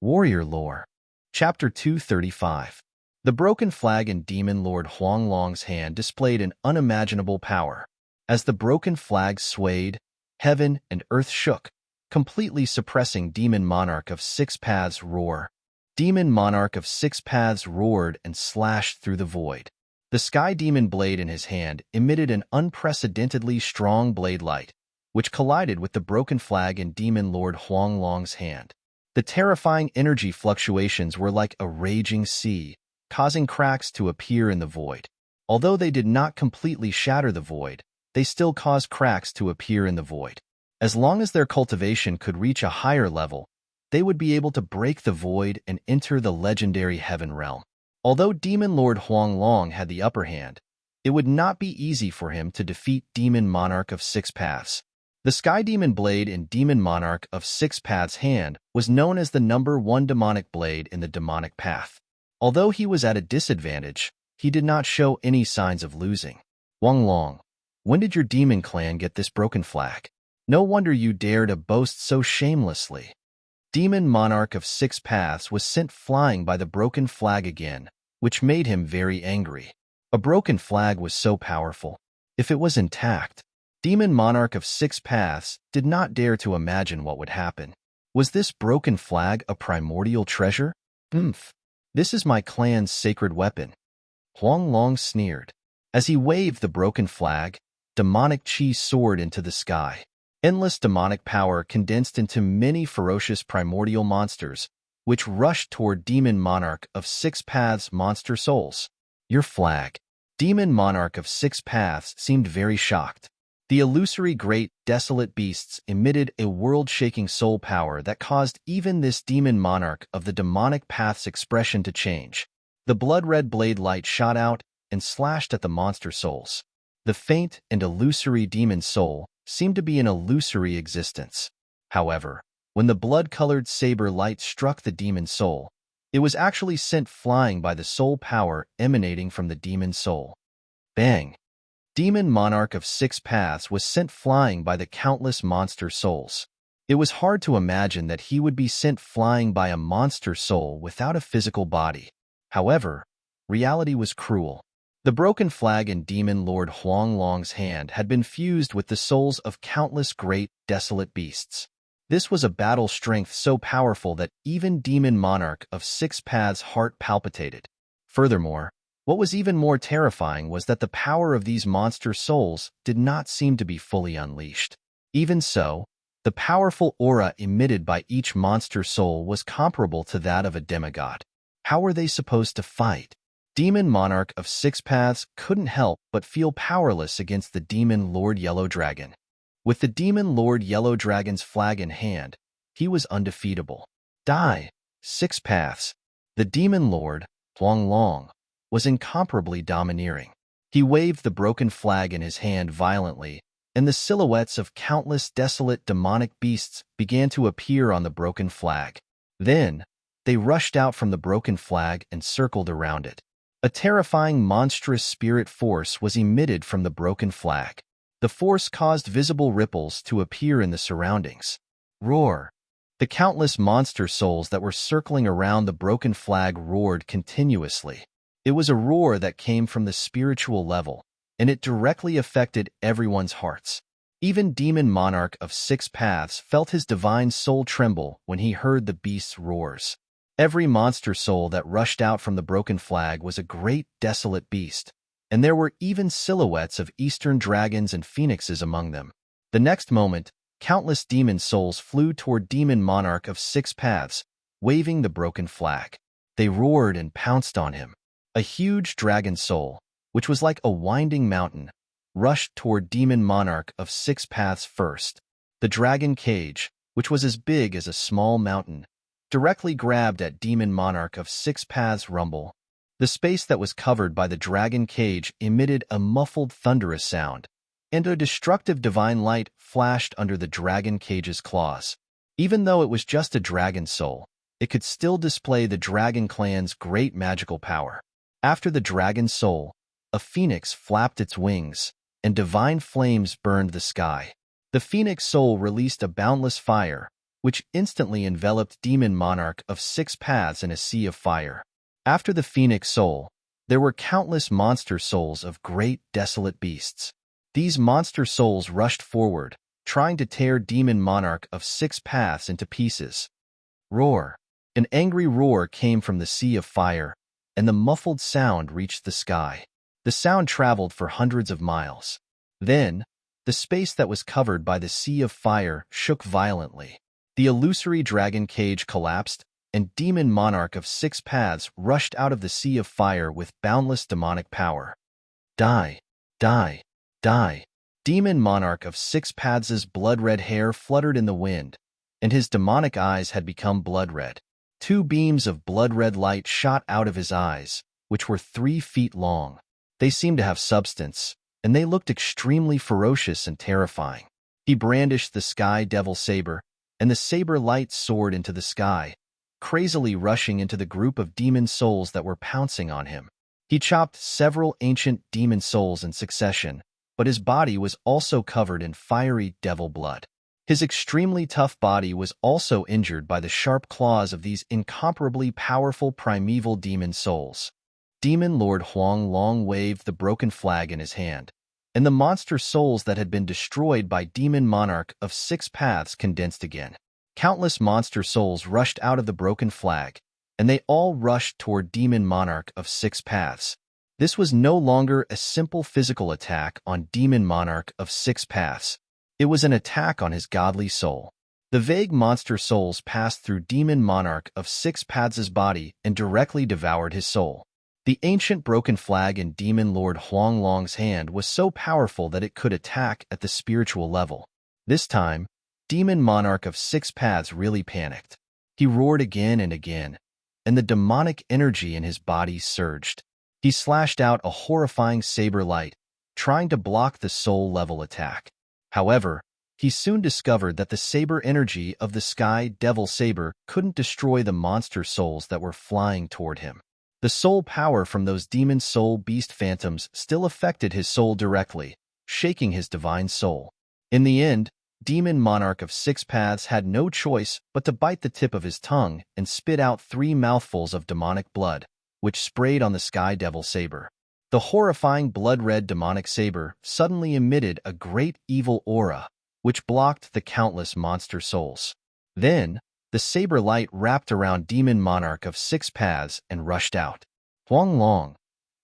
Warrior Lore. Chapter 235. The broken flag in Demon Lord Huanglong's hand displayed an unimaginable power. As the broken flag swayed, heaven and earth shook, completely suppressing Demon Monarch of Six Paths' roar. Demon Monarch of Six Paths roared and slashed through the void. The Sky Demon blade in his hand emitted an unprecedentedly strong blade light, which collided with the broken flag in Demon Lord Huanglong's hand. The terrifying energy fluctuations were like a raging sea, causing cracks to appear in the void. Although they did not completely shatter the void, they still caused cracks to appear in the void. As long as their cultivation could reach a higher level, they would be able to break the void and enter the legendary Heaven Realm. Although Demon Lord Huanglong had the upper hand, it would not be easy for him to defeat Demon Monarch of Six Paths. The Sky Demon blade in Demon Monarch of Six Paths' hand was known as the #1 demonic blade in the demonic path. Although he was at a disadvantage, he did not show any signs of losing. Huanglong, when did your demon clan get this broken flag? No wonder you dare to boast so shamelessly. Demon Monarch of Six Paths was sent flying by the broken flag again, which made him very angry. A broken flag was so powerful. If it was intact, Demon Monarch of Six Paths did not dare to imagine what would happen. Was this broken flag a primordial treasure? This is my clan's sacred weapon. Huanglong sneered. As he waved the broken flag, demonic chi soared into the sky. Endless demonic power condensed into many ferocious primordial monsters, which rushed toward Demon Monarch of Six Paths' monster souls. Your flag. Demon Monarch of Six Paths seemed very shocked. The illusory great, desolate beasts emitted a world-shaking soul power that caused even this Demon Monarch of the demonic path's expression to change. The blood-red blade light shot out and slashed at the monster souls. The faint and illusory demon soul seemed to be an illusory existence. However, when the blood-colored saber light struck the demon soul, it was actually sent flying by the soul power emanating from the demon soul. Bang! Demon Monarch of Six Paths was sent flying by the countless monster souls. It was hard to imagine that he would be sent flying by a monster soul without a physical body. However, reality was cruel. The broken flag in Demon Lord Huanglong's hand had been fused with the souls of countless great, desolate beasts. This was a battle strength so powerful that even Demon Monarch of Six Paths' heart palpitated. Furthermore, what was even more terrifying was that the power of these monster souls did not seem to be fully unleashed. Even so, the powerful aura emitted by each monster soul was comparable to that of a demigod. How were they supposed to fight? Demon Monarch of Six Paths couldn't help but feel powerless against the Demon Lord Yellow Dragon. With the Demon Lord Yellow Dragon's flag in hand, he was undefeatable. Die, Six Paths. The Demon Lord, Huanglong, was incomparably domineering. He waved the broken flag in his hand violently, and the silhouettes of countless desolate demonic beasts began to appear on the broken flag. Then, they rushed out from the broken flag and circled around it. A terrifying monstrous spirit force was emitted from the broken flag. The force caused visible ripples to appear in the surroundings. Roar! The countless monster souls that were circling around the broken flag roared continuously. It was a roar that came from the spiritual level, and it directly affected everyone's hearts. Even Demon Monarch of Six Paths felt his divine soul tremble when he heard the beast's roars. Every monster soul that rushed out from the broken flag was a great, desolate beast, and there were even silhouettes of eastern dragons and phoenixes among them. The next moment, countless demon souls flew toward Demon Monarch of Six Paths, waving the broken flag. They roared and pounced on him. A huge dragon soul, which was like a winding mountain, rushed toward Demon Monarch of Six Paths first. The dragon cage, which was as big as a small mountain, directly grabbed at Demon Monarch of Six Paths' rumble. The space that was covered by the dragon cage emitted a muffled thunderous sound, and a destructive divine light flashed under the dragon cage's claws. Even though it was just a dragon soul, it could still display the dragon clan's great magical power. After the dragon soul, a phoenix flapped its wings, and divine flames burned the sky. The phoenix soul released a boundless fire, which instantly enveloped demon monarch of 6 paths in a sea of fire. After the phoenix soul, there were countless monster souls of great desolate beasts. These monster souls rushed forward, trying to tear demon monarch of 6 paths into pieces. Roar! An angry roar came from the sea of fire, and the muffled sound reached the sky. The sound traveled for hundreds of miles. Then, the space that was covered by the sea of fire shook violently. The illusory dragon cage collapsed, and demon monarch of 6 paths rushed out of the sea of fire with boundless demonic power. Die! Die! Die! Demon monarch of 6 paths' blood-red hair fluttered in the wind, and his demonic eyes had become blood-red. 2 beams of blood-red light shot out of his eyes, which were 3 feet long. They seemed to have substance, and they looked extremely ferocious and terrifying. He brandished the sky devil saber, and the saber light soared into the sky, crazily rushing into the group of demon souls that were pouncing on him. He chopped several ancient demon souls in succession, but his body was also covered in fiery devil blood. His extremely tough body was also injured by the sharp claws of these incomparably powerful primeval demon souls. Demon Lord Huang Long waved the broken flag in his hand, and the monster souls that had been destroyed by Demon Monarch of 6 paths condensed again. Countless monster souls rushed out of the broken flag, and they all rushed toward Demon Monarch of 6 paths. This was no longer a simple physical attack on Demon Monarch of 6 paths. It was an attack on his godly soul. The vague monster souls passed through Demon Monarch of 6 paths' body and directly devoured his soul. The ancient broken flag in Demon Lord Huang Long's hand was so powerful that it could attack at the spiritual level. This time, Demon Monarch of 6 paths really panicked. He roared again and again, and the demonic energy in his body surged. He slashed out a horrifying saber light, trying to block the soul-level attack. However, he soon discovered that the saber energy of the sky devil saber couldn't destroy the monster souls that were flying toward him. The soul power from those demon soul beast phantoms still affected his soul directly, shaking his divine soul. In the end, Demon Monarch of 6 paths had no choice but to bite the tip of his tongue and spit out 3 mouthfuls of demonic blood, which sprayed on the sky devil saber. The horrifying blood-red demonic saber suddenly emitted a great evil aura, which blocked the countless monster souls. Then, the saber light wrapped around Demon Monarch of 6 paths and rushed out. Huang Long,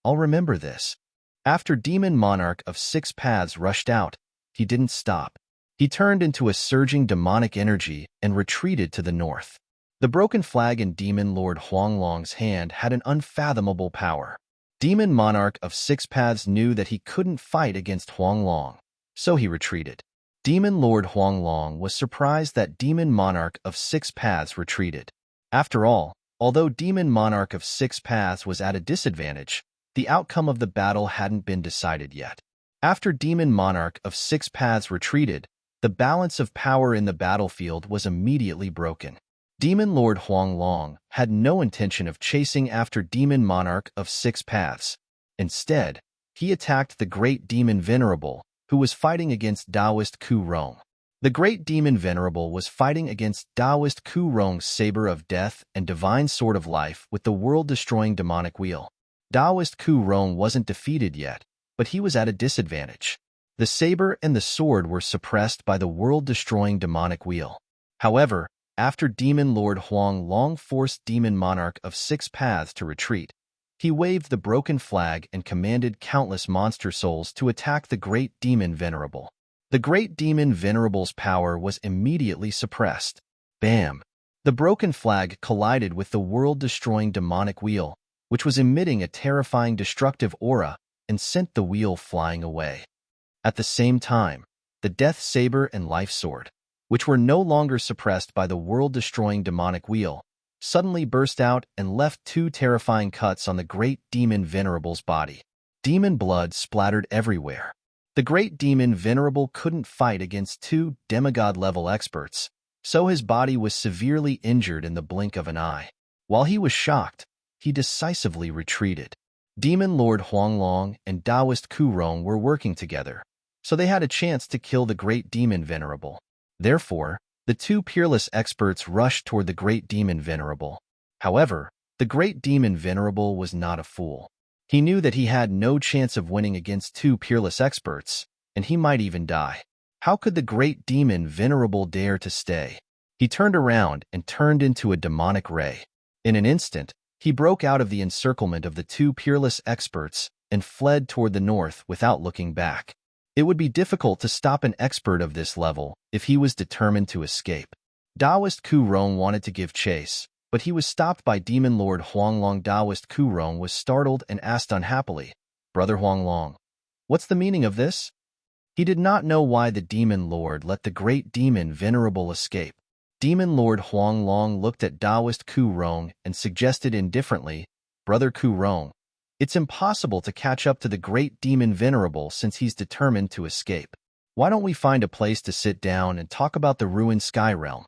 I'll remember this. After Demon Monarch of 6 paths rushed out, he didn't stop. He turned into a surging demonic energy and retreated to the north. The broken flag in Demon Lord Huang Long's hand had an unfathomable power. Demon Monarch of 6 paths knew that he couldn't fight against Huang Long, so he retreated. Demon Lord Huang Long was surprised that Demon Monarch of 6 paths retreated. After all, although Demon Monarch of 6 paths was at a disadvantage, the outcome of the battle hadn't been decided yet. After Demon Monarch of 6 paths retreated, the balance of power in the battlefield was immediately broken. Demon Lord Huang Long had no intention of chasing after Demon Monarch of 6 paths. Instead, he attacked the Great Demon Venerable, who was fighting against Taoist Ku Rong. The Great Demon Venerable was fighting against Taoist Ku Rong's Saber of Death and Divine Sword of Life with the world-destroying demonic wheel. Taoist Ku Rong wasn't defeated yet, but he was at a disadvantage. The saber and the sword were suppressed by the world-destroying demonic wheel. However, after Demon Lord Huang Long forced Demon Monarch of 6 paths to retreat, he waved the broken flag and commanded countless monster souls to attack the Great Demon Venerable. The Great Demon Venerable's power was immediately suppressed. Bam! The broken flag collided with the world-destroying demonic wheel, which was emitting a terrifying destructive aura, and sent the wheel flying away. At the same time, the Death Saber and Life Sword, which were no longer suppressed by the world-destroying demonic wheel, suddenly burst out and left 2 terrifying cuts on the Great Demon Venerable's body. Demon blood splattered everywhere. The Great Demon Venerable couldn't fight against 2 demigod-level experts, so his body was severely injured in the blink of an eye. While he was shocked, he decisively retreated. Demon Lord Huang Long and Taoist Ku Rong were working together, so they had a chance to kill the Great Demon Venerable. Therefore, The two peerless experts rushed toward the great demon Venerable. However, the great demon Venerable was not a fool. He knew that he had no chance of winning against two peerless experts, and he might even die. How could the great demon Venerable dare to stay? He turned around and turned into a demonic ray. In an instant, he broke out of the encirclement of the two peerless experts and fled toward the north without looking back. It would be difficult to stop an expert of this level if he was determined to escape. Taoist Ku Rong wanted to give chase, but he was stopped by Demon Lord Huanglong. Taoist Ku Rong was startled and asked unhappily, "Brother Huanglong, what's the meaning of this?" He did not know why the Demon Lord let the great demon Venerable escape. Demon Lord Huanglong looked at Taoist Ku Rong and suggested indifferently, "Brother Ku Rong, it's impossible to catch up to the great demon Venerable since he's determined to escape. Why don't we find a place to sit down and talk about the ruined sky realm?"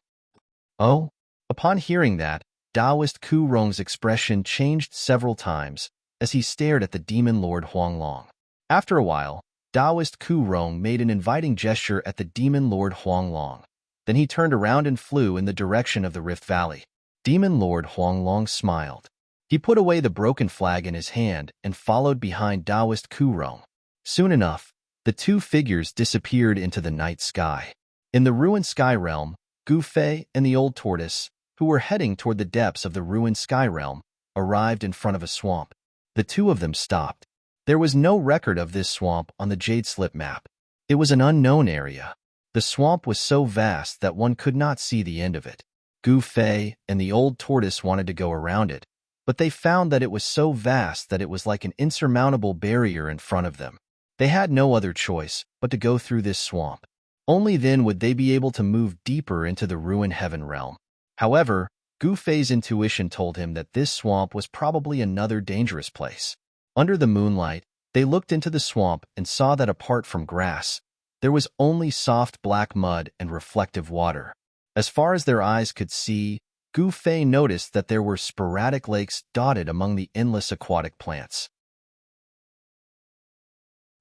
Oh? Upon hearing that, Taoist Ku Rong's expression changed several times as he stared at the Demon Lord Huanglong. After a while, Taoist Ku Rong made an inviting gesture at the Demon Lord Huanglong. Then he turned around and flew in the direction of the Rift Valley. Demon Lord Huanglong smiled. He put away the broken flag in his hand and followed behind Taoist Ku Rong. Soon enough, the two figures disappeared into the night sky. In the ruined sky realm, Gu Fei and the old tortoise, who were heading toward the depths of the ruined sky realm, arrived in front of a swamp. The two of them stopped. There was no record of this swamp on the Jade Slip map. It was an unknown area. The swamp was so vast that one could not see the end of it. Gu Fei and the old tortoise wanted to go around it, but they found that it was so vast that it was like an insurmountable barrier in front of them. They had no other choice but to go through this swamp. Only then would they be able to move deeper into the ruined heaven realm. However, Gu Fei's intuition told him that this swamp was probably another dangerous place. Under the moonlight, they looked into the swamp and saw that apart from grass, there was only soft black mud and reflective water. As far as their eyes could see, Gu Fei noticed that there were sporadic lakes dotted among the endless aquatic plants.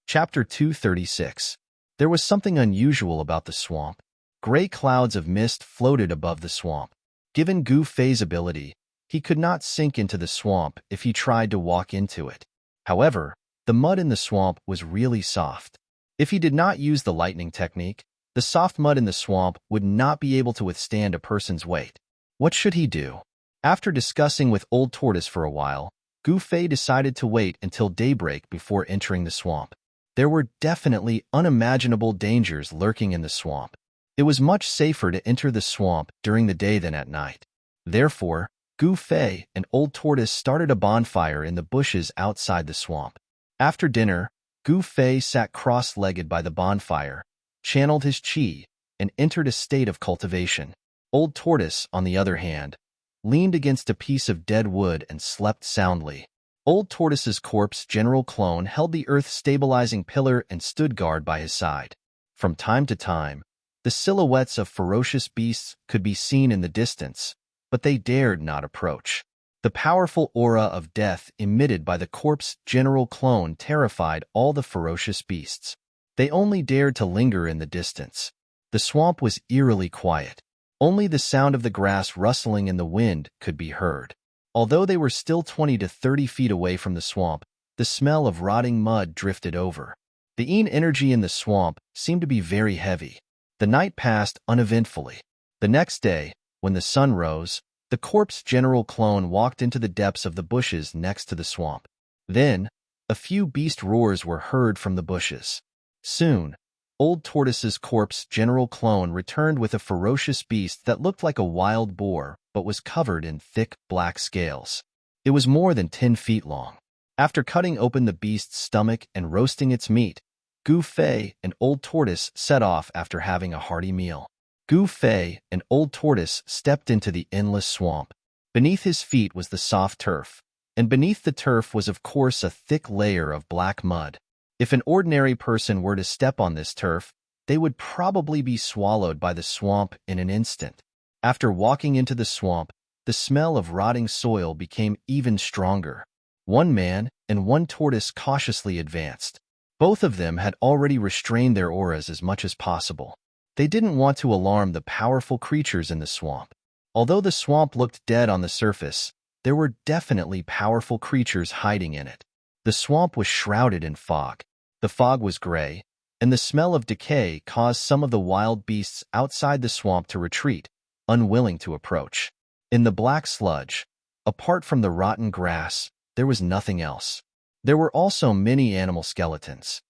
Chapter 236. There was something unusual about the swamp. Gray clouds of mist floated above the swamp. Given Gu Fei's ability, he could not sink into the swamp if he tried to walk into it. However, the mud in the swamp was really soft. If he did not use the lightning technique, the soft mud in the swamp would not be able to withstand a person's weight. What should he do? After discussing with Old Tortoise for a while, Gu Fei decided to wait until daybreak before entering the swamp. There were definitely unimaginable dangers lurking in the swamp. It was much safer to enter the swamp during the day than at night. Therefore, Gu Fei and Old Tortoise started a bonfire in the bushes outside the swamp. After dinner, Gu Fei sat cross-legged by the bonfire, channeled his qi, and entered a state of cultivation. Old Tortoise, on the other hand, leaned against a piece of dead wood and slept soundly. Old Tortoise's corpse general clone held the earth-stabilizing pillar and stood guard by his side. From time to time, the silhouettes of ferocious beasts could be seen in the distance, but they dared not approach. The powerful aura of death emitted by the corpse general clone terrified all the ferocious beasts. They only dared to linger in the distance. The swamp was eerily quiet. Only the sound of the grass rustling in the wind could be heard. Although they were still 20 to 30 feet away from the swamp, the smell of rotting mud drifted over. The yin energy in the swamp seemed to be very heavy. The night passed uneventfully. The next day, when the sun rose, the corpse general clone walked into the depths of the bushes next to the swamp. Then, a few beast roars were heard from the bushes. Soon, Old Tortoise's corpse general clone returned with a ferocious beast that looked like a wild boar but was covered in thick black scales. It was more than 10 feet long. After cutting open the beast's stomach and roasting its meat, Gu Fei and Old Tortoise set off after having a hearty meal. Gu Fei and Old Tortoise stepped into the endless swamp. Beneath his feet was the soft turf, and beneath the turf was of course a thick layer of black mud. If an ordinary person were to step on this turf, they would probably be swallowed by the swamp in an instant. After walking into the swamp, the smell of rotting soil became even stronger. One man and one tortoise cautiously advanced. Both of them had already restrained their auras as much as possible. They didn't want to alarm the powerful creatures in the swamp. Although the swamp looked dead on the surface, there were definitely powerful creatures hiding in it. The swamp was shrouded in fog. The fog was gray, and the smell of decay caused some of the wild beasts outside the swamp to retreat, unwilling to approach. In the black sludge, apart from the rotten grass, there was nothing else. There were also many animal skeletons.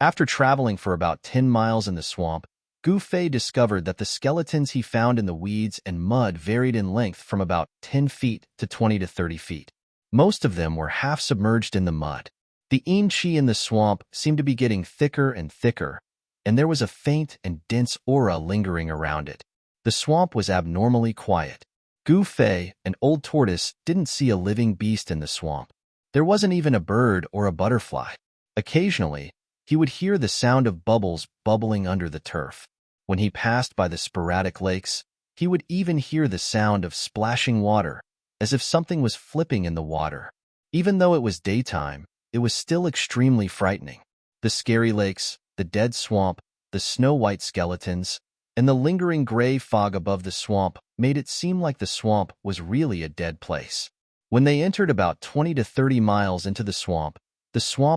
After traveling for about 10 miles in the swamp, Gu Fei discovered that the skeletons he found in the weeds and mud varied in length from about 10 feet to 20 to 30 feet. Most of them were half submerged in the mud. The qi in the swamp seemed to be getting thicker and thicker, and there was a faint and dense aura lingering around it. The swamp was abnormally quiet. Gu Fei, an old tortoise, didn't see a living beast in the swamp. There wasn't even a bird or a butterfly. Occasionally, he would hear the sound of bubbles bubbling under the turf. When he passed by the sporadic lakes, he would even hear the sound of splashing water, as if something was flipping in the water. Even though it was daytime, it was still extremely frightening. The scary lakes, the dead swamp, the snow-white skeletons, and the lingering gray fog above the swamp made it seem like the swamp was really a dead place. When they entered about 20 to 30 miles into the swamp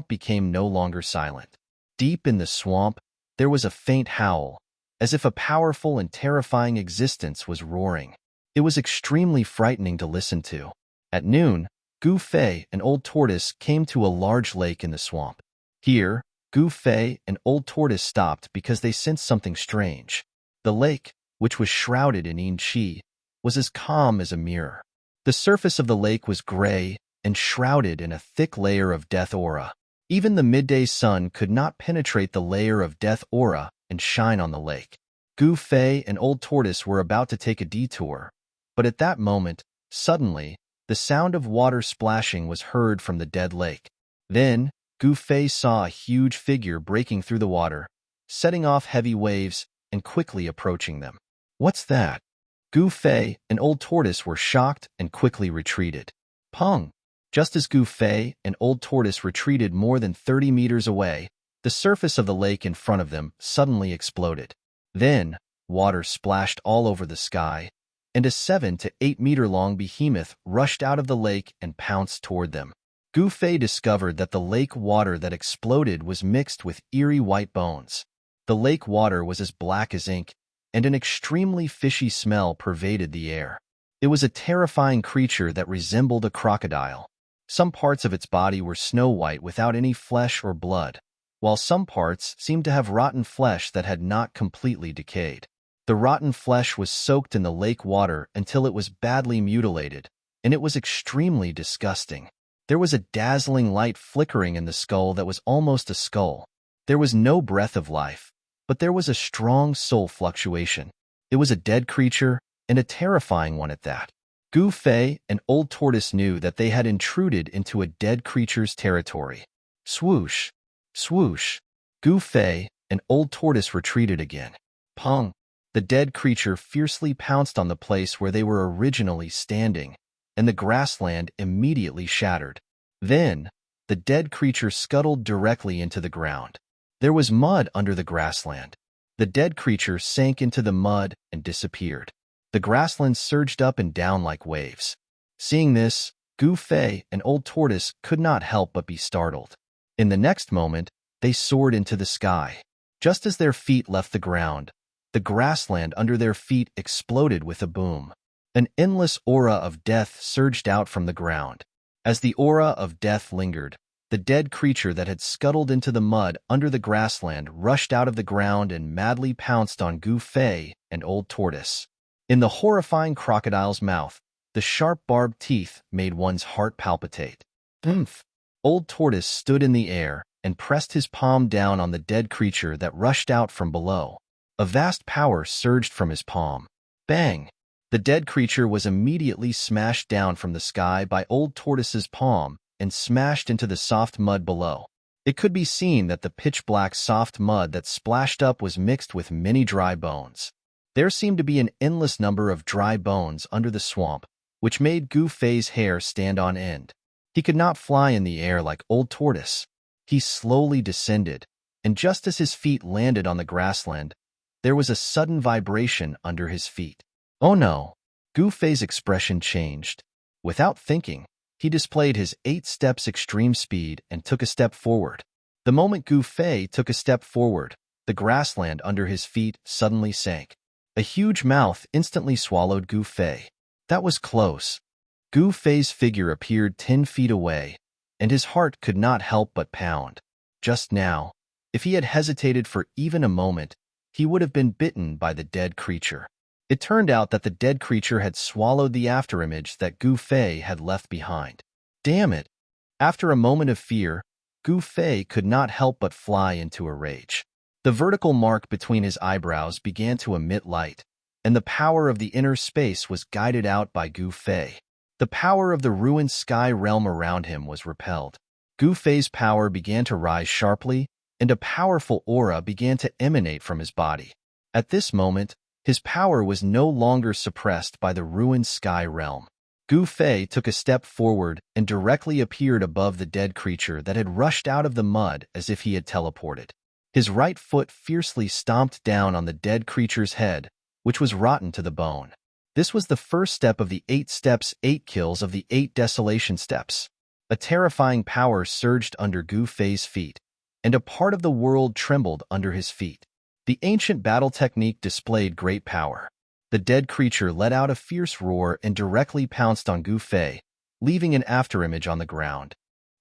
became no longer silent. Deep in the swamp, there was a faint howl, as if a powerful and terrifying existence was roaring. It was extremely frightening to listen to. At noon, Gu Fei, an old tortoise, came to a large lake in the swamp. Here, Gu Fei and old tortoise stopped because they sensed something strange. The lake, which was shrouded in qi, was as calm as a mirror. The surface of the lake was gray and shrouded in a thick layer of death aura. Even the midday sun could not penetrate the layer of death aura and shine on the lake. Gu Fei and old tortoise were about to take a detour, but at that moment, suddenly, the sound of water splashing was heard from the dead lake. Then, Gu Fei saw a huge figure breaking through the water, setting off heavy waves and quickly approaching them. What's that? Gu Fei and old tortoise were shocked and quickly retreated. Pung! Just as Gu Fei and old tortoise retreated more than 30 meters away, the surface of the lake in front of them suddenly exploded. Then, water splashed all over the sky, and a 7 to 8 meter long behemoth rushed out of the lake and pounced toward them. Gu Fei discovered that the lake water that exploded was mixed with eerie white bones. The lake water was as black as ink, and an extremely fishy smell pervaded the air. It was a terrifying creature that resembled a crocodile. Some parts of its body were snow-white without any flesh or blood, while some parts seemed to have rotten flesh that had not completely decayed. The rotten flesh was soaked in the lake water until it was badly mutilated, and it was extremely disgusting. There was a dazzling light flickering in the skull that was almost a skull. There was no breath of life, but there was a strong soul fluctuation. It was a dead creature, and a terrifying one at that. Gu Fei and old tortoise knew that they had intruded into a dead creature's territory. Swoosh! Swoosh! Gu Fei and old tortoise retreated again. Pung! The dead creature fiercely pounced on the place where they were originally standing, and the grassland immediately shattered. Then, the dead creature scuttled directly into the ground. There was mud under the grassland. The dead creature sank into the mud and disappeared. The grassland surged up and down like waves. Seeing this, Gu Fei and old tortoise could not help but be startled. In the next moment, they soared into the sky. Just as their feet left the ground, the grassland under their feet exploded with a boom. An endless aura of death surged out from the ground. As the aura of death lingered, the dead creature that had scuttled into the mud under the grassland rushed out of the ground and madly pounced on Gu Fei and old tortoise. In the horrifying crocodile's mouth, the sharp barbed teeth made one's heart palpitate. Oomph! Old tortoise stood in the air and pressed his palm down on the dead creature that rushed out from below. A vast power surged from his palm. Bang! The dead creature was immediately smashed down from the sky by old tortoise's palm and smashed into the soft mud below. It could be seen that the pitch-black soft mud that splashed up was mixed with many dry bones. There seemed to be an endless number of dry bones under the swamp, which made Gu Fei's hair stand on end. He could not fly in the air like old tortoise. He slowly descended, and just as his feet landed on the grassland, there was a sudden vibration under his feet. Oh no! Gu Fei's expression changed. Without thinking, he displayed his 8 steps extreme speed and took a step forward. The moment Gu Fei took a step forward, the grassland under his feet suddenly sank. A huge mouth instantly swallowed Gu Fei. That was close. Gu Fei's figure appeared 10 feet away, and his heart could not help but pound. Just now, if he had hesitated for even a moment, he would have been bitten by the dead creature. It turned out that the dead creature had swallowed the afterimage that Gu Fei had left behind. Damn it! After a moment of fear, Gu Fei could not help but fly into a rage. The vertical mark between his eyebrows began to emit light, and the power of the inner space was guided out by Gu Fei. The power of the ruined sky realm around him was repelled. Gu Fei's power began to rise sharply, and a powerful aura began to emanate from his body. At this moment, his power was no longer suppressed by the ruined sky realm. Gu Fei took a step forward and directly appeared above the dead creature that had rushed out of the mud as if he had teleported. His right foot fiercely stomped down on the dead creature's head, which was rotten to the bone. This was the first step of the 8 steps, 8 kills of the 8 desolation steps. A terrifying power surged under Gu Fei's feet, and a part of the world trembled under his feet. The ancient battle technique displayed great power. The dead creature let out a fierce roar and directly pounced on Gu Fei, leaving an afterimage on the ground.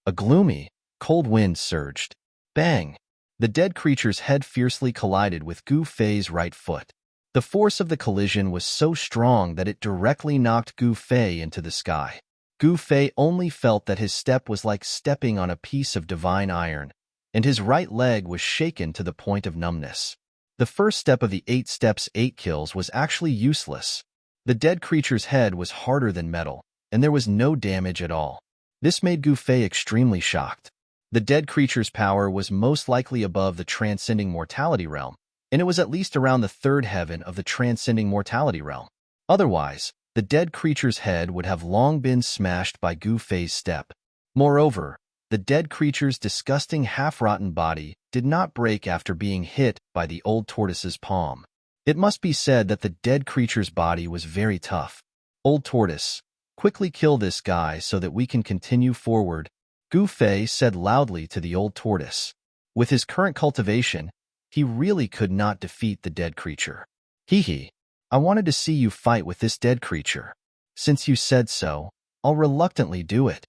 A gloomy, cold wind surged. Bang! The dead creature's head fiercely collided with Gu Fei's right foot. The force of the collision was so strong that it directly knocked Gu Fei into the sky. Gu Fei only felt that his step was like stepping on a piece of divine iron, and his right leg was shaken to the point of numbness. The first step of the 8 steps 8 kills was actually useless. The dead creature's head was harder than metal, and there was no damage at all. This made Gu Fei extremely shocked. The dead creature's power was most likely above the transcending mortality realm, and it was at least around the 3rd heaven of the transcending mortality realm. Otherwise, the dead creature's head would have long been smashed by Gu Fei's step. Moreover, the dead creature's disgusting half-rotten body did not break after being hit by the old tortoise's palm. It must be said that the dead creature's body was very tough. Old tortoise, quickly kill this guy so that we can continue forward, Gu Fei said loudly to the old tortoise. With his current cultivation, he really could not defeat the dead creature. Hee, I wanted to see you fight with this dead creature. Since you said so, I'll reluctantly do it.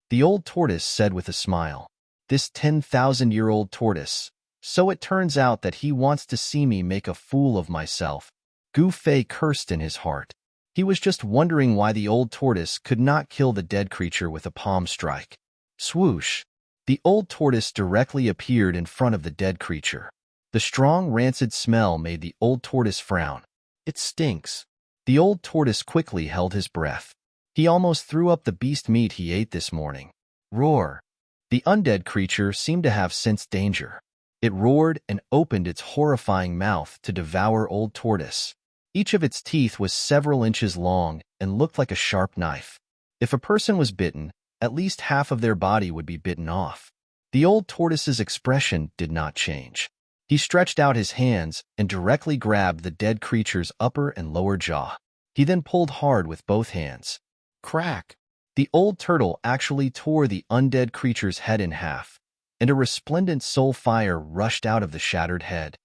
The old tortoise said with a smile. This 10,000-year-old tortoise. So it turns out that he wants to see me make a fool of myself. Gu Fei cursed in his heart. He was just wondering why the old tortoise could not kill the dead creature with a palm strike. Swoosh! The old tortoise directly appeared in front of the dead creature. The strong, rancid smell made the old tortoise frown. It stinks. The old tortoise quickly held his breath. He almost threw up the beast meat he ate this morning. Roar! The undead creature seemed to have sensed danger. It roared and opened its horrifying mouth to devour old tortoise. Each of its teeth was several inches long and looked like a sharp knife. If a person was bitten, at least half of their body would be bitten off. The old tortoise's expression did not change. He stretched out his hands and directly grabbed the dead creature's upper and lower jaw. He then pulled hard with both hands. Crack! The old turtle actually tore the undead creature's head in half, and a resplendent soul fire rushed out of the shattered head.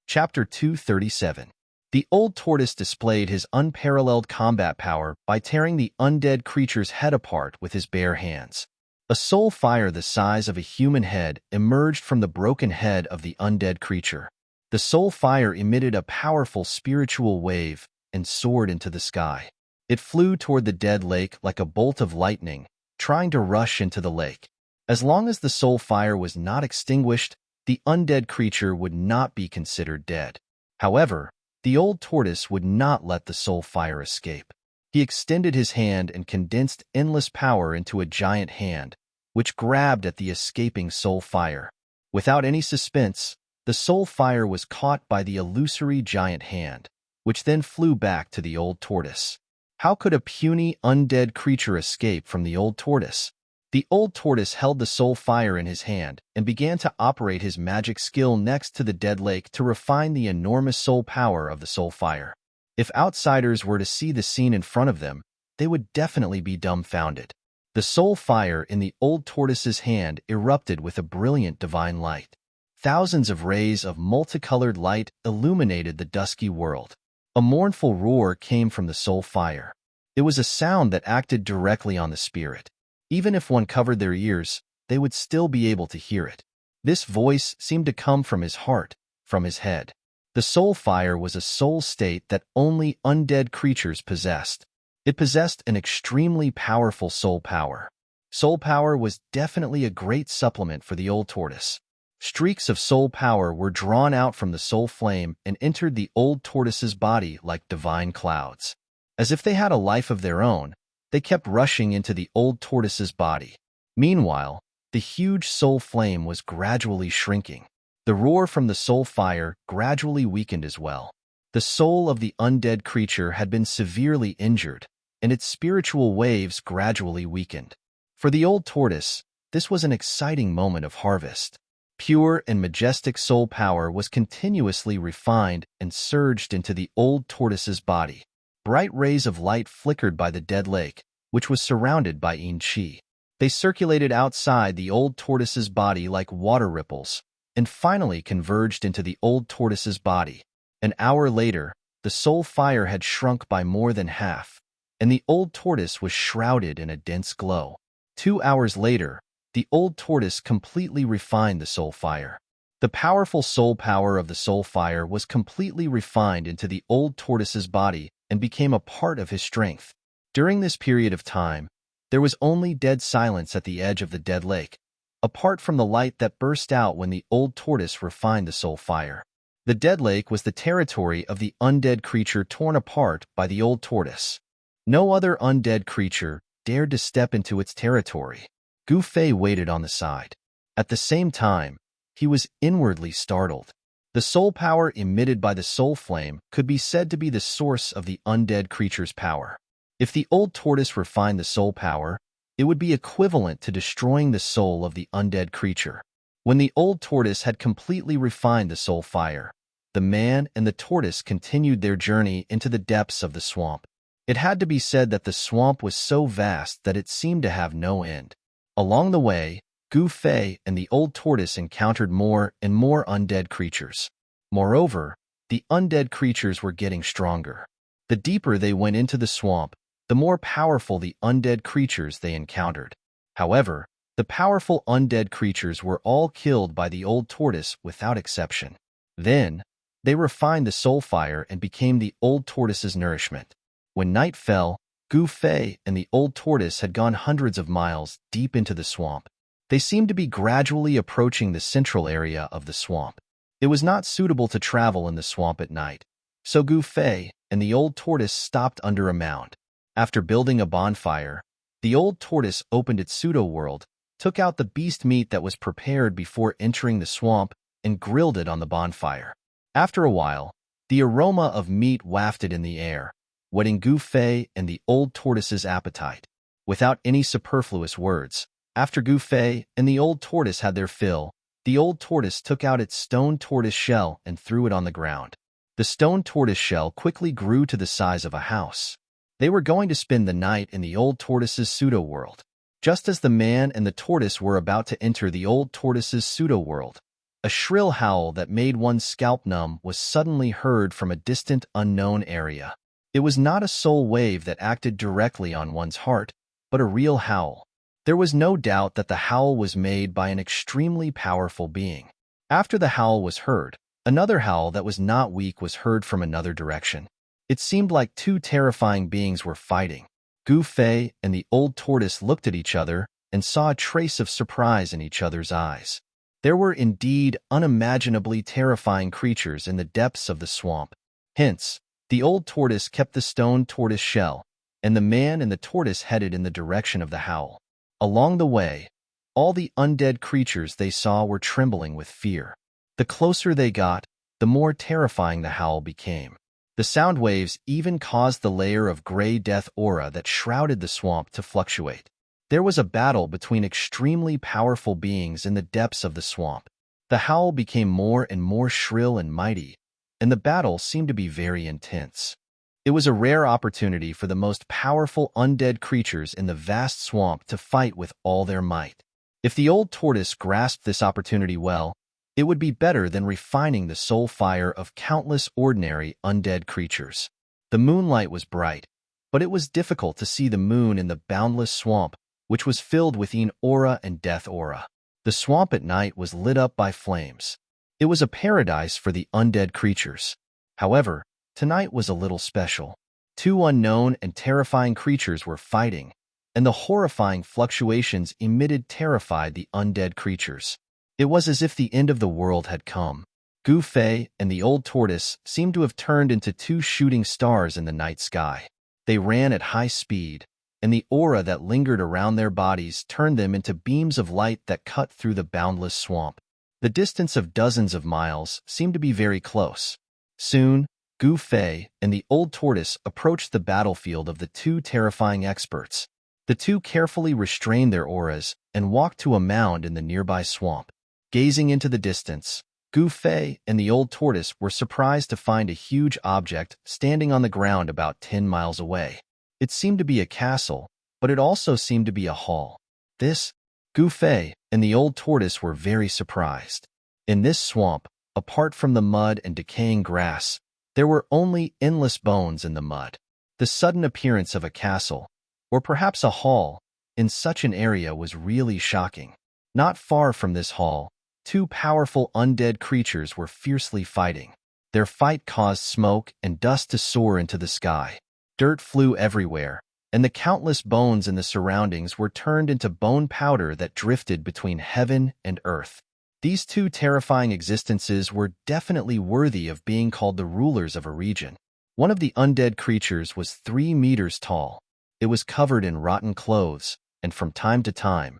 Chapter 237. The old tortoise displayed his unparalleled combat power by tearing the undead creature's head apart with his bare hands. A soul fire the size of a human head emerged from the broken head of the undead creature. The soul fire emitted a powerful spiritual wave and soared into the sky. It flew toward the dead lake like a bolt of lightning, trying to rush into the lake. As long as the soul fire was not extinguished, the undead creature would not be considered dead. However, the old tortoise would not let the soul fire escape. He extended his hand and condensed endless power into a giant hand, which grabbed at the escaping soul fire. Without any suspense, the soul fire was caught by the illusory giant hand, which then flew back to the old tortoise. How could a puny, undead creature escape from the old tortoise? The old tortoise held the soul fire in his hand and began to operate his magic skill next to the dead lake to refine the enormous soul power of the soul fire. If outsiders were to see the scene in front of them, they would definitely be dumbfounded. The soul fire in the old tortoise's hand erupted with a brilliant divine light. Thousands of rays of multicolored light illuminated the dusky world. A mournful roar came from the soul fire. It was a sound that acted directly on the spirit. Even if one covered their ears, they would still be able to hear it. This voice seemed to come from his heart, from his head. The soul fire was a soul state that only undead creatures possessed. It possessed an extremely powerful soul power. Soul power was definitely a great supplement for the old tortoise. Streaks of soul power were drawn out from the soul flame and entered the old tortoise's body like divine clouds. As if they had a life of their own, they kept rushing into the old tortoise's body. Meanwhile, the huge soul flame was gradually shrinking. The roar from the soul fire gradually weakened as well. The soul of the undead creature had been severely injured, and its spiritual waves gradually weakened. For the old tortoise, this was an exciting moment of harvest. Pure and majestic soul power was continuously refined and surged into the old tortoise's body. Bright rays of light flickered by the dead lake, which was surrounded by Qi. They circulated outside the old tortoise's body like water ripples, and finally converged into the old tortoise's body. An hour later, the soul fire had shrunk by more than half, and the old tortoise was shrouded in a dense glow. 2 hours later, the old tortoise completely refined the soul fire. The powerful soul power of the soul fire was completely refined into the old tortoise's body and became a part of his strength. During this period of time, there was only dead silence at the edge of the dead lake, apart from the light that burst out when the old tortoise refined the soul fire. The dead lake was the territory of the undead creature torn apart by the old tortoise. No other undead creature dared to step into its territory. Gu Fei waited on the side. At the same time, he was inwardly startled. The soul power emitted by the soul flame could be said to be the source of the undead creature's power. If the old tortoise refined the soul power, it would be equivalent to destroying the soul of the undead creature. When the old tortoise had completely refined the soul fire, the man and the tortoise continued their journey into the depths of the swamp. It had to be said that the swamp was so vast that it seemed to have no end. Along the way, Gu Fei and the old tortoise encountered more and more undead creatures. Moreover, the undead creatures were getting stronger. The deeper they went into the swamp, the more powerful the undead creatures they encountered. However, the powerful undead creatures were all killed by the old tortoise without exception. Then, they refined the soul fire and became the old tortoise's nourishment. When night fell, Gu Fei and the old tortoise had gone hundreds of miles deep into the swamp. They seemed to be gradually approaching the central area of the swamp. It was not suitable to travel in the swamp at night, so Gu Fei and the old tortoise stopped under a mound. After building a bonfire, the old tortoise opened its pseudo-world, took out the beast meat that was prepared before entering the swamp, and grilled it on the bonfire. After a while, the aroma of meat wafted in the air, whetting Gu Fei and the old tortoise's appetite. Without any superfluous words, after Gu Fei and the old tortoise had their fill, the old tortoise took out its stone tortoise shell and threw it on the ground. The stone tortoise shell quickly grew to the size of a house. They were going to spend the night in the old tortoise's pseudo-world. Just as the man and the tortoise were about to enter the old tortoise's pseudo-world, a shrill howl that made one's scalp numb was suddenly heard from a distant, unknown area. It was not a soul wave that acted directly on one's heart, but a real howl. There was no doubt that the howl was made by an extremely powerful being. After the howl was heard, another howl that was not weak was heard from another direction. It seemed like two terrifying beings were fighting. Gu Fei and the old tortoise looked at each other and saw a trace of surprise in each other's eyes. There were indeed unimaginably terrifying creatures in the depths of the swamp. Hence, the old tortoise kept the stone tortoise shell, and the man and the tortoise headed in the direction of the howl. Along the way, all the undead creatures they saw were trembling with fear. The closer they got, the more terrifying the howl became. The sound waves even caused the layer of gray death aura that shrouded the swamp to fluctuate. There was a battle between extremely powerful beings in the depths of the swamp. The howl became more and more shrill and mighty, and the battle seemed to be very intense. It was a rare opportunity for the most powerful undead creatures in the vast swamp to fight with all their might. If the old tortoise grasped this opportunity well, it would be better than refining the soul fire of countless ordinary undead creatures. The moonlight was bright, but it was difficult to see the moon in the boundless swamp, which was filled with aura and death aura. The swamp at night was lit up by flames. It was a paradise for the undead creatures. However, tonight was a little special. Two unknown and terrifying creatures were fighting, and the horrifying fluctuations emitted terrified the undead creatures. It was as if the end of the world had come. Gu Fei and the old tortoise seemed to have turned into two shooting stars in the night sky. They ran at high speed, and the aura that lingered around their bodies turned them into beams of light that cut through the boundless swamp. The distance of dozens of miles seemed to be very close. Soon, Gu Fei and the old tortoise approached the battlefield of the two terrifying experts. The two carefully restrained their auras and walked to a mound in the nearby swamp. Gazing into the distance, Gu Fei and the old tortoise were surprised to find a huge object standing on the ground about 10 miles away. It seemed to be a castle, but it also seemed to be a hall. Gu Fei and the old tortoise were very surprised. In this swamp, apart from the mud and decaying grass, there were only endless bones in the mud. The sudden appearance of a castle, or perhaps a hall, in such an area was really shocking. Not far from this hall, two powerful undead creatures were fiercely fighting. Their fight caused smoke and dust to soar into the sky. Dirt flew everywhere, and the countless bones in the surroundings were turned into bone powder that drifted between heaven and earth. These two terrifying existences were definitely worthy of being called the rulers of a region. One of the undead creatures was 3 meters tall. It was covered in rotten clothes, and from time to time,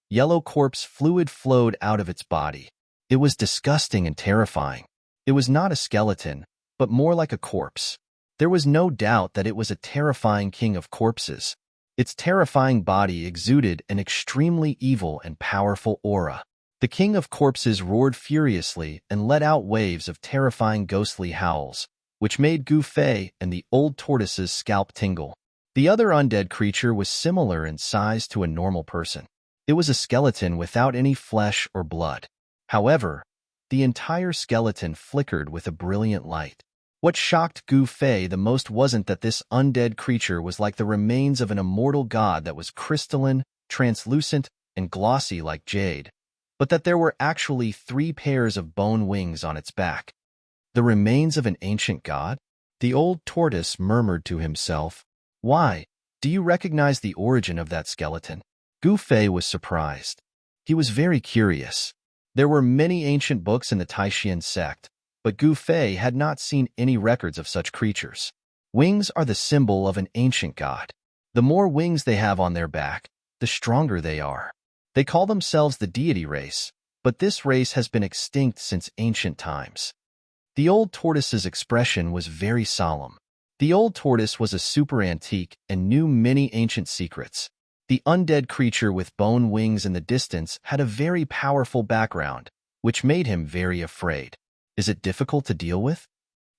yellow corpse fluid flowed out of its body. It was disgusting and terrifying. It was not a skeleton, but more like a corpse. There was no doubt that it was a terrifying king of corpses. Its terrifying body exuded an extremely evil and powerful aura. The king of corpses roared furiously and let out waves of terrifying ghostly howls, which made Gu Fei and the old tortoise's scalp tingle. The other undead creature was similar in size to a normal person. It was a skeleton without any flesh or blood. However, the entire skeleton flickered with a brilliant light. What shocked Gu Fei the most wasn't that this undead creature was like the remains of an immortal god that was crystalline, translucent, and glossy like jade, but that there were actually 3 pairs of bone wings on its back. The remains of an ancient god? The old tortoise murmured to himself. Why? Do you recognize the origin of that skeleton? Gu Fei was surprised. He was very curious. There were many ancient books in the Taishan sect, but Gu Fei had not seen any records of such creatures. Wings are the symbol of an ancient god. The more wings they have on their back, the stronger they are. They call themselves the deity race, but this race has been extinct since ancient times. The old tortoise's expression was very solemn. The old tortoise was a super antique and knew many ancient secrets. The undead creature with bone wings in the distance had a very powerful background, which made him very afraid. Is it difficult to deal with?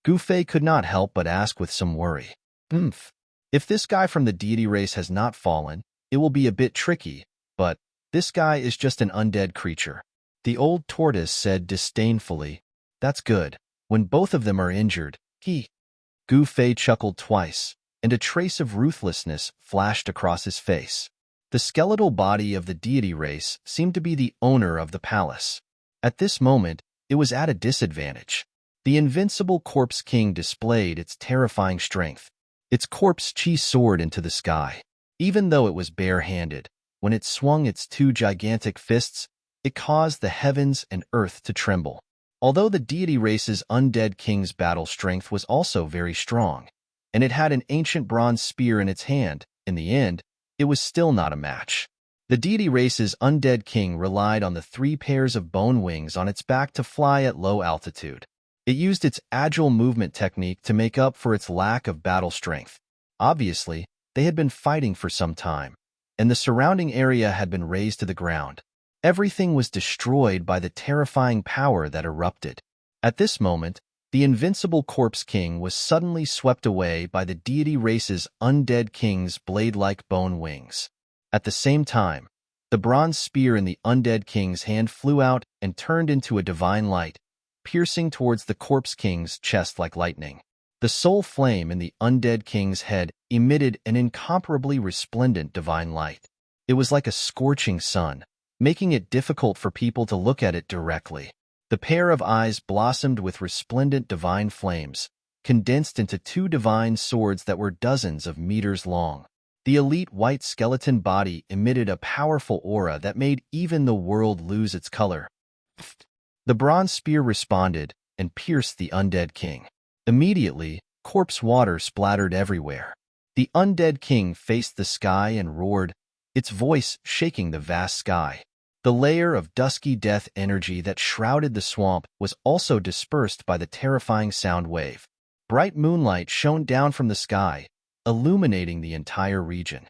Gu Fei could not help but ask with some worry. If this guy from the deity race has not fallen, it will be a bit tricky, but this guy is just an undead creature. The old tortoise said disdainfully. That's good. When both of them are injured, Gu Fei chuckled twice, and a trace of ruthlessness flashed across his face. The skeletal body of the deity race seemed to be the owner of the palace. At this moment, it was at a disadvantage. The invincible corpse king displayed its terrifying strength. Its corpse chi soared into the sky. Even though it was bare-handed, when it swung its 2 gigantic fists, it caused the heavens and earth to tremble. Although the deity race's undead king's battle strength was also very strong, and it had an ancient bronze spear in its hand, in the end, it was still not a match. The deity race's undead king relied on the 3 pairs of bone wings on its back to fly at low altitude. It used its agile movement technique to make up for its lack of battle strength. Obviously, they had been fighting for some time, and the surrounding area had been razed to the ground. Everything was destroyed by the terrifying power that erupted. At this moment, the invincible Corpse King was suddenly swept away by the deity race's undead king's blade-like bone wings. At the same time, the bronze spear in the undead king's hand flew out and turned into a divine light, piercing towards the Corpse King's chest like lightning. The soul flame in the undead king's head emitted an incomparably resplendent divine light. It was like a scorching sun, making it difficult for people to look at it directly. The pair of eyes blossomed with resplendent divine flames, condensed into two divine swords that were dozens of meters long. The elite white skeleton body emitted a powerful aura that made even the world lose its color. The bronze spear responded and pierced the undead king. Immediately, corpse water splattered everywhere. The undead king faced the sky and roared, its voice shaking the vast sky. The layer of dusky death energy that shrouded the swamp was also dispersed by the terrifying sound wave. Bright moonlight shone down from the sky, illuminating the entire region.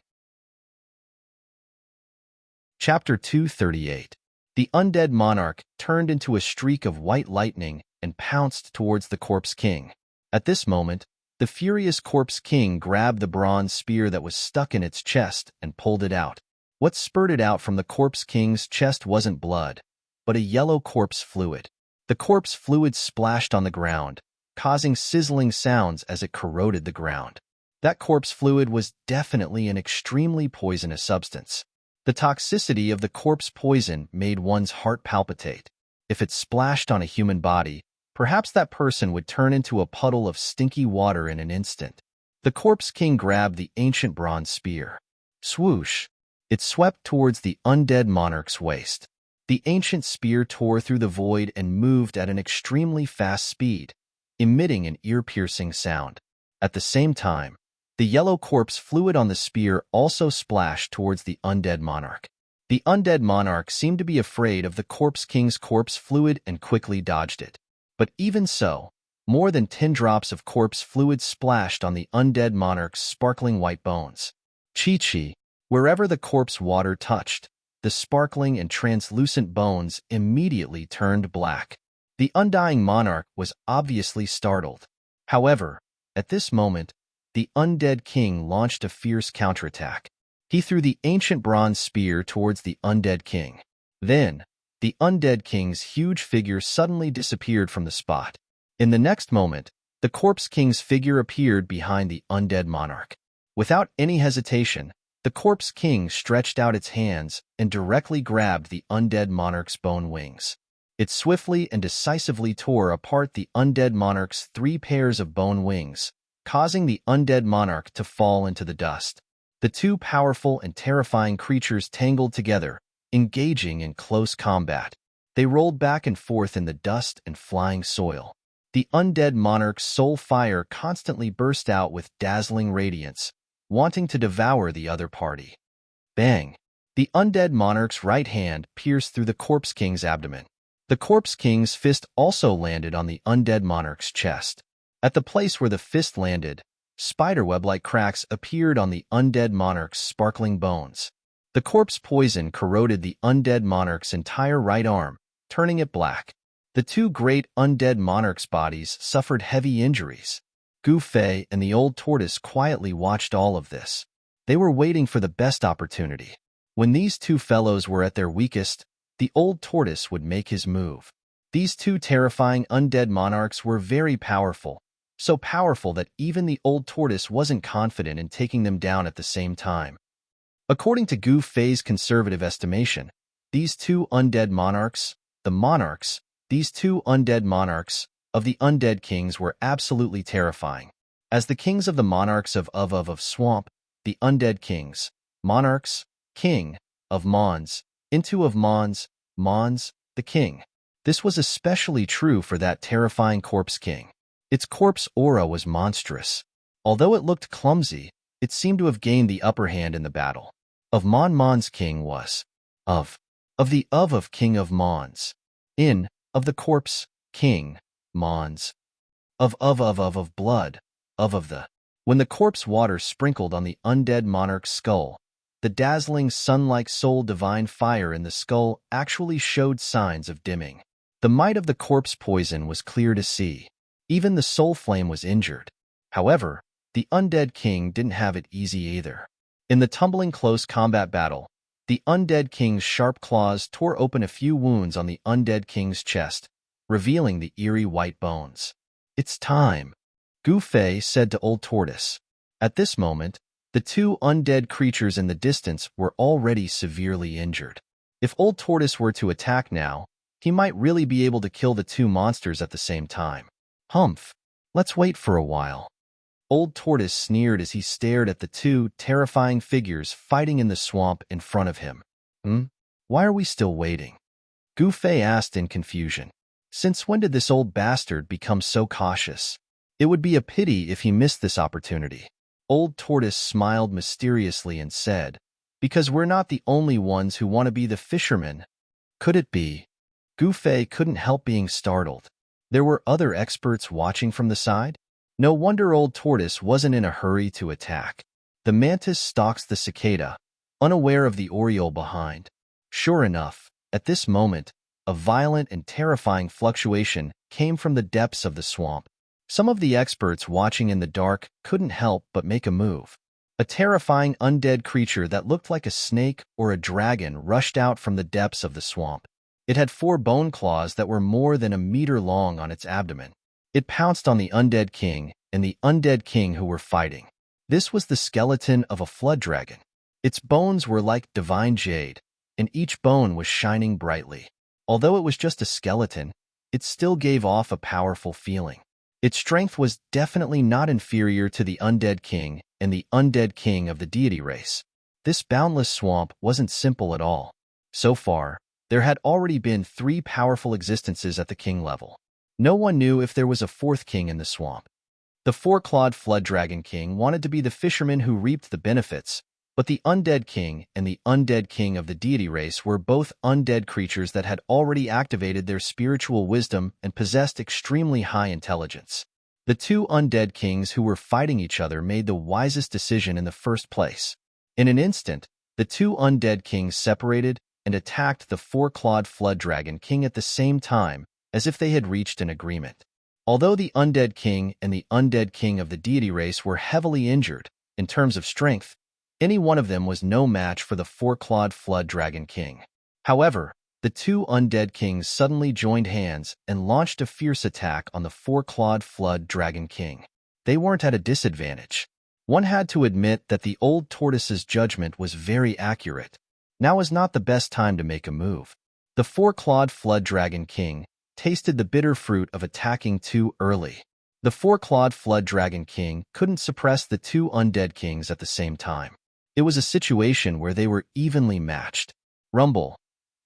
Chapter 238. The undead monarch turned into a streak of white lightning and pounced towards the Corpse King. At this moment, the furious Corpse King grabbed the bronze spear that was stuck in its chest and pulled it out. What spurted out from the Corpse King's chest wasn't blood, but a yellow corpse fluid. The corpse fluid splashed on the ground, causing sizzling sounds as it corroded the ground. That corpse fluid was definitely an extremely poisonous substance. The toxicity of the corpse poison made one's heart palpitate. If it splashed on a human body, perhaps that person would turn into a puddle of stinky water in an instant. The Corpse King grabbed the ancient bronze spear. Swoosh! It swept towards the undead monarch's waist. The ancient spear tore through the void and moved at an extremely fast speed, emitting an ear-piercing sound. At the same time, the yellow corpse fluid on the spear also splashed towards the undead monarch. The undead monarch seemed to be afraid of the Corpse King's corpse fluid and quickly dodged it. But even so, more than 10 drops of corpse fluid splashed on the undead monarch's sparkling white bones. Chi-chi. Wherever the corpse water touched, the sparkling and translucent bones immediately turned black. The undying monarch was obviously startled. However, at this moment, the undead king launched a fierce counterattack. He threw the ancient bronze spear towards the undead king. Then, the undead king's huge figure suddenly disappeared from the spot. In the next moment, the Corpse King's figure appeared behind the undead monarch. Without any hesitation, the Corpse King stretched out its hands and directly grabbed the undead monarch's bone wings. It swiftly and decisively tore apart the undead monarch's 3 pairs of bone wings, causing the undead monarch to fall into the dust. The two powerful and terrifying creatures tangled together, engaging in close combat. They rolled back and forth in the dust and flying soil. The undead monarch's soul fire constantly burst out with dazzling radiance, wanting to devour the other party. Bang! The undead monarch's right hand pierced through the Corpse King's abdomen. The Corpse King's fist also landed on the undead monarch's chest. At the place where the fist landed, spiderweb-like cracks appeared on the undead monarch's sparkling bones. The corpse poison corroded the undead monarch's entire right arm, turning it black. The 2 great undead monarchs' bodies suffered heavy injuries. Gu Fei and the old tortoise quietly watched all of this. They were waiting for the best opportunity. When these 2 fellows were at their weakest, the old tortoise would make his move. These 2 terrifying undead monarchs were very powerful, so powerful that even the old tortoise wasn't confident in taking them down at the same time. According to Gu Fei's conservative estimation, these 2 undead monarchs, these 2 undead monarchs of the undead kings were absolutely terrifying. As the kings of the monarchs of Swamp, the undead kings, monarchs, king of Mons, into of Mons, the king. This was especially true for that terrifying Corpse King. Its corpse aura was monstrous. Although it looked clumsy, it seemed to have gained the upper hand in the battle. Of Mon's king was of king of Mons, of the corpse, king, Mons, of blood, of the. When the corpse water sprinkled on the undead monarch's skull, the dazzling sun-like soul divine fire in the skull actually showed signs of dimming. The might of the corpse poison was clear to see. Even the soul flame was injured. However, the undead king didn't have it easy either. In the tumbling close combat battle, the undead king's sharp claws tore open a few wounds on the undead king's chest, revealing the eerie white bones. "It's time," Gu Fei said to Old Tortoise. At this moment, the two undead creatures in the distance were already severely injured. If Old Tortoise were to attack now, he might really be able to kill the two monsters at the same time. "Humph, let's wait for a while." Old Tortoise sneered as he stared at the two terrifying figures fighting in the swamp in front of him. Why are we still waiting?" Gu Fei asked in confusion. Since when did this old bastard become so cautious? It would be a pity if he missed this opportunity. Old Tortoise smiled mysteriously and said, "Because we're not the only ones who want to be the fishermen." Could it be? Gu Fei couldn't help being startled. There were other experts watching from the side? No wonder Old Tortoise wasn't in a hurry to attack. The mantis stalks the cicada, unaware of the oriole behind. Sure enough, at this moment, a violent and terrifying fluctuation came from the depths of the swamp. Some of the experts watching in the dark couldn't help but make a move. A terrifying undead creature that looked like a snake or a dragon rushed out from the depths of the swamp. It had 4 bone claws that were more than a meter long on its abdomen. It pounced on the undead king and the undead king who were fighting. This was the skeleton of a flood dragon. Its bones were like divine jade, and each bone was shining brightly. Although it was just a skeleton, it still gave off a powerful feeling. Its strength was definitely not inferior to the undead king and the undead king of the deity race. This boundless swamp wasn't simple at all. So far, there had already been 3 powerful existences at the king level. No one knew if there was a 4th king in the swamp. The 4-clawed flood dragon king wanted to be the fisherman who reaped the benefits, but the undead king and the undead king of the deity race were both undead creatures that had already activated their spiritual wisdom and possessed extremely high intelligence. The 2 undead kings who were fighting each other made the wisest decision in the first place. In an instant, the 2 undead kings separated and attacked the 4-clawed flood dragon king at the same time, as if they had reached an agreement. Although the undead king and the undead king of the deity race were heavily injured, in terms of strength, any one of them was no match for the 4-clawed flood dragon king. However, the 2 undead kings suddenly joined hands and launched a fierce attack on the 4-clawed flood dragon king. They weren't at a disadvantage. One had to admit that the old tortoise's judgment was very accurate. Now was not the best time to make a move. The 4-clawed flood dragon king tasted the bitter fruit of attacking too early. The 4-clawed flood dragon king couldn't suppress the 2 undead kings at the same time. It was a situation where they were evenly matched. Rumble.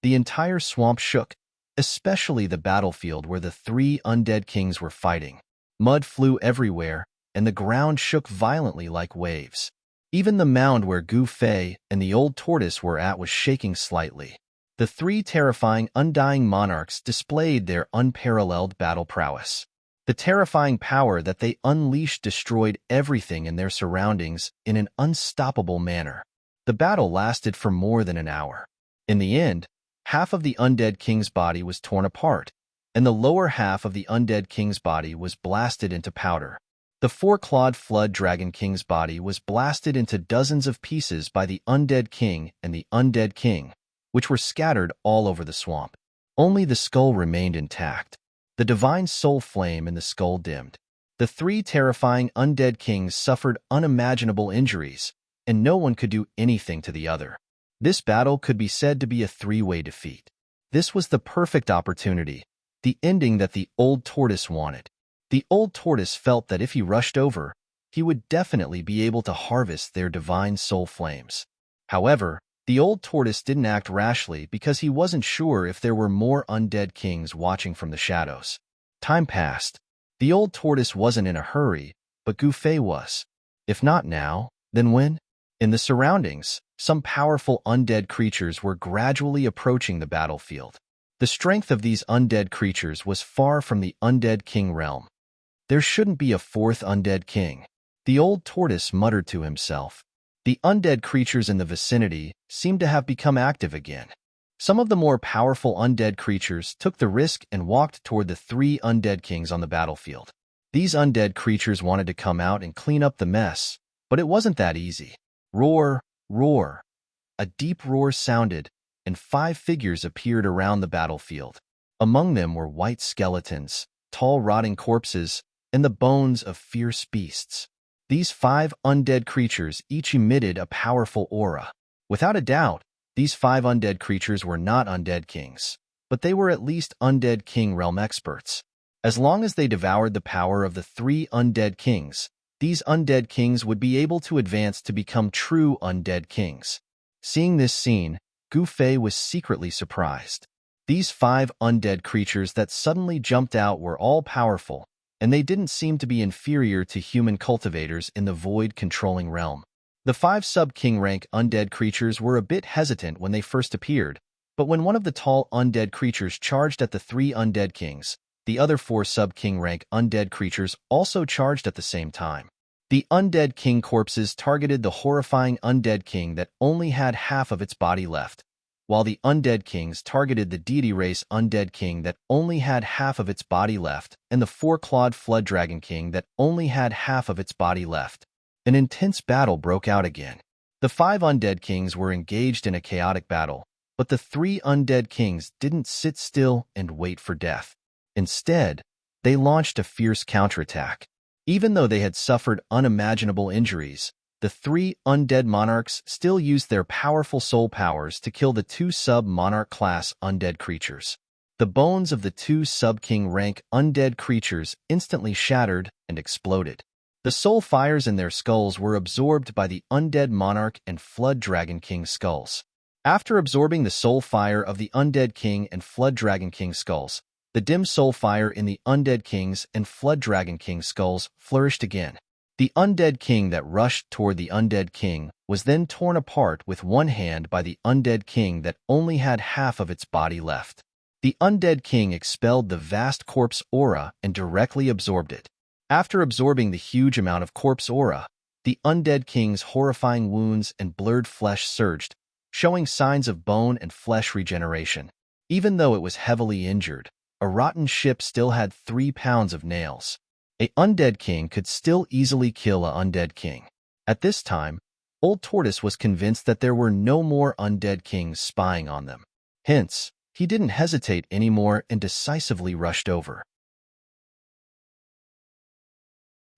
The entire swamp shook, especially the battlefield where the 3 undead kings were fighting. Mud flew everywhere, and the ground shook violently like waves. Even the mound where Gu Fei and the old tortoise were at was shaking slightly. The 3 terrifying undying monarchs displayed their unparalleled battle prowess. The terrifying power that they unleashed destroyed everything in their surroundings in an unstoppable manner. The battle lasted for more than an hour. In the end, half of the undead king's body was torn apart, and the lower half of the undead king's body was blasted into powder. The 4-clawed flood dragon king's body was blasted into dozens of pieces by the undead king and the undead king, which were scattered all over the swamp. Only the skull remained intact. The divine soul flame in the skull dimmed. The 3 terrifying undead kings suffered unimaginable injuries, and no one could do anything to the other. This battle could be said to be a 3-way defeat. This was the perfect opportunity, the ending that the old tortoise wanted. The old tortoise felt that if he rushed over, he would definitely be able to harvest their divine soul flames. However, the old tortoise didn't act rashly because he wasn't sure if there were more undead kings watching from the shadows. Time passed. The old tortoise wasn't in a hurry, but Gu Fei was. If not now, then when? In the surroundings, some powerful undead creatures were gradually approaching the battlefield. The strength of these undead creatures was far from the undead king realm. There shouldn't be a 4th undead king. The old tortoise muttered to himself. The undead creatures in the vicinity seemed to have become active again. Some of the more powerful undead creatures took the risk and walked toward the 3 undead kings on the battlefield. These undead creatures wanted to come out and clean up the mess, but it wasn't that easy. Roar, roar. A deep roar sounded, and 5 figures appeared around the battlefield. Among them were white skeletons, tall rotting corpses, and the bones of fierce beasts. These 5 undead creatures each emitted a powerful aura. Without a doubt, these 5 undead creatures were not undead kings, but they were at least undead king realm experts. As long as they devoured the power of the 3 undead kings, these undead kings would be able to advance to become true undead kings. Seeing this scene, Gu Fei was secretly surprised. These 5 undead creatures that suddenly jumped out were all powerful, and they didn't seem to be inferior to human cultivators in the void-controlling realm. The 5 sub-king rank undead creatures were a bit hesitant when they first appeared, but when one of the tall undead creatures charged at the 3 undead kings, the other 4 sub-king rank undead creatures also charged at the same time. The undead king corpses targeted the horrifying undead king that only had half of its body left, while the undead kings targeted the deity race undead king that only had half of its body left and the 4-clawed flood dragon king that only had half of its body left. An intense battle broke out again. The 5 undead kings were engaged in a chaotic battle, but the 3 undead kings didn't sit still and wait for death. Instead, they launched a fierce counterattack. Even though they had suffered unimaginable injuries, the 3 undead monarchs still used their powerful soul powers to kill the 2 sub-monarch class undead creatures. The bones of the 2 sub-king rank undead creatures instantly shattered and exploded. The soul fires in their skulls were absorbed by the undead monarch and flood dragon king skulls. After absorbing the soul fire of the undead king and flood dragon king skulls, the dim soul fire in the undead kings and flood dragon king skulls flourished again. The undead king that rushed toward the undead king was then torn apart with one hand by the undead king that only had half of its body left. The undead king expelled the vast corpse aura and directly absorbed it. After absorbing the huge amount of corpse aura, the undead king's horrifying wounds and blurred flesh surged, showing signs of bone and flesh regeneration. Even though it was heavily injured, a rotten ship still had 3 pounds of nails. A undead king could still easily kill a undead king. At this time, Old Tortoise was convinced that there were no more undead kings spying on them. Hence, he didn't hesitate anymore and decisively rushed over.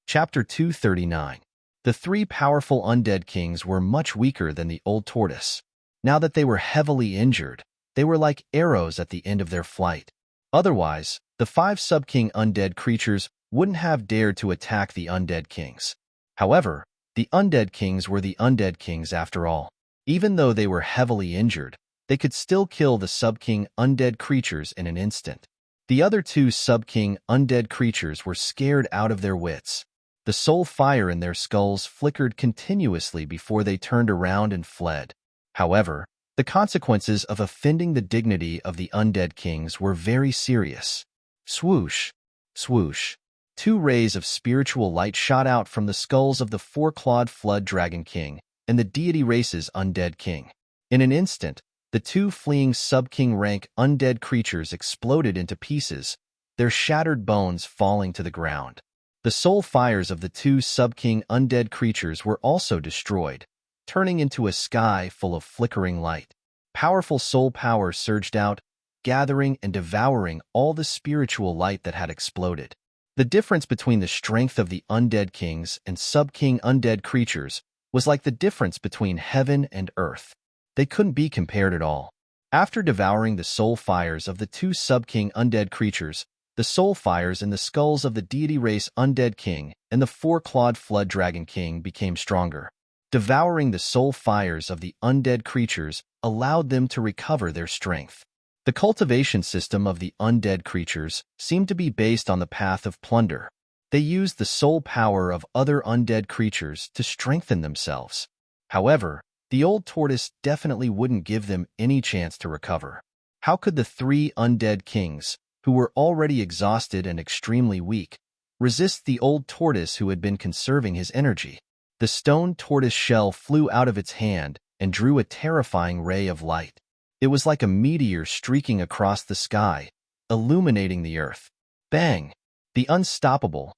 Chapter 239. The 3 powerful undead kings were much weaker than the Old Tortoise. Now that they were heavily injured, they were like arrows at the end of their flight. Otherwise, the 5 sub-king undead creatures wouldn't have dared to attack the undead kings. However, the undead kings were the undead kings after all. Even though they were heavily injured, they could still kill the sub-king undead creatures in an instant. The other 2 sub-king undead creatures were scared out of their wits. The soul fire in their skulls flickered continuously before they turned around and fled. However, the consequences of offending the dignity of the undead kings were very serious. Swoosh, swoosh. 2 rays of spiritual light shot out from the skulls of the 4-clawed flood dragon king and the deity race's undead king. In an instant, the 2 fleeing sub-king rank undead creatures exploded into pieces, their shattered bones falling to the ground. The soul fires of the 2 sub-king undead creatures were also destroyed, turning into a sky full of flickering light. Powerful soul power surged out, gathering and devouring all the spiritual light that had exploded. The difference between the strength of the undead kings and sub-king undead creatures was like the difference between heaven and earth. They couldn't be compared at all. After devouring the soul fires of the 2 sub-king undead creatures, the soul fires in the skulls of the deity race undead king and the 4-clawed flood dragon king became stronger. Devouring the soul fires of the undead creatures allowed them to recover their strength. The cultivation system of the undead creatures seemed to be based on the path of plunder. They used the soul power of other undead creatures to strengthen themselves. However, the Old Tortoise definitely wouldn't give them any chance to recover. How could the 3 undead kings, who were already exhausted and extremely weak, resist the Old Tortoise who had been conserving his energy? The The stone tortoise shell flew out of its hand and drew a terrifying ray of light. It was like a meteor streaking across the sky, illuminating the earth. Bang! The unstoppable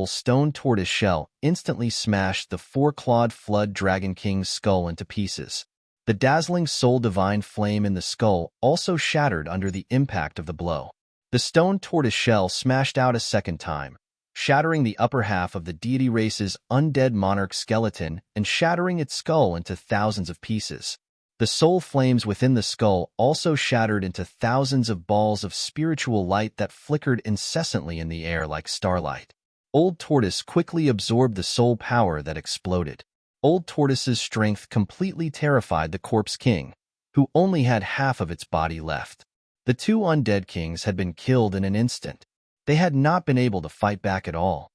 stone tortoise shell instantly smashed the four-clawed flood dragon king's skull into pieces. The dazzling soul divine flame in the skull also shattered under the impact of the blow. The stone tortoise shell smashed out a second time, shattering the upper half of the deity race's undead monarch skeleton and shattering its skull into thousands of pieces. The soul flames within the skull also shattered into thousands of balls of spiritual light that flickered incessantly in the air like starlight. Old Tortoise quickly absorbed the soul power that exploded. Old Tortoise's strength completely terrified the Corpse King, who only had half of its body left. The two undead kings had been killed in an instant. They had not been able to fight back at all.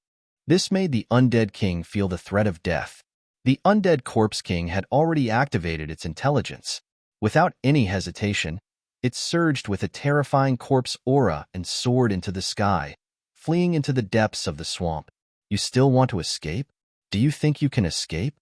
This made the undead king feel the threat of death. The undead Corpse King had already activated its intelligence. Without any hesitation, it surged with a terrifying corpse aura and soared into the sky, fleeing into the depths of the swamp. You still want to escape? Do you think you can escape?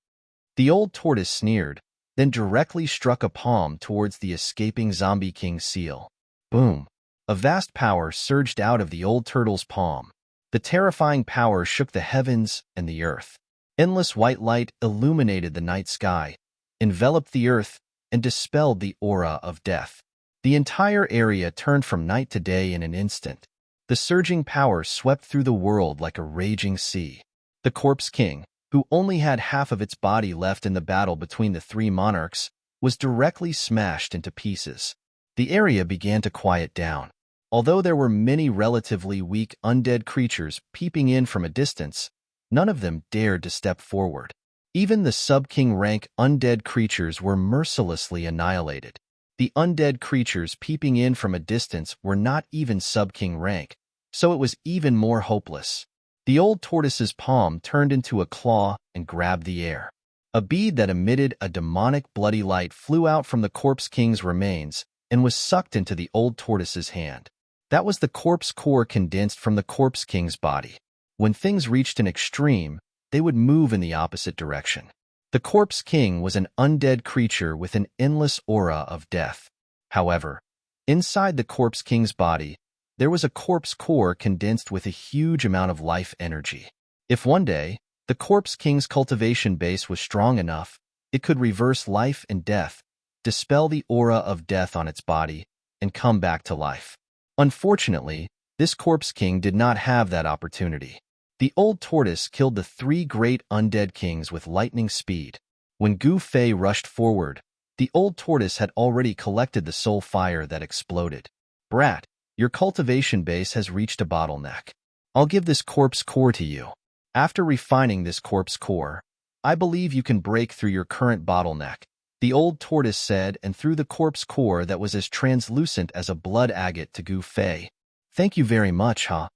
The old tortoise sneered, then directly struck a palm towards the escaping zombie king's seal. Boom! A vast power surged out of the old turtle's palm. The terrifying power shook the heavens and the earth. Endless white light illuminated the night sky, enveloped the earth, and dispelled the aura of death. The entire area turned from night to day in an instant. The surging power swept through the world like a raging sea. The Corpse King, who only had half of its body left in the battle between the three monarchs, was directly smashed into pieces. The area began to quiet down. Although there were many relatively weak undead creatures peeping in from a distance, none of them dared to step forward. Even the sub-king rank undead creatures were mercilessly annihilated. The undead creatures peeping in from a distance were not even sub-king rank, so it was even more hopeless. The old tortoise's palm turned into a claw and grabbed the air. A bead that emitted a demonic bloody light flew out from the Corpse King's remains and was sucked into the old tortoise's hand. That was the corpse core condensed from the Corpse King's body. When things reached an extreme, they would move in the opposite direction. The Corpse King was an undead creature with an endless aura of death. However, inside the Corpse King's body, there was a corpse core condensed with a huge amount of life energy. If one day, the Corpse King's cultivation base was strong enough, it could reverse life and death, dispel the aura of death on its body, and come back to life. Unfortunately, this Corpse King did not have that opportunity. The old tortoise killed the three great undead kings with lightning speed. When Gu Fei rushed forward, the old tortoise had already collected the soul fire that exploded. Brat, your cultivation base has reached a bottleneck. I'll give this corpse core to you. After refining this corpse core, I believe you can break through your current bottleneck, the old tortoise said, and threw the corpse core that was as translucent as a blood agate to Gu Fei. Thank you very much, huh?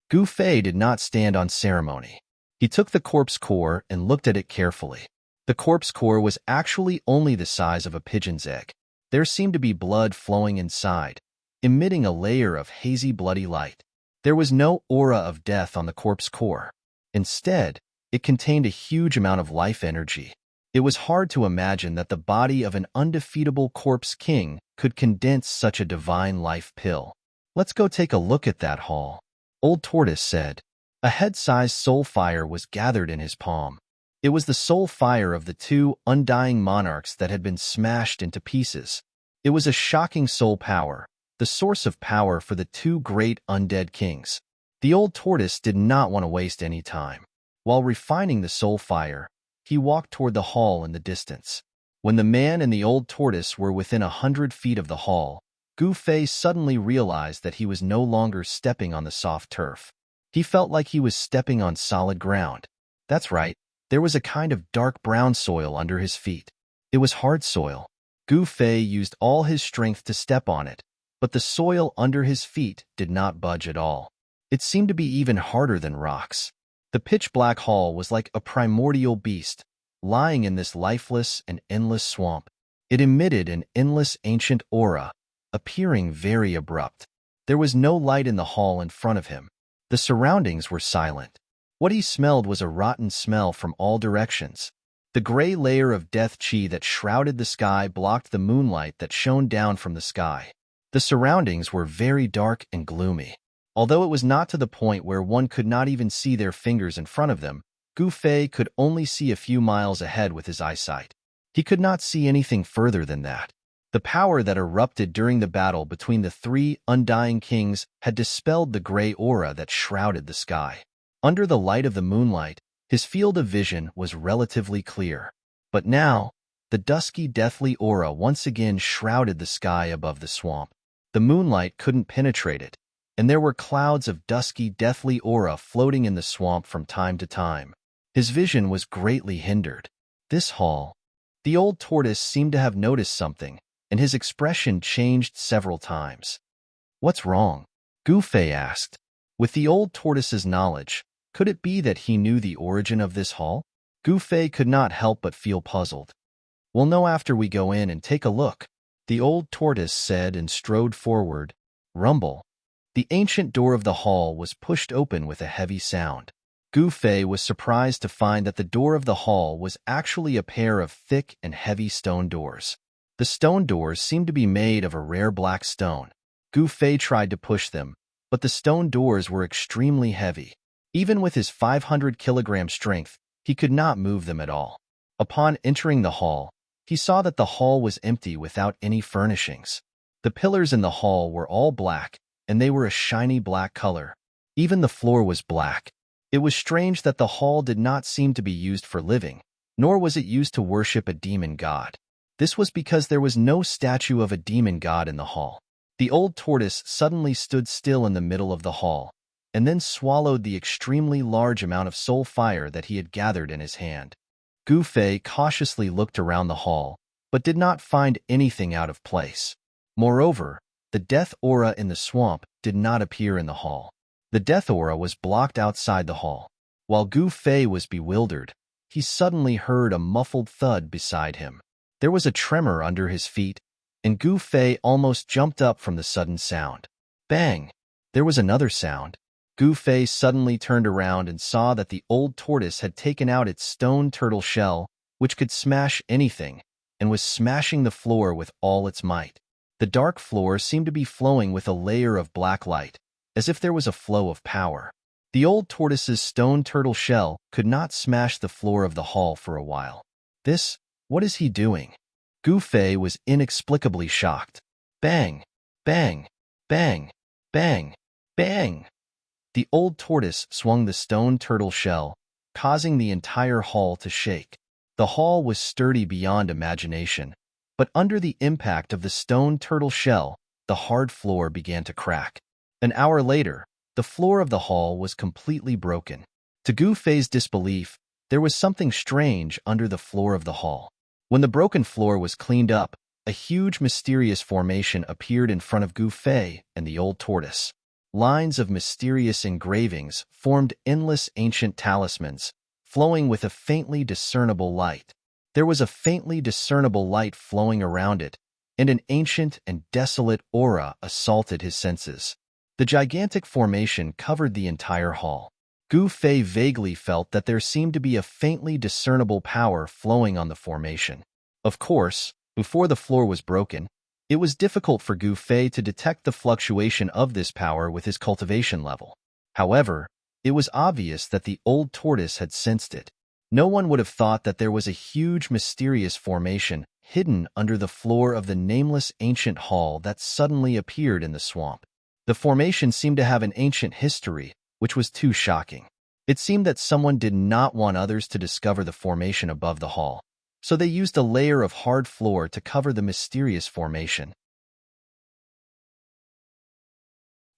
Gu Fei did not stand on ceremony. He took the corpse core and looked at it carefully. The corpse core was actually only the size of a pigeon's egg. There seemed to be blood flowing inside, emitting a layer of hazy bloody light. There was no aura of death on the corpse core. Instead, it contained a huge amount of life energy. It was hard to imagine that the body of an undefeatable Corpse King could condense such a divine life pill. Let's go take a look at that haul, Old Tortoise said. A head-sized soul fire was gathered in his palm. It was the soul fire of the two undying monarchs that had been smashed into pieces. It was a shocking soul power, the source of power for the two great undead kings. The old tortoise did not want to waste any time. While refining the soul fire, he walked toward the hall in the distance. When the man and the old tortoise were within 100 feet of the hall, Gu Fei suddenly realized that he was no longer stepping on the soft turf. He felt like he was stepping on solid ground. That's right, there was a kind of dark brown soil under his feet. It was hard soil. Gu Fei used all his strength to step on it, but the soil under his feet did not budge at all. It seemed to be even harder than rocks. The pitch-black hall was like a primordial beast, lying in this lifeless and endless swamp. It emitted an endless ancient aura, appearing very abrupt. There was no light in the hall in front of him. The surroundings were silent. What he smelled was a rotten smell from all directions. The gray layer of death chi that shrouded the sky blocked the moonlight that shone down from the sky. The surroundings were very dark and gloomy. Although it was not to the point where one could not even see their fingers in front of them, Gu Fei could only see a few miles ahead with his eyesight. He could not see anything further than that. The power that erupted during the battle between the three undying kings had dispelled the gray aura that shrouded the sky. Under the light of the moonlight, his field of vision was relatively clear. But now, the dusky, deathly aura once again shrouded the sky above the swamp. The moonlight couldn't penetrate it, and there were clouds of dusky, deathly aura floating in the swamp from time to time. His vision was greatly hindered. This hall. The old tortoise seemed to have noticed something, and his expression changed several times. "What's wrong?" Gu Fei asked. With the old tortoise's knowledge, could it be that he knew the origin of this hall? Gu Fei could not help but feel puzzled. "We'll know after we go in and take a look," the old tortoise said and strode forward. Rumble. The ancient door of the hall was pushed open with a heavy sound. Gu Fei was surprised to find that the door of the hall was actually a pair of thick and heavy stone doors. The stone doors seemed to be made of a rare black stone. Gu Fei tried to push them, but the stone doors were extremely heavy. Even with his 500-kilogram strength, he could not move them at all. Upon entering the hall, he saw that the hall was empty without any furnishings. The pillars in the hall were all black, and they were a shiny black color. Even the floor was black. It was strange that the hall did not seem to be used for living, nor was it used to worship a demon god. This was because there was no statue of a demon god in the hall. The old tortoise suddenly stood still in the middle of the hall, and then swallowed the extremely large amount of soul fire that he had gathered in his hand. Gu Fei cautiously looked around the hall, but did not find anything out of place. Moreover, the death aura in the swamp did not appear in the hall. The death aura was blocked outside the hall. While Gu Fei was bewildered, he suddenly heard a muffled thud beside him. There was a tremor under his feet, and Gu Fei almost jumped up from the sudden sound. Bang! There was another sound. Gu Fei suddenly turned around and saw that the old tortoise had taken out its stone turtle shell, which could smash anything, and was smashing the floor with all its might. The dark floor seemed to be flowing with a layer of black light, as if there was a flow of power. The old tortoise's stone turtle shell could not smash the floor of the hall for a while. What is he doing? Gu Fei was inexplicably shocked. Bang! Bang! Bang! Bang! Bang! The old tortoise swung the stone turtle shell, causing the entire hall to shake. The hall was sturdy beyond imagination, but under the impact of the stone turtle shell, the hard floor began to crack. An hour later, the floor of the hall was completely broken. To Gu Fei's disbelief, there was something strange under the floor of the hall. When the broken floor was cleaned up, a huge mysterious formation appeared in front of Gu Fei and the old tortoise. Lines of mysterious engravings formed endless ancient talismans, flowing with a faintly discernible light. There was a faintly discernible light flowing around it, and an ancient and desolate aura assaulted his senses. The gigantic formation covered the entire hall. Gu Fei vaguely felt that there seemed to be a faintly discernible power flowing on the formation. Of course, before the floor was broken, it was difficult for Gu Fei to detect the fluctuation of this power with his cultivation level. However, it was obvious that the old tortoise had sensed it. No one would have thought that there was a huge mysterious formation hidden under the floor of the nameless ancient hall that suddenly appeared in the swamp. The formation seemed to have an ancient history, which was too shocking. It seemed that someone did not want others to discover the formation above the hall, so they used a layer of hard floor to cover the mysterious formation.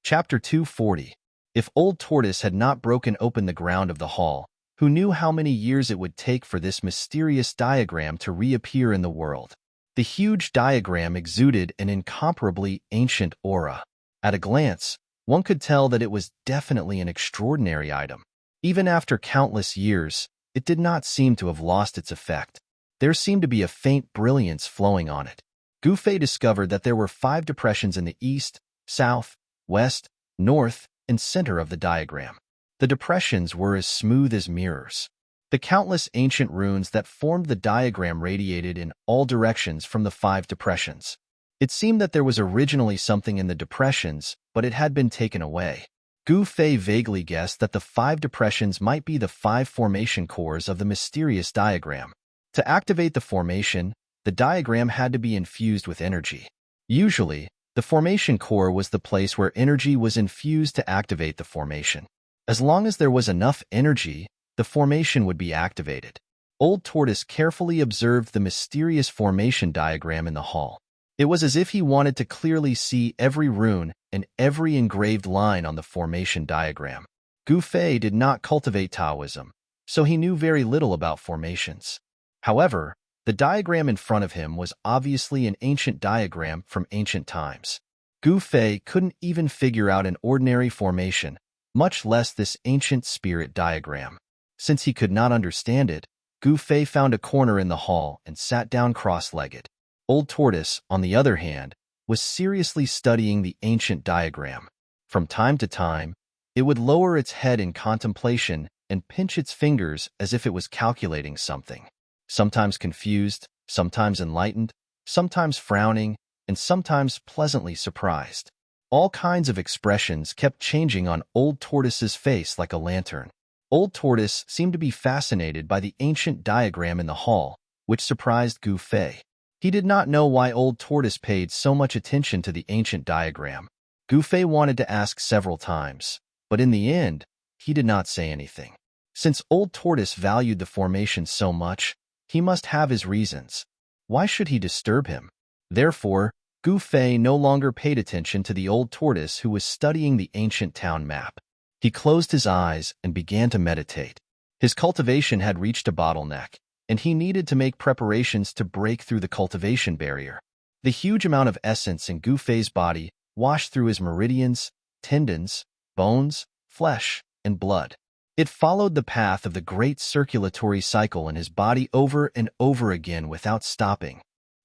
Chapter 240. If Old Tortoise had not broken open the ground of the hall, who knew how many years it would take for this mysterious diagram to reappear in the world? The huge diagram exuded an incomparably ancient aura. At a glance, one could tell that it was definitely an extraordinary item. Even after countless years, it did not seem to have lost its effect. There seemed to be a faint brilliance flowing on it. Gu Fei discovered that there were 5 depressions in the east, south, west, north, and center of the diagram. The depressions were as smooth as mirrors. The countless ancient runes that formed the diagram radiated in all directions from the 5 depressions. It seemed that there was originally something in the depressions, but it had been taken away. Gu Fei vaguely guessed that the 5 depressions might be the 5 formation cores of the mysterious diagram. To activate the formation, the diagram had to be infused with energy. Usually, the formation core was the place where energy was infused to activate the formation. As long as there was enough energy, the formation would be activated. Old Tortoise carefully observed the mysterious formation diagram in the hall. It was as if he wanted to clearly see every rune and every engraved line on the formation diagram. Gu Fei did not cultivate Taoism, so he knew very little about formations. However, the diagram in front of him was obviously an ancient diagram from ancient times. Gu Fei couldn't even figure out an ordinary formation, much less this ancient spirit diagram. Since he could not understand it, Gu Fei found a corner in the hall and sat down cross-legged. Old Tortoise, on the other hand, was seriously studying the ancient diagram. From time to time, it would lower its head in contemplation and pinch its fingers as if it was calculating something. Sometimes confused, sometimes enlightened, sometimes frowning, and sometimes pleasantly surprised. All kinds of expressions kept changing on Old Tortoise's face like a lantern. Old Tortoise seemed to be fascinated by the ancient diagram in the hall, which surprised Gu Fei. He did not know why Old Tortoise paid so much attention to the ancient diagram. Gu Fei wanted to ask several times, but in the end, he did not say anything. Since Old Tortoise valued the formation so much, he must have his reasons. Why should he disturb him? Therefore, Gu Fei no longer paid attention to the Old Tortoise who was studying the ancient town map. He closed his eyes and began to meditate. His cultivation had reached a bottleneck, and he needed to make preparations to break through the cultivation barrier. The huge amount of essence in Gu Fei's body washed through his meridians, tendons, bones, flesh, and blood. It followed the path of the great circulatory cycle in his body over and over again without stopping.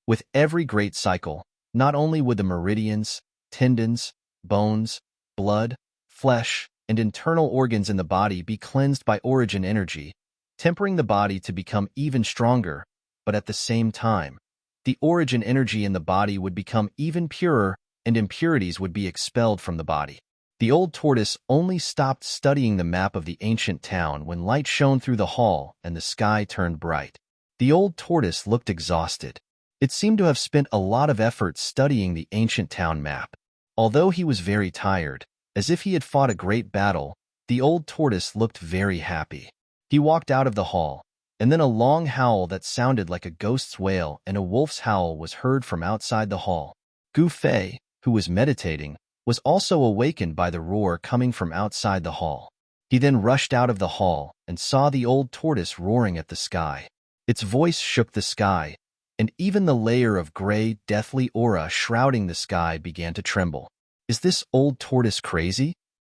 With every great cycle, not only would the meridians, tendons, bones, blood, flesh, and internal organs in the body be cleansed by origin energy, tempering the body to become even stronger, but at the same time, the origin energy in the body would become even purer and impurities would be expelled from the body. The Old Tortoise only stopped studying the map of the ancient town when light shone through the hall and the sky turned bright. The Old Tortoise looked exhausted. It seemed to have spent a lot of effort studying the ancient town map. Although he was very tired, as if he had fought a great battle, the Old Tortoise looked very happy. He walked out of the hall, and then a long howl that sounded like a ghost's wail and a wolf's howl was heard from outside the hall. Gu Fei, who was meditating, was also awakened by the roar coming from outside the hall. He then rushed out of the hall and saw the Old Tortoise roaring at the sky. Its voice shook the sky, and even the layer of gray, deathly aura shrouding the sky began to tremble. Is this Old Tortoise crazy?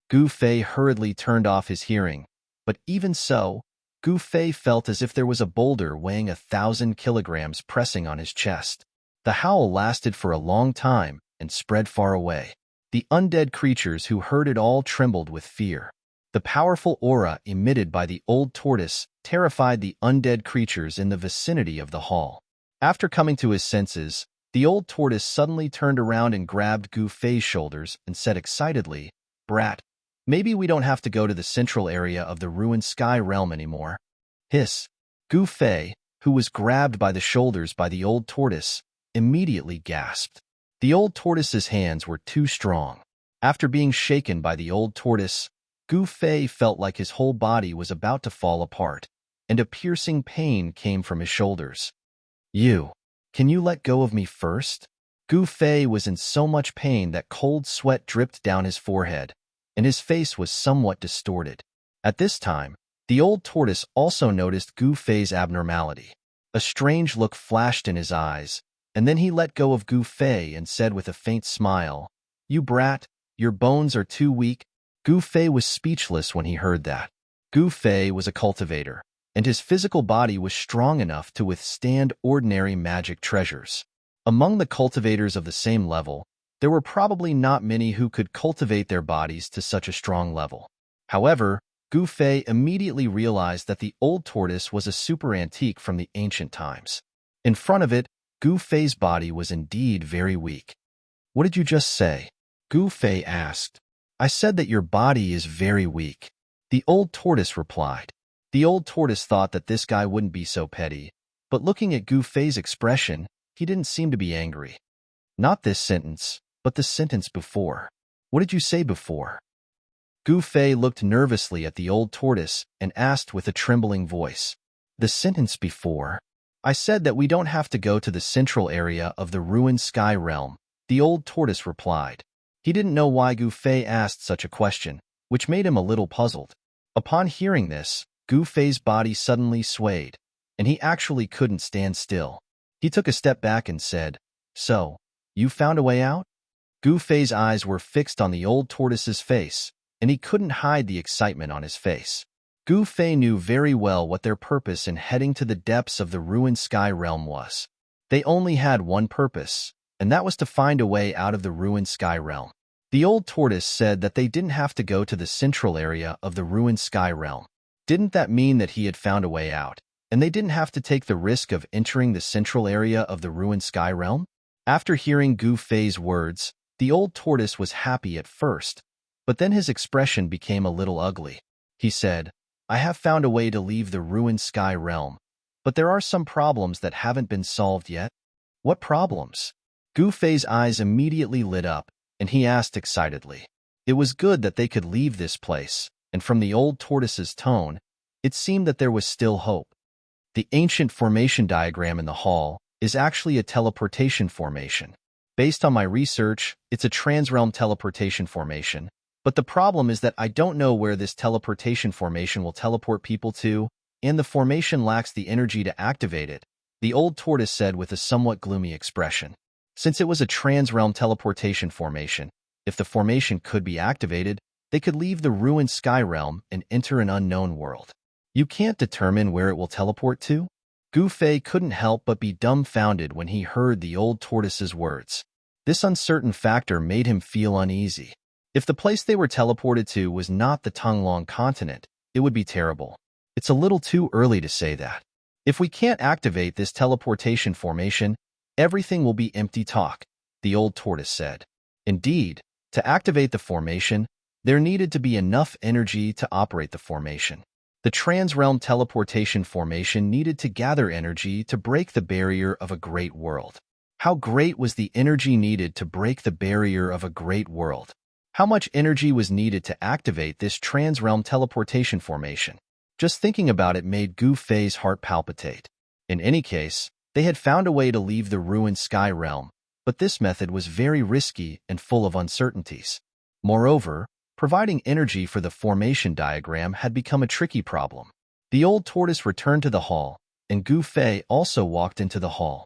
Gu Fei hurriedly turned off his hearing, but even so, Gu Fei felt as if there was a boulder weighing 1,000 kilograms pressing on his chest. The howl lasted for a long time and spread far away. The undead creatures who heard it all trembled with fear. The powerful aura emitted by the Old Tortoise terrified the undead creatures in the vicinity of the hall. After coming to his senses, the Old Tortoise suddenly turned around and grabbed Gu Fei's shoulders and said excitedly, "Brat, maybe we don't have to go to the central area of the ruined sky realm anymore." Hiss. Gu Fei, who was grabbed by the shoulders by the Old Tortoise, immediately gasped. The Old Tortoise's hands were too strong. After being shaken by the Old Tortoise, Gu Fei felt like his whole body was about to fall apart, and a piercing pain came from his shoulders. Can you let go of me first? Gu Fei was in so much pain that cold sweat dripped down his forehead, and his face was somewhat distorted. At this time, the Old Tortoise also noticed Gu Fei's abnormality. A strange look flashed in his eyes, and then he let go of Gu Fei and said with a faint smile, "You brat, your bones are too weak." Gu Fei was speechless when he heard that. Gu Fei was a cultivator, and his physical body was strong enough to withstand ordinary magic treasures. Among the cultivators of the same level, there were probably not many who could cultivate their bodies to such a strong level. However, Gu Fei immediately realized that the old tortoise was a super antique from the ancient times. In front of it, Gu Fei's body was indeed very weak. "What did you just say?" Gu Fei asked. "I said that your body is very weak," the old tortoise replied. The old tortoise thought that this guy wouldn't be so petty, but looking at Gu Fei's expression, he didn't seem to be angry. Not this sentence, but the sentence before. "What did you say before?" Gu Fei looked nervously at the old tortoise and asked with a trembling voice. "The sentence before? I said that we don't have to go to the central area of the ruined sky realm," the old tortoise replied. He didn't know why Gu Fei asked such a question, which made him a little puzzled. Upon hearing this, Gu Fei's body suddenly swayed, and he actually couldn't stand still. He took a step back and said, "So, you found a way out?" Gu Fei's eyes were fixed on the old tortoise's face, and he couldn't hide the excitement on his face. Gu Fei knew very well what their purpose in heading to the depths of the ruined sky realm was. They only had one purpose, and that was to find a way out of the ruined sky realm. The old tortoise said that they didn't have to go to the central area of the ruined sky realm. Didn't that mean that he had found a way out, and they didn't have to take the risk of entering the central area of the ruined sky realm? After hearing Gu Fei's words, the old tortoise was happy at first, but then his expression became a little ugly. He said, "I have found a way to leave the ruined sky realm, but there are some problems that haven't been solved yet." "What problems?" Gu Fei's eyes immediately lit up, and he asked excitedly. It was good that they could leave this place, and from the old tortoise's tone, it seemed that there was still hope. The ancient formation diagram in the hall is actually a teleportation formation. Based on my research, it's a transrealm teleportation formation, but the problem is that I don't know where this teleportation formation will teleport people to, and the formation lacks the energy to activate it, the old tortoise said with a somewhat gloomy expression. Since it was a transrealm teleportation formation, if the formation could be activated, they could leave the ruined sky realm and enter an unknown world. You can't determine where it will teleport to? Gu Fei couldn't help but be dumbfounded when he heard the old tortoise's words. This uncertain factor made him feel uneasy. If the place they were teleported to was not the Tonglong continent, it would be terrible. It's a little too early to say that. If we can't activate this teleportation formation, everything will be empty talk, the old tortoise said. Indeed, to activate the formation, there needed to be enough energy to operate the formation. The transrealm teleportation formation needed to gather energy to break the barrier of a great world. How great was the energy needed to break the barrier of a great world? How much energy was needed to activate this transrealm teleportation formation? Just thinking about it made Gu Fei's heart palpitate. In any case, they had found a way to leave the ruined sky realm, but this method was very risky and full of uncertainties. Moreover, providing energy for the formation diagram had become a tricky problem. The old tortoise returned to the hall, and Gu Fei also walked into the hall.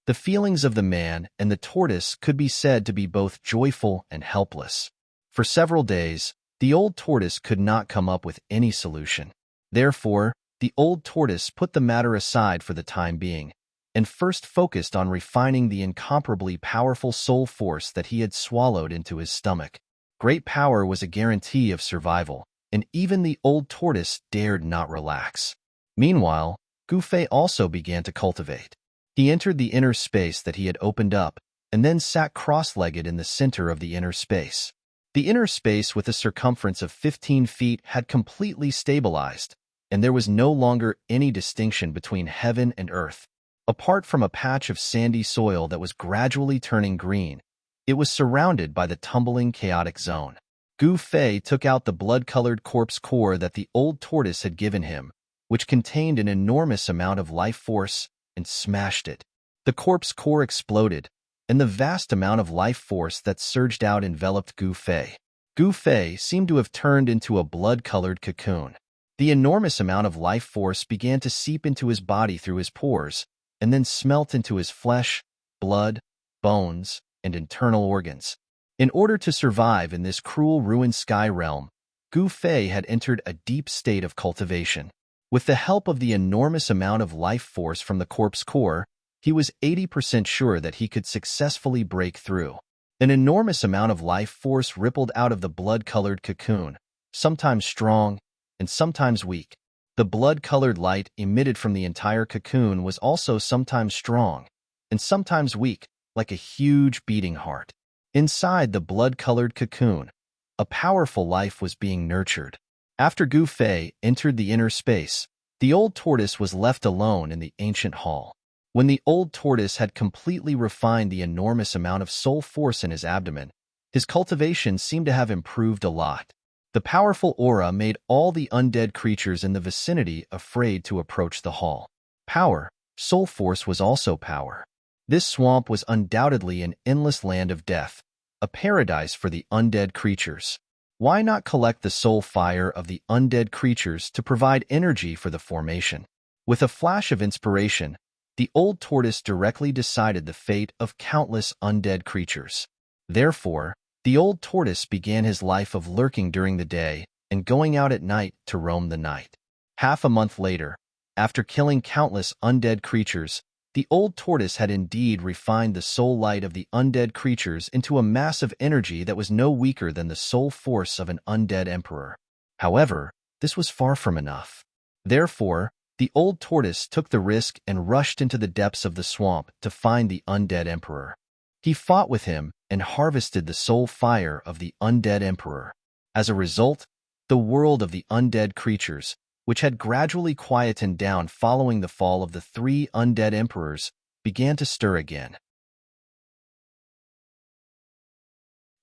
The feelings of the man and the tortoise could be said to be both joyful and helpless. For several days, the old tortoise could not come up with any solution. Therefore, the old tortoise put the matter aside for the time being, and first focused on refining the incomparably powerful soul force that he had swallowed into his stomach. Great power was a guarantee of survival, and even the old tortoise dared not relax. Meanwhile, Gu Fei also began to cultivate. He entered the inner space that he had opened up, and then sat cross-legged in the center of the inner space. The inner space with a circumference of 15 feet had completely stabilized, and there was no longer any distinction between heaven and earth. Apart from a patch of sandy soil that was gradually turning green, it was surrounded by the tumbling chaotic zone. Gu Fei took out the blood-colored corpse core that the old tortoise had given him, which contained an enormous amount of life force, and smashed it. The corpse core exploded, and the vast amount of life force that surged out enveloped Gu Fei. Gu Fei seemed to have turned into a blood-colored cocoon. The enormous amount of life force began to seep into his body through his pores, and then smelt into his flesh, blood, bones, and internal organs. In order to survive in this cruel ruined sky realm, Gu Fei had entered a deep state of cultivation. With the help of the enormous amount of life force from the corpse core, he was 80% sure that he could successfully break through. An enormous amount of life force rippled out of the blood-colored cocoon, sometimes strong, and sometimes weak. The blood-colored light emitted from the entire cocoon was also sometimes strong and sometimes weak, like a huge beating heart. Inside the blood-colored cocoon, a powerful life was being nurtured. After Gu Fei entered the inner space, the old tortoise was left alone in the ancient hall. When the old tortoise had completely refined the enormous amount of soul force in his abdomen, his cultivation seemed to have improved a lot. The powerful aura made all the undead creatures in the vicinity afraid to approach the hall. Power, soul force was also power. This swamp was undoubtedly an endless land of death, a paradise for the undead creatures. Why not collect the soul fire of the undead creatures to provide energy for the formation? With a flash of inspiration, the old tortoise directly decided the fate of countless undead creatures. Therefore, the old tortoise began his life of lurking during the day and going out at night to roam the night. Half a month later, after killing countless undead creatures, the old tortoise had indeed refined the soul light of the undead creatures into a mass of energy that was no weaker than the soul force of an undead emperor. However, this was far from enough. Therefore, the old tortoise took the risk and rushed into the depths of the swamp to find the undead emperor. He fought with him and harvested the soul fire of the undead emperor. As a result, the world of the undead creatures, which had gradually quietened down following the fall of the 3 undead emperors, began to stir again.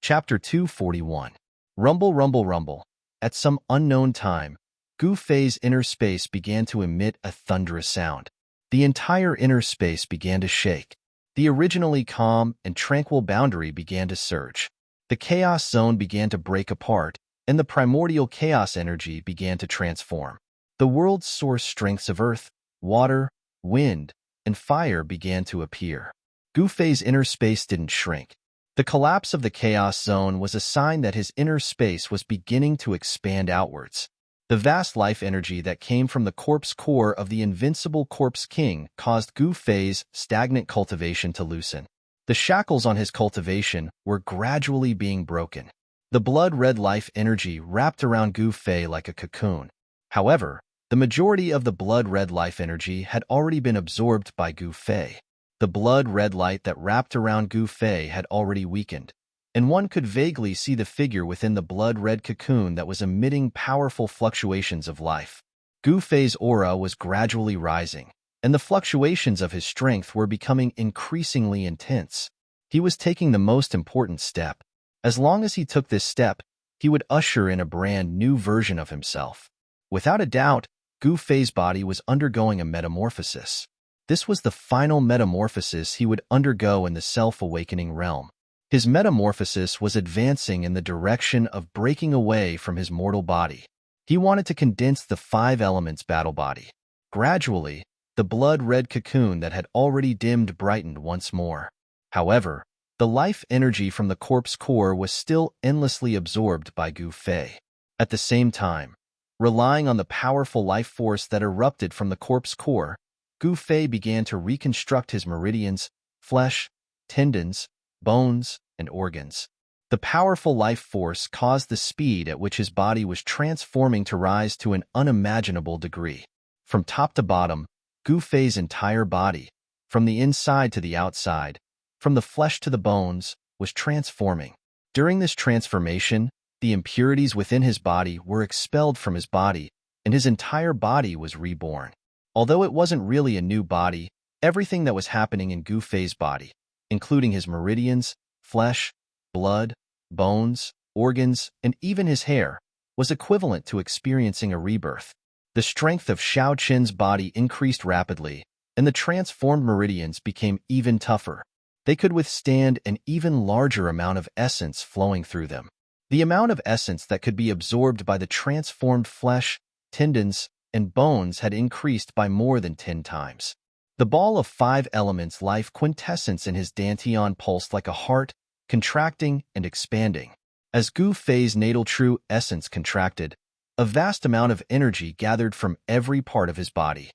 Chapter 241. Rumble, rumble, rumble. At some unknown time, Gu Fei's inner space began to emit a thunderous sound. The entire inner space began to shake. The originally calm and tranquil boundary began to surge. The chaos zone began to break apart, and the primordial chaos energy began to transform. The world's source strengths of earth, water, wind, and fire began to appear. Gu Fei's inner space didn't shrink. The collapse of the chaos zone was a sign that his inner space was beginning to expand outwards. The vast life energy that came from the corpse core of the invincible Corpse King caused Gu Fei's stagnant cultivation to loosen. The shackles on his cultivation were gradually being broken. The blood-red life energy wrapped around Gu Fei like a cocoon. However, the majority of the blood-red life energy had already been absorbed by Gu Fei. The blood-red light that wrapped around Gu Fei had already weakened, and one could vaguely see the figure within the blood-red cocoon that was emitting powerful fluctuations of life. Gu Fei's aura was gradually rising, and the fluctuations of his strength were becoming increasingly intense. He was taking the most important step. As long as he took this step, he would usher in a brand new version of himself. Without a doubt, Gu Fei's body was undergoing a metamorphosis. This was the final metamorphosis he would undergo in the self-awakening realm. His metamorphosis was advancing in the direction of breaking away from his mortal body. He wanted to condense the 5 elements battle body. Gradually, the blood-red cocoon that had already dimmed brightened once more. However, the life energy from the corpse core was still endlessly absorbed by Gu Fei. At the same time, relying on the powerful life force that erupted from the corpse core, Gu Fei began to reconstruct his meridians, flesh, tendons, bones, and organs. The powerful life force caused the speed at which his body was transforming to rise to an unimaginable degree. From top to bottom, Gu Fei's entire body, from the inside to the outside, from the flesh to the bones, was transforming. During this transformation, the impurities within his body were expelled from his body, and his entire body was reborn. Although it wasn't really a new body, everything that was happening in Gu Fei's body, including his meridians, flesh, blood, bones, organs, and even his hair, was equivalent to experiencing a rebirth. The strength of Xiao Qin's body increased rapidly, and the transformed meridians became even tougher. They could withstand an even larger amount of essence flowing through them. The amount of essence that could be absorbed by the transformed flesh, tendons, and bones had increased by more than 10 times. The ball of 5 elements life quintessence in his dantian pulsed like a heart, contracting and expanding. As Gu Fei's natal true essence contracted, a vast amount of energy gathered from every part of his body.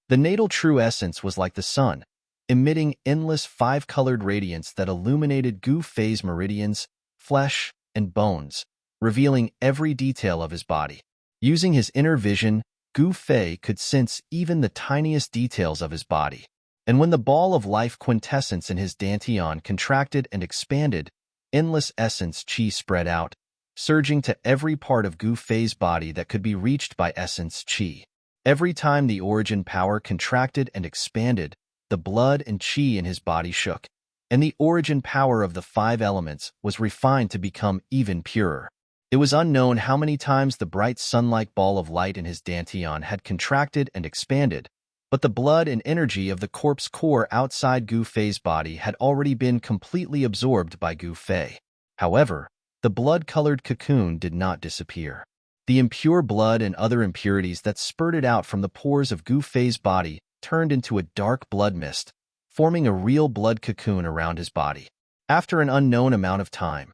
The natal true essence was like the sun, emitting endless 5-colored radiance that illuminated Gu Fei's meridians, flesh, and bones, revealing every detail of his body. Using his inner vision, Gu Fei could sense even the tiniest details of his body. And when the ball of life quintessence in his dantian contracted and expanded, endless essence qi spread out, surging to every part of Gu Fei's body that could be reached by essence qi. Every time the origin power contracted and expanded, the blood and qi in his body shook, and the origin power of the 5 elements was refined to become even purer. It was unknown how many times the bright sun-like ball of light in his dantian had contracted and expanded, but the blood and energy of the corpse core outside Gu Fei's body had already been completely absorbed by Gu Fei. However, the blood-colored cocoon did not disappear. The impure blood and other impurities that spurted out from the pores of Gu Fei's body turned into a dark blood mist, forming a real blood cocoon around his body. After an unknown amount of time,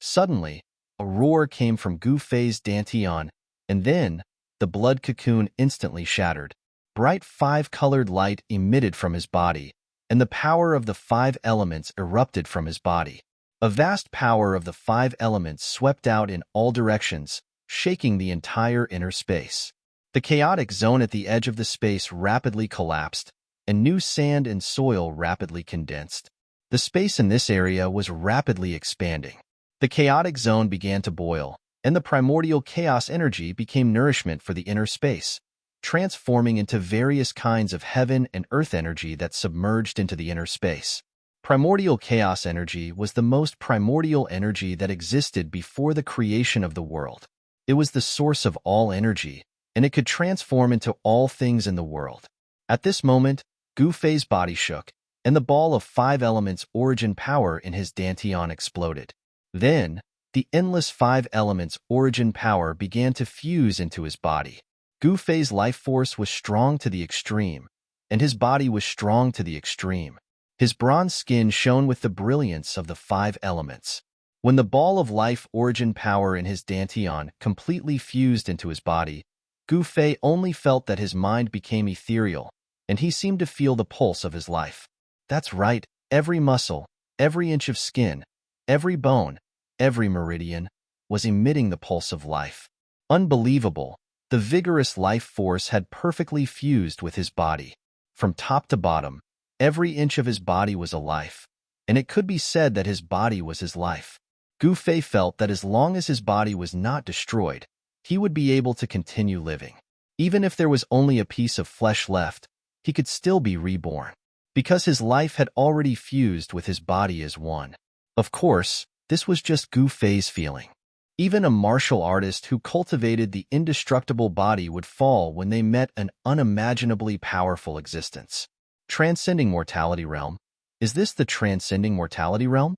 suddenly, a roar came from Gu Fei's dantian, and then the blood cocoon instantly shattered. Bright 5-colored light emitted from his body, and the power of the 5 elements erupted from his body. A vast power of the 5 elements swept out in all directions, shaking the entire inner space. The chaotic zone at the edge of the space rapidly collapsed, and new sand and soil rapidly condensed. The space in this area was rapidly expanding. The chaotic zone began to boil, and the primordial chaos energy became nourishment for the inner space, transforming into various kinds of heaven and earth energy that submerged into the inner space. Primordial chaos energy was the most primordial energy that existed before the creation of the world. It was the source of all energy, and it could transform into all things in the world. At this moment, Gu Fei's body shook, and the ball of 5 elements origin power in his dantian exploded. Then, the endless 5 elements origin power began to fuse into his body. Gu Fei's life force was strong to the extreme, and his body was strong to the extreme. His bronze skin shone with the brilliance of the 5 elements. When the ball of life origin power in his dantian completely fused into his body, Gu Fei only felt that his mind became ethereal, and he seemed to feel the pulse of his life. That's right, every muscle, every inch of skin, every bone, every meridian, was emitting the pulse of life. Unbelievable, the vigorous life force had perfectly fused with his body. From top to bottom, every inch of his body was alive, and it could be said that his body was his life. Gu Fei felt that as long as his body was not destroyed, he would be able to continue living. Even if there was only a piece of flesh left, he could still be reborn, because his life had already fused with his body as one. Of course, this was just Gu Fei's feeling. Even a martial artist who cultivated the indestructible body would fall when they met an unimaginably powerful existence. Transcending mortality realm. Is this the transcending mortality realm?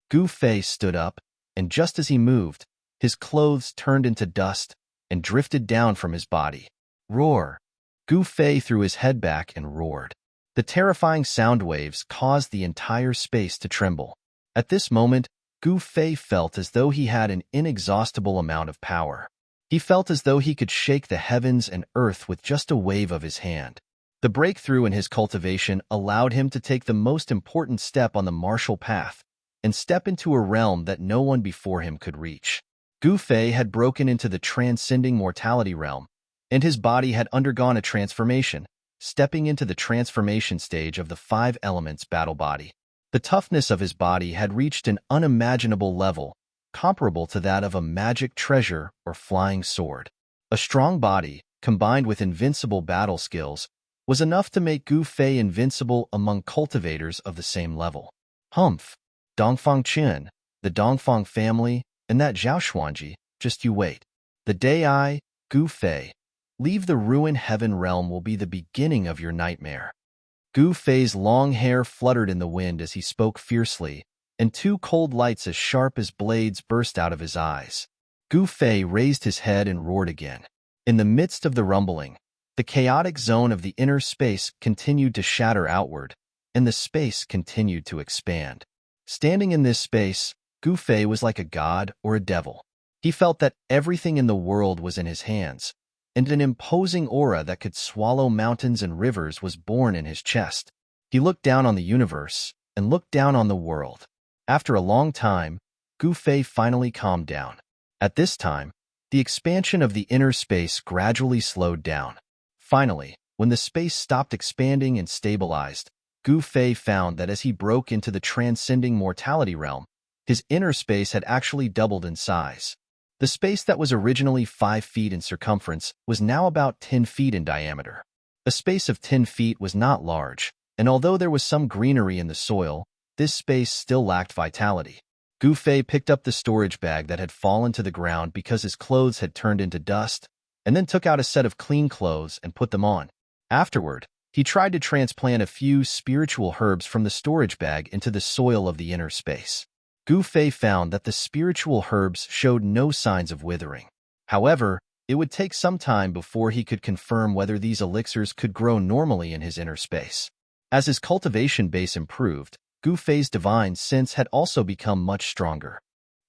Gu Fei stood up, and just as he moved, his clothes turned into dust and drifted down from his body. Roar! Gu Fei threw his head back and roared. The terrifying sound waves caused the entire space to tremble. At this moment, Gu Fei felt as though he had an inexhaustible amount of power. He felt as though he could shake the heavens and earth with just a wave of his hand. The breakthrough in his cultivation allowed him to take the most important step on the martial path and step into a realm that no one before him could reach. Gu Fei had broken into the transcending mortality realm, and his body had undergone a transformation, stepping into the transformation stage of the 5 elements battle body. The toughness of his body had reached an unimaginable level, comparable to that of a magic treasure or flying sword. A strong body, combined with invincible battle skills, was enough to make Gu Fei invincible among cultivators of the same level. Humph! Dongfang Chen, the Dongfang family, and that Zhao Xuanji, just you wait. The day I, Gu Fei, leave the ruined heaven realm will be the beginning of your nightmare. Gu Fei's long hair fluttered in the wind as he spoke fiercely, and 2 cold lights as sharp as blades burst out of his eyes. Gu Fei raised his head and roared again. In the midst of the rumbling, the chaotic zone of the inner space continued to shatter outward, and the space continued to expand. Standing in this space, Gu Fei was like a god or a devil. He felt that everything in the world was in his hands, and an imposing aura that could swallow mountains and rivers was born in his chest. He looked down on the universe and looked down on the world. After a long time, Gu Fei finally calmed down. At this time, The expansion of the inner space gradually slowed down. Finally, when the space stopped expanding and stabilized, Gu Fei found that as he broke into the transcending mortality realm, his inner space had actually doubled in size. The space that was originally 5 feet in circumference was now about 10 feet in diameter. A space of 10 feet was not large, and although there was some greenery in the soil, this space still lacked vitality. Gu Fei picked up the storage bag that had fallen to the ground because his clothes had turned into dust, and then took out a set of clean clothes and put them on. Afterward, he tried to transplant a few spiritual herbs from the storage bag into the soil of the inner space. Gu Fei found that the spiritual herbs showed no signs of withering. However, it would take some time before he could confirm whether these elixirs could grow normally in his inner space. As his cultivation base improved, Gu Fei's divine sense had also become much stronger.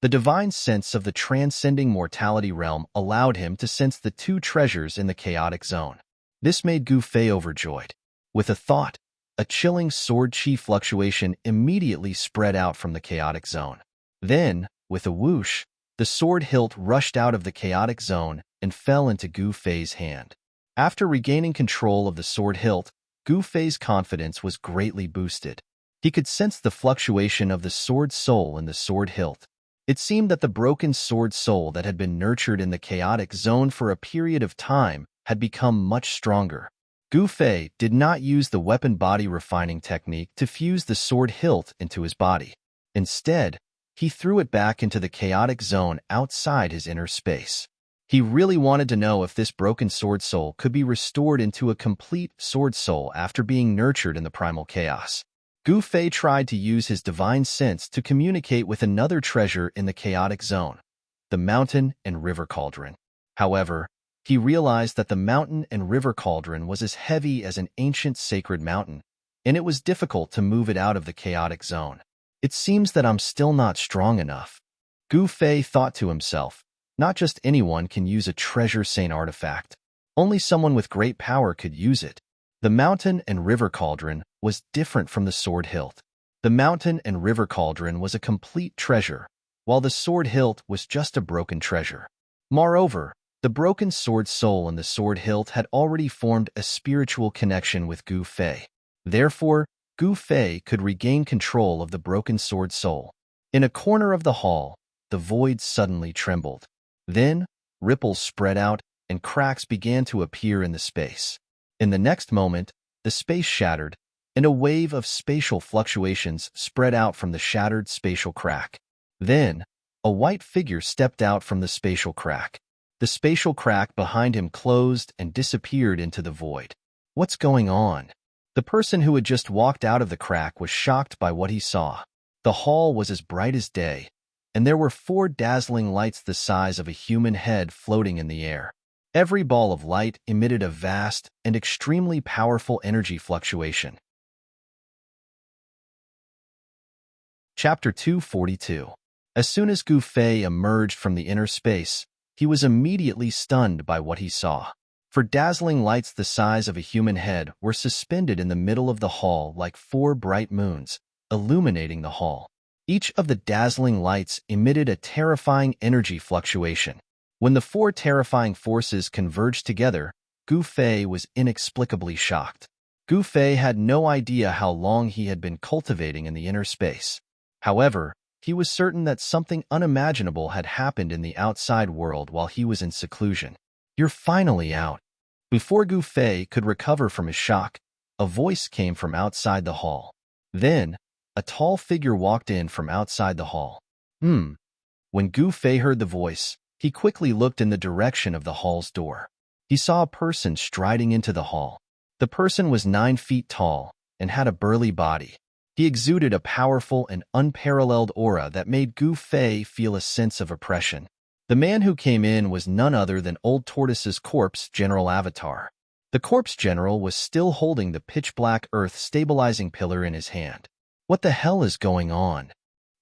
The divine sense of the transcending mortality realm allowed him to sense the 2 treasures in the chaotic zone. This made Gu Fei overjoyed. With a thought, a chilling sword chi fluctuation immediately spread out from the chaotic zone. Then, with a whoosh, the sword hilt rushed out of the chaotic zone and fell into Gu Fei's hand. After regaining control of the sword hilt, Gu Fei's confidence was greatly boosted. He could sense the fluctuation of the sword soul in the sword hilt. It seemed that the broken sword soul that had been nurtured in the chaotic zone for a period of time had become much stronger. Gu Fei did not use the weapon body refining technique to fuse the sword hilt into his body. Instead, he threw it back into the chaotic zone outside his inner space. He really wanted to know if this broken sword soul could be restored into a complete sword soul after being nurtured in the primal chaos. Gu Fei tried to use his divine sense to communicate with another treasure in the chaotic zone, the mountain and river cauldron. However, he realized that the mountain and river cauldron was as heavy as an ancient sacred mountain, and it was difficult to move it out of the chaotic zone. It seems that I'm still not strong enough. Gu Fei thought to himself, not just anyone can use a treasure saint artifact. Only someone with great power could use it. The mountain and river cauldron was different from the sword hilt. The mountain and river cauldron was a complete treasure, while the sword hilt was just a broken treasure. Moreover, the broken sword soul and the sword hilt had already formed a spiritual connection with Gu Fei. Therefore, Gu Fei could regain control of the broken sword soul. In a corner of the hall, the void suddenly trembled. Then, ripples spread out, and cracks began to appear in the space. In the next moment, the space shattered, and a wave of spatial fluctuations spread out from the shattered spatial crack. Then, a white figure stepped out from the spatial crack. The spatial crack behind him closed and disappeared into the void. What's going on? The person who had just walked out of the crack was shocked by what he saw. The hall was as bright as day, and there were 4 dazzling lights the size of a human head floating in the air. Every ball of light emitted a vast and extremely powerful energy fluctuation. Chapter 242. As soon as Gu Fei emerged from the inner space, he was immediately stunned by what he saw. For dazzling lights the size of a human head were suspended in the middle of the hall like 4 bright moons, illuminating the hall. Each of the dazzling lights emitted a terrifying energy fluctuation. When the 4 terrifying forces converged together, Gu Fei was inexplicably shocked. Gu Fei had no idea how long he had been cultivating in the inner space. However, he was certain that something unimaginable had happened in the outside world while he was in seclusion. You're finally out. Before Gu Fei could recover from his shock, a voice came from outside the hall. Then, a tall figure walked in from outside the hall. When Gu Fei heard the voice, he quickly looked in the direction of the hall's door. He saw a person striding into the hall. The person was 9 feet tall and had a burly body. He exuded a powerful and unparalleled aura that made Gu Fei feel a sense of oppression. The man who came in was none other than Old Tortoise's corpse general avatar. The corpse general was still holding the pitch-black earth stabilizing pillar in his hand. What the hell is going on?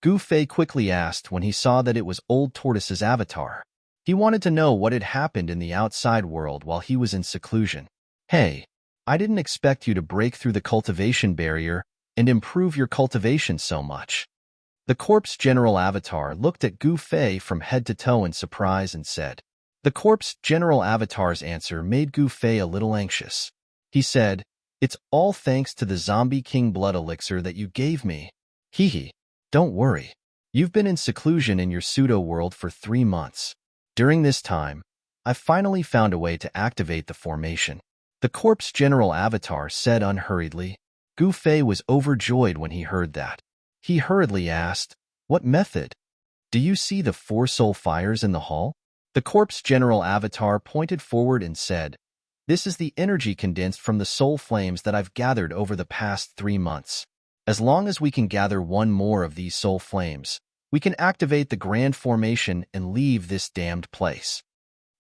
Gu Fei quickly asked when he saw that it was Old Tortoise's avatar. He wanted to know what had happened in the outside world while he was in seclusion. Hey, I didn't expect you to break through the cultivation barrier and improve your cultivation so much. The corpse general avatar looked at Gu Fei from head to toe in surprise and said, The corpse general avatar's answer made Gu Fei a little anxious. He said, "It's all thanks to the zombie king blood elixir that you gave me. Hee. Don't worry. You've been in seclusion in your pseudo-world for 3 months. During this time, I've finally found a way to activate the formation." The corpse general avatar said unhurriedly. Gu Fei was overjoyed when he heard that. He hurriedly asked, "What method? Do you see the 4 soul fires in the hall?" The corpse general avatar pointed forward and said, "This is the energy condensed from the soul flames that I've gathered over the past 3 months. As long as we can gather 1 more of these soul flames, we can activate the grand formation and leave this damned place."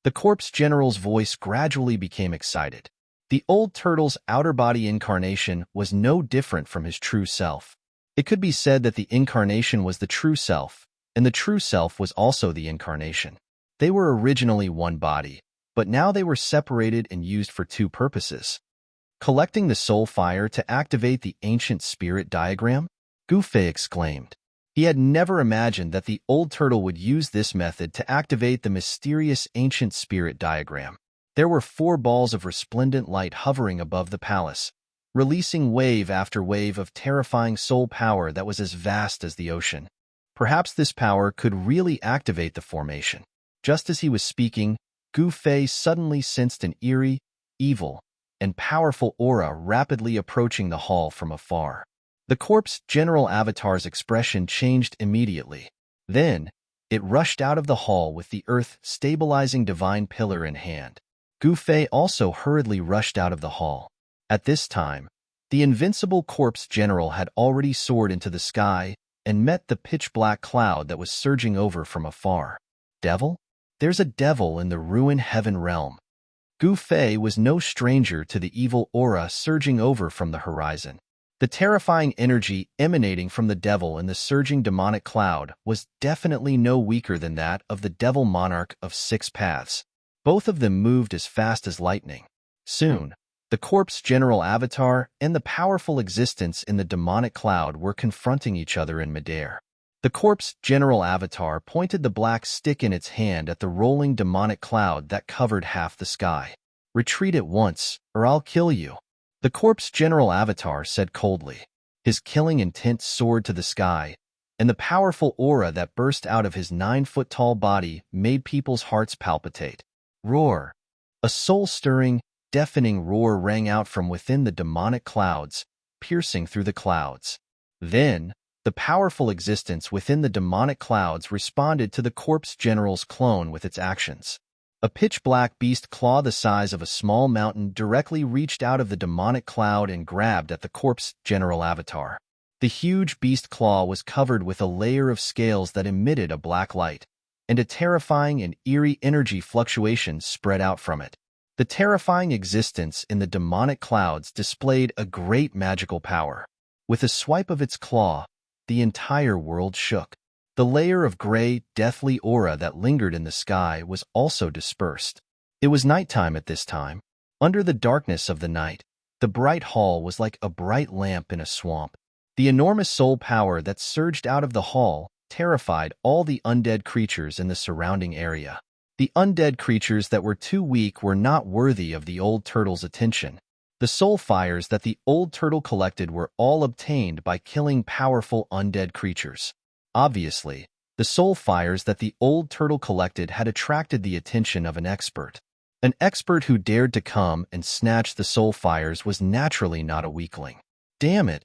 The corpse general's voice gradually became excited. The old turtle's outer body incarnation was no different from his true self. It could be said that the incarnation was the true self, and the true self was also the incarnation. They were originally one body, but now they were separated and used for 2 purposes. Collecting the soul fire to activate the ancient spirit diagram? Gu Fei exclaimed. He had never imagined that the old turtle would use this method to activate the mysterious ancient spirit diagram. There were 4 balls of resplendent light hovering above the palace, releasing wave after wave of terrifying soul power that was as vast as the ocean. Perhaps this power could really activate the formation. Just as he was speaking, Gu Fei suddenly sensed an eerie, evil, and powerful aura rapidly approaching the hall from afar. The corpse general avatar's expression changed immediately. Then, it rushed out of the hall with the earth-stabilizing divine pillar in hand. Gu Fei also hurriedly rushed out of the hall. At this time, the invincible corpse general had already soared into the sky and met the pitch-black cloud that was surging over from afar. Devil? There's a devil in the ruined heaven realm. Gu Fei was no stranger to the evil aura surging over from the horizon. The terrifying energy emanating from the devil in the surging demonic cloud was definitely no weaker than that of the devil monarch of 6 paths. Both of them moved as fast as lightning. Soon, the corpse general avatar and the powerful existence in the demonic cloud were confronting each other in midair. The corpse general avatar pointed the black stick in its hand at the rolling demonic cloud that covered half the sky. "Retreat at once, or I'll kill you," the corpse general avatar said coldly. His killing intent soared to the sky, and the powerful aura that burst out of his 9-foot-tall body made people's hearts palpitate. Roar! A soul-stirring, deafening roar rang out from within the demonic clouds, piercing through the clouds. Then, the powerful existence within the demonic clouds responded to the corpse general's clone with its actions. A pitch-black beast claw the size of a small mountain directly reached out of the demonic cloud and grabbed at the corpse general avatar. The huge beast claw was covered with a layer of scales that emitted a black light, and a terrifying and eerie energy fluctuation spread out from it. The terrifying existence in the demonic clouds displayed a great magical power. With a swipe of its claw, the entire world shook. The layer of gray, deathly aura that lingered in the sky was also dispersed. It was nighttime at this time. Under the darkness of the night, the bright hall was like a bright lamp in a swamp. The enormous soul power that surged out of the hall terrified all the undead creatures in the surrounding area. The undead creatures that were too weak were not worthy of the old turtle's attention. The soul fires that the old turtle collected were all obtained by killing powerful undead creatures. Obviously, the soul fires that the old turtle collected had attracted the attention of an expert. An expert who dared to come and snatch the soul fires was naturally not a weakling. Damn it!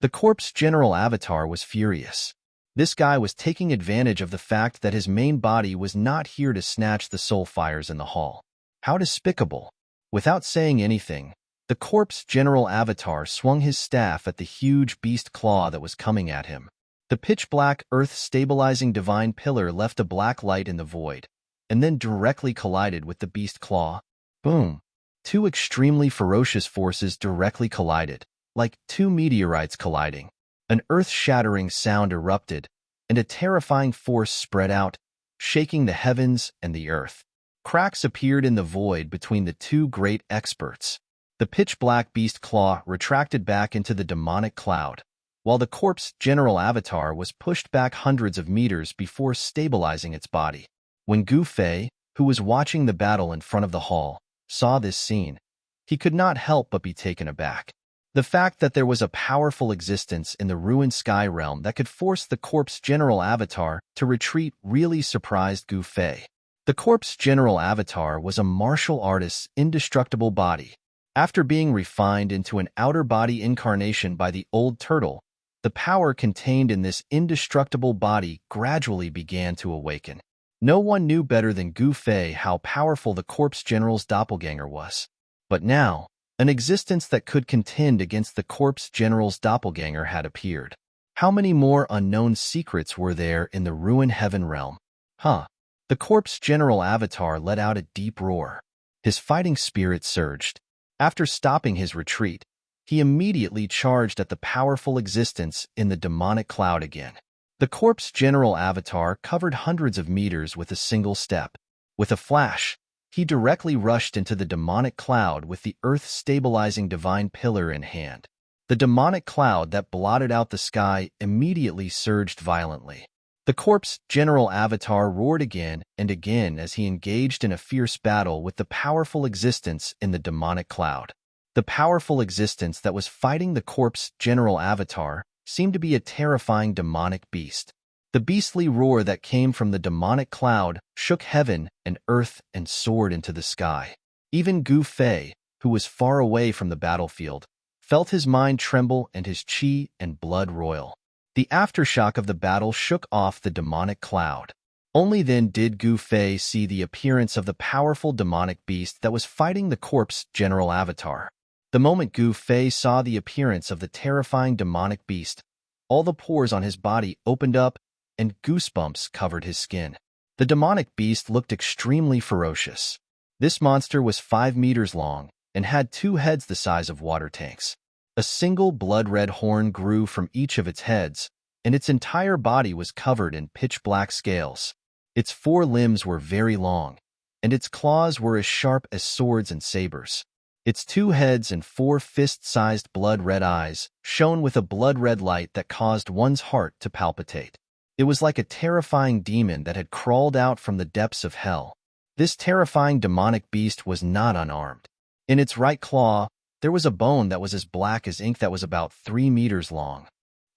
The corpse general avatar was furious. This guy was taking advantage of the fact that his main body was not here to snatch the soul fires in the hall. How despicable! Without saying anything, the corpse general avatar swung his staff at the huge beast claw that was coming at him. The pitch-black, earth-stabilizing divine pillar left a black light in the void, and then directly collided with the beast claw. Boom! 2 extremely ferocious forces directly collided, like 2 meteorites colliding. An earth-shattering sound erupted, and a terrifying force spread out, shaking the heavens and the earth. Cracks appeared in the void between the 2 great experts. The pitch-black beast claw retracted back into the demonic cloud, while the corpse general avatar was pushed back hundreds of meters before stabilizing its body. When Gu Fei, who was watching the battle in front of the hall, saw this scene. He could not help but be taken aback. The fact that there was a powerful existence in the ruined sky realm that could force the Corpse General Avatar to retreat really surprised Gu Fei. The Corpse General Avatar was a martial artist's indestructible body. After being refined into an outer body incarnation by the old turtle, the power contained in this indestructible body gradually began to awaken. No one knew better than Gu Fei how powerful the Corpse General's doppelganger was. But now, an existence that could contend against the Corpse General's doppelganger had appeared. How many more unknown secrets were there in the ruined heaven realm? The Corpse General Avatar let out a deep roar. His fighting spirit surged. After stopping his retreat, he immediately charged at the powerful existence in the demonic cloud again. The Corpse General Avatar covered hundreds of meters with a single step. With a flash, he directly rushed into the demonic cloud with the earth-stabilizing divine pillar in hand. The demonic cloud that blotted out the sky immediately surged violently. The Corpse General Avatar roared again and again as he engaged in a fierce battle with the powerful existence in the demonic cloud. The powerful existence that was fighting the Corpse General Avatar seemed to be a terrifying demonic beast. The beastly roar that came from the demonic cloud shook heaven and earth and soared into the sky. Even Gu Fei, who was far away from the battlefield, felt his mind tremble and his chi and blood roil. The aftershock of the battle shook off the demonic cloud. Only then did Gu Fei see the appearance of the powerful demonic beast that was fighting the Corpse General Avatar. The moment Gu Fei saw the appearance of the terrifying demonic beast, all the pores on his body opened up and goosebumps covered his skin. The demonic beast looked extremely ferocious. This monster was 5 meters long and had 2 heads the size of water tanks. A single blood-red horn grew from each of its heads, and its entire body was covered in pitch-black scales. Its 4 limbs were very long, and its claws were as sharp as swords and sabers. Its 2 heads and 4 fist-sized blood-red eyes shone with a blood-red light that caused one's heart to palpitate. It was like a terrifying demon that had crawled out from the depths of hell. This terrifying demonic beast was not unarmed. In its right claw, there was a bone that was as black as ink that was about 3 meters long.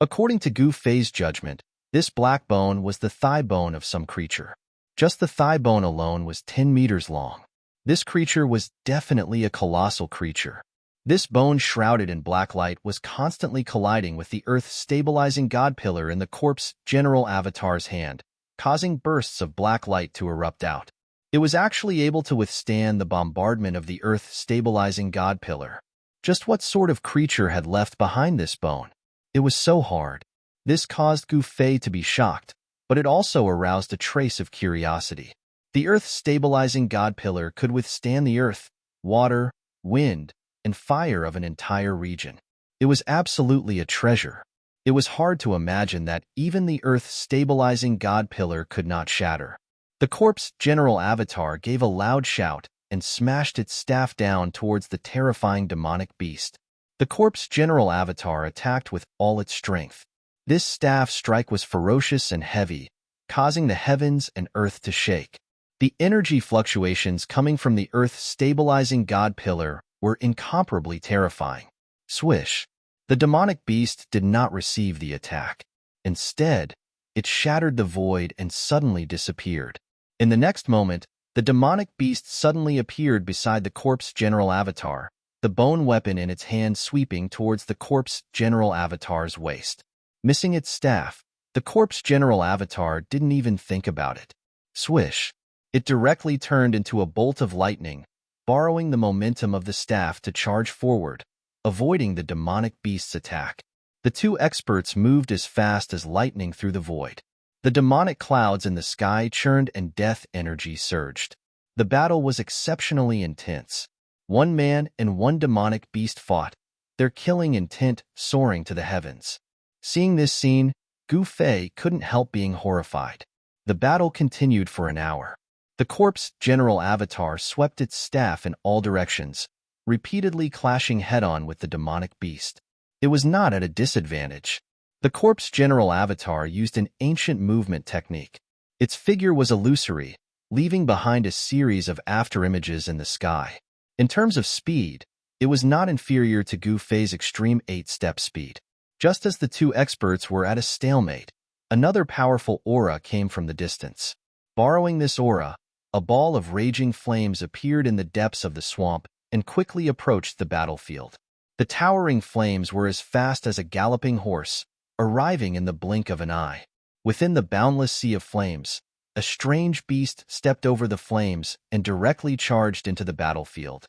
According to Gu Fei's judgment, this black bone was the thigh bone of some creature. Just the thigh bone alone was 10 meters long. This creature was definitely a colossal creature. This bone shrouded in black light was constantly colliding with the earth-stabilizing god pillar in the Corpse General Avatar's hand, causing bursts of black light to erupt out. It was actually able to withstand the bombardment of the earth-stabilizing god pillar. Just what sort of creature had left behind this bone? It was so hard. This caused Gu Fei to be shocked, but it also aroused a trace of curiosity. The earth-stabilizing god pillar could withstand the earth, water, wind, and fire of an entire region. It was absolutely a treasure. It was hard to imagine that even the earth-stabilizing god pillar could not shatter. The Corpse General Avatar gave a loud shout and smashed its staff down towards the terrifying demonic beast. The Corpse General Avatar attacked with all its strength. This staff strike was ferocious and heavy, causing the heavens and earth to shake. The energy fluctuations coming from the earth-stabilizing god pillar were incomparably terrifying. Swish! The demonic beast did not receive the attack. Instead, it shattered the void and suddenly disappeared. In the next moment, the demonic beast suddenly appeared beside the Corpse General Avatar, the bone weapon in its hand sweeping towards the Corpse General Avatar's waist. Missing its staff, the Corpse General Avatar didn't even think about it. Swish! It directly turned into a bolt of lightning, borrowing the momentum of the staff to charge forward, avoiding the demonic beast's attack. The 2 experts moved as fast as lightning through the void. The demonic clouds in the sky churned and death energy surged. The battle was exceptionally intense. 1 man and 1 demonic beast fought, their killing intent soaring to the heavens. Seeing this scene, Gu Fei couldn't help being horrified. The battle continued for an hour. The Corpse General Avatar swept its staff in all directions, repeatedly clashing head-on with the demonic beast. It was not at a disadvantage. The Corpse General Avatar used an ancient movement technique. Its figure was illusory, leaving behind a series of afterimages in the sky. In terms of speed, it was not inferior to Gu Fei's extreme 8-step speed. Just as the two experts were at a stalemate, another powerful aura came from the distance. Borrowing this aura, a ball of raging flames appeared in the depths of the swamp and quickly approached the battlefield. The towering flames were as fast as a galloping horse, arriving in the blink of an eye. Within the boundless sea of flames, a strange beast stepped over the flames and directly charged into the battlefield.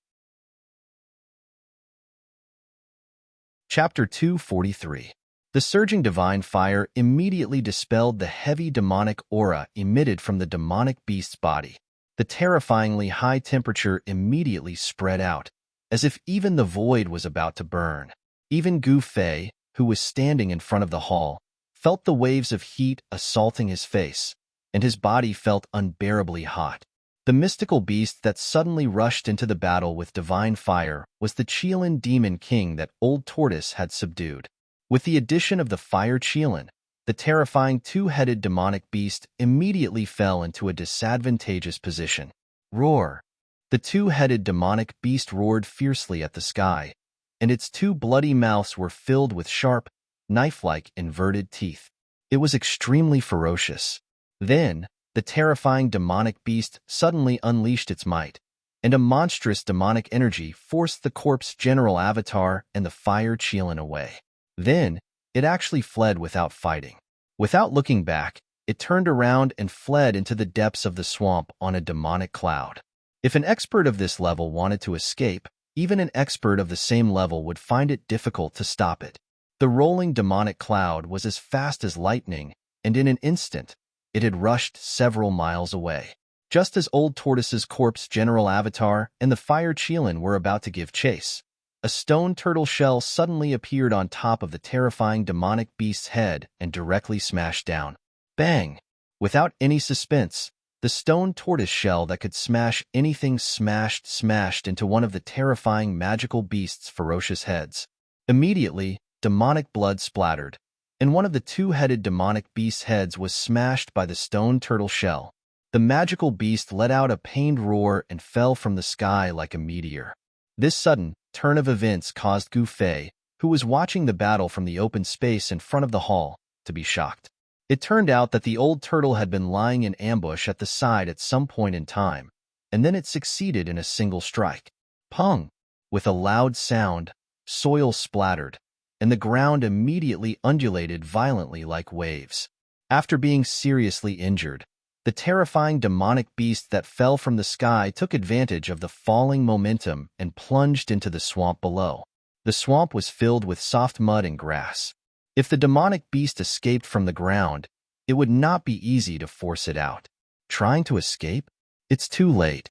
Chapter 243. The surging divine fire immediately dispelled the heavy demonic aura emitted from the demonic beast's body. The terrifyingly high temperature immediately spread out, as if even the void was about to burn. Even Gu Fei, who was standing in front of the hall, felt the waves of heat assaulting his face, and his body felt unbearably hot. The mystical beast that suddenly rushed into the battle with divine fire was the Qilin demon king that Old Tortoise had subdued. With the addition of the fire Qilin, the terrifying two-headed demonic beast immediately fell into a disadvantageous position. Roar! The two-headed demonic beast roared fiercely at the sky, and its two bloody mouths were filled with sharp, knife-like inverted teeth. It was extremely ferocious. Then, the terrifying demonic beast suddenly unleashed its might, and a monstrous demonic energy forced the corpse general avatar and the fire Qilin away. Then, it actually fled without fighting. Without looking back, it turned around and fled into the depths of the swamp on a demonic cloud. If an expert of this level wanted to escape, even an expert of the same level would find it difficult to stop it. The rolling demonic cloud was as fast as lightning, and in an instant, it had rushed several miles away. Just as Old Tortoise's corpse general avatar and the fire Qilin were about to give chase, a stone turtle shell suddenly appeared on top of the terrifying demonic beast's head and directly smashed down. Bang! Without any suspense, the stone tortoise shell that could smash anything smashed into one of the terrifying magical beast's ferocious heads. Immediately, demonic blood splattered, and one of the two-headed demonic beast's heads was smashed by the stone turtle shell. The magical beast let out a pained roar and fell from the sky like a meteor. This sudden turn of events caused Gu Fei, who was watching the battle from the open space in front of the hall, to be shocked. It turned out that the old turtle had been lying in ambush at the side at some point in time, and then it succeeded in a single strike. Pung! With a loud sound, soil splattered, and the ground immediately undulated violently like waves. After being seriously injured, the terrifying demonic beast that fell from the sky took advantage of the falling momentum and plunged into the swamp below. The swamp was filled with soft mud and grass. If the demonic beast escaped from the ground, it would not be easy to force it out. Trying to escape? It's too late.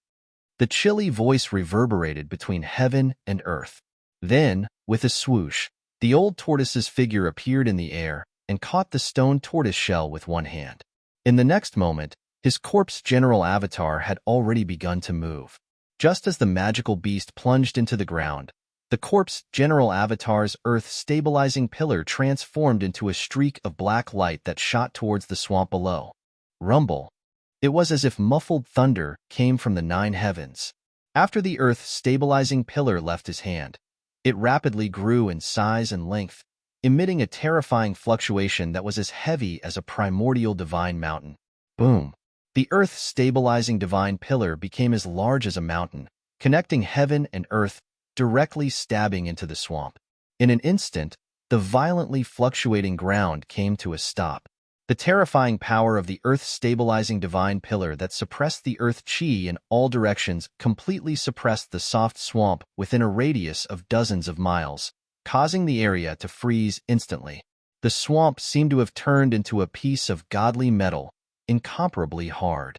The chilly voice reverberated between heaven and earth. Then, with a swoosh, the old tortoise's figure appeared in the air and caught the stone tortoise shell with one hand. In the next moment, his corpse general avatar had already begun to move. Just as the magical beast plunged into the ground, the corpse general avatar's earth-stabilizing pillar transformed into a streak of black light that shot towards the swamp below. Rumble. It was as if muffled thunder came from the 9 heavens. After the earth-stabilizing pillar left his hand, it rapidly grew in size and length, emitting a terrifying fluctuation that was as heavy as a primordial divine mountain. Boom! The earth-stabilizing divine pillar became as large as a mountain, connecting heaven and earth, directly stabbing into the swamp. In an instant, the violently fluctuating ground came to a stop. The terrifying power of the earth-stabilizing divine pillar that suppressed the earth chi in all directions completely suppressed the soft swamp within a radius of dozens of miles, causing the area to freeze instantly. The swamp seemed to have turned into a piece of godly metal, incomparably hard.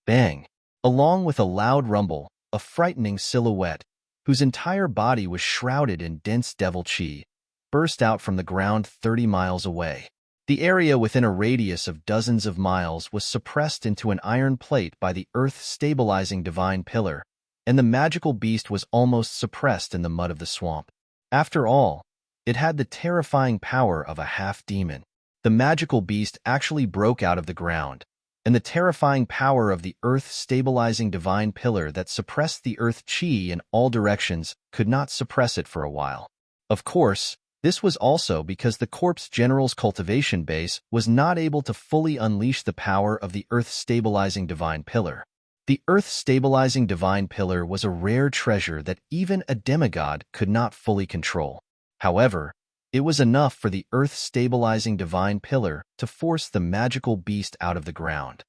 Bang! Along with a loud rumble, a frightening silhouette, whose entire body was shrouded in dense devil chi, burst out from the ground 30 miles away. The area within a radius of dozens of miles was suppressed into an iron plate by the earth-stabilizing divine pillar, and the magical beast was almost suppressed in the mud of the swamp. After all, it had the terrifying power of a half-demon. The magical beast actually broke out of the ground, and the terrifying power of the earth-stabilizing divine pillar that suppressed the earth chi in all directions could not suppress it for a while. Of course, this was also because the corpse general's cultivation base was not able to fully unleash the power of the earth-stabilizing divine pillar. The earth-stabilizing divine pillar was a rare treasure that even a demigod could not fully control. However, it was enough for the earth-stabilizing divine pillar to force the magical beast out of the ground.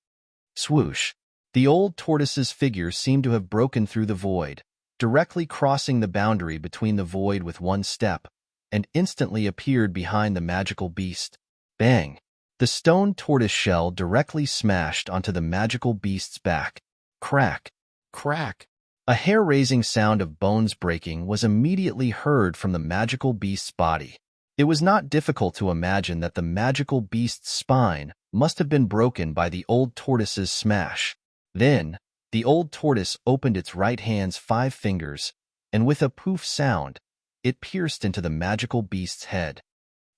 Swoosh! The old tortoise's figure seemed to have broken through the void, directly crossing the boundary between the void with one step, and instantly appeared behind the magical beast. Bang! The stone tortoise shell directly smashed onto the magical beast's back. Crack! Crack! A hair-raising sound of bones breaking was immediately heard from the magical beast's body. It was not difficult to imagine that the magical beast's spine must have been broken by the old tortoise's smash. Then, the old tortoise opened its right hand's 5 fingers, and with a poof sound, it pierced into the magical beast's head.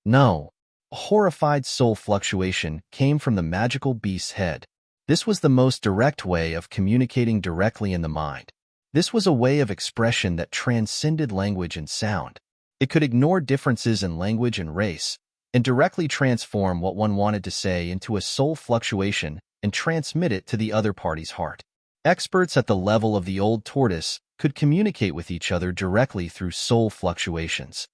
No! A horrified soul fluctuation came from the magical beast's head. This was the most direct way of communicating directly in the mind. This was a way of expression that transcended language and sound. It could ignore differences in language and race, and directly transform what one wanted to say into a soul fluctuation and transmit it to the other party's heart. Experts at the level of the old tortoise could communicate with each other directly through soul fluctuations.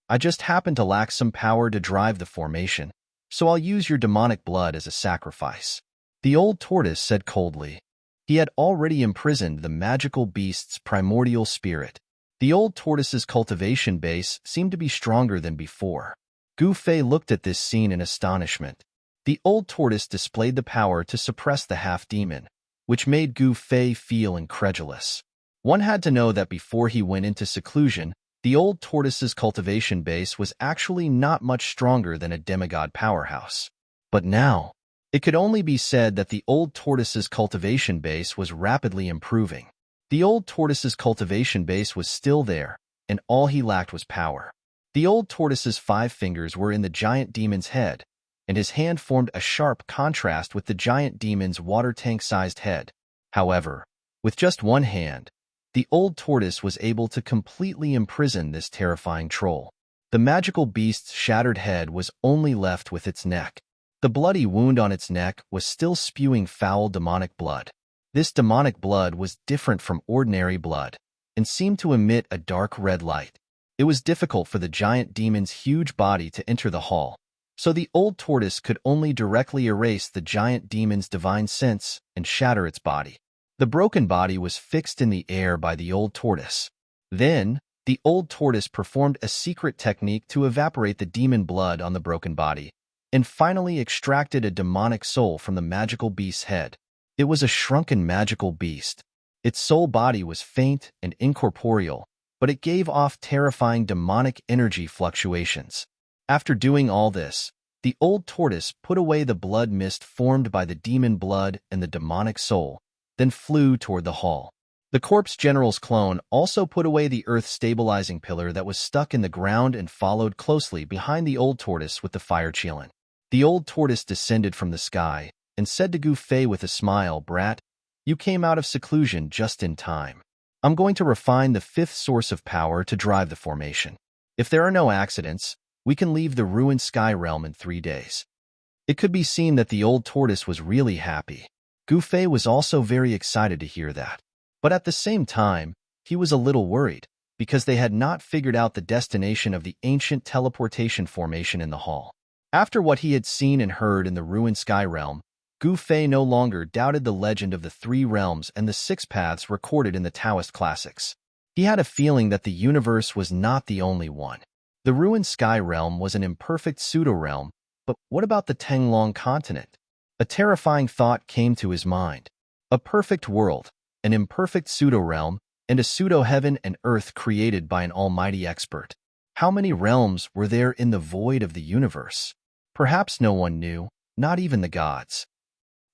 I just happen to lack some power to drive the formation, so I'll use your demonic blood as a sacrifice. The old tortoise said coldly. He had already imprisoned the magical beast's primordial spirit. The old tortoise's cultivation base seemed to be stronger than before. Gu Fei looked at this scene in astonishment. The old tortoise displayed the power to suppress the half-demon, which made Gu Fei feel incredulous. One had to know that before he went into seclusion, the old tortoise's cultivation base was actually not much stronger than a demigod powerhouse. But now, it could only be said that the old tortoise's cultivation base was rapidly improving. The old tortoise's cultivation base was still there, and all he lacked was power. The old tortoise's 5 fingers were in the giant demon's head, and his hand formed a sharp contrast with the giant demon's water tank-sized head. However, with just one hand, the old tortoise was able to completely imprison this terrifying troll. The magical beast's shattered head was only left with its neck. The bloody wound on its neck was still spewing foul demonic blood. This demonic blood was different from ordinary blood, and seemed to emit a dark red light. It was difficult for the giant demon's huge body to enter the hall, so the old tortoise could only directly erase the giant demon's divine sense and shatter its body. The broken body was fixed in the air by the old tortoise. Then, the old tortoise performed a secret technique to evaporate the demon blood on the broken body, and finally extracted a demonic soul from the magical beast's head. It was a shrunken magical beast. Its soul body was faint and incorporeal, but it gave off terrifying demonic energy fluctuations. After doing all this, the old tortoise put away the blood mist formed by the demon blood and the demonic soul, then flew toward the hall. The corpse general's clone also put away the earth-stabilizing pillar that was stuck in the ground and followed closely behind the old tortoise with the fire chillin. The old tortoise descended from the sky and said to Gu Fei with a smile, "Brat, you came out of seclusion just in time. I'm going to refine the 5th source of power to drive the formation. If there are no accidents, we can leave the ruined sky realm in 3 days." It could be seen that the old tortoise was really happy. Gu Fei was also very excited to hear that. But at the same time, he was a little worried, because they had not figured out the destination of the ancient teleportation formation in the hall. After what he had seen and heard in the ruined sky realm, Gu Fei no longer doubted the legend of the 3 realms and the 6 paths recorded in the Taoist classics. He had a feeling that the universe was not the only one. The ruined sky realm was an imperfect pseudo-realm, but what about the Tenglong continent? A terrifying thought came to his mind. A perfect world, an imperfect pseudo-realm, and a pseudo-heaven and earth created by an almighty expert. How many realms were there in the void of the universe? Perhaps no one knew, not even the gods.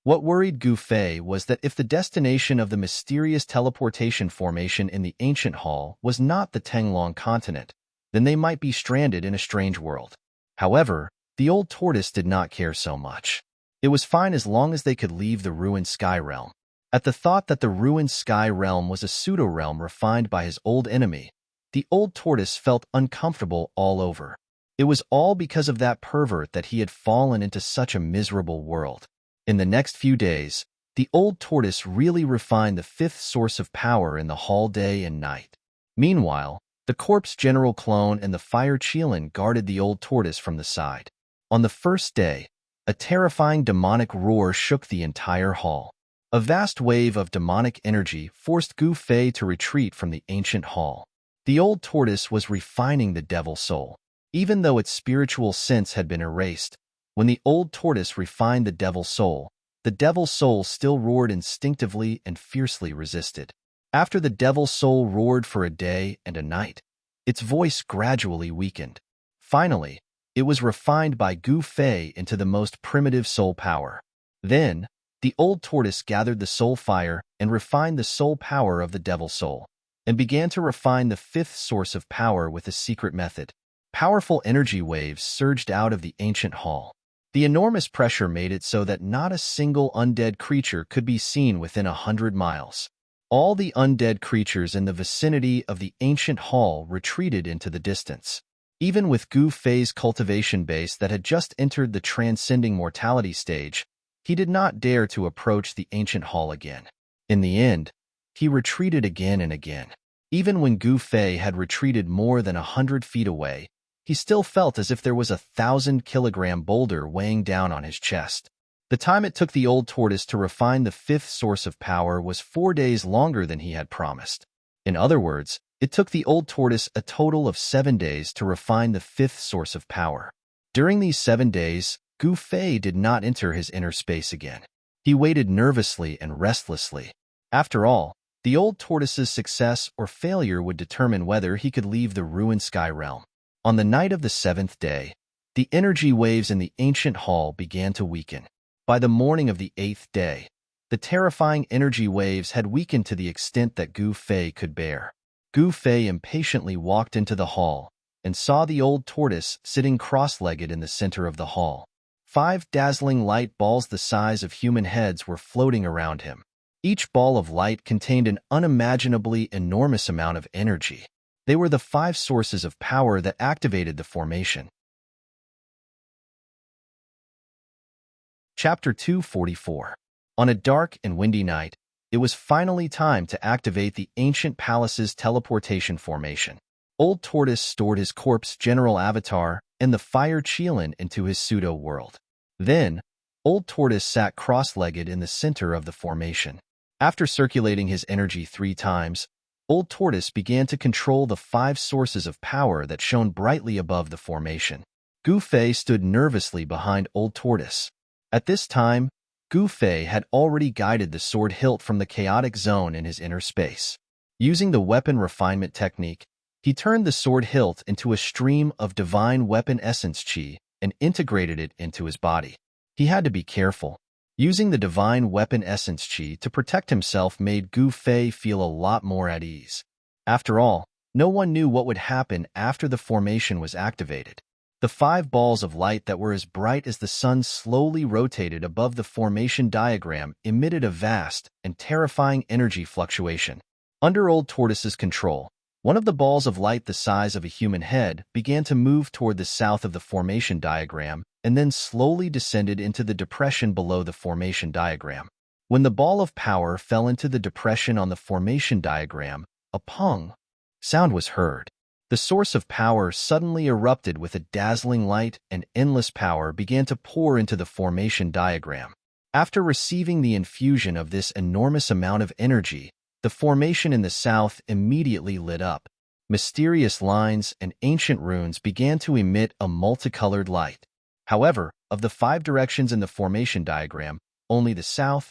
What worried Gu Fei was that if the destination of the mysterious teleportation formation in the ancient hall was not the Tenglong continent, then they might be stranded in a strange world. However, the old tortoise did not care so much. It was fine as long as they could leave the ruined sky realm. At the thought that the ruined sky realm was a pseudo-realm refined by his old enemy, the old tortoise felt uncomfortable all over. It was all because of that pervert that he had fallen into such a miserable world. In the next few days, the old tortoise really refined the fifth source of power in the hall day and night. Meanwhile, the corpse general clone and the fire Qilin guarded the old tortoise from the side. On the first day, a terrifying demonic roar shook the entire hall. A vast wave of demonic energy forced Gu Fei to retreat from the ancient hall. The old tortoise was refining the devil soul. Even though its spiritual sense had been erased, when the old tortoise refined the devil soul still roared instinctively and fiercely resisted. After the devil soul roared for a day and a night, its voice gradually weakened. Finally, it was refined by Gu Fei into the most primitive soul power. Then, the old tortoise gathered the soul fire and refined the soul power of the devil soul, and began to refine the fifth source of power with a secret method. Powerful energy waves surged out of the ancient hall. The enormous pressure made it so that not a single undead creature could be seen within 100 miles. All the undead creatures in the vicinity of the ancient hall retreated into the distance. Even with Gu Fei's cultivation base that had just entered the transcending mortality stage, he did not dare to approach the ancient hall again. In the end, he retreated again and again. Even when Gu Fei had retreated more than 100 feet away, he still felt as if there was a 1,000-kilogram boulder weighing down on his chest. The time it took the old tortoise to refine the fifth source of power was 4 days longer than he had promised. In other words, it took the old tortoise a total of 7 days to refine the fifth source of power. During these 7 days, Gu Fei did not enter his inner space again. He waited nervously and restlessly. After all, the old tortoise's success or failure would determine whether he could leave the ruined sky realm. On the night of the 7th day, the energy waves in the ancient hall began to weaken. By the morning of the 8th day, the terrifying energy waves had weakened to the extent that Gu Fei could bear. Gu Fei impatiently walked into the hall and saw the old tortoise sitting cross-legged in the center of the hall. 5 dazzling light balls the size of human heads were floating around him. Each ball of light contained an unimaginably enormous amount of energy. They were the 5 sources of power that activated the formation. Chapter 244. On a dark and windy night, it was finally time to activate the ancient palace's teleportation formation. Old Tortoise stored his corpse general avatar and the fire Qilin into his pseudo-world. Then, Old Tortoise sat cross-legged in the center of the formation. After circulating his energy 3 times, Old Tortoise began to control the 5 sources of power that shone brightly above the formation. Gu Fei stood nervously behind Old Tortoise. At this time, Gu Fei had already guided the sword hilt from the chaotic zone in his inner space. Using the weapon refinement technique, he turned the sword hilt into a stream of divine weapon essence qi and integrated it into his body. He had to be careful. Using the divine weapon essence qi to protect himself made Gu Fei feel a lot more at ease. After all, no one knew what would happen after the formation was activated. The 5 balls of light that were as bright as the sun slowly rotated above the formation diagram emitted a vast and terrifying energy fluctuation. Under Old Tortoise's control, one of the balls of light the size of a human head began to move toward the south of the formation diagram and then slowly descended into the depression below the formation diagram. When the ball of power fell into the depression on the formation diagram, a pong sound was heard. The source of power suddenly erupted with a dazzling light and endless power began to pour into the formation diagram. After receiving the infusion of this enormous amount of energy, the formation in the south immediately lit up. Mysterious lines and ancient runes began to emit a multicolored light. However, of the 5 directions in the formation diagram, only the south,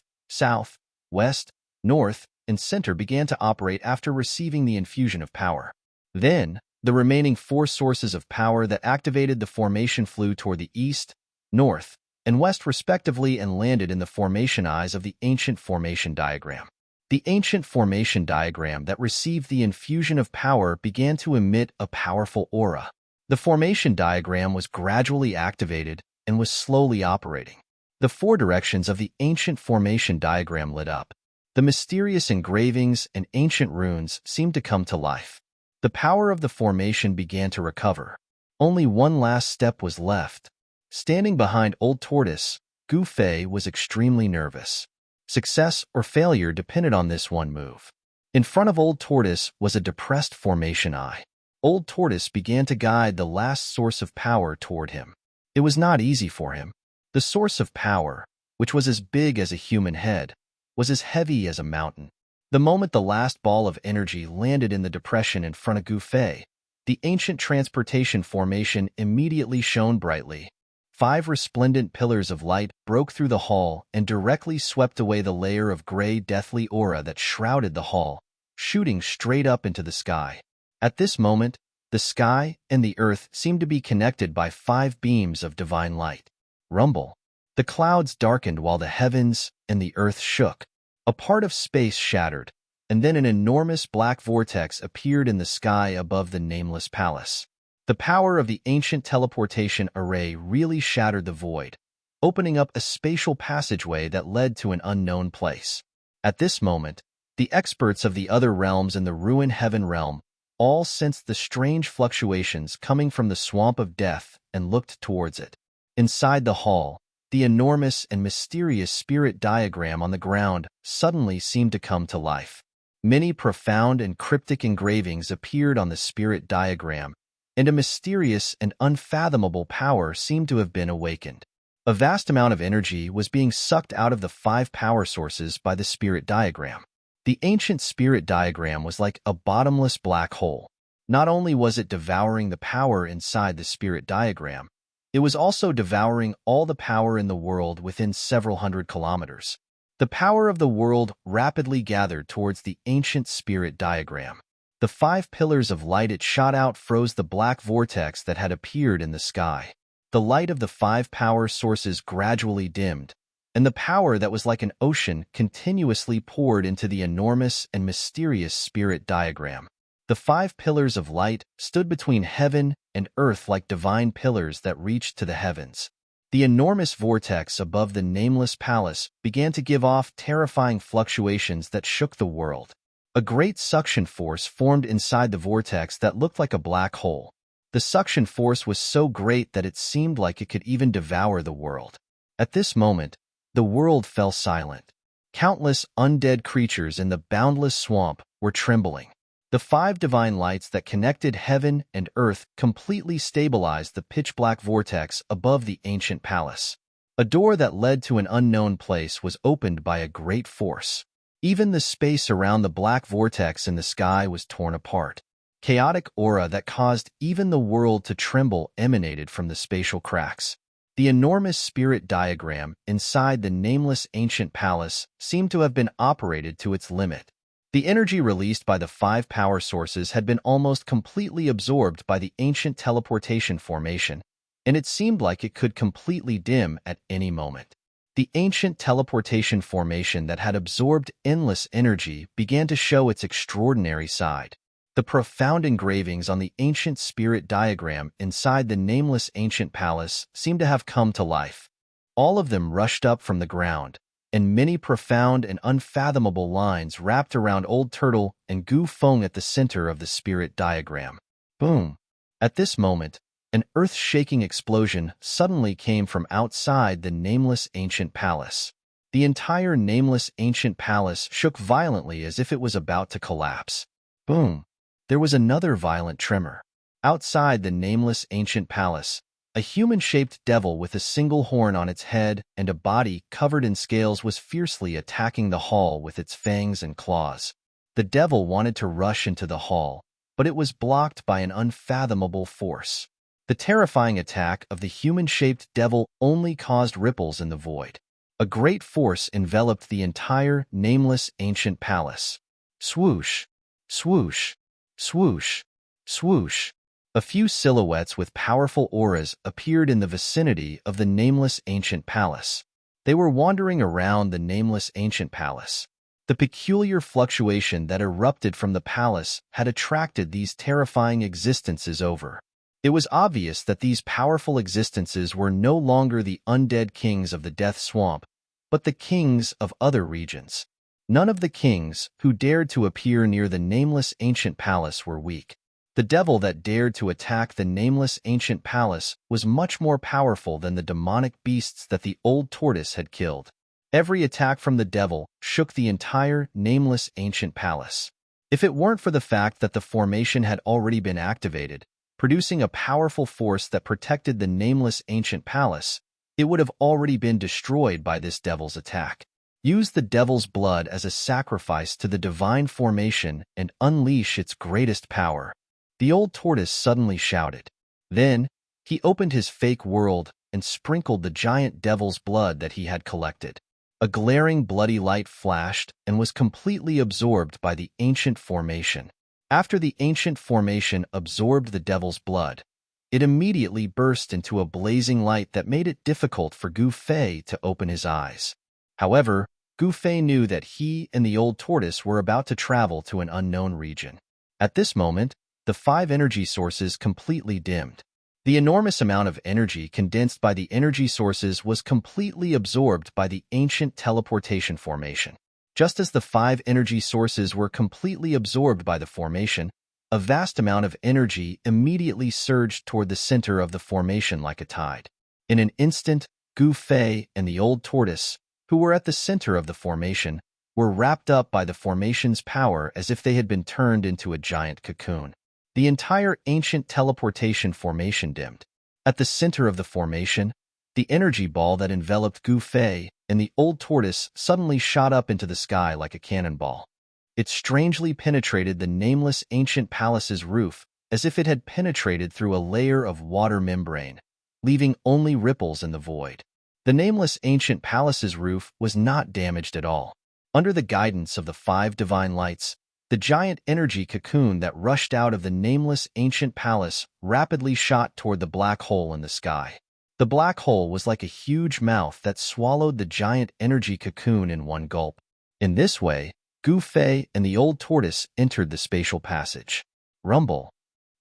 west, north, and center began to operate after receiving the infusion of power. Then, the remaining 4 sources of power that activated the formation flew toward the east, north, and west respectively and landed in the formation eyes of the ancient formation diagram. The ancient formation diagram that received the infusion of power began to emit a powerful aura. The formation diagram was gradually activated and was slowly operating. The four directions of the ancient formation diagram lit up. The mysterious engravings and ancient runes seemed to come to life. The power of the formation began to recover. Only one last step was left. Standing behind Old Tortoise, Gu Fei was extremely nervous. Success or failure depended on this one move. In front of Old Tortoise was a depressed formation eye. Old Tortoise began to guide the last source of power toward him. It was not easy for him. The source of power, which was as big as a human head, was as heavy as a mountain. The moment the last ball of energy landed in the depression in front of Gu Fei, the ancient transportation formation immediately shone brightly. 5 resplendent pillars of light broke through the hall and directly swept away the layer of gray, deathly aura that shrouded the hall, shooting straight up into the sky. At this moment, the sky and the earth seemed to be connected by 5 beams of divine light. Rumble. The clouds darkened while the heavens and the earth shook. A part of space shattered, and then an enormous black vortex appeared in the sky above the nameless palace. The power of the ancient teleportation array really shattered the void, opening up a spatial passageway that led to an unknown place. At this moment, the experts of the other realms in the ruined heaven realm all sensed the strange fluctuations coming from the swamp of death and looked towards it. Inside the hall, the enormous and mysterious spirit diagram on the ground suddenly seemed to come to life. Many profound and cryptic engravings appeared on the spirit diagram, and a mysterious and unfathomable power seemed to have been awakened. A vast amount of energy was being sucked out of the 5 power sources by the spirit diagram. The ancient spirit diagram was like a bottomless black hole. Not only was it devouring the power inside the spirit diagram, it was also devouring all the power in the world within several hundred kilometers. The power of the world rapidly gathered towards the ancient spirit diagram. The 5 pillars of light it shot out froze the black vortex that had appeared in the sky. The light of the 5 power sources gradually dimmed, and the power that was like an ocean continuously poured into the enormous and mysterious spirit diagram. The 5 pillars of light stood between heaven and earth like divine pillars that reached to the heavens. The enormous vortex above the nameless palace began to give off terrifying fluctuations that shook the world. A great suction force formed inside the vortex that looked like a black hole. The suction force was so great that it seemed like it could even devour the world. At this moment, the world fell silent. Countless undead creatures in the boundless swamp were trembling. The 5 divine lights that connected heaven and earth completely stabilized the pitch-black vortex above the ancient palace. A door that led to an unknown place was opened by a great force. Even the space around the black vortex in the sky was torn apart. Chaotic aura that caused even the world to tremble emanated from the spatial cracks. The enormous spirit diagram inside the nameless ancient palace seemed to have been operated to its limit. The energy released by the 5 power sources had been almost completely absorbed by the ancient teleportation formation, and it seemed like it could completely dim at any moment. The ancient teleportation formation that had absorbed endless energy began to show its extraordinary side. The profound engravings on the ancient spirit diagram inside the nameless ancient palace seemed to have come to life. All of them rushed up from the ground, and many profound and unfathomable lines wrapped around Old Turtle and Gu Feng at the center of the spirit diagram. Boom! At this moment, an earth-shaking explosion suddenly came from outside the nameless ancient palace. The entire nameless ancient palace shook violently as if it was about to collapse. Boom! There was another violent tremor. Outside the nameless ancient palace, a human-shaped devil with a single horn on its head and a body covered in scales was fiercely attacking the hall with its fangs and claws. The devil wanted to rush into the hall, but it was blocked by an unfathomable force. The terrifying attack of the human-shaped devil only caused ripples in the void. A great force enveloped the entire nameless ancient palace. Swoosh, swoosh, swoosh, swoosh. A few silhouettes with powerful auras appeared in the vicinity of the nameless ancient palace. They were wandering around the nameless ancient palace. The peculiar fluctuation that erupted from the palace had attracted these terrifying existences over. It was obvious that these powerful existences were no longer the undead kings of the Death Swamp, but the kings of other regions. None of the kings who dared to appear near the nameless ancient palace were weak. The devil that dared to attack the nameless ancient palace was much more powerful than the demonic beasts that the old tortoise had killed. Every attack from the devil shook the entire nameless ancient palace. If it weren't for the fact that the formation had already been activated, producing a powerful force that protected the nameless ancient palace, it would have already been destroyed by this devil's attack. Use the devil's blood as a sacrifice to the divine formation and unleash its greatest power. The old tortoise suddenly shouted. Then, he opened his fake world and sprinkled the giant devil's blood that he had collected. A glaring bloody light flashed and was completely absorbed by the ancient formation. After the ancient formation absorbed the devil's blood, it immediately burst into a blazing light that made it difficult for Gu Fei to open his eyes. However, Gu Fei knew that he and the old tortoise were about to travel to an unknown region. At this moment, the 5 energy sources completely dimmed. The enormous amount of energy condensed by the energy sources was completely absorbed by the ancient teleportation formation. Just as the 5 energy sources were completely absorbed by the formation, a vast amount of energy immediately surged toward the center of the formation like a tide. In an instant, Gu Fei and the old tortoise, who were at the center of the formation, were wrapped up by the formation's power as if they had been turned into a giant cocoon. The entire ancient teleportation formation dimmed. At the center of the formation, the energy ball that enveloped Gu Fei and the old tortoise suddenly shot up into the sky like a cannonball. It strangely penetrated the nameless ancient palace's roof as if it had penetrated through a layer of water membrane, leaving only ripples in the void. The nameless ancient palace's roof was not damaged at all. Under the guidance of the 5 divine lights, the giant energy cocoon that rushed out of the nameless ancient palace rapidly shot toward the black hole in the sky. The black hole was like a huge mouth that swallowed the giant energy cocoon in one gulp. In this way, Gu Fei and the old tortoise entered the spatial passage. Rumble.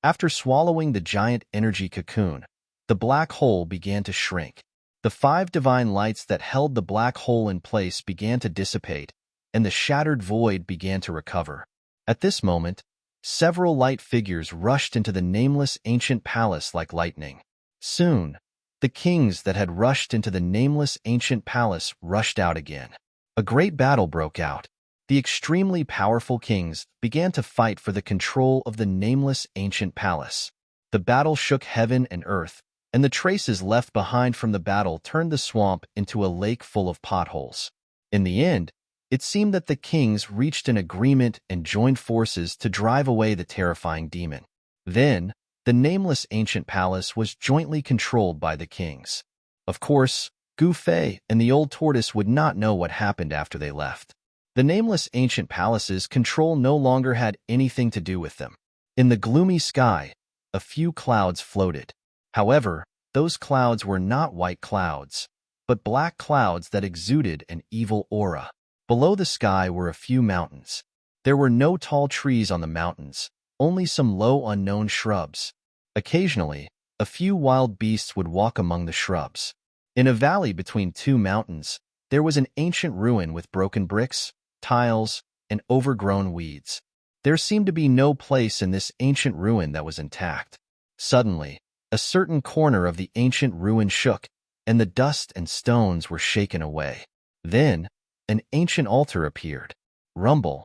After swallowing the giant energy cocoon, the black hole began to shrink. The 5 divine lights that held the black hole in place began to dissipate, and the shattered void began to recover. At this moment, several light figures rushed into the nameless ancient palace like lightning. Soon, the kings that had rushed into the nameless ancient palace rushed out again. A great battle broke out. The extremely powerful kings began to fight for the control of the nameless ancient palace. The battle shook heaven and earth, and the traces left behind from the battle turned the swamp into a lake full of potholes. In the end, it seemed that the kings reached an agreement and joined forces to drive away the terrifying demon. Then, the nameless ancient palace was jointly controlled by the kings. Of course, Gu Fei and the old tortoise would not know what happened after they left. The nameless ancient palace's control no longer had anything to do with them. In the gloomy sky, a few clouds floated. However, those clouds were not white clouds, but black clouds that exuded an evil aura. Below the sky were a few mountains. There were no tall trees on the mountains, only some low unknown shrubs. Occasionally, a few wild beasts would walk among the shrubs. In a valley between 2 mountains, there was an ancient ruin with broken bricks, tiles, and overgrown weeds. There seemed to be no place in this ancient ruin that was intact. Suddenly, a certain corner of the ancient ruin shook, and the dust and stones were shaken away. Then, an ancient altar appeared. Rumble.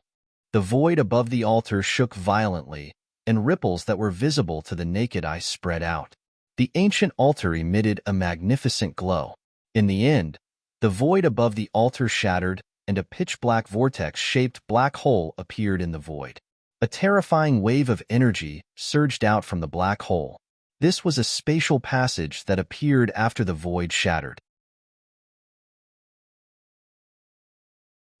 The void above the altar shook violently, and ripples that were visible to the naked eye spread out. The ancient altar emitted a magnificent glow. In the end, the void above the altar shattered, and a pitch-black vortex-shaped black hole appeared in the void. A terrifying wave of energy surged out from the black hole. This was a spatial passage that appeared after the void shattered.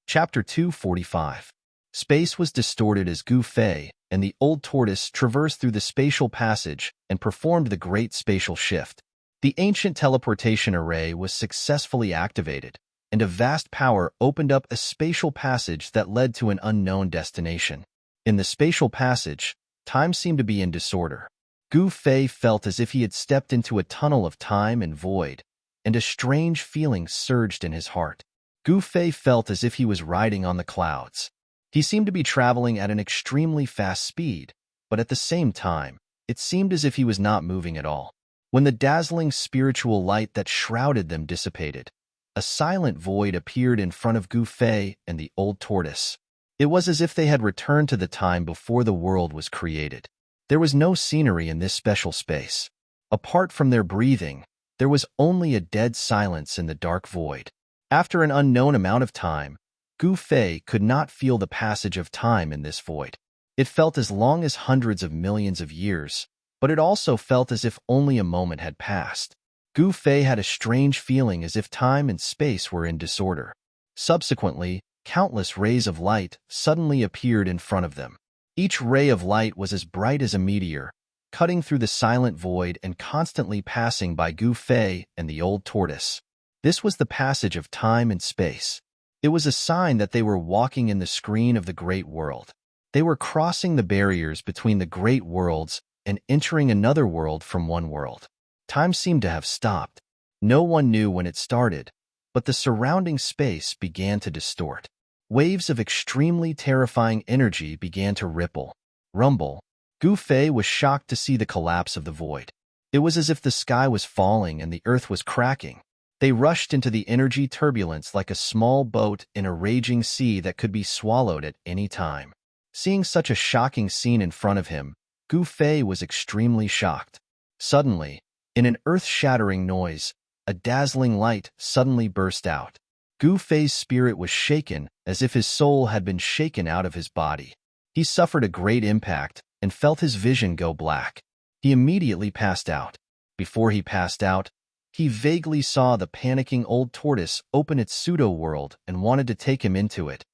Chapter 245. Space was distorted as Gu Fei and the old tortoise traversed through the spatial passage and performed the great spatial shift. The ancient teleportation array was successfully activated, and a vast power opened up a spatial passage that led to an unknown destination. In the spatial passage, time seemed to be in disorder. Gu Fei felt as if he had stepped into a tunnel of time and void, and a strange feeling surged in his heart. Gu Fei felt as if he was riding on the clouds. He seemed to be traveling at an extremely fast speed, but at the same time, it seemed as if he was not moving at all. When the dazzling spiritual light that shrouded them dissipated, a silent void appeared in front of Gu Fei and the old tortoise. It was as if they had returned to the time before the world was created. There was no scenery in this special space. Apart from their breathing, there was only a dead silence in the dark void. After an unknown amount of time, Gu Fei could not feel the passage of time in this void. It felt as long as hundreds of millions of years, but it also felt as if only a moment had passed. Gu Fei had a strange feeling as if time and space were in disorder. Subsequently, countless rays of light suddenly appeared in front of them. Each ray of light was as bright as a meteor, cutting through the silent void and constantly passing by Gu Fei and the old tortoise. This was the passage of time and space. It was a sign that they were walking in the screen of the great world. They were crossing the barriers between the great worlds and entering another world from one world. Time seemed to have stopped. No one knew when it started, but the surrounding space began to distort. Waves of extremely terrifying energy began to ripple, rumble. Gu Fei was shocked to see the collapse of the void. It was as if the sky was falling and the earth was cracking. They rushed into the energy turbulence like a small boat in a raging sea that could be swallowed at any time. Seeing such a shocking scene in front of him, Gu Fei was extremely shocked. Suddenly, in an earth-shattering noise, a dazzling light suddenly burst out. Gu Fei's spirit was shaken as if his soul had been shaken out of his body. He suffered a great impact and felt his vision go black. He immediately passed out. Before he passed out, he vaguely saw the panicking old tortoise open its pseudo-world and wanted to take him into it.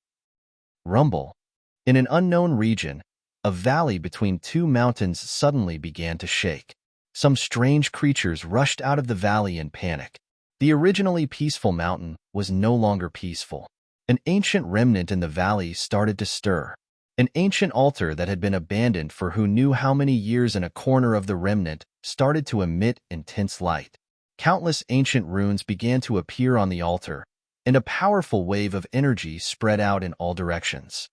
Rumble. In an unknown region, a valley between two mountains suddenly began to shake. Some strange creatures rushed out of the valley in panic. The originally peaceful mountain was no longer peaceful. An ancient remnant in the valley started to stir. An ancient altar that had been abandoned for who knew how many years in a corner of the remnant started to emit intense light. Countless ancient runes began to appear on the altar, and a powerful wave of energy spread out in all directions.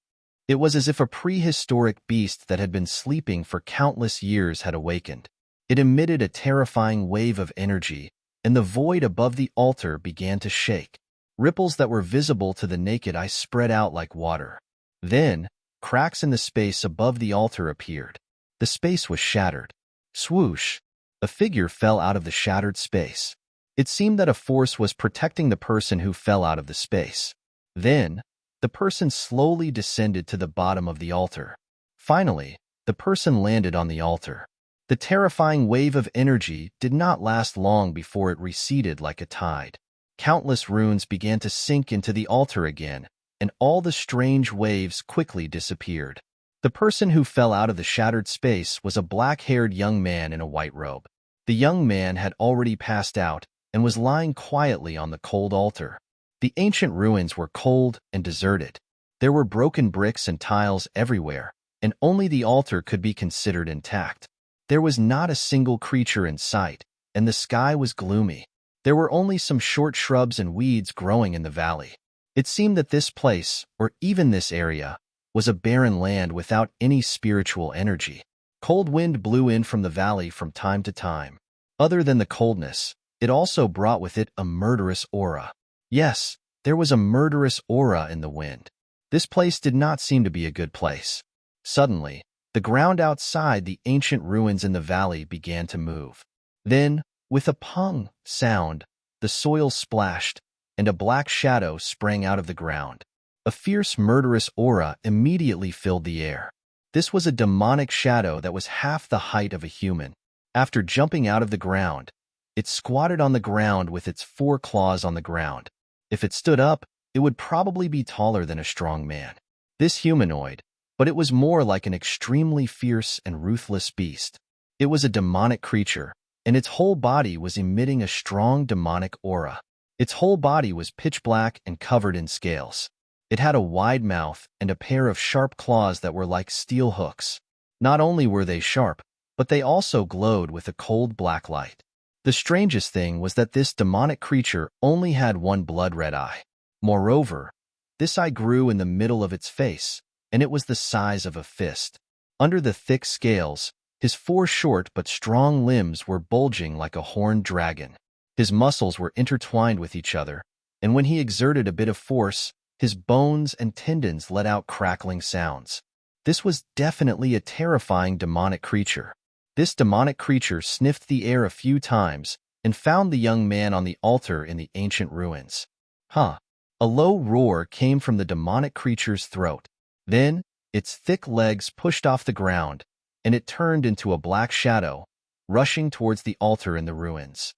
It was as if a prehistoric beast that had been sleeping for countless years had awakened. It emitted a terrifying wave of energy, and the void above the altar began to shake. Ripples that were visible to the naked eye spread out like water. Then, cracks in the space above the altar appeared. The space was shattered. Swoosh! A figure fell out of the shattered space. It seemed that a force was protecting the person who fell out of the space. Then, the person slowly descended to the bottom of the altar. Finally, the person landed on the altar. The terrifying wave of energy did not last long before it receded like a tide. Countless runes began to sink into the altar again, and all the strange waves quickly disappeared. The person who fell out of the shattered space was a black-haired young man in a white robe. The young man had already passed out and was lying quietly on the cold altar. The ancient ruins were cold and deserted. There were broken bricks and tiles everywhere, and only the altar could be considered intact. There was not a single creature in sight, and the sky was gloomy. There were only some short shrubs and weeds growing in the valley. It seemed that this place, or even this area, was a barren land without any spiritual energy. Cold wind blew in from the valley from time to time. Other than the coldness, it also brought with it a murderous aura. Yes, there was a murderous aura in the wind. This place did not seem to be a good place. Suddenly, the ground outside the ancient ruins in the valley began to move. Then, with a pung sound, the soil splashed, and a black shadow sprang out of the ground. A fierce, murderous aura immediately filled the air. This was a demonic shadow that was half the height of a human. After jumping out of the ground, it squatted on the ground with its 4 claws on the ground. If it stood up, it would probably be taller than a strong man. This humanoid, but it was more like an extremely fierce and ruthless beast. It was a demonic creature, and its whole body was emitting a strong demonic aura. Its whole body was pitch black and covered in scales. It had a wide mouth and a pair of sharp claws that were like steel hooks. Not only were they sharp, but they also glowed with a cold black light. The strangest thing was that this demonic creature only had one blood-red eye. Moreover, this eye grew in the middle of its face, and it was the size of a fist. Under the thick scales, his 4 short but strong limbs were bulging like a horned dragon. His muscles were intertwined with each other, and when he exerted a bit of force, his bones and tendons let out crackling sounds. This was definitely a terrifying demonic creature. This demonic creature sniffed the air a few times and found the young man on the altar in the ancient ruins. Huh! A low roar came from the demonic creature's throat. Then, its thick legs pushed off the ground, and it turned into a black shadow, rushing towards the altar in the ruins.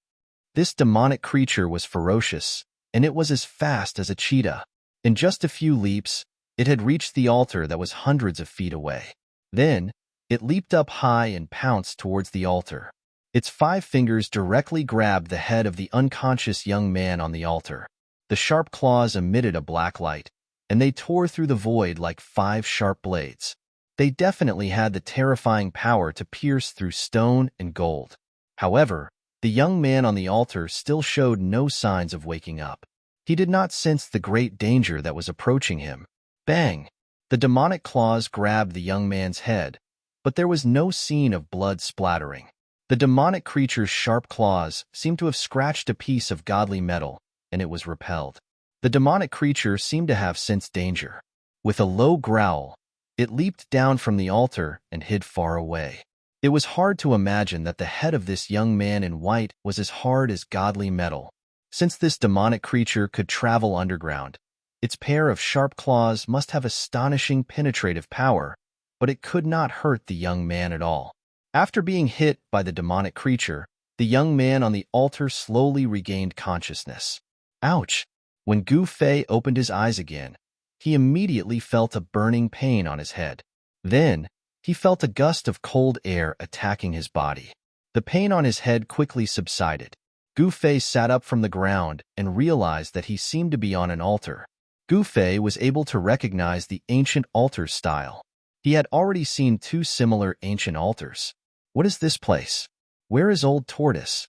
This demonic creature was ferocious, and it was as fast as a cheetah. In just a few leaps, it had reached the altar that was hundreds of feet away. Then, it leaped up high and pounced towards the altar. Its 5 fingers directly grabbed the head of the unconscious young man on the altar. The sharp claws emitted a black light, and they tore through the void like 5 sharp blades. They definitely had the terrifying power to pierce through stone and gold. However, the young man on the altar still showed no signs of waking up. He did not sense the great danger that was approaching him. Bang! The demonic claws grabbed the young man's head, but there was no scene of blood splattering. The demonic creature's sharp claws seemed to have scratched a piece of godly metal, and it was repelled. The demonic creature seemed to have sensed danger. With a low growl, it leaped down from the altar and hid far away. It was hard to imagine that the head of this young man in white was as hard as godly metal. Since this demonic creature could travel underground, its pair of sharp claws must have astonishing penetrative power, but it could not hurt the young man at all. After being hit by the demonic creature, the young man on the altar slowly regained consciousness. Ouch! When Gu Fei opened his eyes again, he immediately felt a burning pain on his head. Then, he felt a gust of cold air attacking his body. The pain on his head quickly subsided. Gu Fei sat up from the ground and realized that he seemed to be on an altar. Gu Fei was able to recognize the ancient altar style. He had already seen 2 similar ancient altars. What is this place? Where is Old Tortoise?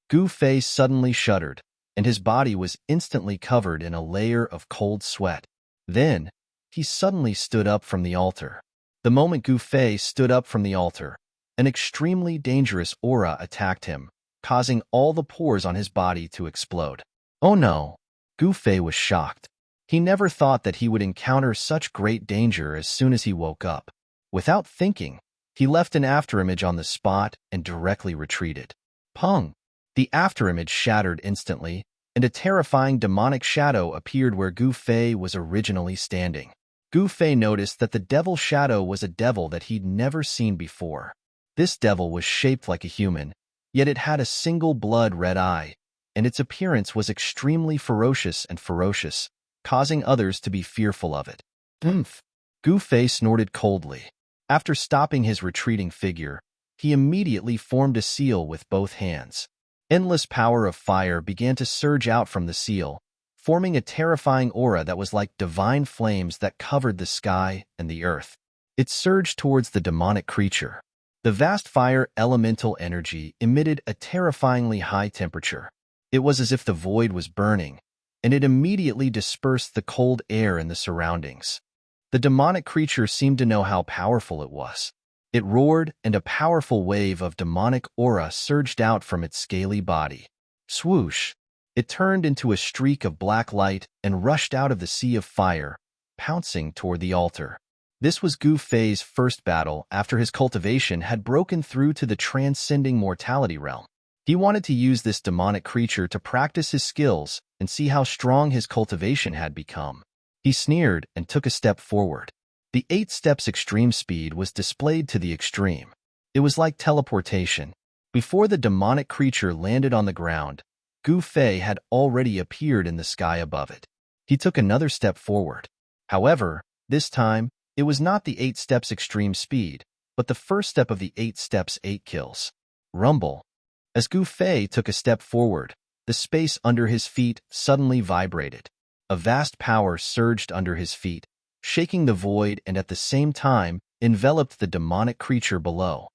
Gu Fei suddenly shuddered, and his body was instantly covered in a layer of cold sweat. Then, he suddenly stood up from the altar. The moment Gu Fei stood up from the altar, an extremely dangerous aura attacked him, causing all the pores on his body to explode. Oh no! Gu Fei was shocked. He never thought that he would encounter such great danger as soon as he woke up. Without thinking, he left an afterimage on the spot and directly retreated. Pung! The afterimage shattered instantly, and a terrifying demonic shadow appeared where Gu Fei was originally standing. Gu Fei noticed that the devil shadow was a devil that he'd never seen before. This devil was shaped like a human, yet it had a single blood-red eye, and its appearance was extremely ferocious, causing others to be fearful of it. Oomph! Gu Fei snorted coldly. After stopping his retreating figure, he immediately formed a seal with both hands. Endless power of fire began to surge out from the seal, forming a terrifying aura that was like divine flames that covered the sky and the earth. It surged towards the demonic creature. The vast fire elemental energy emitted a terrifyingly high temperature. It was as if the void was burning, and it immediately dispersed the cold air in the surroundings. The demonic creature seemed to know how powerful it was. It roared, and a powerful wave of demonic aura surged out from its scaly body. Swoosh! It turned into a streak of black light and rushed out of the sea of fire, pouncing toward the altar. This was Gu Fei's first battle after his cultivation had broken through to the transcending mortality realm. He wanted to use this demonic creature to practice his skills and see how strong his cultivation had become. He sneered and took a step forward. The 8 steps extreme speed was displayed to the extreme. It was like teleportation. Before the demonic creature landed on the ground, Gu Fei had already appeared in the sky above it. He took another step forward. However, this time, it was not the 8 steps extreme speed, but the first step of the 8 steps 8 kills. Rumble. As Gu Fei took a step forward, the space under his feet suddenly vibrated. A vast power surged under his feet, shaking the void and at the same time enveloped the demonic creature below.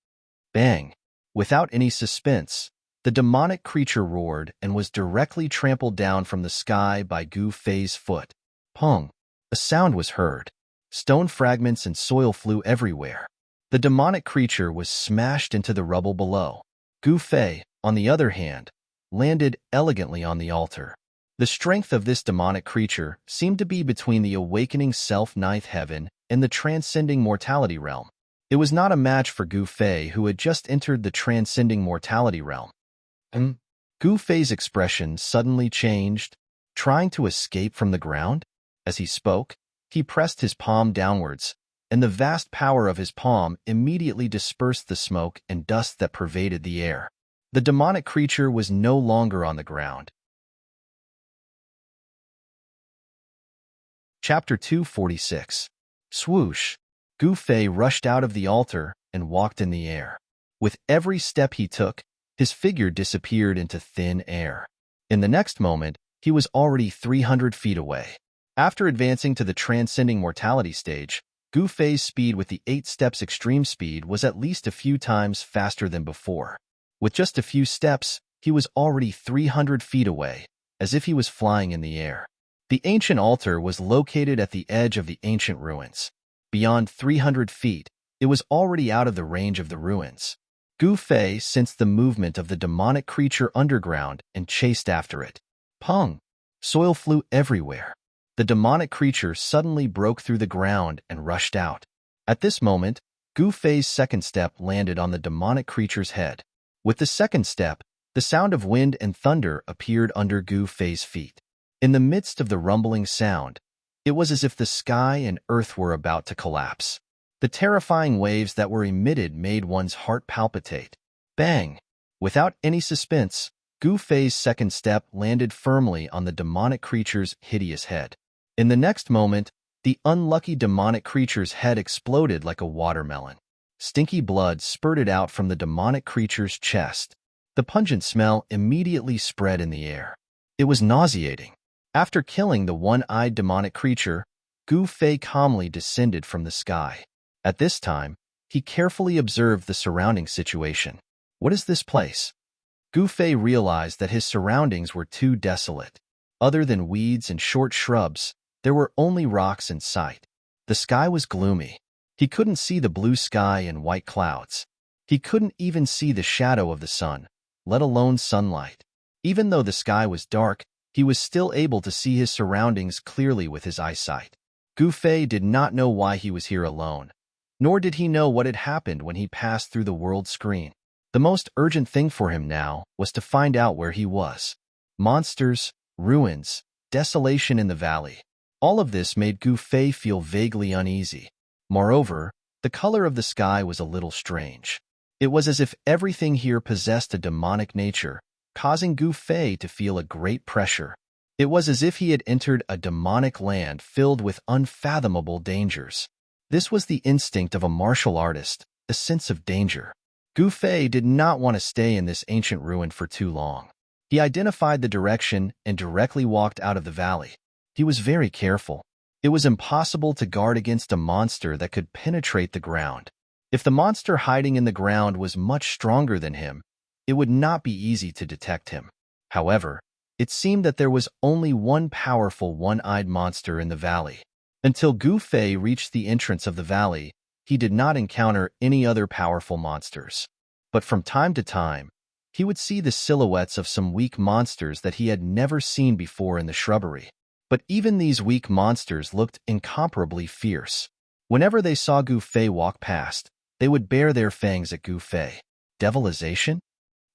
Bang! Without any suspense, the demonic creature roared and was directly trampled down from the sky by Gu Fei's foot. Pong! A sound was heard. Stone fragments and soil flew everywhere. The demonic creature was smashed into the rubble below. Gu Fei, on the other hand, landed elegantly on the altar. The strength of this demonic creature seemed to be between the awakening self-ninth heaven and the transcending mortality realm. It was not a match for Gu Fei, who had just entered the transcending mortality realm. Gu Fei's expression suddenly changed, trying to escape from the ground. As he spoke, he pressed his palm downwards, and the vast power of his palm immediately dispersed the smoke and dust that pervaded the air. The demonic creature was no longer on the ground. Chapter 246. Swoosh! Gu Fei rushed out of the altar and walked in the air. With every step he took, his figure disappeared into thin air. In the next moment, he was already 300 feet away. After advancing to the transcending mortality stage, Gu Fei's speed with the 8 steps extreme speed was at least a few times faster than before. With just a few steps, he was already 300 feet away, as if he was flying in the air. The ancient altar was located at the edge of the ancient ruins. Beyond 300 feet, it was already out of the range of the ruins. Gu Fei sensed the movement of the demonic creature underground and chased after it. Pong! Soil flew everywhere. The demonic creature suddenly broke through the ground and rushed out. At this moment, Gu Fei's second step landed on the demonic creature's head. With the second step, the sound of wind and thunder appeared under Gu Fei's feet. In the midst of the rumbling sound, it was as if the sky and earth were about to collapse. The terrifying waves that were emitted made one's heart palpitate. Bang! Without any suspense, Gu Fei's second step landed firmly on the demonic creature's hideous head. In the next moment, the unlucky demonic creature's head exploded like a watermelon. Stinky blood spurted out from the demonic creature's chest. The pungent smell immediately spread in the air. It was nauseating. After killing the one-eyed demonic creature, Gu Fei calmly descended from the sky. At this time, he carefully observed the surrounding situation. What is this place? Gu Fei realized that his surroundings were too desolate. Other than weeds and short shrubs, there were only rocks in sight. The sky was gloomy. He couldn't see the blue sky and white clouds. He couldn't even see the shadow of the sun, let alone sunlight. Even though the sky was dark, he was still able to see his surroundings clearly with his eyesight. Gu Fei did not know why he was here alone, nor did he know what had happened when he passed through the world screen. The most urgent thing for him now was to find out where he was. Monsters, ruins, desolation in the valley. All of this made Gu Fei feel vaguely uneasy. Moreover, the color of the sky was a little strange. It was as if everything here possessed a demonic nature, causing Gu Fei to feel a great pressure. It was as if he had entered a demonic land filled with unfathomable dangers. This was the instinct of a martial artist, a sense of danger. Gu Fei did not want to stay in this ancient ruin for too long. He identified the direction and directly walked out of the valley. He was very careful. It was impossible to guard against a monster that could penetrate the ground. If the monster hiding in the ground was much stronger than him, it would not be easy to detect him. However, it seemed that there was only one powerful one-eyed monster in the valley. Until Gu Fei reached the entrance of the valley, he did not encounter any other powerful monsters. But from time to time, he would see the silhouettes of some weak monsters that he had never seen before in the shrubbery. But even these weak monsters looked incomparably fierce. Whenever they saw Gu Fei walk past, they would bare their fangs at Gu Fei. Devilization?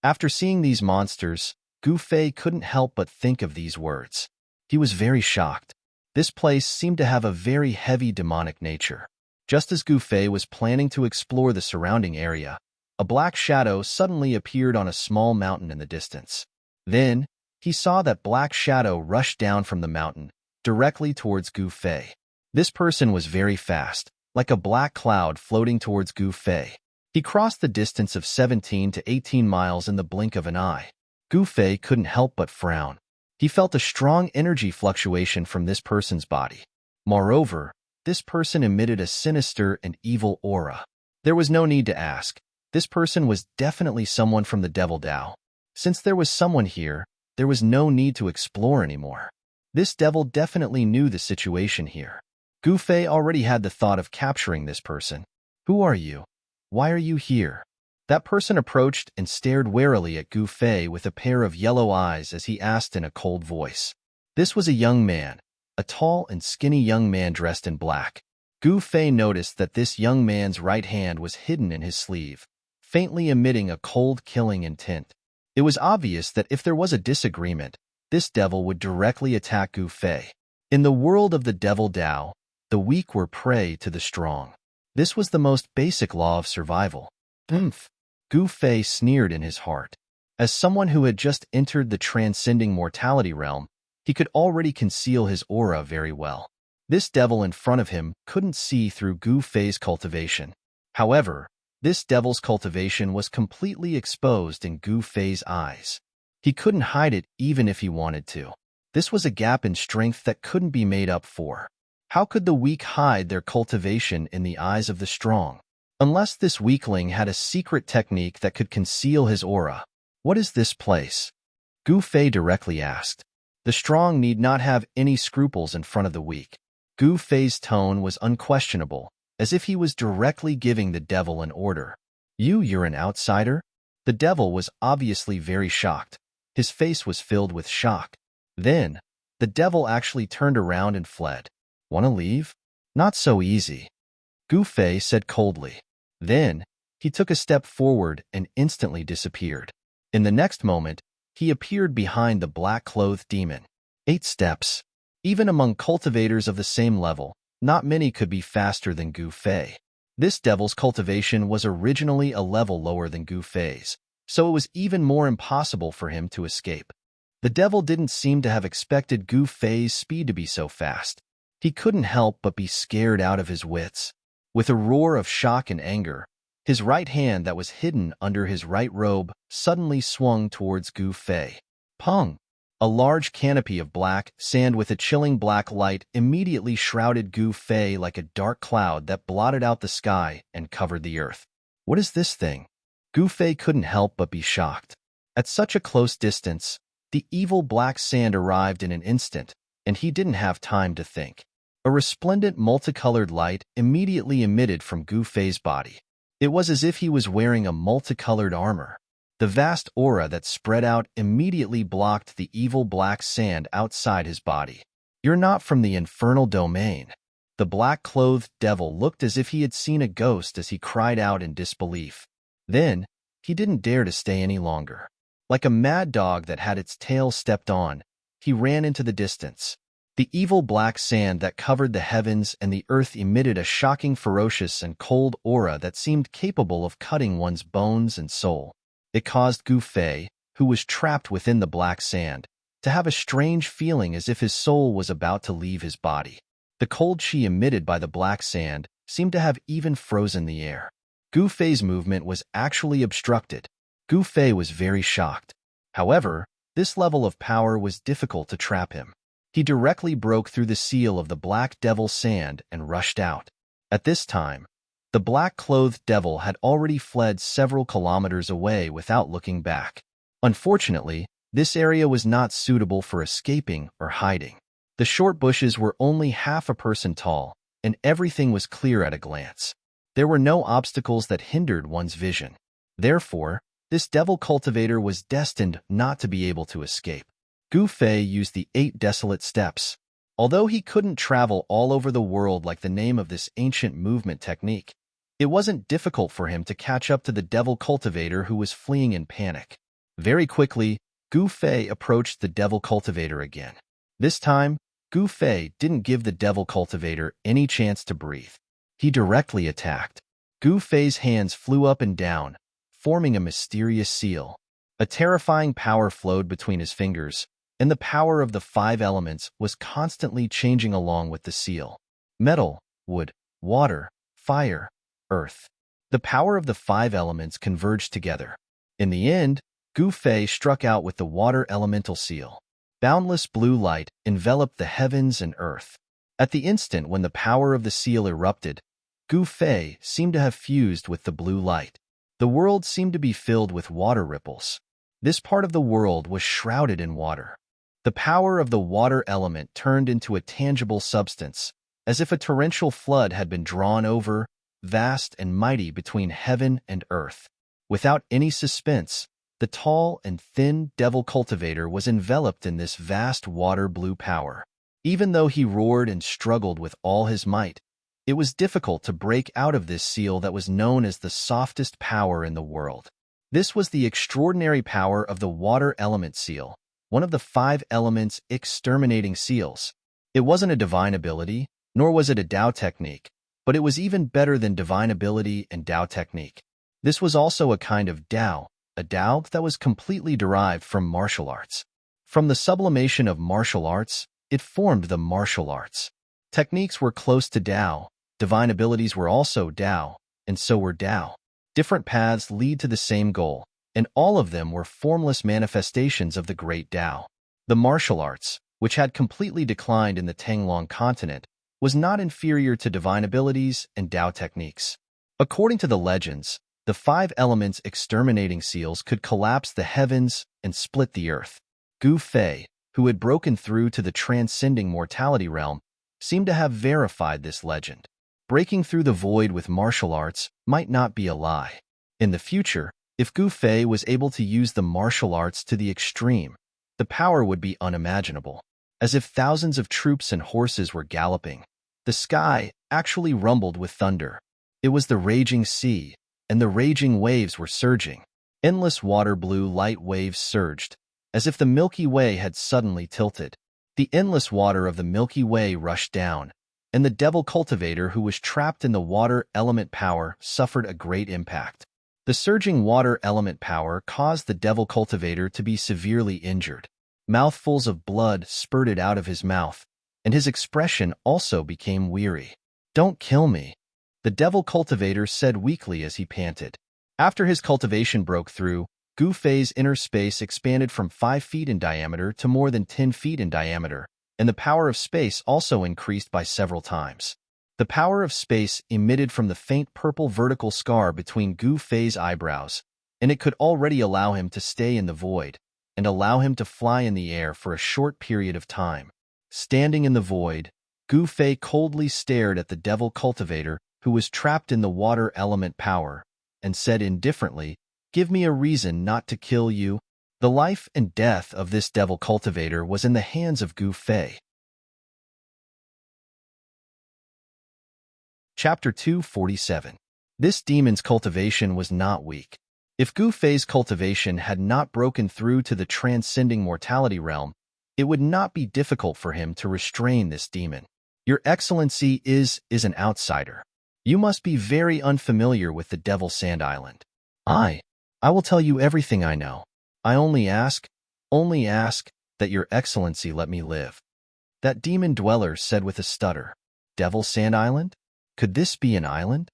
After seeing these monsters, Gu Fei couldn't help but think of these words. He was very shocked. This place seemed to have a very heavy demonic nature. Just as Gu Fei was planning to explore the surrounding area, a black shadow suddenly appeared on a small mountain in the distance. Then, he saw that black shadow rush down from the mountain, directly towards Gu Fei. This person was very fast, like a black cloud floating towards Gu Fei. He crossed the distance of 17 to 18 miles in the blink of an eye. Gu Fei couldn't help but frown. He felt a strong energy fluctuation from this person's body. Moreover, this person emitted a sinister and evil aura. There was no need to ask. This person was definitely someone from the Devil Dao. Since there was someone here, there was no need to explore anymore. This devil definitely knew the situation here. Gu Fei already had the thought of capturing this person. Who are you? Why are you here? That person approached and stared warily at Gu Fei with a pair of yellow eyes as he asked in a cold voice. This was a young man, a tall and skinny young man dressed in black. Gu Fei noticed that this young man's right hand was hidden in his sleeve, faintly emitting a cold, killing intent. It was obvious that if there was a disagreement, this devil would directly attack Gu Fei. In the world of the Devil Dao, the weak were prey to the strong. This was the most basic law of survival. Gu Fei sneered in his heart. As someone who had just entered the transcending mortality realm, he could already conceal his aura very well. This devil in front of him couldn't see through Gu Fei's cultivation. However, this devil's cultivation was completely exposed in Gu Fei's eyes. He couldn't hide it even if he wanted to. This was a gap in strength that couldn't be made up for. How could the weak hide their cultivation in the eyes of the strong? Unless this weakling had a secret technique that could conceal his aura. What is this place? Gu Fei directly asked. The strong need not have any scruples in front of the weak. Gu Fei's tone was unquestionable, as if he was directly giving the devil an order. You're an outsider? The devil was obviously very shocked. His face was filled with shock. Then, the devil actually turned around and fled. Want to leave? Not so easy, Gu Fei said coldly. Then, he took a step forward and instantly disappeared. In the next moment, he appeared behind the black-clothed demon. 8 steps. Even among cultivators of the same level, not many could be faster than Gu Fei. This devil's cultivation was originally a level lower than Gu Fei's, so it was even more impossible for him to escape. The devil didn't seem to have expected Gu Fei's speed to be so fast. He couldn't help but be scared out of his wits. With a roar of shock and anger, his right hand that was hidden under his right robe suddenly swung towards Gu Fei. Pung! A large canopy of black sand with a chilling black light immediately shrouded Gu Fei like a dark cloud that blotted out the sky and covered the earth. What is this thing? Gu Fei couldn't help but be shocked. At such a close distance, the evil black sand arrived in an instant, and he didn't have time to think. A resplendent multicolored light immediately emitted from Gu Fei's body. It was as if he was wearing a multicolored armor. The vast aura that spread out immediately blocked the evil black sand outside his body. You're not from the infernal domain. The black-clothed devil looked as if he had seen a ghost as he cried out in disbelief. Then, he didn't dare to stay any longer. Like a mad dog that had its tail stepped on, he ran into the distance. The evil black sand that covered the heavens and the earth emitted a shocking, ferocious, and cold aura that seemed capable of cutting one's bones and soul. It caused Gu Fei, who was trapped within the black sand, to have a strange feeling as if his soul was about to leave his body. The cold chi emitted by the black sand seemed to have even frozen the air. Gu Fei's movement was actually obstructed. Gu Fei was very shocked. However, this level of power was difficult to trap him. He directly broke through the seal of the black devil's sand and rushed out. At this time, the black-clothed devil had already fled several kilometers away without looking back. Unfortunately, this area was not suitable for escaping or hiding. The short bushes were only half a person tall, and everything was clear at a glance. There were no obstacles that hindered one's vision. Therefore, this devil cultivator was destined not to be able to escape. Gu Fei used the 8 desolate steps. Although he couldn't travel all over the world like the name of this ancient movement technique, it wasn't difficult for him to catch up to the devil cultivator who was fleeing in panic. Very quickly, Gu Fei approached the devil cultivator again. This time, Gu Fei didn't give the devil cultivator any chance to breathe. He directly attacked. Gu Fei's hands flew up and down, forming a mysterious seal. A terrifying power flowed between his fingers, and the power of the 5 elements was constantly changing along with the seal. Metal, wood, water, fire, earth. The power of the 5 elements converged together. In the end, Gu Fei struck out with the water elemental seal. Boundless blue light enveloped the heavens and earth. At the instant when the power of the seal erupted, Gu Fei seemed to have fused with the blue light. The world seemed to be filled with water ripples. This part of the world was shrouded in water. The power of the water element turned into a tangible substance, as if a torrential flood had been drawn over, vast and mighty between heaven and earth. Without any suspense, the tall and thin devil cultivator was enveloped in this vast water-blue power. Even though he roared and struggled with all his might, it was difficult to break out of this seal that was known as the softest power in the world. This was the extraordinary power of the water element seal, one of the 5 elements exterminating seals. It wasn't a divine ability, nor was it a Tao technique, but it was even better than divine ability and Tao technique. This was also a kind of Tao, a Tao that was completely derived from martial arts. From the sublimation of martial arts, it formed the martial arts. Techniques were close to Tao, divine abilities were also Tao, and so were Tao. Different paths lead to the same goal, and all of them were formless manifestations of the great Tao. The martial arts, which had completely declined in the Tanglong continent, was not inferior to divine abilities and Tao techniques. According to the legends, the 5 elements exterminating seals could collapse the heavens and split the earth. Gu Fei, who had broken through to the transcending mortality realm, seemed to have verified this legend. Breaking through the void with martial arts might not be a lie. In the future, if Gu Fei was able to use the martial arts to the extreme, the power would be unimaginable. As if thousands of troops and horses were galloping, the sky actually rumbled with thunder. It was the raging sea, and the raging waves were surging. Endless water-blue light waves surged, as if the Milky Way had suddenly tilted. The endless water of the Milky Way rushed down, and the devil cultivator who was trapped in the water element power suffered a great impact. The surging water element power caused the devil cultivator to be severely injured. Mouthfuls of blood spurted out of his mouth, and his expression also became weary. "Don't kill me," the devil cultivator said weakly as he panted. After his cultivation broke through, Gu Fei's inner space expanded from 5 feet in diameter to more than 10 feet in diameter, and the power of space also increased by several times. The power of space emitted from the faint purple vertical scar between Gu Fei's eyebrows, and it could already allow him to stay in the void, and allow him to fly in the air for a short period of time. Standing in the void, Gu Fei coldly stared at the devil cultivator who was trapped in the water element power, and said indifferently, "Give me a reason not to kill you." The life and death of this devil cultivator was in the hands of Gu Fei. Chapter 247. This demon's cultivation was not weak. If Gu Fei's cultivation had not broken through to the transcending mortality realm, it would not be difficult for him to restrain this demon. Your Excellency is an outsider. You must be very unfamiliar with the Devil Sand Island. I will tell you everything I know. I only ask that Your Excellency let me live." That demon dweller said with a stutter. Devil Sand Island? Could this be an island?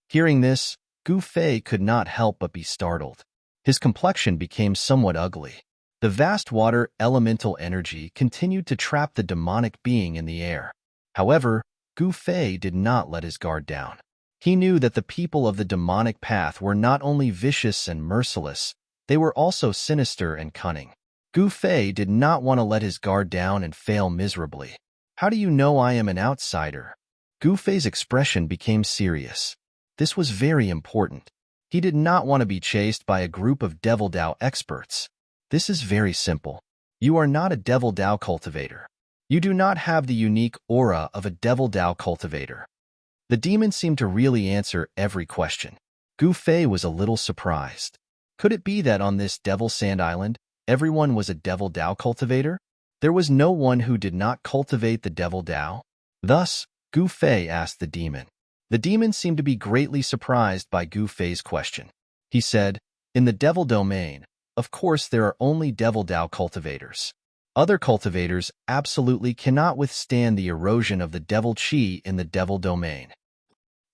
Hearing this, Gu Fei could not help but be startled. His complexion became somewhat ugly. The vast water elemental energy continued to trap the demonic being in the air. However, Gu Fei did not let his guard down. He knew that the people of the demonic path were not only vicious and merciless, they were also sinister and cunning. Gu Fei did not want to let his guard down and fail miserably. "How do you know I am an outsider?" Gu Fei's expression became serious. This was very important. He did not want to be chased by a group of Devil Dao experts. "This is very simple. You are not a Devil Dao cultivator. You do not have the unique aura of a Devil Dao cultivator." The demon seemed to really answer every question. Gu Fei was a little surprised. Could it be that on this Devil Sand Island, everyone was a Devil Dao cultivator? There was no one who did not cultivate the Devil Dao? Thus, Gu Fei asked the demon. The demon seemed to be greatly surprised by Gu Fei's question. He said, "In the Devil domain, of course there are only Devil Dao cultivators. Other cultivators absolutely cannot withstand the erosion of the Devil Qi in the Devil domain."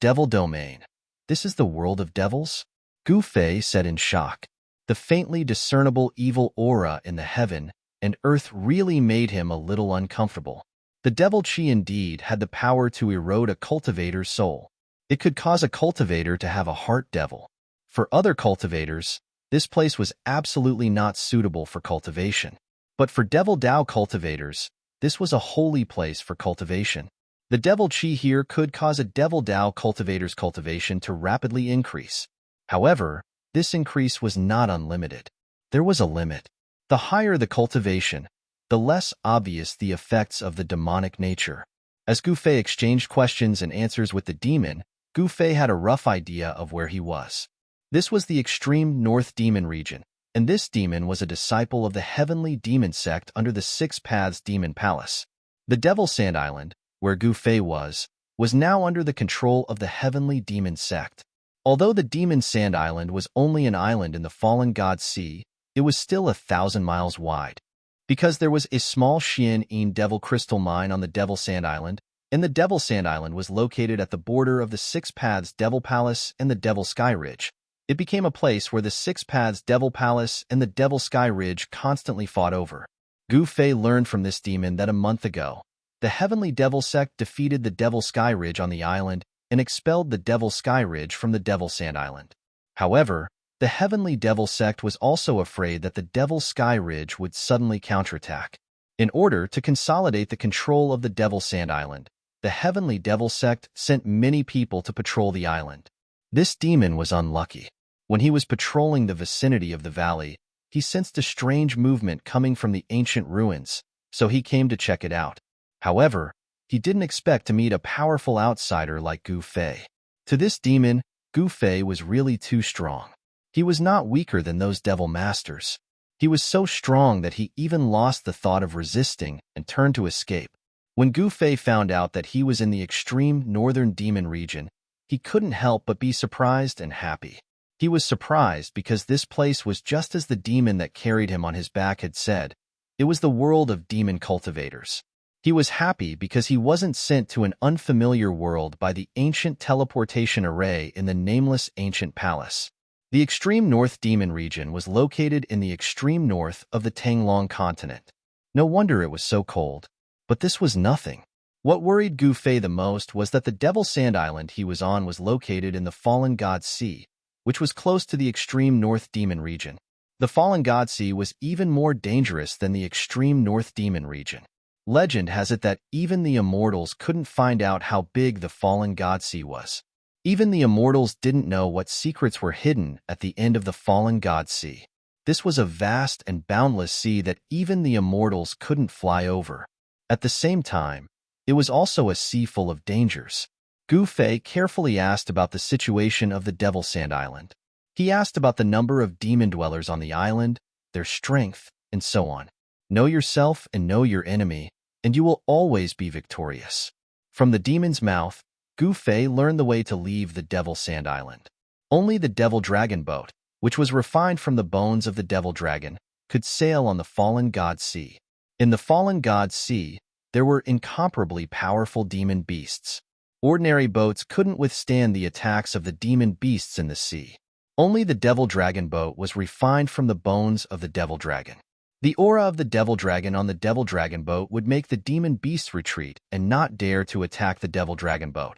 Devil domain. This is the world of devils? Gu Fei said in shock. The faintly discernible evil aura in the heaven and earth really made him a little uncomfortable. The Devil Qi indeed had the power to erode a cultivator's soul. It could cause a cultivator to have a heart devil. For other cultivators, this place was absolutely not suitable for cultivation. But for Devil Dao cultivators, this was a holy place for cultivation. The Devil Chi here could cause a Devil Dao cultivator's cultivation to rapidly increase. However, this increase was not unlimited. There was a limit. The higher the cultivation, the less obvious the effects of the demonic nature. As Gu Fei exchanged questions and answers with the demon, Gu Fei had a rough idea of where he was. This was the extreme north demon region, and this demon was a disciple of the heavenly demon sect under the Six Paths Demon Palace. The Devil Sand Island, where Gu Fei was now under the control of the heavenly demon sect. Although the Demon Sand Island was only an island in the fallen god sea, it was still 1,000 miles wide. Because there was a small Xian Devil Crystal mine on the Devil Sand Island, and the Devil Sand Island was located at the border of the Six Paths Devil Palace and the Devil Sky Ridge. It became a place where the Six Paths Devil Palace and the Devil Sky Ridge constantly fought over. Gu Fei learned from this demon that a month ago, the Heavenly Devil Sect defeated the Devil Sky Ridge on the island and expelled the Devil Sky Ridge from the Devil Sand Island. However, the Heavenly Devil Sect was also afraid that the Devil Sky Ridge would suddenly counterattack. In order to consolidate the control of the Devil Sand Island, the Heavenly Devil Sect sent many people to patrol the island. This demon was unlucky. When he was patrolling the vicinity of the valley, he sensed a strange movement coming from the ancient ruins, so he came to check it out. However, he didn't expect to meet a powerful outsider like Gu Fei. To this demon, Gu Fei was really too strong. He was not weaker than those devil masters. He was so strong that he even lost the thought of resisting and turned to escape. When Gu Fei found out that he was in the extreme northern demon region, he couldn't help but be surprised and happy. He was surprised because this place was just as the demon that carried him on his back had said. It was the world of demon cultivators. He was happy because he wasn't sent to an unfamiliar world by the ancient teleportation array in the nameless ancient palace. The extreme north demon region was located in the extreme north of the Tanglong continent. No wonder it was so cold. But this was nothing. What worried Gu Fei the most was that the Devil Sand Island he was on was located in the Fallen God Sea, which was close to the extreme north demon region. The Fallen God Sea was even more dangerous than the extreme north demon region. Legend has it that even the immortals couldn't find out how big the Fallen God Sea was. Even the immortals didn't know what secrets were hidden at the end of the Fallen God Sea. This was a vast and boundless sea that even the immortals couldn't fly over. At the same time, it was also a sea full of dangers. Gu Fei carefully asked about the situation of the Devil Sand Island. He asked about the number of demon dwellers on the island, their strength, and so on. Know yourself and know your enemy, and you will always be victorious. From the demon's mouth, Gu Fei learned the way to leave the Devil Sand Island. Only the Devil Dragon boat, which was refined from the bones of the Devil Dragon, could sail on the Fallen God Sea. In the Fallen God Sea, there were incomparably powerful demon beasts. Ordinary boats couldn't withstand the attacks of the demon beasts in the sea. Only the Devil Dragon boat was refined from the bones of the Devil Dragon. The aura of the Devil Dragon on the Devil Dragon boat would make the demon beasts retreat and not dare to attack the Devil Dragon boat.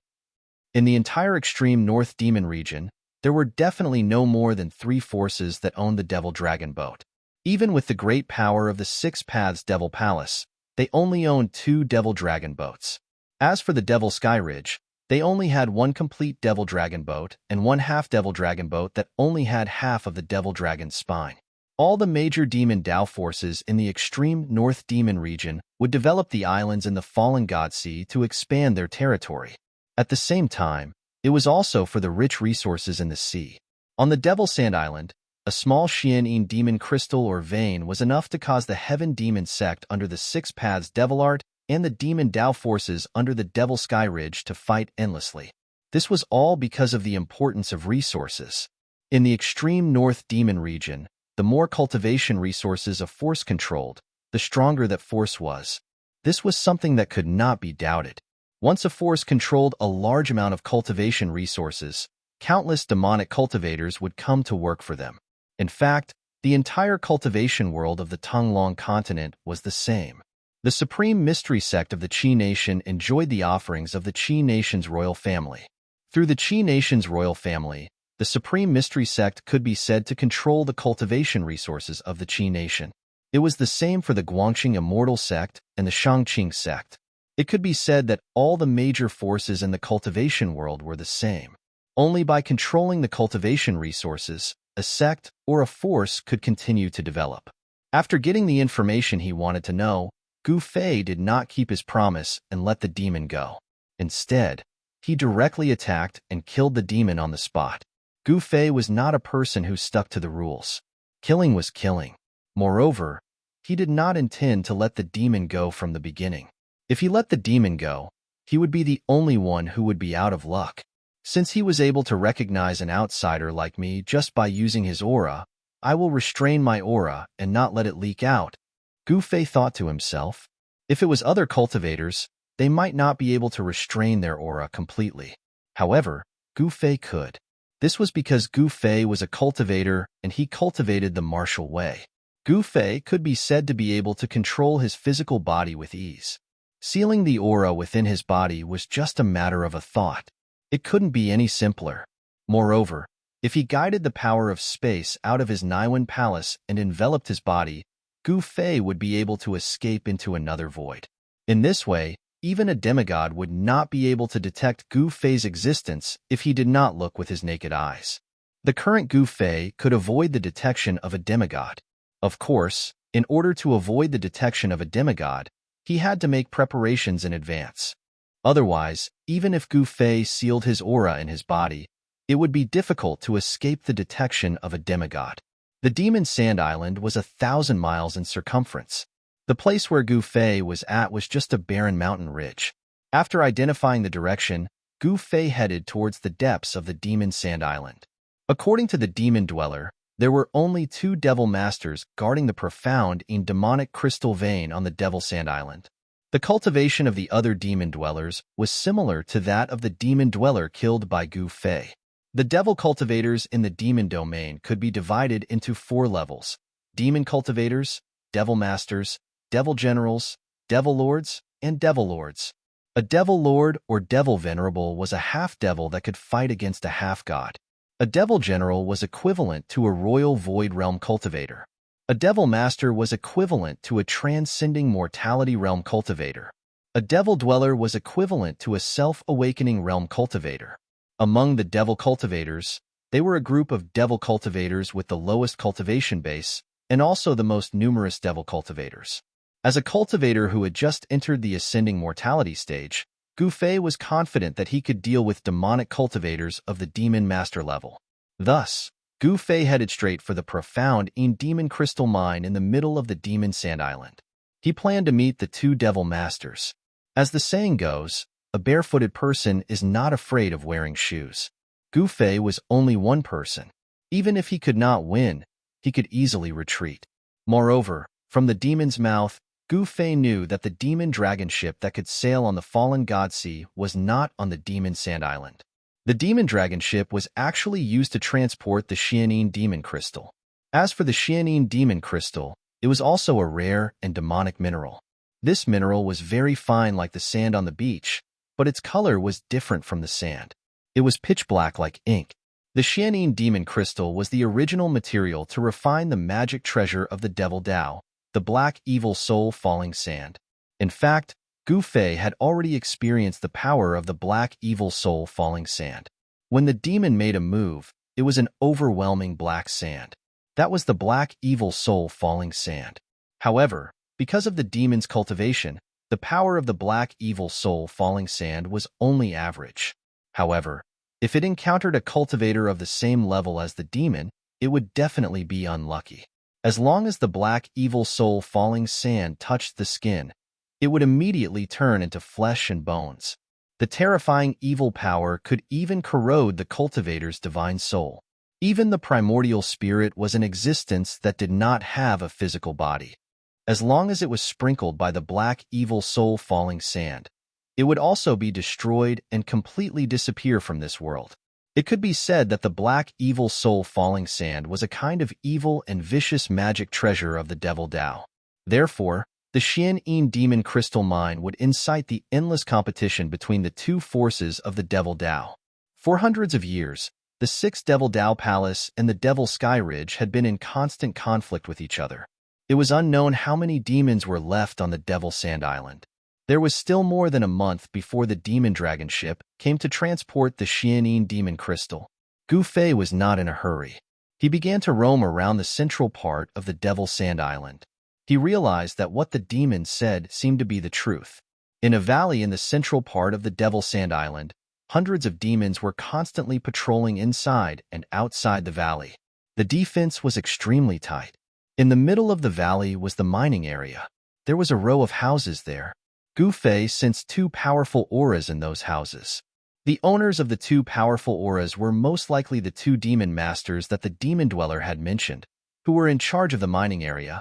In the entire extreme north demon region, there were definitely no more than 3 forces that owned the Devil Dragon boat. Even with the great power of the Six Paths Devil Palace, they only owned 2 Devil Dragon boats. As for the Devil Sky Ridge, they only had 1 complete Devil Dragon boat and 1 half Devil Dragon boat that only had half of the Devil Dragon's spine. All the major demon Dao forces in the extreme north demon region would develop the islands in the Fallen God Sea to expand their territory. At the same time, it was also for the rich resources in the sea. On the Devil Sand Island, a small Xian demon crystal or vein was enough to cause the Heaven Demon Sect under the Six Paths Devil Art and the demon Dao forces under the Devil Sky Ridge to fight endlessly. This was all because of the importance of resources. In the extreme north demon region, the more cultivation resources a force controlled, the stronger that force was. This was something that could not be doubted. Once a force controlled a large amount of cultivation resources, countless demonic cultivators would come to work for them. In fact, the entire cultivation world of the Tanglong continent was the same. The supreme mystery sect of the Qi Nation enjoyed the offerings of the Qi Nation's royal family. Through the Qi Nation's royal family, the The Supreme Mystery Sect could be said to control the cultivation resources of the Qi nation. It was the same for the Guangqing Immortal Sect and the Shangqing Sect. It could be said that all the major forces in the cultivation world were the same. Only by controlling the cultivation resources, a sect or a force could continue to develop. After getting the information he wanted to know, Gu Fei did not keep his promise and let the demon go. Instead, he directly attacked and killed the demon on the spot. Gu Fei was not a person who stuck to the rules. Killing was killing. Moreover, he did not intend to let the demon go from the beginning. If he let the demon go, he would be the only one who would be out of luck. Since he was able to recognize an outsider like me just by using his aura, I will restrain my aura and not let it leak out. Gu Fei thought to himself. If it was other cultivators, they might not be able to restrain their aura completely. However, Gu Fei could. This was because Gu Fei was a cultivator and he cultivated the martial way. Gu Fei could be said to be able to control his physical body with ease. Sealing the aura within his body was just a matter of a thought. It couldn't be any simpler. Moreover, if he guided the power of space out of his Niwen palace and enveloped his body, Gu Fei would be able to escape into another void. In this way, even a demigod would not be able to detect Gu Fei's existence if he did not look with his naked eyes. The current Gu Fei could avoid the detection of a demigod. Of course, in order to avoid the detection of a demigod, he had to make preparations in advance. Otherwise, even if Gu Fei sealed his aura in his body, it would be difficult to escape the detection of a demigod. The Demon Sand Island was 1,000 miles in circumference. The place where Gu Fei was at was just a barren mountain ridge. After identifying the direction, Gu Fei headed towards the depths of the Demon Sand Island. According to the Demon Dweller, there were only 2 Devil Masters guarding the profound and demonic crystal vein on the Devil Sand Island. The cultivation of the other Demon Dwellers was similar to that of the Demon Dweller killed by Gu Fei. The Devil cultivators in the Demon Domain could be divided into 4 levels: Demon Cultivators, Devil Masters, Devil Generals, Devil Lords, and Devil Lords. A Devil Lord or Devil Venerable was a half-devil that could fight against a half-god. A Devil General was equivalent to a Royal Void Realm cultivator. A Devil Master was equivalent to a Transcending Mortality Realm cultivator. A Devil Dweller was equivalent to a Self-Awakening Realm cultivator. Among the Devil Cultivators, they were a group of Devil Cultivators with the lowest cultivation base and also the most numerous Devil Cultivators. As a cultivator who had just entered the Ascending Mortality stage, Gu Fei was confident that he could deal with demonic cultivators of the Demon Master level. Thus, Gu Fei headed straight for the profound Demon Crystal Mine in the middle of the Demon Sand Island. He planned to meet the 2 Devil Masters. As the saying goes, a barefooted person is not afraid of wearing shoes. Gu Fei was only one person. Even if he could not win, he could easily retreat. Moreover, from the demon's mouth, Gu Fei knew that the demon dragon ship that could sail on the fallen God Sea was not on the Demon Sand Island. The demon dragon ship was actually used to transport the Xianin demon crystal. As for the Xianin demon crystal, it was also a rare and demonic mineral. This mineral was very fine like the sand on the beach, but its color was different from the sand. It was pitch black like ink. The Xianin demon crystal was the original material to refine the magic treasure of the Devil Dao, the black evil soul falling sand. In fact, Gu Fei had already experienced the power of the black evil soul falling sand. When the demon made a move, it was an overwhelming black sand. That was the black evil soul falling sand. However, because of the demon's cultivation, the power of the black evil soul falling sand was only average. However, if it encountered a cultivator of the same level as the demon, it would definitely be unlucky. As long as the black evil soul falling sand touched the skin, it would immediately turn into flesh and bones. The terrifying evil power could even corrode the cultivator's divine soul. Even the primordial spirit was an existence that did not have a physical body. As long as it was sprinkled by the black evil soul falling sand, it would also be destroyed and completely disappear from this world. It could be said that the black evil soul falling sand was a kind of evil and vicious magic treasure of the Devil Dao. Therefore, the Xianin demon crystal mine would incite the endless competition between the 2 forces of the Devil Dao. For hundreds of years, The Sixth Devil Dao Palace and the Devil Sky Ridge had been in constant conflict with each other. It was unknown how many demons were left on the Devil Sand Island. There was still more than a month before the demon dragon ship came to transport the Xianin demon crystal. Gu Fei was not in a hurry. He began to roam around the central part of the Devil Sand Island. He realized that what the demons said seemed to be the truth. In a valley in the central part of the Devil Sand Island, hundreds of demons were constantly patrolling inside and outside the valley. The defense was extremely tight. In the middle of the valley was the mining area. There was a row of houses there. Gu Fei sensed two powerful auras in those houses. The owners of the two powerful auras were most likely the two demon masters that the demon dweller had mentioned, who were in charge of the mining area.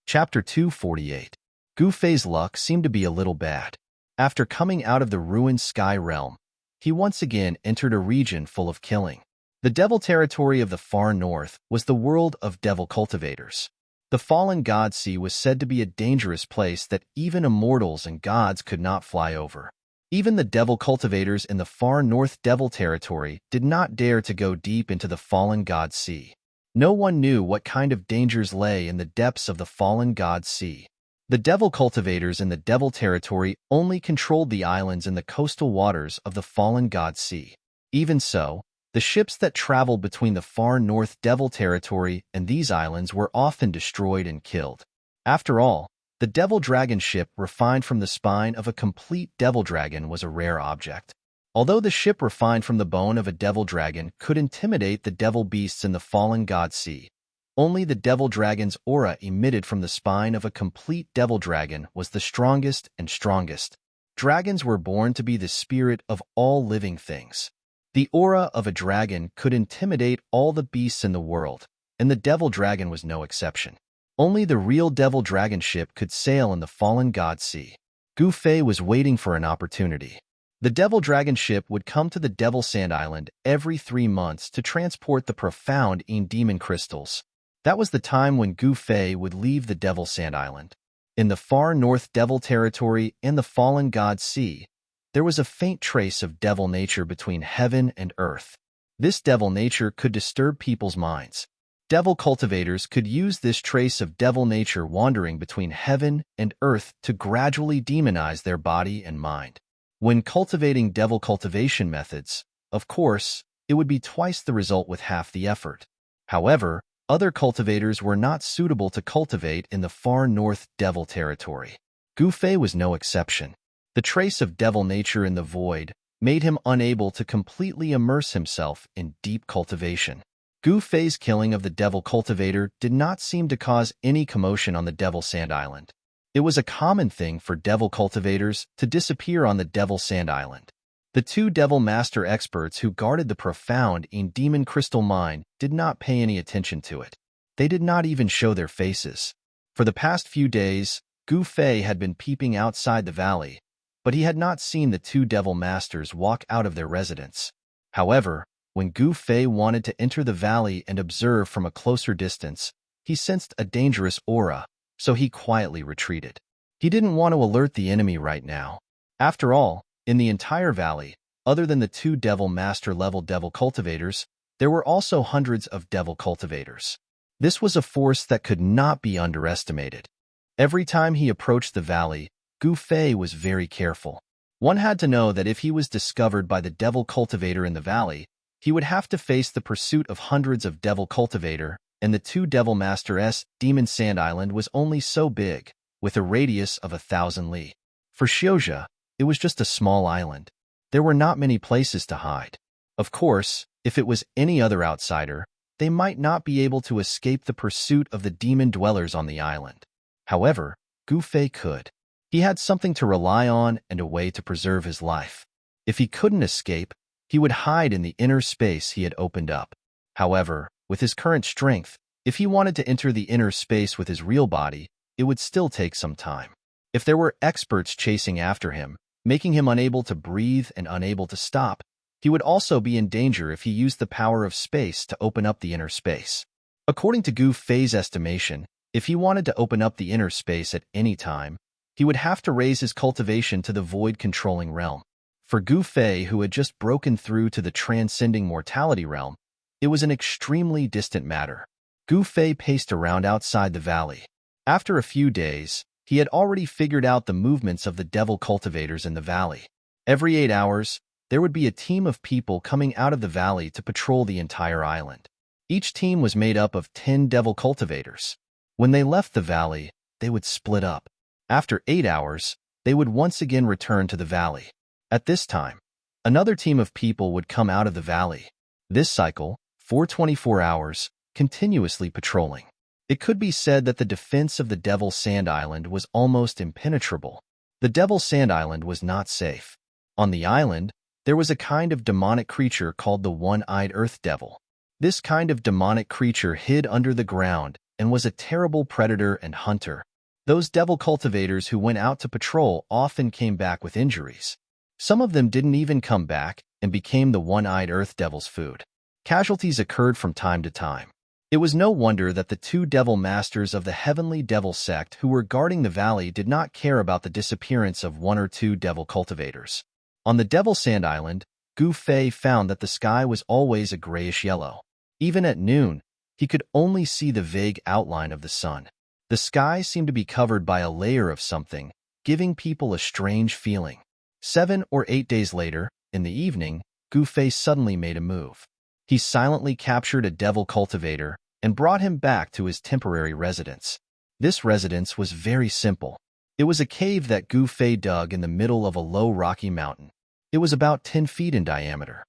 Chapter 248. Gu Fei's luck seemed to be a little bad. After coming out of the ruined sky realm, he once again entered a region full of killing. The devil territory of the far north was the world of devil cultivators. The fallen god sea was said to be a dangerous place that even immortals and gods could not fly over. Even the devil cultivators in the far north devil territory did not dare to go deep into the fallen god sea. No one knew what kind of dangers lay in the depths of the fallen god sea. The devil cultivators in the devil territory only controlled the islands in the coastal waters of the fallen god sea. Even so, the ships that traveled between the far north devil territory and these islands were often destroyed and killed. After all, the devil dragon ship refined from the spine of a complete devil dragon was a rare object. Although the ship refined from the bone of a devil dragon could intimidate the devil beasts in the fallen god sea, only the devil dragon's aura emitted from the spine of a complete devil dragon was the strongest and strongest. Dragons were born to be the spirit of all living things. The aura of a dragon could intimidate all the beasts in the world, and the devil dragon was no exception. Only the real devil dragon ship could sail in the fallen god sea. Gu Fei was waiting for an opportunity. The devil dragon ship would come to the Devil Sand Island every 3 months to transport the profound demon crystals. That was the time when Gu Fei would leave the Devil Sand Island. In the far north devil territory and the fallen god sea, there was a faint trace of devil nature between heaven and earth. This devil nature could disturb people's minds. Devil cultivators could use this trace of devil nature wandering between heaven and earth to gradually demonize their body and mind. When cultivating devil cultivation methods, of course, it would be twice the result with half the effort. However, other cultivators were not suitable to cultivate in the far north devil territory. Gu Fei was no exception. The trace of devil nature in the void made him unable to completely immerse himself in deep cultivation. Gu Fei's killing of the devil cultivator did not seem to cause any commotion on the Devil Sand Island. It was a common thing for devil cultivators to disappear on the Devil Sand Island. The two devil master experts who guarded the profound demon crystal mine did not pay any attention to it. They did not even show their faces. For the past few days, Gu Fei had been peeping outside the valley, but he had not seen the two devil masters walk out of their residence. However, when Gu Fei wanted to enter the valley and observe from a closer distance, he sensed a dangerous aura, so he quietly retreated. He didn't want to alert the enemy right now. After all, in the entire valley, other than the two devil master-level devil cultivators, there were also hundreds of devil cultivators. This was a force that could not be underestimated. Every time he approached the valley, Gu Fei was very careful. One had to know that if he was discovered by the devil cultivator in the valley, he would have to face the pursuit of hundreds of devil cultivator, and the two devil masters' Demon Sand Island was only so big, with a radius of 1,000 li. For Xiuzha, it was just a small island. There were not many places to hide. Of course, if it was any other outsider, they might not be able to escape the pursuit of the demon dwellers on the island. However, Gu Fei could. He had something to rely on and a way to preserve his life. If he couldn't escape, he would hide in the inner space he had opened up. However, with his current strength, if he wanted to enter the inner space with his real body, it would still take some time. If there were experts chasing after him, making him unable to breathe and unable to stop, he would also be in danger if he used the power of space to open up the inner space. According to Gu Fei's estimation, if he wanted to open up the inner space at any time, he would have to raise his cultivation to the void-controlling realm. For Gu Fei, who had just broken through to the transcending mortality realm, it was an extremely distant matter. Gu Fei paced around outside the valley. After a few days, he had already figured out the movements of the devil cultivators in the valley. Every 8 hours, there would be a team of people coming out of the valley to patrol the entire island. Each team was made up of 10 devil cultivators. When they left the valley, they would split up. After 8 hours, they would once again return to the valley. At this time, another team of people would come out of the valley. This cycle, for 24 hours, continuously patrolling. It could be said that the defense of the Devil's Sand Island was almost impenetrable. The Devil's Sand Island was not safe. On the island, there was a kind of demonic creature called the One-Eyed Earth Devil. This kind of demonic creature hid under the ground and was a terrible predator and hunter. Those devil cultivators who went out to patrol often came back with injuries. Some of them didn't even come back and became the One-Eyed Earth Devil's food. Casualties occurred from time to time. It was no wonder that the 2 devil masters of the Heavenly Devil sect who were guarding the valley did not care about the disappearance of 1 or 2 devil cultivators. On the Devil's Sand Island, Gu Fei found that the sky was always a grayish yellow. Even at noon, he could only see the vague outline of the sun. The sky seemed to be covered by a layer of something, giving people a strange feeling. 7 or 8 days later, in the evening, Gu Fei suddenly made a move. He silently captured a devil cultivator and brought him back to his temporary residence. This residence was very simple. It was a cave that Gu Fei dug in the middle of a low rocky mountain. It was about 10 feet in diameter.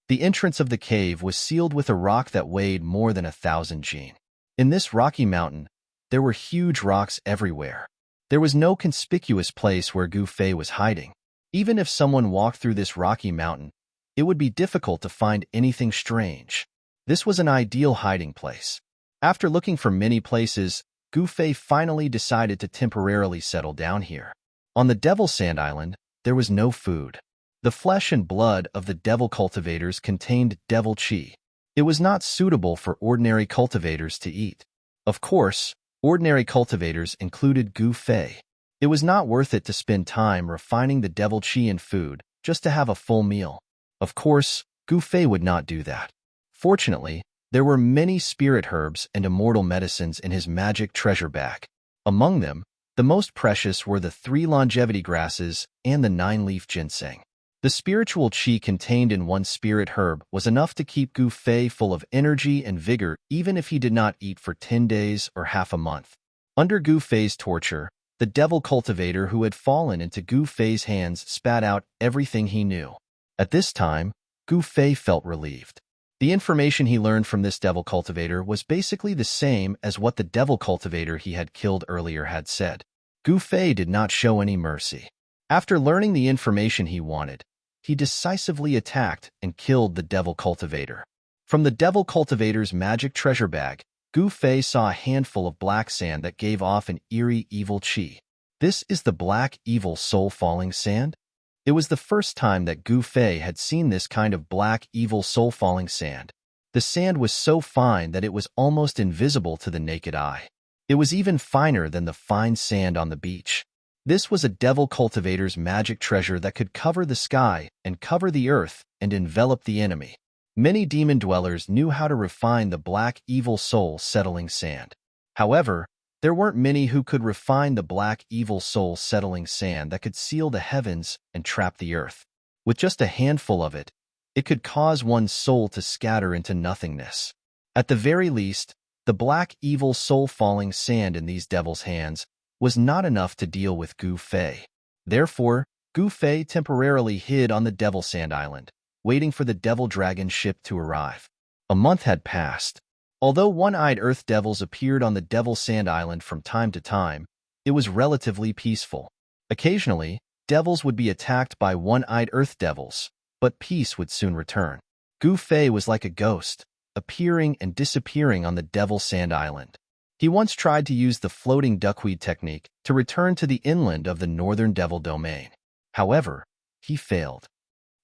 The entrance of the cave was sealed with a rock that weighed more than 1,000 jin. In this rocky mountain, there were huge rocks everywhere. There was no conspicuous place where Gu Fei was hiding. Even if someone walked through this rocky mountain, it would be difficult to find anything strange. This was an ideal hiding place. After looking for many places, Gu Fei finally decided to temporarily settle down here. On the Devil's Sand Island, there was no food. The flesh and blood of the devil cultivators contained devil qi. It was not suitable for ordinary cultivators to eat. Of course, ordinary cultivators included Gu Fei. It was not worth it to spend time refining the devil qi in food just to have a full meal. Of course, Gu Fei would not do that. Fortunately, there were many spirit herbs and immortal medicines in his magic treasure bag. Among them, the most precious were the 3 longevity grasses and the 9-leaf ginseng. The spiritual qi contained in one spirit herb was enough to keep Gu Fei full of energy and vigor even if he did not eat for 10 days or half a month. Under Gu Fei's torture, the devil cultivator who had fallen into Gu Fei's hands spat out everything he knew. At this time, Gu Fei felt relieved. The information he learned from this devil cultivator was basically the same as what the devil cultivator he had killed earlier had said. Gu Fei did not show any mercy. After learning the information he wanted, he decisively attacked and killed the devil cultivator. From the devil cultivator's magic treasure bag, Gu Fei saw a handful of black sand that gave off an eerie evil qi. This is the black evil soul-falling sand? It was the first time that Gu Fei had seen this kind of black evil soul-falling sand. The sand was so fine that it was almost invisible to the naked eye. It was even finer than the fine sand on the beach. This was a devil cultivator's magic treasure that could cover the sky and cover the earth and envelop the enemy. Many demon dwellers knew how to refine the black evil soul-settling sand. However, there weren't many who could refine the black evil soul-settling sand that could seal the heavens and trap the earth. With just a handful of it, it could cause one's soul to scatter into nothingness. At the very least, the black evil soul-falling sand in these devils' hands was not enough to deal with Gu Fei. Therefore, Gu Fei temporarily hid on the Devil Sand Island, waiting for the Devil Dragon ship to arrive. A month had passed. Although one-eyed earth devils appeared on the Devil Sand Island from time to time, it was relatively peaceful. Occasionally, devils would be attacked by one-eyed earth devils, but peace would soon return. Gu Fei was like a ghost, appearing and disappearing on the Devil Sand Island. He once tried to use the floating duckweed technique to return to the inland of the northern Devil Domain. However, he failed.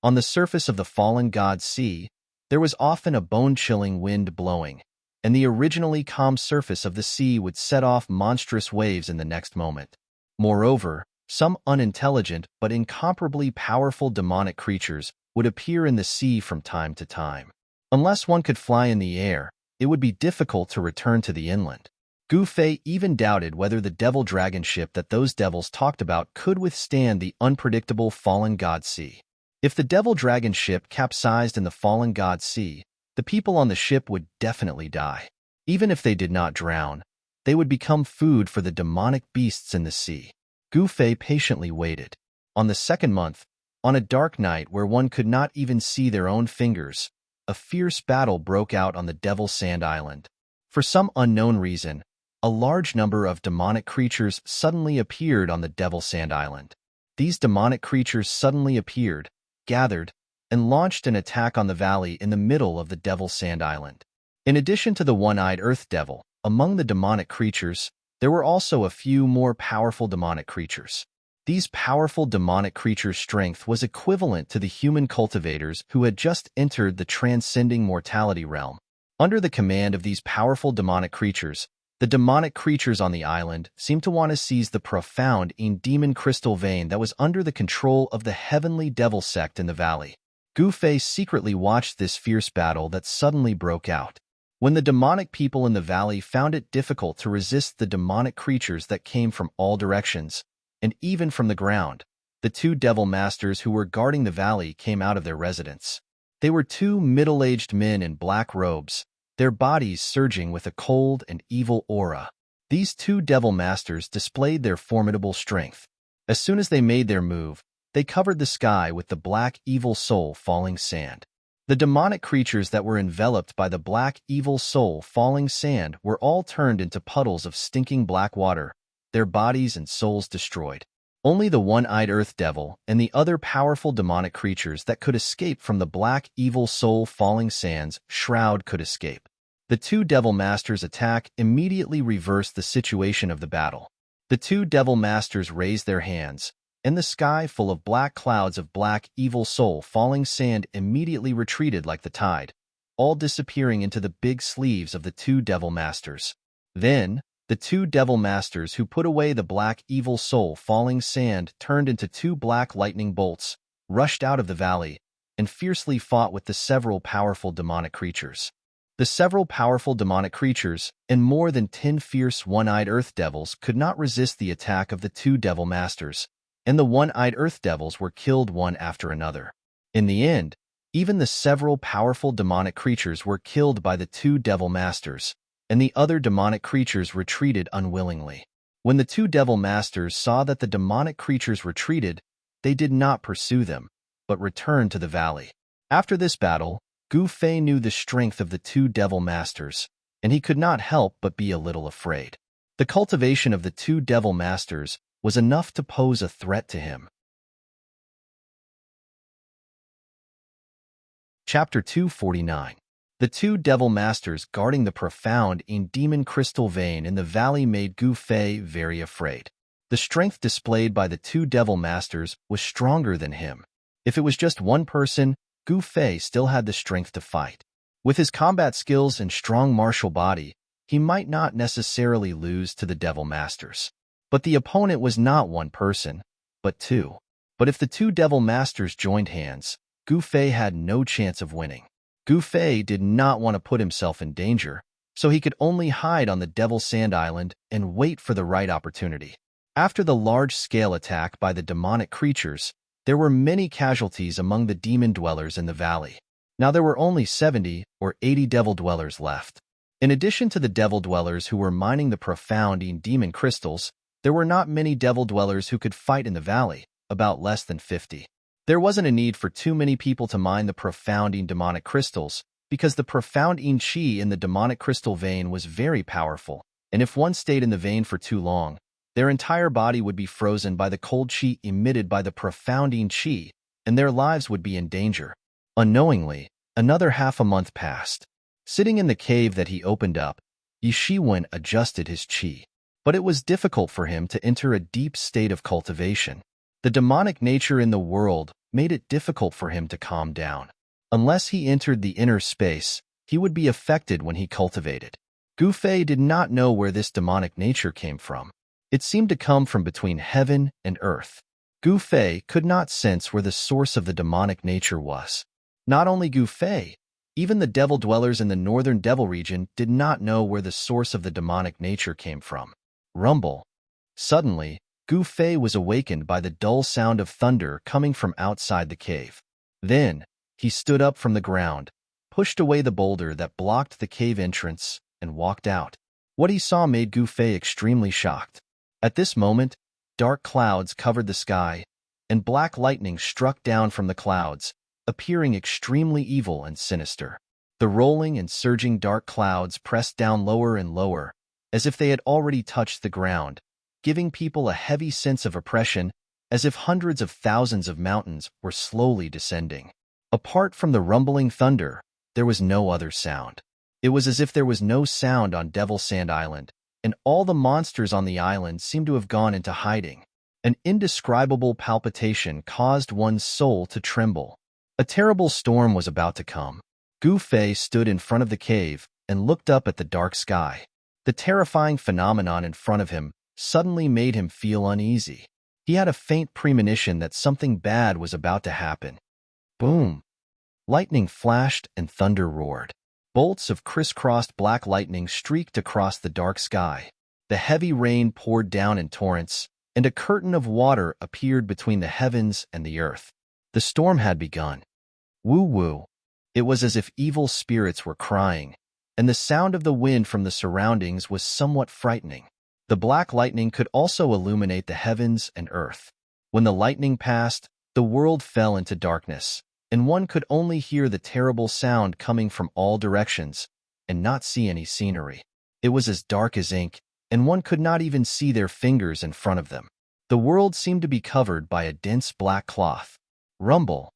On the surface of the fallen god sea, there was often a bone-chilling wind blowing, and the originally calm surface of the sea would set off monstrous waves in the next moment. Moreover, Some unintelligent but incomparably powerful demonic creatures would appear in the sea from time to time. Unless one could fly in the air, it would be difficult to return to the inland. Gu Fei even doubted whether the devil dragon ship that those devils talked about could withstand the unpredictable fallen god sea. If the devil dragon ship capsized in the fallen god sea, the people on the ship would definitely die. Even if they did not drown, they would become food for the demonic beasts in the sea. Gu Fei patiently waited. On the second month, on a dark night where one could not even see their own fingers, a fierce battle broke out on the Devil's Sand Island. For some unknown reason, a large number of demonic creatures suddenly appeared on the Devil's Sand Island. These demonic creatures suddenly appeared, gathered, and launched an attack on the valley in the middle of the Devil's Sand Island. In addition to the one-eyed Earth Devil, among the demonic creatures, there were also a few more powerful demonic creatures. These powerful demonic creatures' strength was equivalent to the human cultivators who had just entered the transcending mortality realm. Under the command of these powerful demonic creatures, the demonic creatures on the island seemed to want to seize the profound demon crystal vein that was under the control of the heavenly devil sect in the valley. Gu Fei secretly watched this fierce battle that suddenly broke out. When the demonic people in the valley found it difficult to resist the demonic creatures that came from all directions, and even from the ground, the two devil masters who were guarding the valley came out of their residence. They were two middle-aged men in black robes, their bodies surging with a cold and evil aura. These two devil masters displayed their formidable strength. As soon as they made their move, they covered the sky with the black evil soul falling sand. The demonic creatures that were enveloped by the black evil soul falling sand were all turned into puddles of stinking black water, their bodies and souls destroyed. Only the one-eyed Earth Devil and the other powerful demonic creatures that could escape from the black evil soul falling sand's shroud could escape. The two devil masters' attack immediately reversed the situation of the battle. The two devil masters raised their hands, and the sky full of black clouds of black evil soul falling sand immediately retreated like the tide, all disappearing into the big sleeves of the two devil masters. Then, the two devil masters who put away the black evil soul falling sand turned into two black lightning bolts, rushed out of the valley, and fiercely fought with the several powerful demonic creatures. The several powerful demonic creatures and more than 10 fierce one-eyed Earth Devils could not resist the attack of the two devil masters, and the one-eyed Earth Devils were killed one after another. In the end, even the several powerful demonic creatures were killed by the two devil masters, and the other demonic creatures retreated unwillingly. When the two devil masters saw that the demonic creatures retreated, they did not pursue them, but returned to the valley. After this battle, Gu Fei knew the strength of the two devil masters, and he could not help but be a little afraid. The cultivation of the two devil masters was enough to pose a threat to him. Chapter 249. The two devil masters guarding the profound demon crystal vein in the valley made Gu Fei very afraid. The strength displayed by the two devil masters was stronger than him. If it was just one person, Gu Fei still had the strength to fight. With his combat skills and strong martial body, he might not necessarily lose to the devil masters. But the opponent was not one person, but two. But if the two devil masters joined hands, Gu Fei had no chance of winning. Gu Fei did not want to put himself in danger, so he could only hide on the Devil's Sand Island and wait for the right opportunity. After the large-scale attack by the demonic creatures, there were many casualties among the demon dwellers in the valley. Now there were only 70 or 80 devil dwellers left. In addition to the devil dwellers who were mining the profound demon crystals, there were not many devil dwellers who could fight in the valley, about less than 50. There wasn't a need for too many people to mine the profound demonic crystals, because the profound chi in the demonic crystal vein was very powerful, and if one stayed in the vein for too long, their entire body would be frozen by the cold chi emitted by the profound chi, and their lives would be in danger. Unknowingly, another half a month passed. Sitting in the cave that he opened up, Yi Shiwen adjusted his chi. But it was difficult for him to enter a deep state of cultivation. The demonic nature in the world made it difficult for him to calm down. Unless he entered the inner space, he would be affected when he cultivated. Gu Fei did not know where this demonic nature came from. It seemed to come from between heaven and earth. Gu Fei could not sense where the source of the demonic nature was. Not only Gu Fei, even the devil dwellers in the northern devil region did not know where the source of the demonic nature came from. Rumble. Suddenly, Gu Fei was awakened by the dull sound of thunder coming from outside the cave. Then, he stood up from the ground, pushed away the boulder that blocked the cave entrance, and walked out. What he saw made Gu Fei extremely shocked. At this moment, dark clouds covered the sky, and black lightning struck down from the clouds, appearing extremely evil and sinister. The rolling and surging dark clouds pressed down lower and lower, as if they had already touched the ground, giving people a heavy sense of oppression, as if hundreds of thousands of mountains were slowly descending. Apart from the rumbling thunder, there was no other sound. It was as if there was no sound on Devil Sand Island, and all the monsters on the island seemed to have gone into hiding. An indescribable palpitation caused one's soul to tremble. A terrible storm was about to come. Gu Fei stood in front of the cave and looked up at the dark sky. The terrifying phenomenon in front of him suddenly made him feel uneasy. He had a faint premonition that something bad was about to happen. Boom! Lightning flashed and thunder roared. Bolts of crisscrossed black lightning streaked across the dark sky. The heavy rain poured down in torrents, and a curtain of water appeared between the heavens and the earth. The storm had begun. Woo-woo! It was as if evil spirits were crying, and the sound of the wind from the surroundings was somewhat frightening. The black lightning could also illuminate the heavens and earth. When the lightning passed, the world fell into darkness, and one could only hear the terrible sound coming from all directions and not see any scenery. It was as dark as ink, and one could not even see their fingers in front of them. The world seemed to be covered by a dense black cloth. Rumble.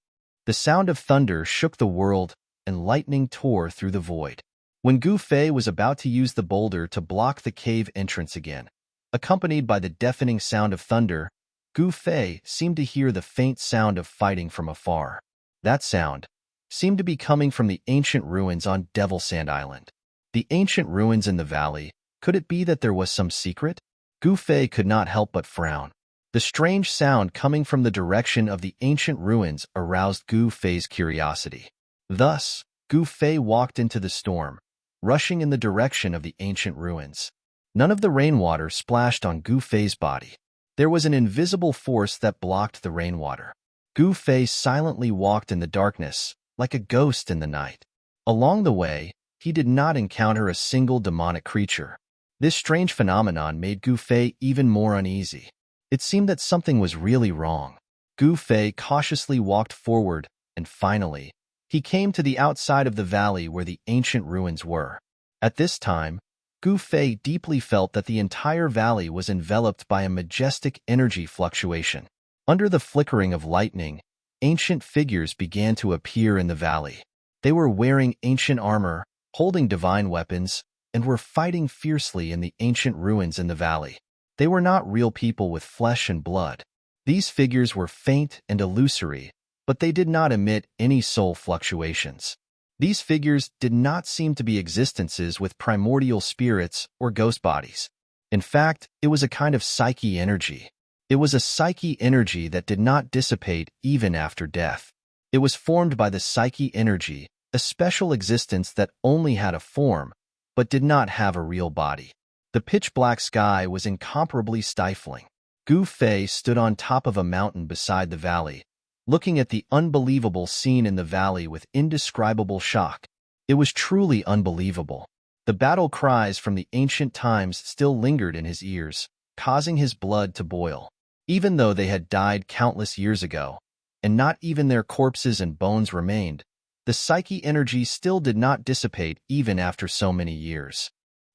The sound of thunder shook the world, and lightning tore through the void. When Gu Fei was about to use the boulder to block the cave entrance again, accompanied by the deafening sound of thunder, Gu Fei seemed to hear the faint sound of fighting from afar. That sound seemed to be coming from the ancient ruins on Devil Sand Island. The ancient ruins in the valley, could it be that there was some secret? Gu Fei could not help but frown. The strange sound coming from the direction of the ancient ruins aroused Gu Fei's curiosity. Thus, Gu Fei walked into the storm, rushing in the direction of the ancient ruins. None of the rainwater splashed on Gu Fei's body. There was an invisible force that blocked the rainwater. Gu Fei silently walked in the darkness, like a ghost in the night. Along the way, he did not encounter a single demonic creature. This strange phenomenon made Gu Fei even more uneasy. It seemed that something was really wrong. Gu Fei cautiously walked forward, and finally, he came to the outside of the valley where the ancient ruins were. At this time, Gu Fei deeply felt that the entire valley was enveloped by a majestic energy fluctuation. Under the flickering of lightning, ancient figures began to appear in the valley. They were wearing ancient armor, holding divine weapons, and were fighting fiercely in the ancient ruins in the valley. They were not real people with flesh and blood. These figures were faint and illusory, but they did not emit any soul fluctuations. These figures did not seem to be existences with primordial spirits or ghost bodies. In fact, it was a kind of psyche energy. It was a psyche energy that did not dissipate even after death. It was formed by the psyche energy, a special existence that only had a form, but did not have a real body. The pitch-black sky was incomparably stifling. Gu Fei stood on top of a mountain beside the valley, looking at the unbelievable scene in the valley with indescribable shock. It was truly unbelievable. The battle cries from the ancient times still lingered in his ears, causing his blood to boil. Even though they had died countless years ago, and not even their corpses and bones remained, the psyche energy still did not dissipate even after so many years.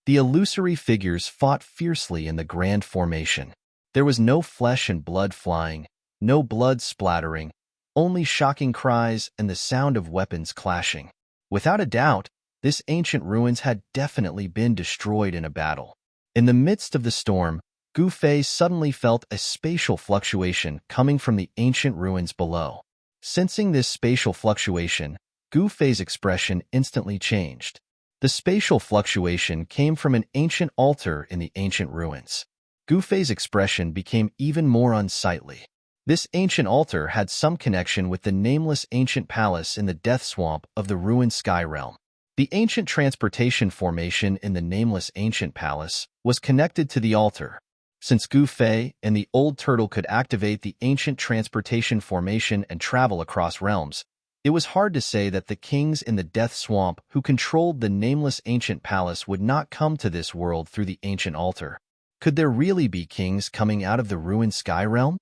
The illusory figures fought fiercely in the grand formation. There was no flesh and blood flying, no blood splattering, only shocking cries and the sound of weapons clashing. Without a doubt, this ancient ruins had definitely been destroyed in a battle. In the midst of the storm, Gu Fei suddenly felt a spatial fluctuation coming from the ancient ruins below. Sensing this spatial fluctuation, Gu Fei's expression instantly changed. The spatial fluctuation came from an ancient altar in the ancient ruins. Gufei's expression became even more unsightly. This ancient altar had some connection with the nameless ancient palace in the death swamp of the ruined sky realm. The ancient transportation formation in the nameless ancient palace was connected to the altar. Since Gufei and the old turtle could activate the ancient transportation formation and travel across realms, it was hard to say that the kings in the death swamp who controlled the nameless ancient palace would not come to this world through the ancient altar. Could there really be kings coming out of the ruined sky realm?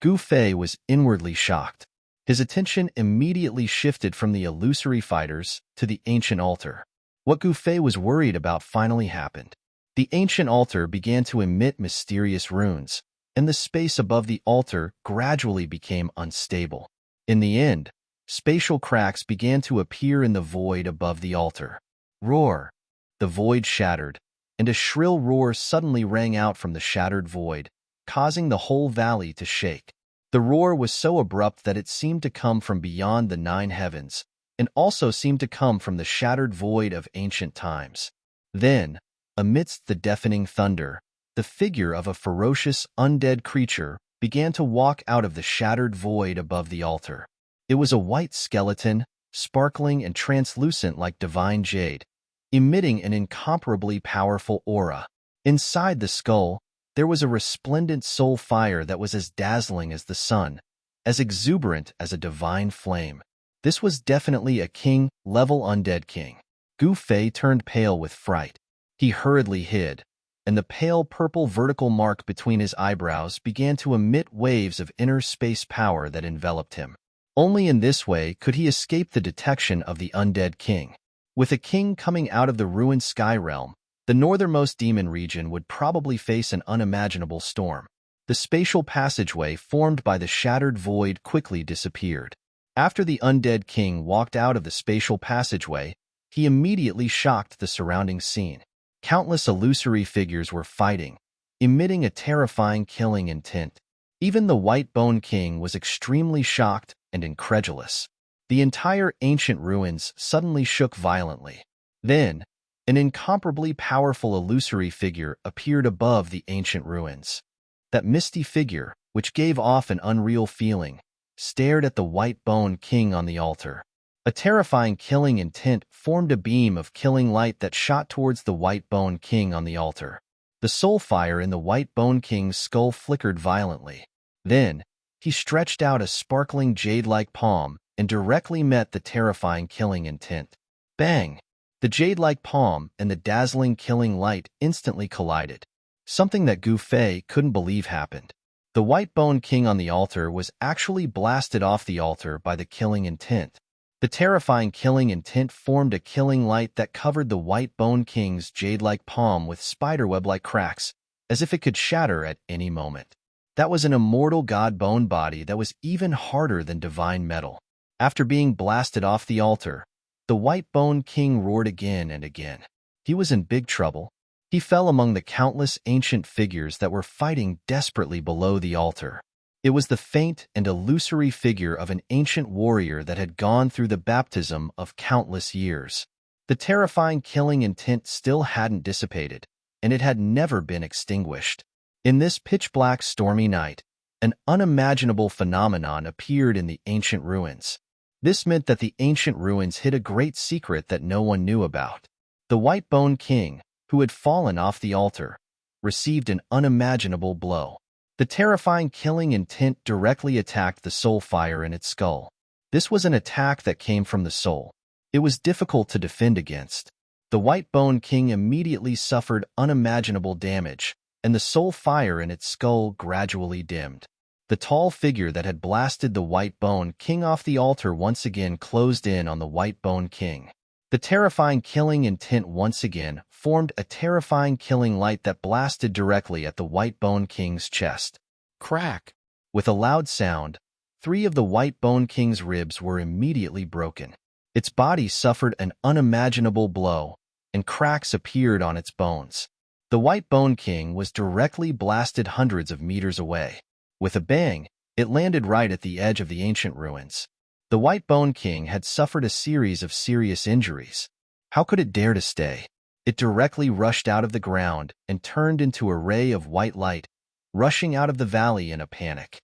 Gufei was inwardly shocked. His attention immediately shifted from the illusory fighters to the ancient altar. What Gufei was worried about finally happened. The ancient altar began to emit mysterious runes, and the space above the altar gradually became unstable. In the end, spatial cracks began to appear in the void above the altar. Roar! The void shattered, and a shrill roar suddenly rang out from the shattered void, causing the whole valley to shake. The roar was so abrupt that it seemed to come from beyond the 9 heavens, and also seemed to come from the shattered void of ancient times. Then, amidst the deafening thunder, the figure of a ferocious, undead creature began to walk out of the shattered void above the altar. It was a white skeleton, sparkling and translucent like divine jade, emitting an incomparably powerful aura. Inside the skull, there was a resplendent soul fire that was as dazzling as the sun, as exuberant as a divine flame. This was definitely a king-level undead king. Gufei turned pale with fright. He hurriedly hid, and the pale purple vertical mark between his eyebrows began to emit waves of inner space power that enveloped him. Only in this way could he escape the detection of the undead king. With a king coming out of the ruined sky realm, the northernmost demon region would probably face an unimaginable storm. The spatial passageway formed by the shattered void quickly disappeared. After the undead king walked out of the spatial passageway, he immediately shocked the surrounding scene. Countless illusory figures were fighting, emitting a terrifying killing intent. Even the White Bone King was extremely shocked and incredulous. The entire ancient ruins suddenly shook violently. Then, an incomparably powerful illusory figure appeared above the ancient ruins. That misty figure, which gave off an unreal feeling, stared at the White Bone King on the altar. A terrifying killing intent formed a beam of killing light that shot towards the White Bone King on the altar. The soul fire in the White Bone King's skull flickered violently. Then, he stretched out a sparkling jade-like palm and directly met the terrifying killing intent. Bang! The jade-like palm and the dazzling killing light instantly collided. Something that Gufei couldn't believe happened. The White Bone King on the altar was actually blasted off the altar by the killing intent. The terrifying killing intent formed a killing light that covered the White Bone King's jade-like palm with spiderweb-like cracks, as if it could shatter at any moment. That was an immortal god bone body that was even harder than divine metal. After being blasted off the altar, the White Bone King roared again and again. He was in big trouble. He fell among the countless ancient figures that were fighting desperately below the altar. It was the faint and illusory figure of an ancient warrior that had gone through the baptism of countless years. The terrifying killing intent still hadn't dissipated, and it had never been extinguished. In this pitch-black stormy night, an unimaginable phenomenon appeared in the ancient ruins. This meant that the ancient ruins hid a great secret that no one knew about. The White Bone King, who had fallen off the altar, received an unimaginable blow. The terrifying killing intent directly attacked the soul fire in its skull. This was an attack that came from the soul. It was difficult to defend against. The White Bone King immediately suffered unimaginable damage, and the soul fire in its skull gradually dimmed. The tall figure that had blasted the White Bone King off the altar once again closed in on the White Bone King. The terrifying killing intent once again formed a terrifying killing light that blasted directly at the White Bone King's chest. Crack! With a loud sound, 3 of the White Bone King's ribs were immediately broken. Its body suffered an unimaginable blow, and cracks appeared on its bones. The White Bone King was directly blasted hundreds of meters away. With a bang, it landed right at the edge of the ancient ruins. The White Bone King had suffered a series of serious injuries. How could it dare to stay? It directly rushed out of the ground and turned into a ray of white light, rushing out of the valley in a panic.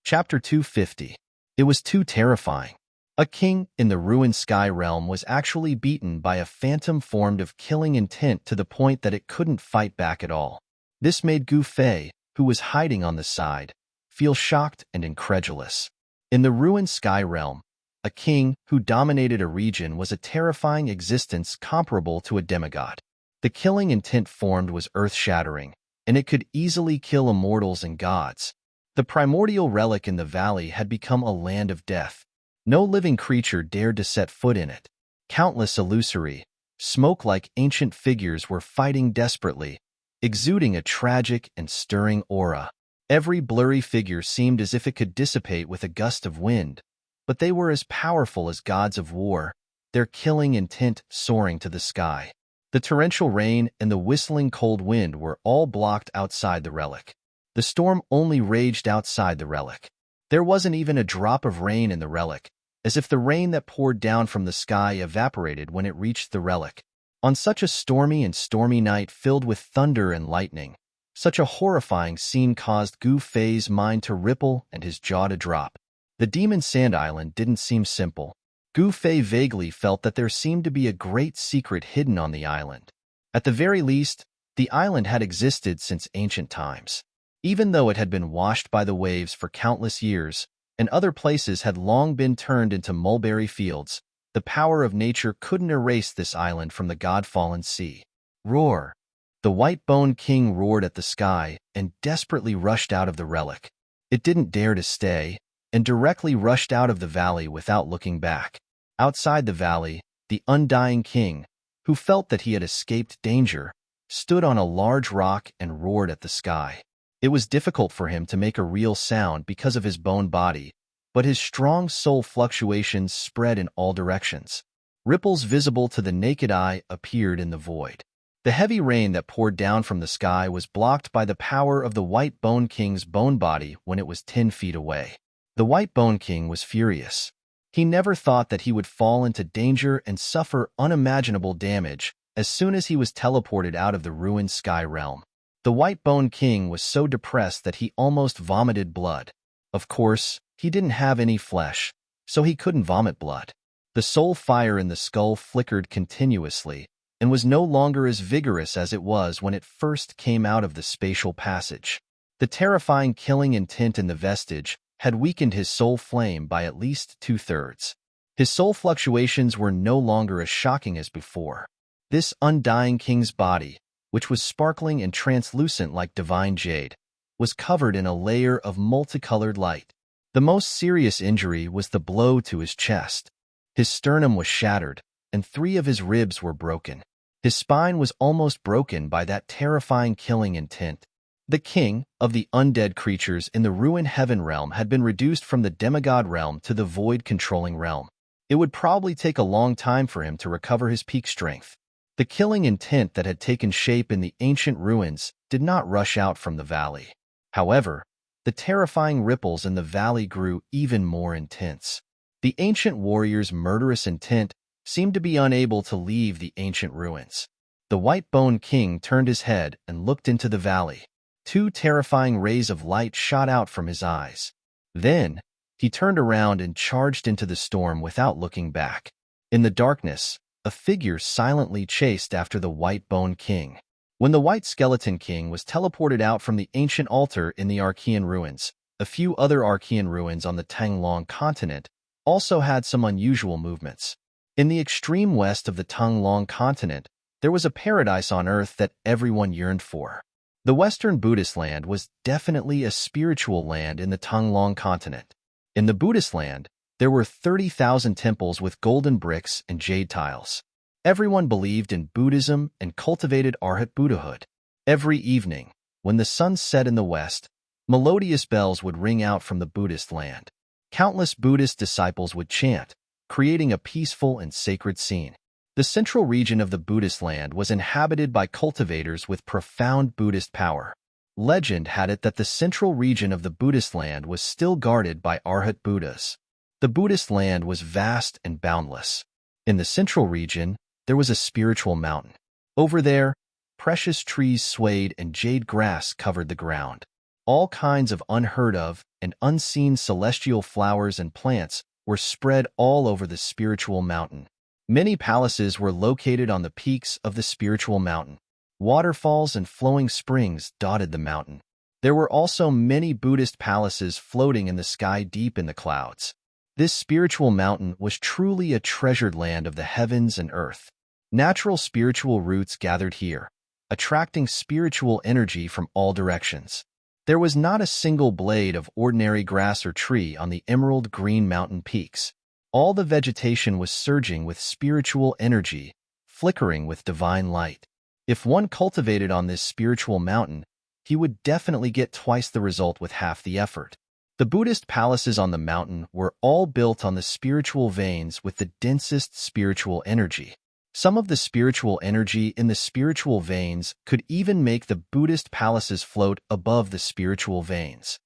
Chapter 250. It was too terrifying. A king in the ruined sky realm was actually beaten by a phantom formed of killing intent to the point that it couldn't fight back at all. This made Gu Fei, who was hiding on the side, feel shocked and incredulous. In the ruined sky realm, a king who dominated a region was a terrifying existence comparable to a demigod. The killing intent formed was earth-shattering, and it could easily kill immortals and gods. The primordial relic in the valley had become a land of death. No living creature dared to set foot in it. Countless illusory, smoke-like ancient figures were fighting desperately, exuding a tragic and stirring aura. Every blurry figure seemed as if it could dissipate with a gust of wind, but they were as powerful as gods of war, their killing intent soaring to the sky. The torrential rain and the whistling cold wind were all blocked outside the relic. The storm only raged outside the relic. There wasn't even a drop of rain in the relic, as if the rain that poured down from the sky evaporated when it reached the relic. On such a stormy night filled with thunder and lightning, such a horrifying scene caused Gu Fei's mind to ripple and his jaw to drop. The Demon Sand Island didn't seem simple. Gu Fei vaguely felt that there seemed to be a great secret hidden on the island. At the very least, the island had existed since ancient times. Even though it had been washed by the waves for countless years, and other places had long been turned into mulberry fields, the power of nature couldn't erase this island from the god-fallen sea. Roar! The white-boned king roared at the sky and desperately rushed out of the relic. It didn't dare to stay, and directly rushed out of the valley without looking back. Outside the valley, the undying king, who felt that he had escaped danger, stood on a large rock and roared at the sky. It was difficult for him to make a real sound because of his bone body, but his strong soul fluctuations spread in all directions. Ripples visible to the naked eye appeared in the void. The heavy rain that poured down from the sky was blocked by the power of the White Bone King's bone body when it was 10 feet away. The White Bone King was furious. He never thought that he would fall into danger and suffer unimaginable damage as soon as he was teleported out of the ruined sky realm. The White Bone King was so depressed that he almost vomited blood. Of course, he didn't have any flesh, so he couldn't vomit blood. The soul fire in the skull flickered continuously and was no longer as vigorous as it was when it first came out of the spatial passage. The terrifying killing intent in the vestige had weakened his soul flame by at least 2/3. His soul fluctuations were no longer as shocking as before. This undying king's body, which was sparkling and translucent like divine jade, was covered in a layer of multicolored light. The most serious injury was the blow to his chest. His sternum was shattered, and 3 of his ribs were broken. His spine was almost broken by that terrifying killing intent. The king of the undead creatures in the ruined heaven realm had been reduced from the demigod realm to the void-controlling realm. It would probably take a long time for him to recover his peak strength. The killing intent that had taken shape in the ancient ruins did not rush out from the valley. However, the terrifying ripples in the valley grew even more intense. The ancient warrior's murderous intent seemed to be unable to leave the ancient ruins. The White-Bone King turned his head and looked into the valley. 2 terrifying rays of light shot out from his eyes. Then, he turned around and charged into the storm without looking back. In the darkness, a figure silently chased after the White-Bone King. When the White Skeleton King was teleported out from the ancient altar in the Archean ruins, a few other Archean ruins on the Tanglong continent also had some unusual movements. In the extreme west of the Tanglong continent, there was a paradise on earth that everyone yearned for. The Western Buddhist land was definitely a spiritual land in the Tanglong continent. In the Buddhist land, there were 30,000 temples with golden bricks and jade tiles. Everyone believed in Buddhism and cultivated Arhat Buddhahood. Every evening, when the sun set in the west, melodious bells would ring out from the Buddhist land. Countless Buddhist disciples would chant, creating a peaceful and sacred scene. The central region of the Buddhist land was inhabited by cultivators with profound Buddhist power. Legend had it that the central region of the Buddhist land was still guarded by Arhat Buddhas. The Buddhist land was vast and boundless. In the central region, there was a spiritual mountain. Over there, precious trees swayed and jade grass covered the ground. All kinds of unheard of and unseen celestial flowers and plants were spread all over the spiritual mountain. Many palaces were located on the peaks of the spiritual mountain. Waterfalls and flowing springs dotted the mountain. There were also many Buddhist palaces floating in the sky deep in the clouds. This spiritual mountain was truly a treasured land of the heavens and earth. Natural spiritual roots gathered here, attracting spiritual energy from all directions. There was not a single blade of ordinary grass or tree on the emerald green mountain peaks. All the vegetation was surging with spiritual energy, flickering with divine light. If one cultivated on this spiritual mountain, he would definitely get twice the result with half the effort. The Buddhist palaces on the mountain were all built on the spiritual veins with the densest spiritual energy. Some of the spiritual energy in the spiritual veins could even make the Buddhist palaces float above the spiritual veins.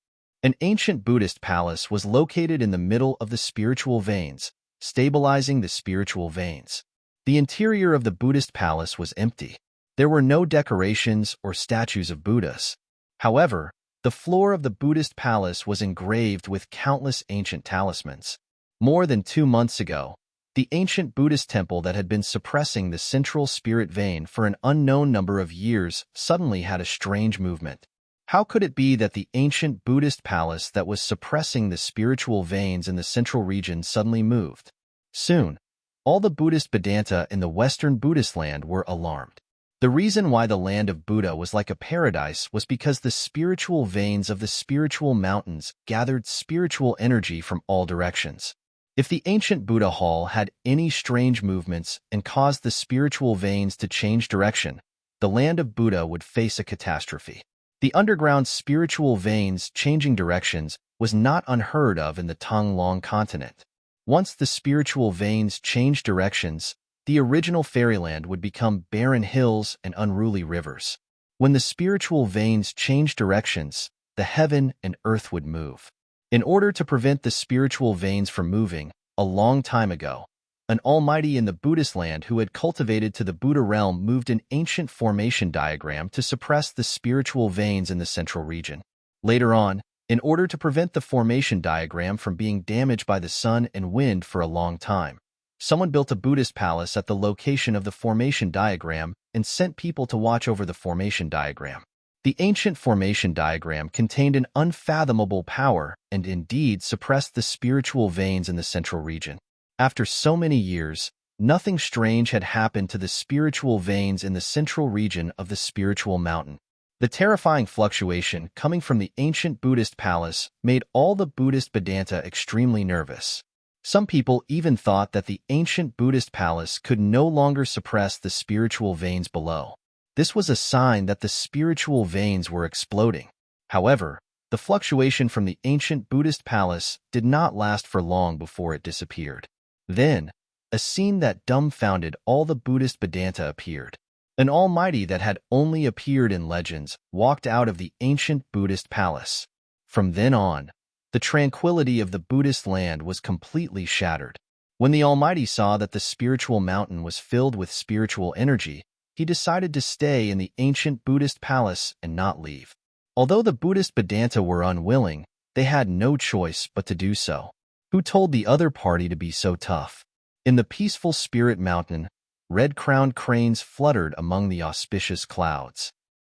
An ancient Buddhist palace was located in the middle of the spiritual veins, stabilizing the spiritual veins. The interior of the Buddhist palace was empty. There were no decorations or statues of Buddhas. However, the floor of the Buddhist palace was engraved with countless ancient talismans. More than 2 months ago, the ancient Buddhist temple that had been suppressing the central spirit vein for an unknown number of years suddenly had a strange movement. How could it be that the ancient Buddhist palace that was suppressing the spiritual veins in the central region suddenly moved? Soon, all the Buddhist Vedanta in the Western Buddhist land were alarmed. The reason why the land of Buddha was like a paradise was because the spiritual veins of the spiritual mountains gathered spiritual energy from all directions. If the ancient Buddha hall had any strange movements and caused the spiritual veins to change direction, the land of Buddha would face a catastrophe. The underground spiritual veins changing directions was not unheard of in the Tonglong continent. Once the spiritual veins changed directions, the original fairyland would become barren hills and unruly rivers. When the spiritual veins changed directions, the heaven and earth would move. In order to prevent the spiritual veins from moving, a long time ago, an almighty in the Buddhist land who had cultivated to the Buddha realm moved an ancient formation diagram to suppress the spiritual veins in the central region. Later on, in order to prevent the formation diagram from being damaged by the sun and wind for a long time, someone built a Buddhist palace at the location of the formation diagram and sent people to watch over the formation diagram. The ancient formation diagram contained an unfathomable power and indeed suppressed the spiritual veins in the central region. After so many years, nothing strange had happened to the spiritual veins in the central region of the spiritual mountain. The terrifying fluctuation coming from the ancient Buddhist palace made all the Buddhist Vedanta extremely nervous. Some people even thought that the ancient Buddhist palace could no longer suppress the spiritual veins below. This was a sign that the spiritual veins were exploding. However, the fluctuation from the ancient Buddhist palace did not last for long before it disappeared. Then, a scene that dumbfounded all the Buddhist Vedanta appeared. An almighty that had only appeared in legends walked out of the ancient Buddhist palace. From then on, the tranquility of the Buddhist land was completely shattered. When the almighty saw that the spiritual mountain was filled with spiritual energy, he decided to stay in the ancient Buddhist palace and not leave. Although the Buddhist Vedanta were unwilling, they had no choice but to do so. Who told the other party to be so tough? In the peaceful spirit mountain, red-crowned cranes fluttered among the auspicious clouds.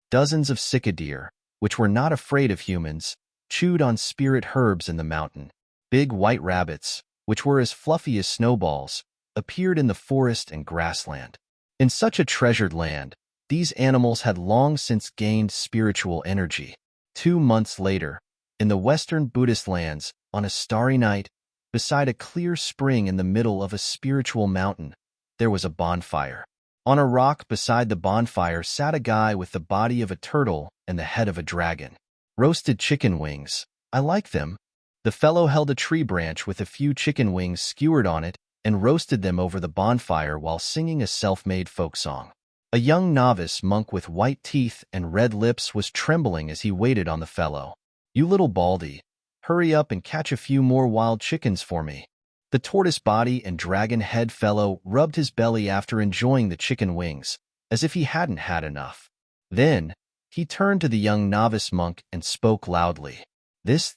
Dozens of cicadae, which were not afraid of humans, chewed on spirit herbs in the mountain. Big white rabbits, which were as fluffy as snowballs, appeared in the forest and grassland. In such a treasured land, these animals had long since gained spiritual energy. 2 months later, in the western Buddhist lands, on a starry night, beside a clear spring in the middle of a spiritual mountain, there was a bonfire. On a rock beside the bonfire sat a guy with the body of a turtle and the head of a dragon. Roasted chicken wings. I like them. The fellow held a tree branch with a few chicken wings skewered on it and roasted them over the bonfire while singing a self-made folk song. A young novice monk with white teeth and red lips was trembling as he waited on the fellow. "You little baldy, hurry up and catch a few more wild chickens for me." The tortoise body and dragon head fellow rubbed his belly after enjoying the chicken wings, as if he hadn't had enough. Then, he turned to the young novice monk and spoke loudly. This.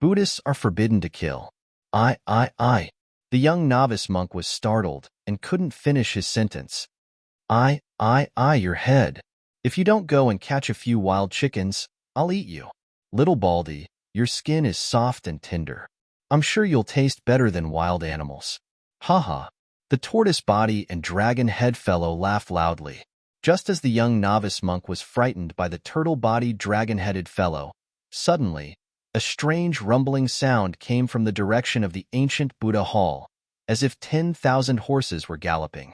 Buddhists are forbidden to kill." I. The young novice monk was startled and couldn't finish his sentence. Your head. If you don't go and catch a few wild chickens, I'll eat you. Little Baldy, your skin is soft and tender. I'm sure you'll taste better than wild animals." Ha. The tortoise body and dragon head fellow laughed loudly. Just as the young novice monk was frightened by the turtle-bodied dragon-headed fellow, suddenly, a strange rumbling sound came from the direction of the ancient Buddha hall, as if 10,000 horses were galloping.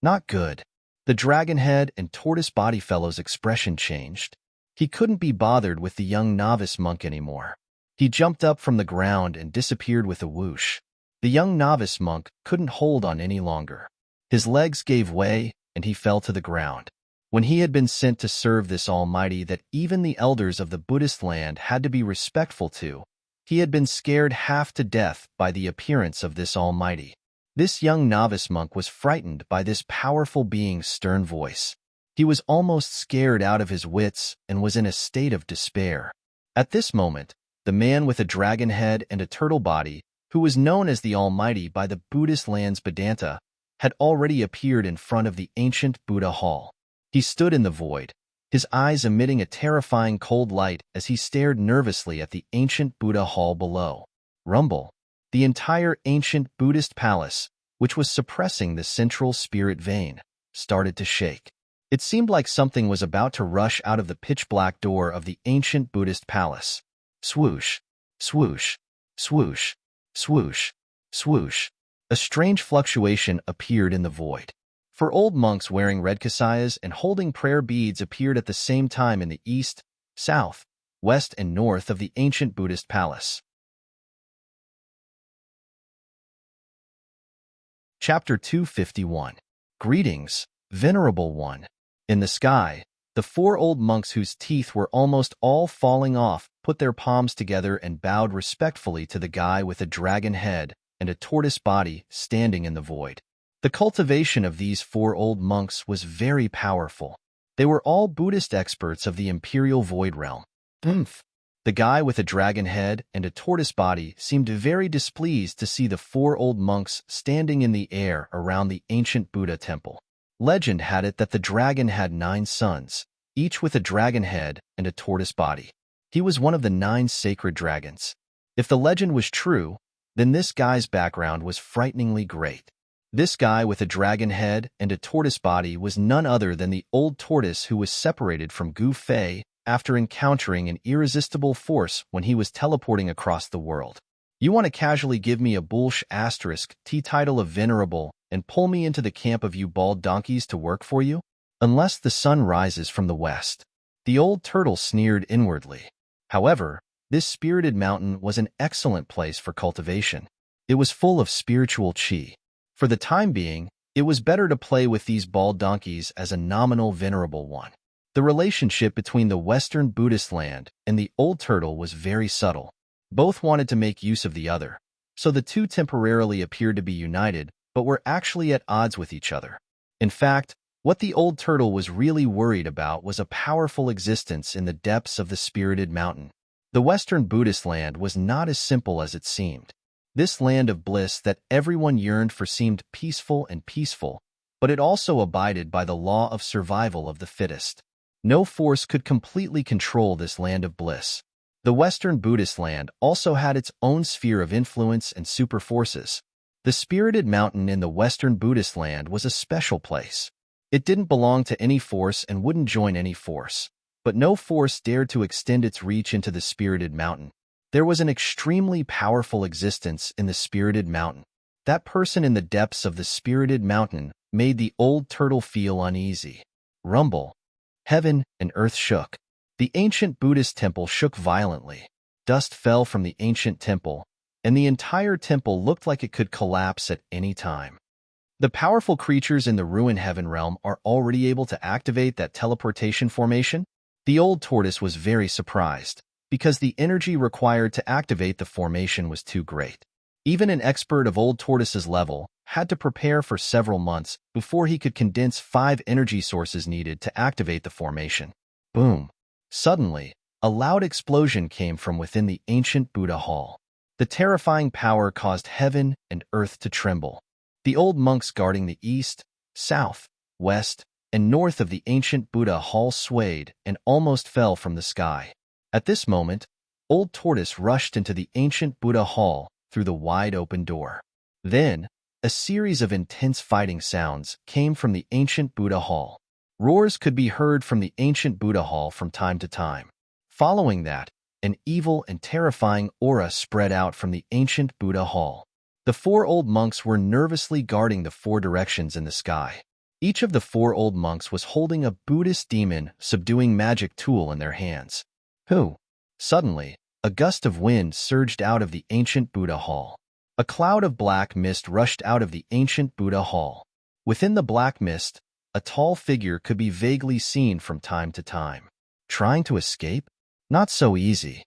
Not good. The dragon-head and tortoise-body fellow's expression changed. He couldn't be bothered with the young novice monk anymore. He jumped up from the ground and disappeared with a whoosh. The young novice monk couldn't hold on any longer. His legs gave way, and he fell to the ground. When he had been sent to serve this Almighty that even the elders of the Buddhist land had to be respectful to, he had been scared half to death by the appearance of this Almighty. This young novice monk was frightened by this powerful being's stern voice. He was almost scared out of his wits and was in a state of despair. At this moment, the man with a dragon head and a turtle body, who was known as the Almighty by the Buddhist land's Vedanta, had already appeared in front of the ancient Buddha hall. He stood in the void, his eyes emitting a terrifying cold light as he stared nervously at the ancient Buddha hall below. Rumble. The entire ancient Buddhist palace, which was suppressing the central spirit vein, started to shake. It seemed like something was about to rush out of the pitch-black door of the ancient Buddhist palace. Swoosh, swoosh, swoosh, swoosh, swoosh. A strange fluctuation appeared in the void. 4 old monks wearing red kasayas and holding prayer beads appeared at the same time in the east, south, west, and north of the ancient Buddhist palace. Chapter 251. Greetings, Venerable One. In the sky, the 4 old monks whose teeth were almost all falling off put their palms together and bowed respectfully to the guy with a dragon head and a tortoise body standing in the void. The cultivation of these 4 old monks was very powerful. They were all Buddhist experts of the imperial void realm. The guy with a dragon head and a tortoise body seemed very displeased to see the 4 old monks standing in the air around the ancient Buddha temple. Legend had it that the dragon had 9 sons, each with a dragon head and a tortoise body. He was one of the 9 sacred dragons. If the legend was true, then this guy's background was frighteningly great. This guy with a dragon head and a tortoise body was none other than the old tortoise who was separated from Gu Fei after encountering an irresistible force when he was teleporting across the world. You want to casually give me a bullsh asterisk T title of Venerable and pull me into the camp of you bald donkeys to work for you? Unless the sun rises from the west. The old turtle sneered inwardly. However, this spirited mountain was an excellent place for cultivation. It was full of spiritual chi. For the time being, it was better to play with these bald donkeys as a nominal Venerable One. The relationship between the Western Buddhist land and the old turtle was very subtle. Both wanted to make use of the other, so the two temporarily appeared to be united, but were actually at odds with each other. In fact, what the old turtle was really worried about was a powerful existence in the depths of the spirited mountain. The Western Buddhist land was not as simple as it seemed. This land of bliss that everyone yearned for seemed peaceful, but it also abided by the law of survival of the fittest. No force could completely control this land of bliss. The Western Buddhist land also had its own sphere of influence and super forces. The spirited mountain in the Western Buddhist land was a special place. It didn't belong to any force and wouldn't join any force, but no force dared to extend its reach into the spirited mountain. There was an extremely powerful existence in the spirited mountain. That person in the depths of the spirited mountain made the old turtle feel uneasy. Rumble. Heaven and earth shook. The ancient Buddhist temple shook violently. Dust fell from the ancient temple, and the entire temple looked like it could collapse at any time. The powerful creatures in the ruined heaven realm are already able to activate that teleportation formation? The old tortoise was very surprised. because the energy required to activate the formation was too great. Even an expert of Old Tortoise's level had to prepare for several months before he could condense 5 energy sources needed to activate the formation. Boom! Suddenly, a loud explosion came from within the ancient Buddha hall. The terrifying power caused heaven and earth to tremble. The old monks guarding the east, south, west, and north of the ancient Buddha hall swayed and almost fell from the sky. At this moment, Old Tortoise rushed into the ancient Buddha hall through the wide-open door. Then, a series of intense fighting sounds came from the ancient Buddha hall. Roars could be heard from the ancient Buddha hall from time to time. Following that, an evil and terrifying aura spread out from the ancient Buddha hall. The 4 old monks were nervously guarding the 4 directions in the sky. Each of the 4 old monks was holding a Buddhist demon subduing magic tool in their hands. Suddenly, a gust of wind surged out of the ancient Buddha hall. A cloud of black mist rushed out of the ancient Buddha hall. Within the black mist, a tall figure could be vaguely seen from time to time. Trying to escape? Not so easy.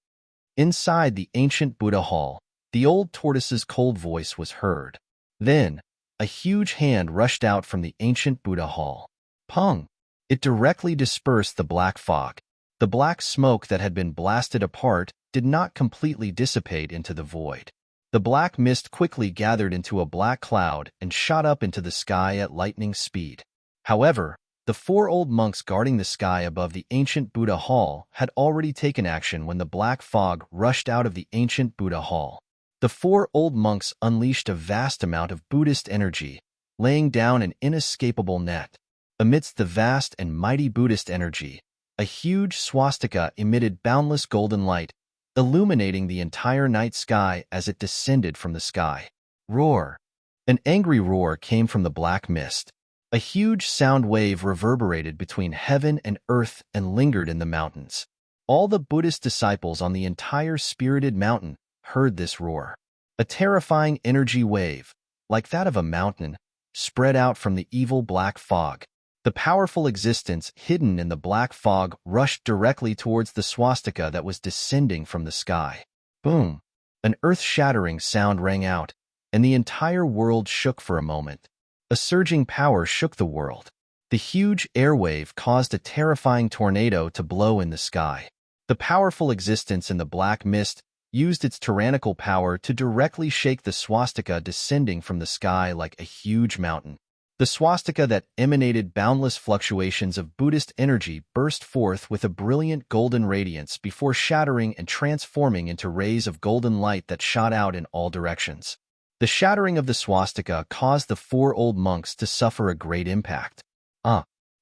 Inside the ancient Buddha hall, the old tortoise's cold voice was heard. Then, a huge hand rushed out from the ancient Buddha hall. Pung! It directly dispersed the black fog. The black smoke that had been blasted apart did not completely dissipate into the void. The black mist quickly gathered into a black cloud and shot up into the sky at lightning speed. However, the 4 old monks guarding the sky above the ancient Buddha hall had already taken action when the black fog rushed out of the ancient Buddha hall. The 4 old monks unleashed a vast amount of Buddhist energy, laying down an inescapable net. Amidst the vast and mighty Buddhist energy, a huge swastika emitted boundless golden light, illuminating the entire night sky as it descended from the sky. Roar! An angry roar came from the black mist. A huge sound wave reverberated between heaven and earth and lingered in the mountains. All the Buddhist disciples on the entire spirited mountain heard this roar. A terrifying energy wave, like that of a mountain, spread out from the evil black fog. The powerful existence hidden in the black fog rushed directly towards the swastika that was descending from the sky. Boom! An earth-shattering sound rang out, and the entire world shook for a moment. A surging power shook the world. The huge airwave caused a terrifying tornado to blow in the sky. The powerful existence in the black mist used its tyrannical power to directly shake the swastika descending from the sky like a huge mountain. The swastika that emanated boundless fluctuations of Buddhist energy burst forth with a brilliant golden radiance before shattering and transforming into rays of golden light that shot out in all directions. The shattering of the swastika caused the 4 old monks to suffer a great impact.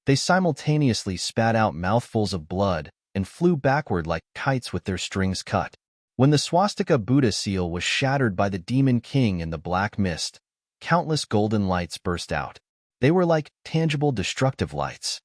They simultaneously spat out mouthfuls of blood and flew backward like kites with their strings cut. When the swastika Buddha seal was shattered by the demon king in the black mist, countless golden lights burst out. They were like tangible destructive lights.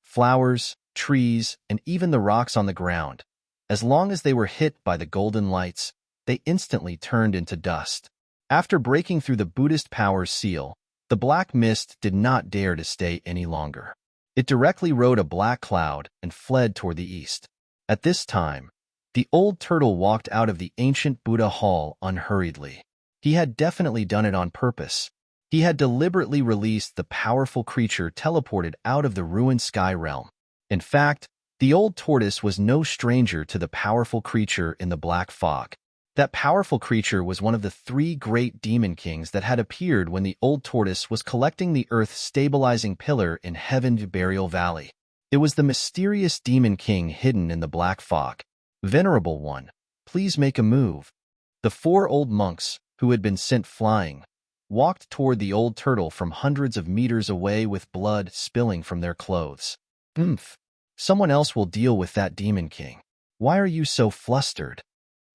Flowers, trees, and even the rocks on the ground, as long as they were hit by the golden lights, they instantly turned into dust. After breaking through the Buddhist power's seal, the black mist did not dare to stay any longer. It directly rode a black cloud and fled toward the east. At this time, the old turtle walked out of the ancient Buddha hall unhurriedly. He had definitely done it on purpose. He had deliberately released the powerful creature teleported out of the ruined sky realm. In fact, the old tortoise was no stranger to the powerful creature in the black fog. That powerful creature was one of the 3 great demon kings that had appeared when the old tortoise was collecting the earth's stabilizing pillar in Heaven's Burial Valley. It was the mysterious demon king hidden in the black fog. Venerable one, please make a move. The 4 old monks, who had been sent flying, walked toward the old turtle from hundreds of meters away with blood spilling from their clothes. Someone else will deal with that demon king. Why are you so flustered?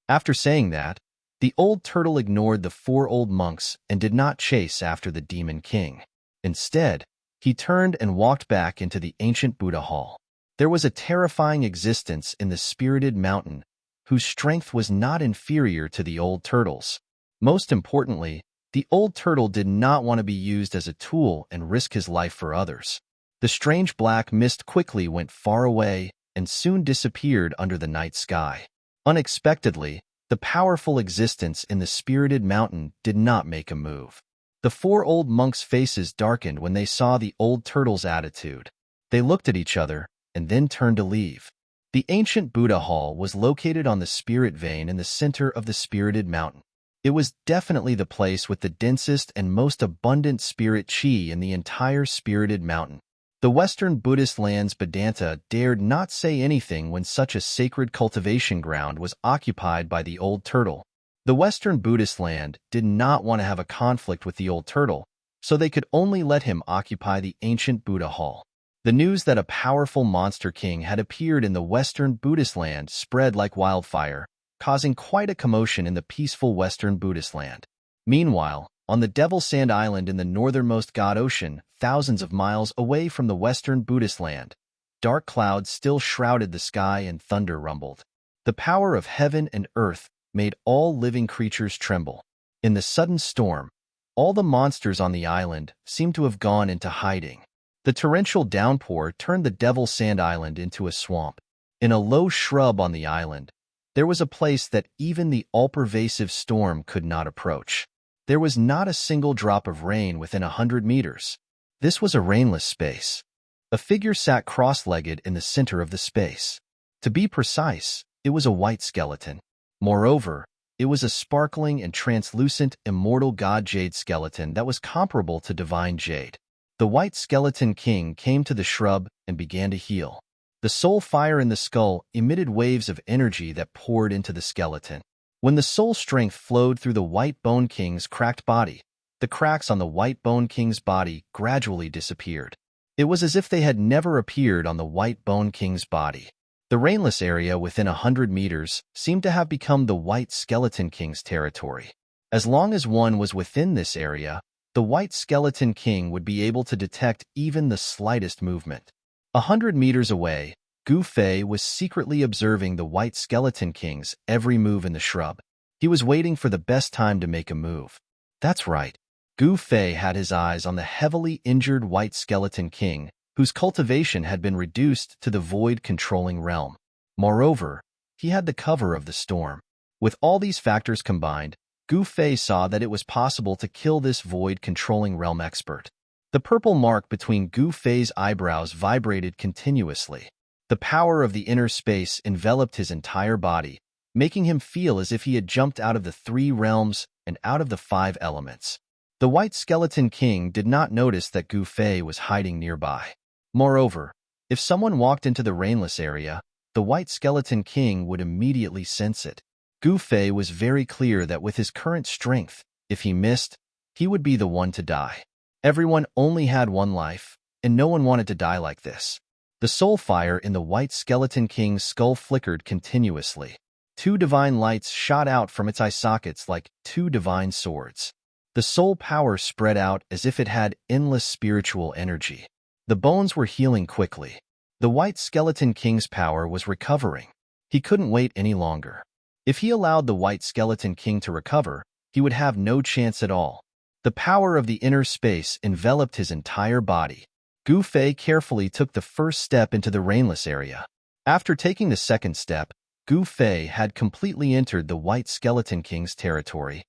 After saying that, the old turtle ignored the 4 old monks and did not chase after the demon king. Instead, he turned and walked back into the ancient Buddha hall. There was a terrifying existence in the spirited mountain whose strength was not inferior to the old turtle's. Most importantly, the old turtle did not want to be used as a tool and risk his life for others. The strange black mist quickly went far away and soon disappeared under the night sky. Unexpectedly, the powerful existence in the spirited mountain did not make a move. The four old monks' faces darkened when they saw the old turtle's attitude. They looked at each other and then turned to leave. The ancient Buddha Hall was located on the spirit vein in the center of the spirited mountain. It was definitely the place with the densest and most abundant spirit chi in the entire spirited mountain. The Western Buddhist lands Vedanta dared not say anything when such a sacred cultivation ground was occupied by the old turtle. The Western Buddhist land did not want to have a conflict with the old turtle, so they could only let him occupy the ancient Buddha Hall. The news that a powerful monster king had appeared in the Western Buddhist land spread like wildfire, causing quite a commotion in the peaceful Western Buddhist land. Meanwhile, on the Devil Sand Island in the northernmost God Ocean, thousands of miles away from the Western Buddhist land, dark clouds still shrouded the sky and thunder rumbled. The power of heaven and earth made all living creatures tremble. In the sudden storm, all the monsters on the island seemed to have gone into hiding. The torrential downpour turned the Devil Sand Island into a swamp. In a low shrub on the island, there was a place that even the all-pervasive storm could not approach. There was not a single drop of rain within 100 meters. This was a rainless space. A figure sat cross-legged in the center of the space. To be precise, it was a white skeleton. Moreover, it was a sparkling and translucent immortal god jade skeleton that was comparable to divine jade. The white skeleton king came to the shrub and began to heal. The soul fire in the skull emitted waves of energy that poured into the skeleton. When the soul strength flowed through the white bone king's cracked body, the cracks on the white bone king's body gradually disappeared. It was as if they had never appeared on the white bone king's body. The rainless area within 100 meters seemed to have become the white skeleton king's territory. As long as one was within this area, the white skeleton king would be able to detect even the slightest movement. 100 meters away, Gu Fei was secretly observing the white skeleton king's every move in the shrub. He was waiting for the best time to make a move. That's right. Gu Fei had his eyes on the heavily injured white skeleton king, whose cultivation had been reduced to the void-controlling realm. Moreover, he had the cover of the storm. With all these factors combined, Gu Fei saw that it was possible to kill this void-controlling realm expert. The purple mark between Gu Fei's eyebrows vibrated continuously. The power of the inner space enveloped his entire body, making him feel as if he had jumped out of the 3 realms and out of the 5 elements. The white skeleton king did not notice that Gu Fei was hiding nearby. Moreover, if someone walked into the rainless area, the white skeleton king would immediately sense it. Gu Fei was very clear that with his current strength, if he missed, he would be the one to die. Everyone only had one life, and no one wanted to die like this. The soul fire in the white skeleton king's skull flickered continuously. 2 divine lights shot out from its eye sockets like 2 divine swords. The soul power spread out as if it had endless spiritual energy. The bones were healing quickly. The white skeleton king's power was recovering. He couldn't wait any longer. If he allowed the white skeleton king to recover, he would have no chance at all. The power of the inner space enveloped his entire body. Gu Fei carefully took the first step into the rainless area. After taking the second step, Gu Fei had completely entered the white skeleton king's territory.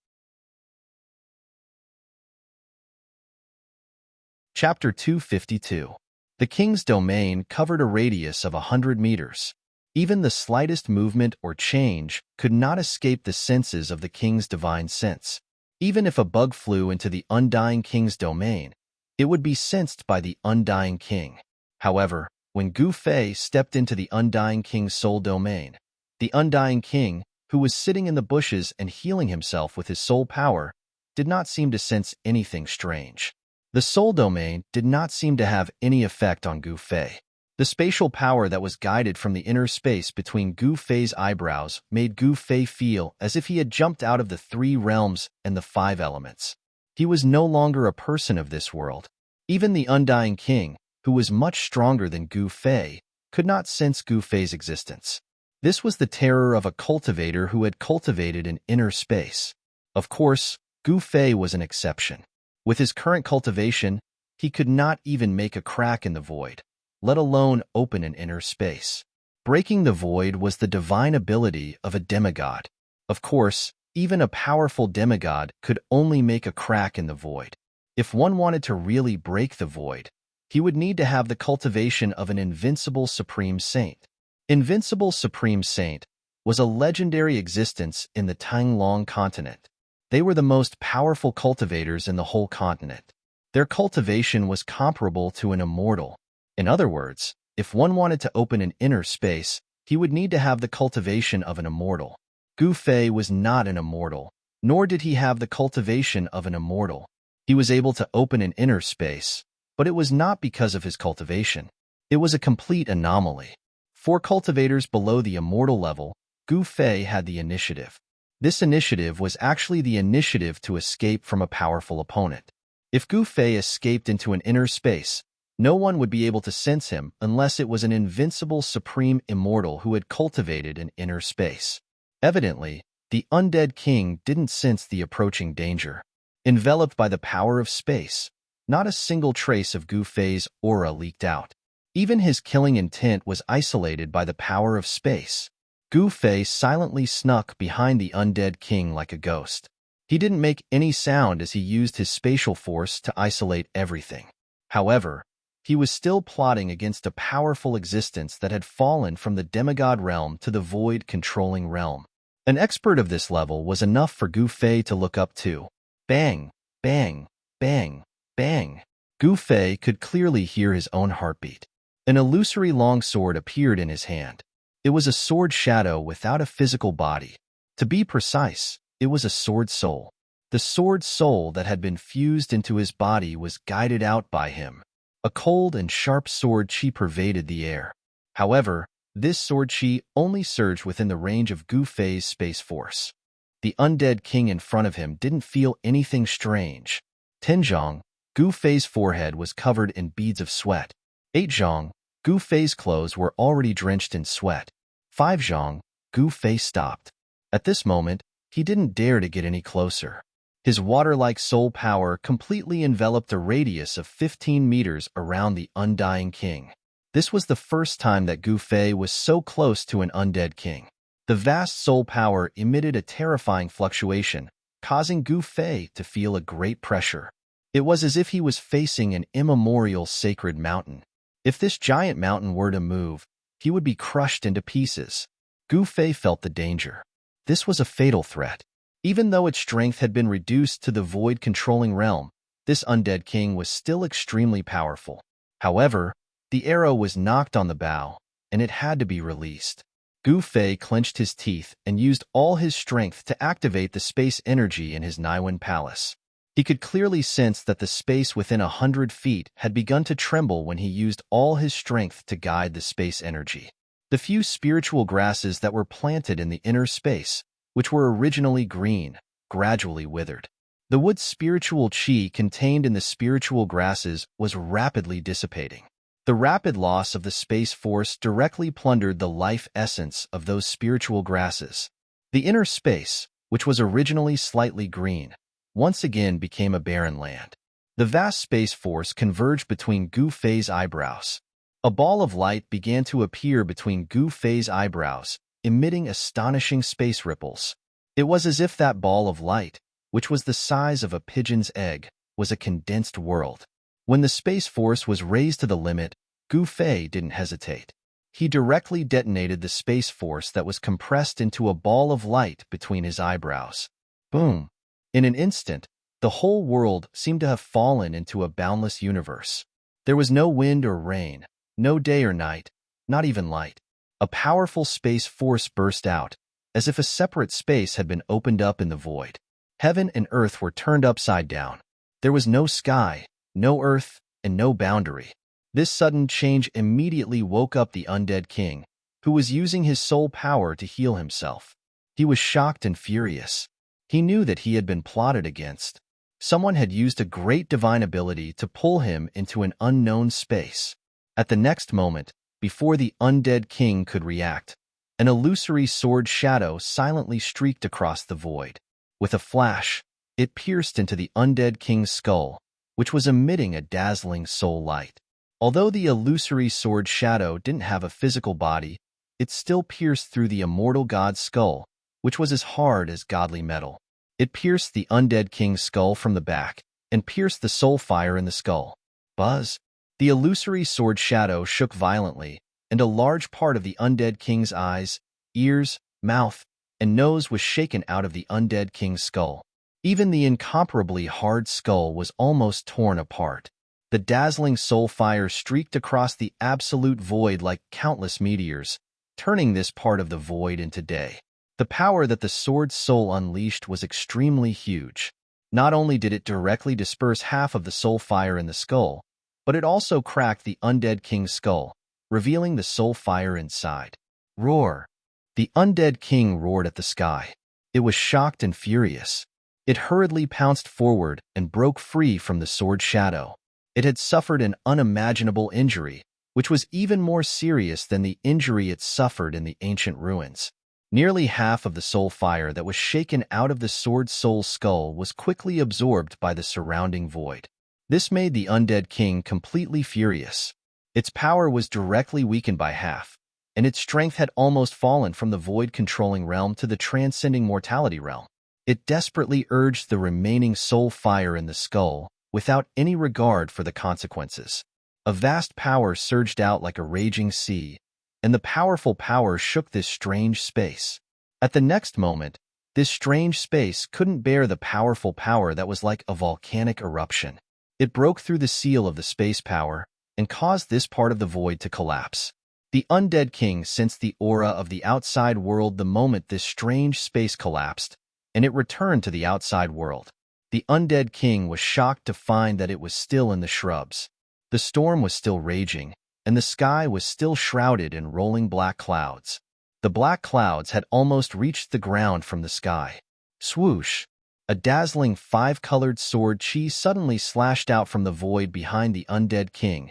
Chapter 252. The king's domain covered a radius of 100 meters. Even the slightest movement or change could not escape the senses of the king's divine sense. Even if a bug flew into the undying king's domain, it would be sensed by the undying king. However, when Gu Fei stepped into the undying king's soul domain, the undying king, who was sitting in the bushes and healing himself with his soul power, did not seem to sense anything strange. The soul domain did not seem to have any effect on Gu Fei. The spatial power that was guided from the inner space between Gu Fei's eyebrows made Gu Fei feel as if he had jumped out of the 3 realms and the 5 elements. He was no longer a person of this world. Even the undying king, who was much stronger than Gu Fei, could not sense Gu Fei's existence. This was the terror of a cultivator who had cultivated an inner space. Of course, Gu Fei was an exception. With his current cultivation, he could not even make a crack in the void, let alone open an inner space. Breaking the void was the divine ability of a demigod. Of course, even a powerful demigod could only make a crack in the void. If one wanted to really break the void, he would need to have the cultivation of an invincible supreme saint. Invincible supreme saint was a legendary existence in the Tanglong continent. They were the most powerful cultivators in the whole continent. Their cultivation was comparable to an immortal. In other words, if one wanted to open an inner space, he would need to have the cultivation of an immortal. Gu Fei was not an immortal, nor did he have the cultivation of an immortal. He was able to open an inner space, but it was not because of his cultivation. It was a complete anomaly. For cultivators below the immortal level, Gu Fei had the initiative. This initiative was actually the initiative to escape from a powerful opponent. If Gu Fei escaped into an inner space, no one would be able to sense him unless it was an invincible supreme immortal who had cultivated an inner space. Evidently, the undead king didn't sense the approaching danger. Enveloped by the power of space, not a single trace of Gu Fei's aura leaked out. Even his killing intent was isolated by the power of space. Gu Fei silently snuck behind the undead king like a ghost. He didn't make any sound as he used his spatial force to isolate everything. However, he was still plotting against a powerful existence that had fallen from the demigod realm to the void-controlling realm. An expert of this level was enough for Gu Fei to look up to. Bang, bang, bang, bang. Gu Fei could clearly hear his own heartbeat. An illusory longsword appeared in his hand. It was a sword shadow without a physical body. To be precise, it was a sword soul. The sword soul that had been fused into his body was guided out by him. A cold and sharp sword chi pervaded the air. However, this sword chi only surged within the range of Gu Fei's space force. The undead king in front of him didn't feel anything strange. 10 zhang, Gu Fei's forehead was covered in beads of sweat. 8 zhang, Gu Fei's clothes were already drenched in sweat. 5 zhang, Gu Fei stopped. At this moment, he didn't dare to get any closer. His water-like soul power completely enveloped a radius of 15 meters around the undying king. This was the first time that Gu Fei was so close to an undead king. The vast soul power emitted a terrifying fluctuation, causing Gu Fei to feel a great pressure. It was as if he was facing an immemorial sacred mountain. If this giant mountain were to move, he would be crushed into pieces. Gu Fei felt the danger. This was a fatal threat. Even though its strength had been reduced to the void-controlling realm, this undead king was still extremely powerful. However, the arrow was knocked on the bow, and it had to be released. Gu Fei clenched his teeth and used all his strength to activate the space energy in his Naiwen palace. He could clearly sense that the space within 100 feet had begun to tremble when he used all his strength to guide the space energy. The few spiritual grasses that were planted in the inner space, which were originally green, gradually withered. The wood's spiritual chi contained in the spiritual grasses was rapidly dissipating. The rapid loss of the space force directly plundered the life essence of those spiritual grasses. The inner space, which was originally slightly green, once again became a barren land. The vast space force converged between Gu Fei's eyebrows. A ball of light began to appear between Gu Fei's eyebrows, emitting astonishing space ripples. It was as if that ball of light, which was the size of a pigeon's egg, was a condensed world. When the space force was raised to the limit, Gu Fei didn't hesitate. He directly detonated the space force that was compressed into a ball of light between his eyebrows. Boom! In an instant, the whole world seemed to have fallen into a boundless universe. There was no wind or rain, no day or night, not even light. A powerful space force burst out, as if a separate space had been opened up in the void. Heaven and earth were turned upside down. There was no sky, no earth, and no boundary. This sudden change immediately woke up the undead king, who was using his soul power to heal himself. He was shocked and furious. He knew that he had been plotted against. Someone had used a great divine ability to pull him into an unknown space. At the next moment, before the undead king could react, an illusory sword shadow silently streaked across the void. With a flash, it pierced into the undead king's skull, which was emitting a dazzling soul light. Although the illusory sword shadow didn't have a physical body, it still pierced through the immortal god's skull, which was as hard as godly metal. It pierced the undead king's skull from the back, and pierced the soul fire in the skull. Buzz! The illusory sword shadow shook violently, and a large part of the undead king's eyes, ears, mouth, and nose was shaken out of the undead king's skull. Even the incomparably hard skull was almost torn apart. The dazzling soul fire streaked across the absolute void like countless meteors, turning this part of the void into day. The power that the sword's soul unleashed was extremely huge. Not only did it directly disperse half of the soul fire in the skull, but it also cracked the undead king's skull, revealing the soul fire inside. Roar! The undead king roared at the sky. It was shocked and furious. It hurriedly pounced forward and broke free from the sword shadow. It had suffered an unimaginable injury, which was even more serious than the injury it suffered in the ancient ruins. Nearly half of the soul fire that was shaken out of the sword soul's skull was quickly absorbed by the surrounding void. This made the undead king completely furious. Its power was directly weakened by half, and its strength had almost fallen from the void-controlling realm to the transcending mortality realm. It desperately urged the remaining soul fire in the skull, without any regard for the consequences. A vast power surged out like a raging sea, and the powerful power shook this strange space. At the next moment, this strange space couldn't bear the powerful power that was like a volcanic eruption. It broke through the seal of the space power and caused this part of the void to collapse. The undead king sensed the aura of the outside world the moment this strange space collapsed, and it returned to the outside world. The undead king was shocked to find that it was still in the shrubs. The storm was still raging, and the sky was still shrouded in rolling black clouds. The black clouds had almost reached the ground from the sky. Swoosh! A dazzling five-colored sword chi suddenly slashed out from the void behind the undead king,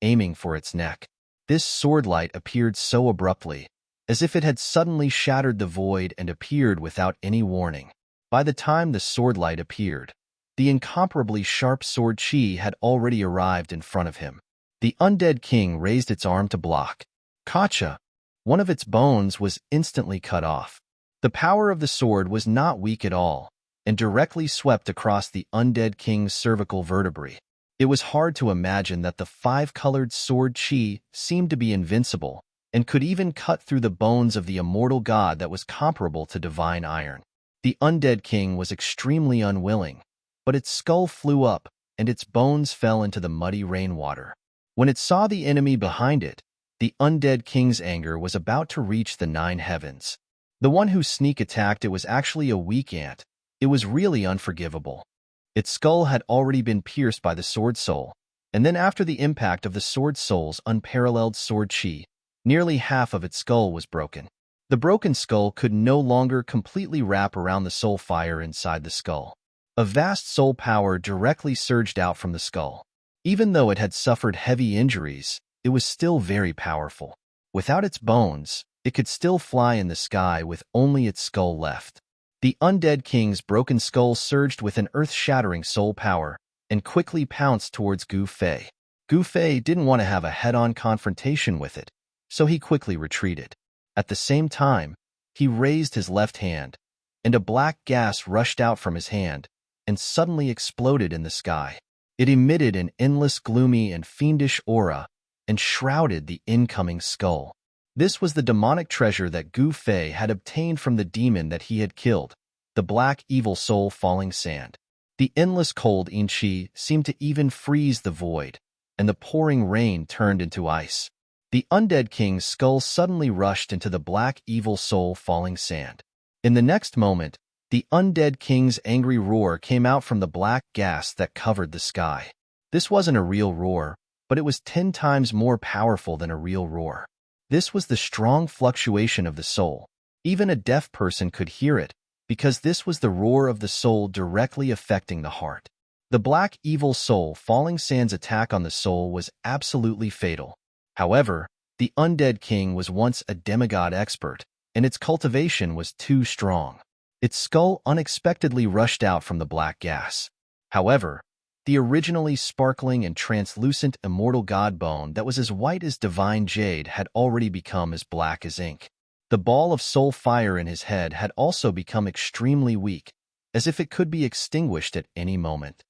aiming for its neck. This swordlight appeared so abruptly, as if it had suddenly shattered the void and appeared without any warning. By the time the swordlight appeared, the incomparably sharp sword chi had already arrived in front of him. The undead king raised its arm to block. Gotcha! One of its bones was instantly cut off. The power of the sword was not weak at all, and directly swept across the undead king's cervical vertebrae. It was hard to imagine that the five-colored sword chi seemed to be invincible, and could even cut through the bones of the immortal god that was comparable to divine iron. The undead king was extremely unwilling, but its skull flew up, and its bones fell into the muddy rainwater. When it saw the enemy behind it, the undead king's anger was about to reach the 9 heavens. The one who sneak attacked it was actually a weak ant. It was really unforgivable. Its skull had already been pierced by the sword soul, and then after the impact of the sword soul's unparalleled sword chi, nearly half of its skull was broken. The broken skull could no longer completely wrap around the soul fire inside the skull. A vast soul power directly surged out from the skull. Even though it had suffered heavy injuries, it was still very powerful. Without its bones, it could still fly in the sky with only its skull left. The undead king's broken skull surged with an earth-shattering soul power and quickly pounced towards Gu Fei. Gu Fei didn't want to have a head-on confrontation with it, so he quickly retreated. At the same time, he raised his left hand, and a black gas rushed out from his hand and suddenly exploded in the sky. It emitted an endless gloomy and fiendish aura and shrouded the incoming skull. This was the demonic treasure that Gu Fei had obtained from the demon that he had killed, the black evil soul falling sand. The endless cold Inchi seemed to even freeze the void, and the pouring rain turned into ice. The undead king's skull suddenly rushed into the black evil soul falling sand. In the next moment, the undead king's angry roar came out from the black gas that covered the sky. This wasn't a real roar, but it was 10 times more powerful than a real roar. This was the strong fluctuation of the soul. Even a deaf person could hear it, because this was the roar of the soul directly affecting the heart. The black evil soul falling sand's attack on the soul was absolutely fatal. However, the undead king was once a demigod expert, and its cultivation was too strong. Its skull unexpectedly rushed out from the black gas. However, The originally sparkling and translucent immortal god bone that was as white as divine jade had already become as black as ink. The ball of soul fire in his head had also become extremely weak, as if it could be extinguished at any moment.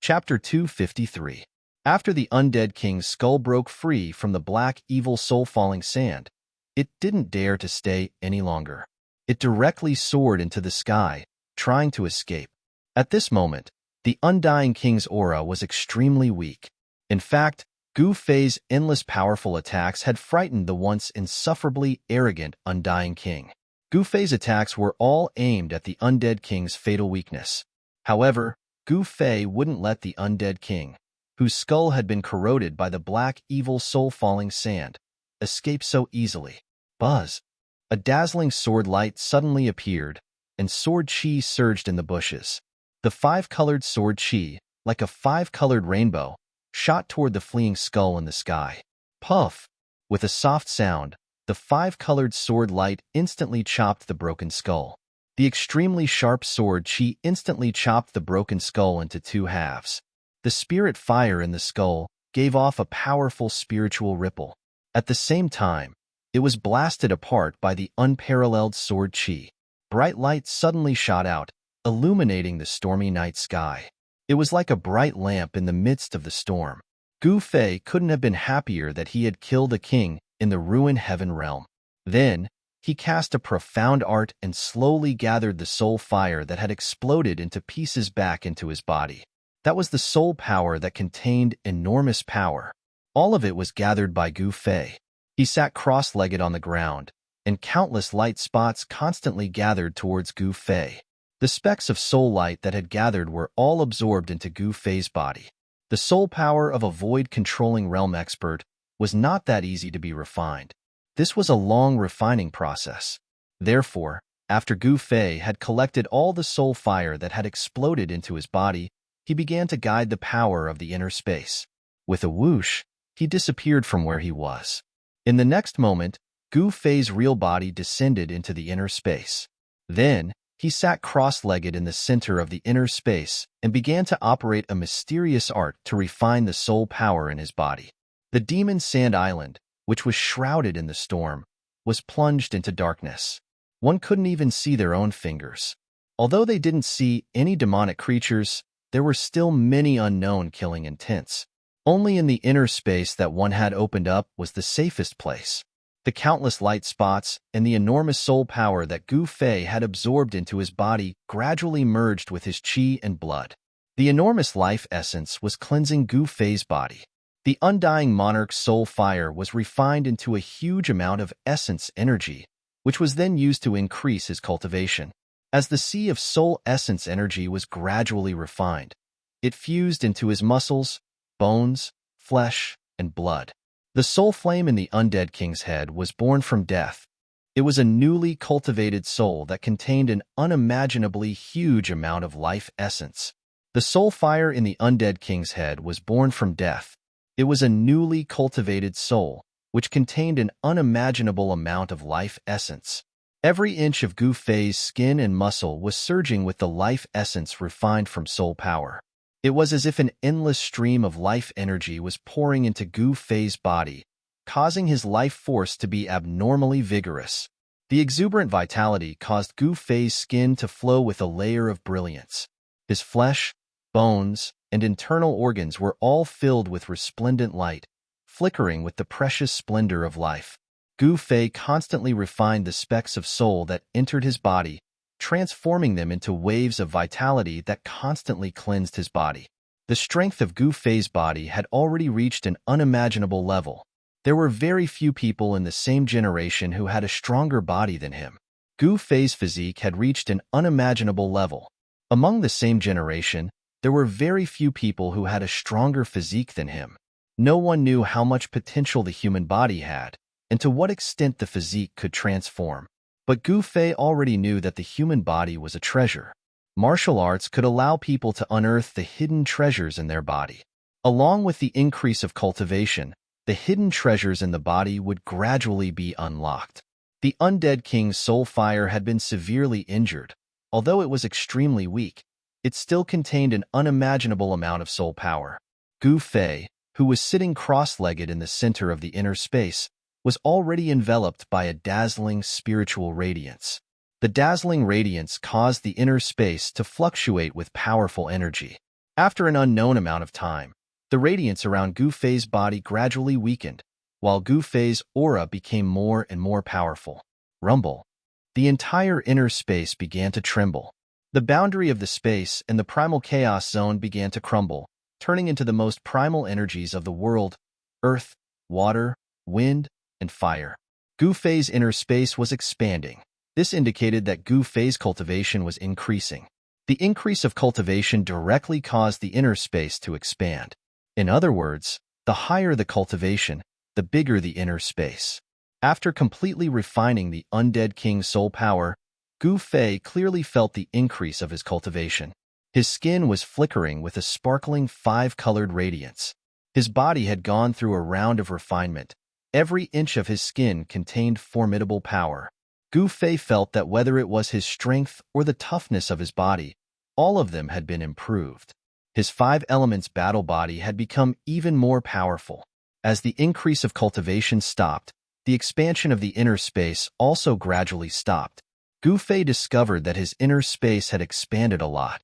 Chapter 253. After the undead king's skull broke free from the black evil soul-falling sand, it didn't dare to stay any longer. It directly soared into the sky, trying to escape. At this moment, the undying king's aura was extremely weak. In fact, Gu Fei's endless powerful attacks had frightened the once insufferably arrogant undying king. Gu Fei's attacks were all aimed at the undead king's fatal weakness. However, Gu Fei wouldn't let the undead king, whose skull had been corroded by the black evil soul-falling sand, escape so easily. Buzz! A dazzling sword light suddenly appeared, and sword chi surged in the bushes. The five-colored sword chi, like a five-colored rainbow, shot toward the fleeing skull in the sky. Puff! With a soft sound, the five-colored sword light instantly chopped the broken skull. The extremely sharp sword chi instantly chopped the broken skull into two halves. The spirit fire in the skull gave off a powerful spiritual ripple. At the same time, it was blasted apart by the unparalleled sword chi. Bright light suddenly shot out, illuminating the stormy night sky. It was like a bright lamp in the midst of the storm. Gu Fei couldn't have been happier that he had killed a king in the ruined heaven realm. Then, he cast a profound art and slowly gathered the soul fire that had exploded into pieces back into his body. That was the soul power that contained enormous power. All of it was gathered by Gu Fei. He sat cross-legged on the ground, and countless light spots constantly gathered towards Gu Fei. The specks of soul light that had gathered were all absorbed into Gu Fei's body. The soul power of a void-controlling realm expert was not that easy to be refined. This was a long refining process. Therefore, after Gu Fei had collected all the soul fire that had exploded into his body, he began to guide the power of the inner space. With a whoosh, he disappeared from where he was. In the next moment, Gu Fei's real body descended into the inner space. Then, he sat cross-legged in the center of the inner space and began to operate a mysterious art to refine the soul power in his body. The demon sand island, which was shrouded in the storm, was plunged into darkness. One couldn't even see their own fingers. Although they didn't see any demonic creatures, there were still many unknown killing intents. Only in the inner space that one had opened up was the safest place. The countless light spots and the enormous soul power that Gu Fei had absorbed into his body gradually merged with his qi and blood. The enormous life essence was cleansing Gu Fei's body. The undying monarch's soul fire was refined into a huge amount of essence energy, which was then used to increase his cultivation. As the sea of soul essence energy was gradually refined, it fused into his muscles, bones, flesh, and blood. The soul flame in the undead king's head was born from death. It was a newly cultivated soul that contained an unimaginably huge amount of life essence. The soul fire in the undead king's head was born from death. It was a newly cultivated soul, which contained an unimaginable amount of life essence. Every inch of Gu Fei's skin and muscle was surging with the life essence refined from soul power. It was as if an endless stream of life energy was pouring into Gu Fei's body, causing his life force to be abnormally vigorous. The exuberant vitality caused Gu Fei's skin to flow with a layer of brilliance. His flesh, bones, and internal organs were all filled with resplendent light, flickering with the precious splendor of life. Gu Fei constantly refined the specks of soul that entered his body, transforming them into waves of vitality that constantly cleansed his body. The strength of Gu Fei's body had already reached an unimaginable level. There were very few people in the same generation who had a stronger body than him. Gu Fei's physique had reached an unimaginable level. Among the same generation, there were very few people who had a stronger physique than him. No one knew how much potential the human body had, and to what extent the physique could transform. But Gu Fei already knew that the human body was a treasure. Martial arts could allow people to unearth the hidden treasures in their body. Along with the increase of cultivation, the hidden treasures in the body would gradually be unlocked. The undead king's soul fire had been severely injured. Although it was extremely weak, it still contained an unimaginable amount of soul power. Gu Fei, who was sitting cross-legged in the center of the inner space, was already enveloped by a dazzling spiritual radiance. The dazzling radiance caused the inner space to fluctuate with powerful energy. After an unknown amount of time, the radiance around Gu Fei's body gradually weakened, while Gu Fei's aura became more and more powerful. Rumble. The entire inner space began to tremble. The boundary of the space and the primal chaos zone began to crumble, turning into the most primal energies of the world: earth, water, wind, and fire. Gu Fei's inner space was expanding. This indicated that Gu Fei's cultivation was increasing. The increase of cultivation directly caused the inner space to expand. In other words, the higher the cultivation, the bigger the inner space. After completely refining the undead king's soul power, Gu Fei clearly felt the increase of his cultivation. His skin was flickering with a sparkling 5-colored radiance. His body had gone through a round of refinement. Every inch of his skin contained formidable power. Gu Fei felt that whether it was his strength or the toughness of his body, all of them had been improved. His 5 elements battle body had become even more powerful. As the increase of cultivation stopped, the expansion of the inner space also gradually stopped. Gu Fei discovered that his inner space had expanded a lot.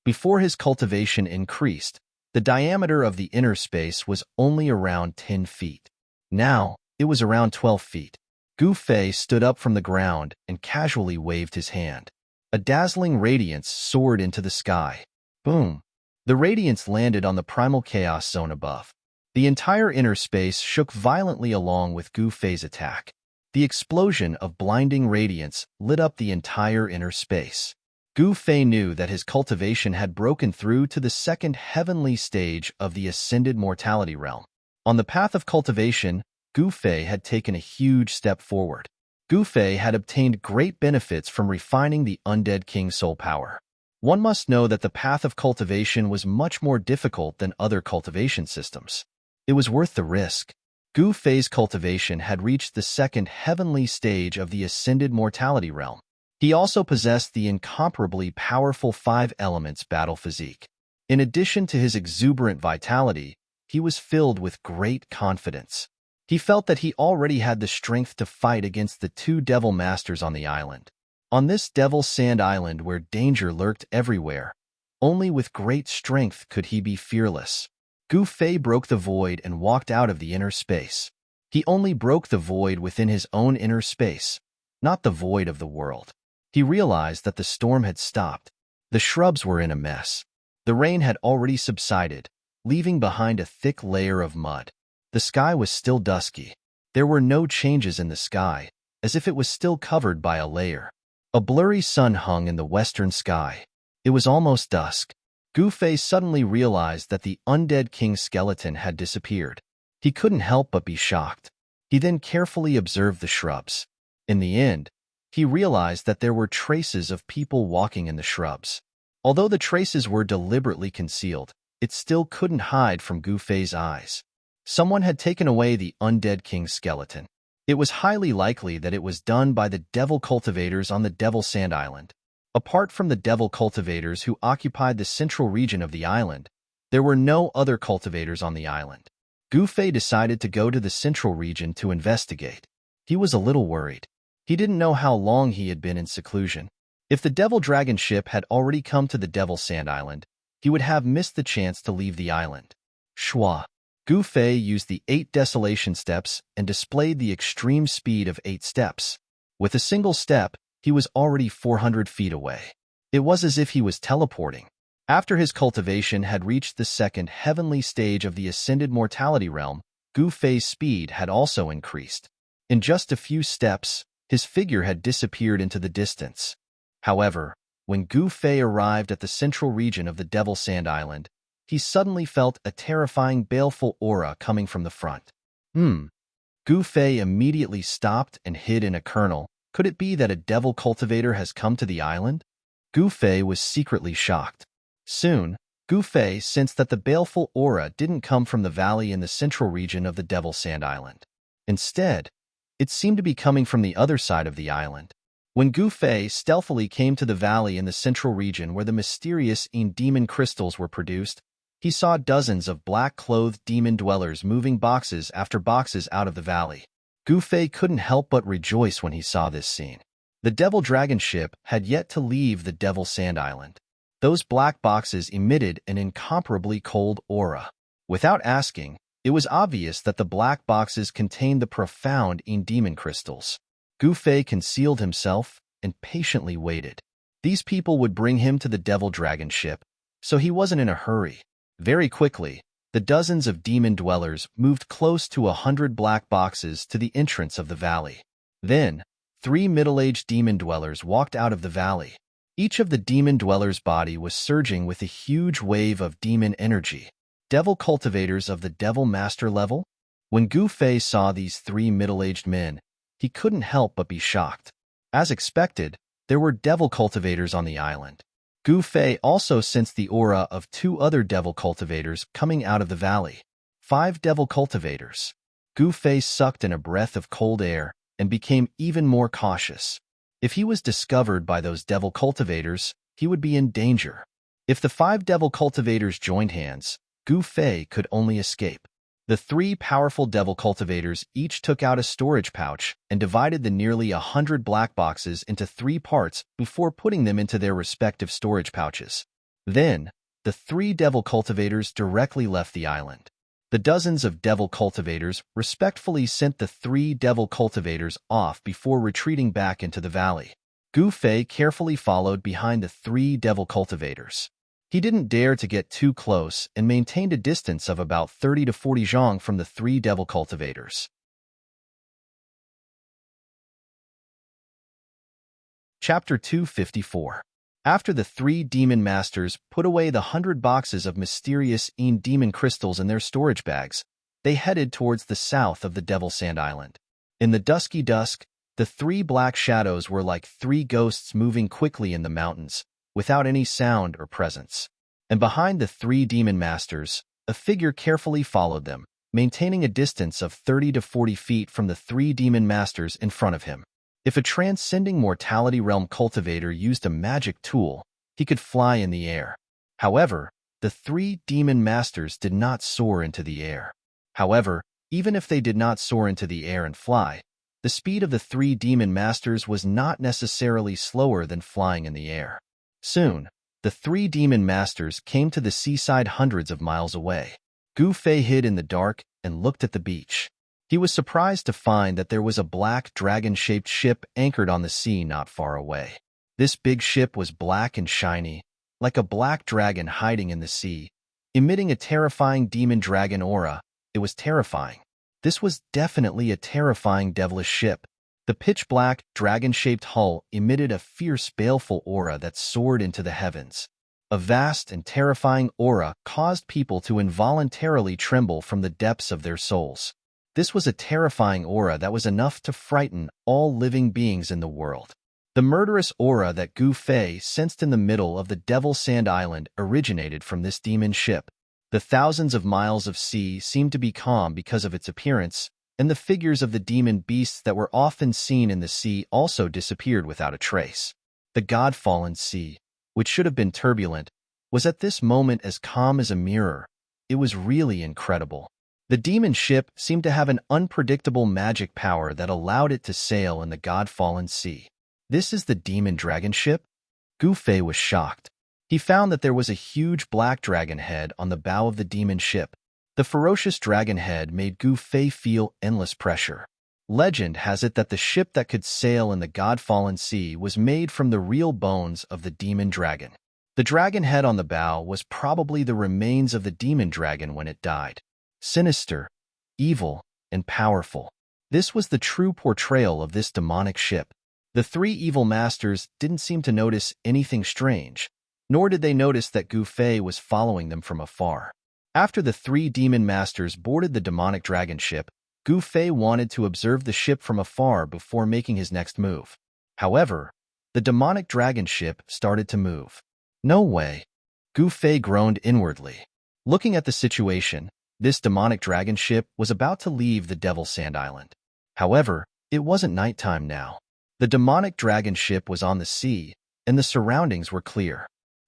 Before his cultivation increased, the diameter of the inner space was only around 10 feet. Now, it was around 12 feet. Gu Fei stood up from the ground and casually waved his hand. A dazzling radiance soared into the sky. Boom! The radiance landed on the primal chaos zone above. The entire inner space shook violently along with Gu Fei's attack. The explosion of blinding radiance lit up the entire inner space. Gu Fei knew that his cultivation had broken through to the second heavenly stage of the ascended mortality realm. On the path of cultivation, Gu Fei had taken a huge step forward. Gu Fei had obtained great benefits from refining the undead king's soul power. One must know that the path of cultivation was much more difficult than other cultivation systems. It was worth the risk. Gu Fei's cultivation had reached the second heavenly stage of the ascended mortality realm. He also possessed the incomparably powerful 5 elements battle physique. In addition to his exuberant vitality, he was filled with great confidence. He felt that he already had the strength to fight against the 2 devil masters on the island. On this devil sand island where danger lurked everywhere, only with great strength could he be fearless. Gu Fei broke the void and walked out of the inner space. He only broke the void within his own inner space, not the void of the world. He realized that the storm had stopped. The shrubs were in a mess. The rain had already subsided, leaving behind a thick layer of mud. The sky was still dusky. There were no changes in the sky, as if it was still covered by a layer. A blurry sun hung in the western sky. It was almost dusk. Gu Fei suddenly realized that the undead king's skeleton had disappeared. He couldn't help but be shocked. He then carefully observed the shrubs. In the end, he realized that there were traces of people walking in the shrubs. Although the traces were deliberately concealed, it still couldn't hide from Gu Fei's eyes. Someone had taken away the undead king's skeleton. It was highly likely that it was done by the devil cultivators on the Devil Sand Island. Apart from the devil cultivators who occupied the central region of the island, there were no other cultivators on the island. Gu Fei decided to go to the central region to investigate. He was a little worried. He didn't know how long he had been in seclusion. If the Devil Dragon ship had already come to the Devil Sand Island, he would have missed the chance to leave the island. Shwa. Gu Fei used the 8 desolation steps and displayed the extreme speed of 8 steps. With a single step, he was already 400 feet away. It was as if he was teleporting. After his cultivation had reached the second heavenly stage of the ascended mortality realm, Gu Fei's speed had also increased. In just a few steps, his figure had disappeared into the distance. However, when Gu Fei arrived at the central region of the Devil Sand Island, he suddenly felt a terrifying baleful aura coming from the front. Gu Fei immediately stopped and hid in a kernel. Could it be that a devil cultivator has come to the island? Gu Fei was secretly shocked. Soon, Gu Fei sensed that the baleful aura didn't come from the valley in the central region of the Devil Sand Island. Instead, it seemed to be coming from the other side of the island. When Gu Fei stealthily came to the valley in the central region where the mysterious demon crystals were produced, he saw dozens of black-clothed demon dwellers moving boxes after boxes out of the valley. Gu Fei couldn't help but rejoice when he saw this scene. The Devil Dragon ship had yet to leave the Devil Sand Island. Those black boxes emitted an incomparably cold aura. Without asking, it was obvious that the black boxes contained the profound demon crystals. Gu Fei concealed himself and patiently waited. These people would bring him to the Devil Dragon ship, so he wasn't in a hurry. Very quickly, the dozens of demon dwellers moved close to 100 black boxes to the entrance of the valley. Then, 3 middle-aged demon dwellers walked out of the valley. Each of the demon dwellers' body was surging with a huge wave of demon energy. Devil cultivators of the Devil Master level? When Gu Fei saw these 3 middle-aged men, he couldn't help but be shocked. As expected, there were devil cultivators on the island. Gu Fei also sensed the aura of 2 other devil cultivators coming out of the valley. 5 devil cultivators. Gu Fei sucked in a breath of cold air and became even more cautious. If he was discovered by those devil cultivators, he would be in danger. If the 5 devil cultivators joined hands, Gu Fei could only escape. The 3 powerful devil cultivators each took out a storage pouch and divided the nearly 100 black boxes into 3 parts before putting them into their respective storage pouches. Then, the 3 devil cultivators directly left the island. The dozens of devil cultivators respectfully sent the 3 devil cultivators off before retreating back into the valley. Gu Fei carefully followed behind the 3 devil cultivators. He didn't dare to get too close and maintained a distance of about 30 to 40 zhang from the 3 devil cultivators. Chapter 254. After the 3 demon masters put away the 100 boxes of mysterious demon crystals in their storage bags, they headed towards the south of the Devil Sand Island. In the dusky dusk, the 3 black shadows were like 3 ghosts moving quickly in the mountains, without any sound or presence. And behind the 3 demon masters, a figure carefully followed them, maintaining a distance of 30 to 40 feet from the 3 demon masters in front of him. If a transcending mortality realm cultivator used a magic tool, he could fly in the air. However, the 3 demon masters did not soar into the air. However, even if they did not soar into the air and fly, the speed of the 3 demon masters was not necessarily slower than flying in the air. Soon, the 3 demon masters came to the seaside hundreds of miles away. Gu Fei hid in the dark and looked at the beach. He was surprised to find that there was a black dragon-shaped ship anchored on the sea not far away. This big ship was black and shiny, like a black dragon hiding in the sea, emitting a terrifying demon dragon aura. It was terrifying. This was definitely a terrifying devilish ship. The pitch-black, dragon-shaped hull emitted a fierce, baleful aura that soared into the heavens. A vast and terrifying aura caused people to involuntarily tremble from the depths of their souls. This was a terrifying aura that was enough to frighten all living beings in the world. The murderous aura that Gu Fei sensed in the middle of the Devil Sand Island originated from this demon ship. The thousands of miles of sea seemed to be calm because of its appearance, and the figures of the demon beasts that were often seen in the sea also disappeared without a trace. The God-fallen sea, which should have been turbulent, was at this moment as calm as a mirror. It was really incredible. The demon ship seemed to have an unpredictable magic power that allowed it to sail in the God-fallen sea. This is the demon dragon ship? Gu Fei was shocked. He found that there was a huge black dragon head on the bow of the demon ship. The ferocious dragon head made Gu Fei feel endless pressure. Legend has it that the ship that could sail in the God-fallen sea was made from the real bones of the demon dragon. The dragon head on the bow was probably the remains of the demon dragon when it died. Sinister, evil, and powerful. This was the true portrayal of this demonic ship. The 3 evil masters didn't seem to notice anything strange, nor did they notice that Gu Fei was following them from afar. After the 3 demon masters boarded the demonic dragon ship, Gu Fei wanted to observe the ship from afar before making his next move. However, the demonic dragon ship started to move. No way. Gu Fei groaned inwardly. Looking at the situation, this demonic dragon ship was about to leave the Devil Sand Island. However, it wasn't nighttime now. The demonic dragon ship was on the sea, and the surroundings were clear.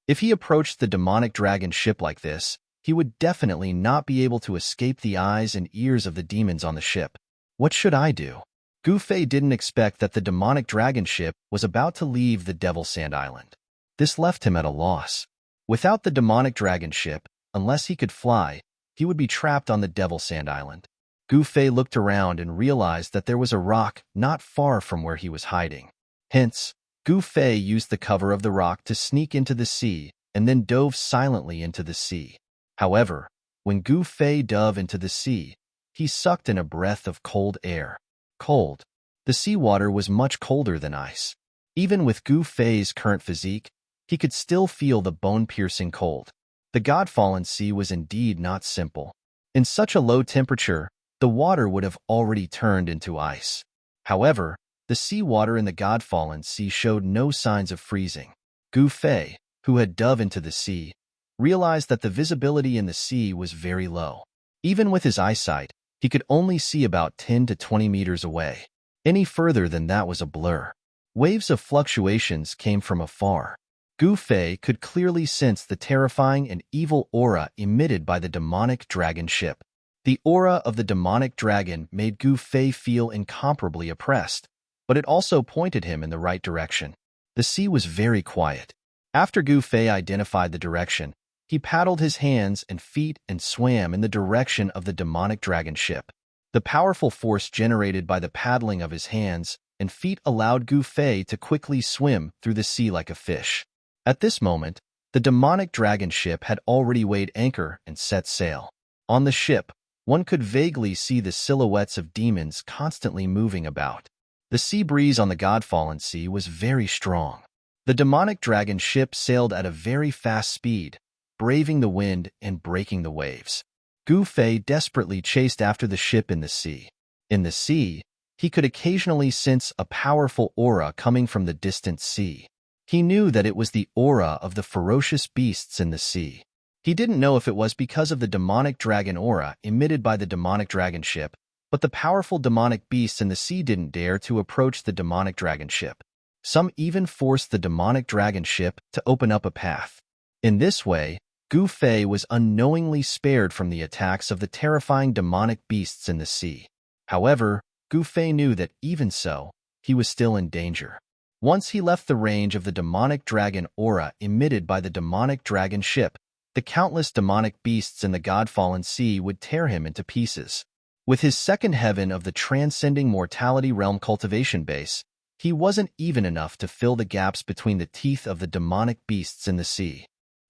If he approached the demonic dragon ship like this, he would definitely not be able to escape the eyes and ears of the demons on the ship. What should I do? Gu Fei didn't expect that the demonic dragon ship was about to leave the Devil Sand Island. This left him at a loss. Without the demonic dragon ship, unless he could fly, he would be trapped on the Devil Sand Island. Gu Fei looked around and realized that there was a rock not far from where he was hiding. Hence, Gu Fei used the cover of the rock to sneak into the sea and then dove silently into the sea. However, when Gu Fei dove into the sea, he sucked in a breath of cold air. Cold. The seawater was much colder than ice. Even with Gu Fei's current physique, he could still feel the bone-piercing cold. The God-fallen sea was indeed not simple. In such a low temperature, the water would have already turned into ice. However, the seawater in the God-fallen sea showed no signs of freezing. Gu Fei, who had dove into the sea, realized that the visibility in the sea was very low. Even with his eyesight, he could only see about 10 to 20 meters away. Any further than that was a blur. Waves of fluctuations came from afar. Gu Fei could clearly sense the terrifying and evil aura emitted by the demonic dragon ship. The aura of the demonic dragon made Gu Fei feel incomparably oppressed, but it also pointed him in the right direction. The sea was very quiet. After Gu Fei identified the direction, he paddled his hands and feet and swam in the direction of the demonic dragon ship. The powerful force generated by the paddling of his hands and feet allowed Gu Fei to quickly swim through the sea like a fish. At this moment, the demonic dragon ship had already weighed anchor and set sail. On the ship, one could vaguely see the silhouettes of demons constantly moving about. The sea breeze on the God-fallen sea was very strong. The demonic dragon ship sailed at a very fast speed, braving the wind and breaking the waves. Gu Fei desperately chased after the ship in the sea. In the sea, he could occasionally sense a powerful aura coming from the distant sea. He knew that it was the aura of the ferocious beasts in the sea. He didn't know if it was because of the demonic dragon aura emitted by the demonic dragon ship, but the powerful demonic beasts in the sea didn't dare to approach the demonic dragon ship. Some even forced the demonic dragon ship to open up a path. In this way, Gu Fei was unknowingly spared from the attacks of the terrifying demonic beasts in the sea. However, Gu Fei knew that even so, he was still in danger. Once he left the range of the demonic dragon aura emitted by the demonic dragon ship, the countless demonic beasts in the God-fallen sea would tear him into pieces. With his second heaven of the transcending mortality realm cultivation base, he wasn't even enough to fill the gaps between the teeth of the demonic beasts in the sea.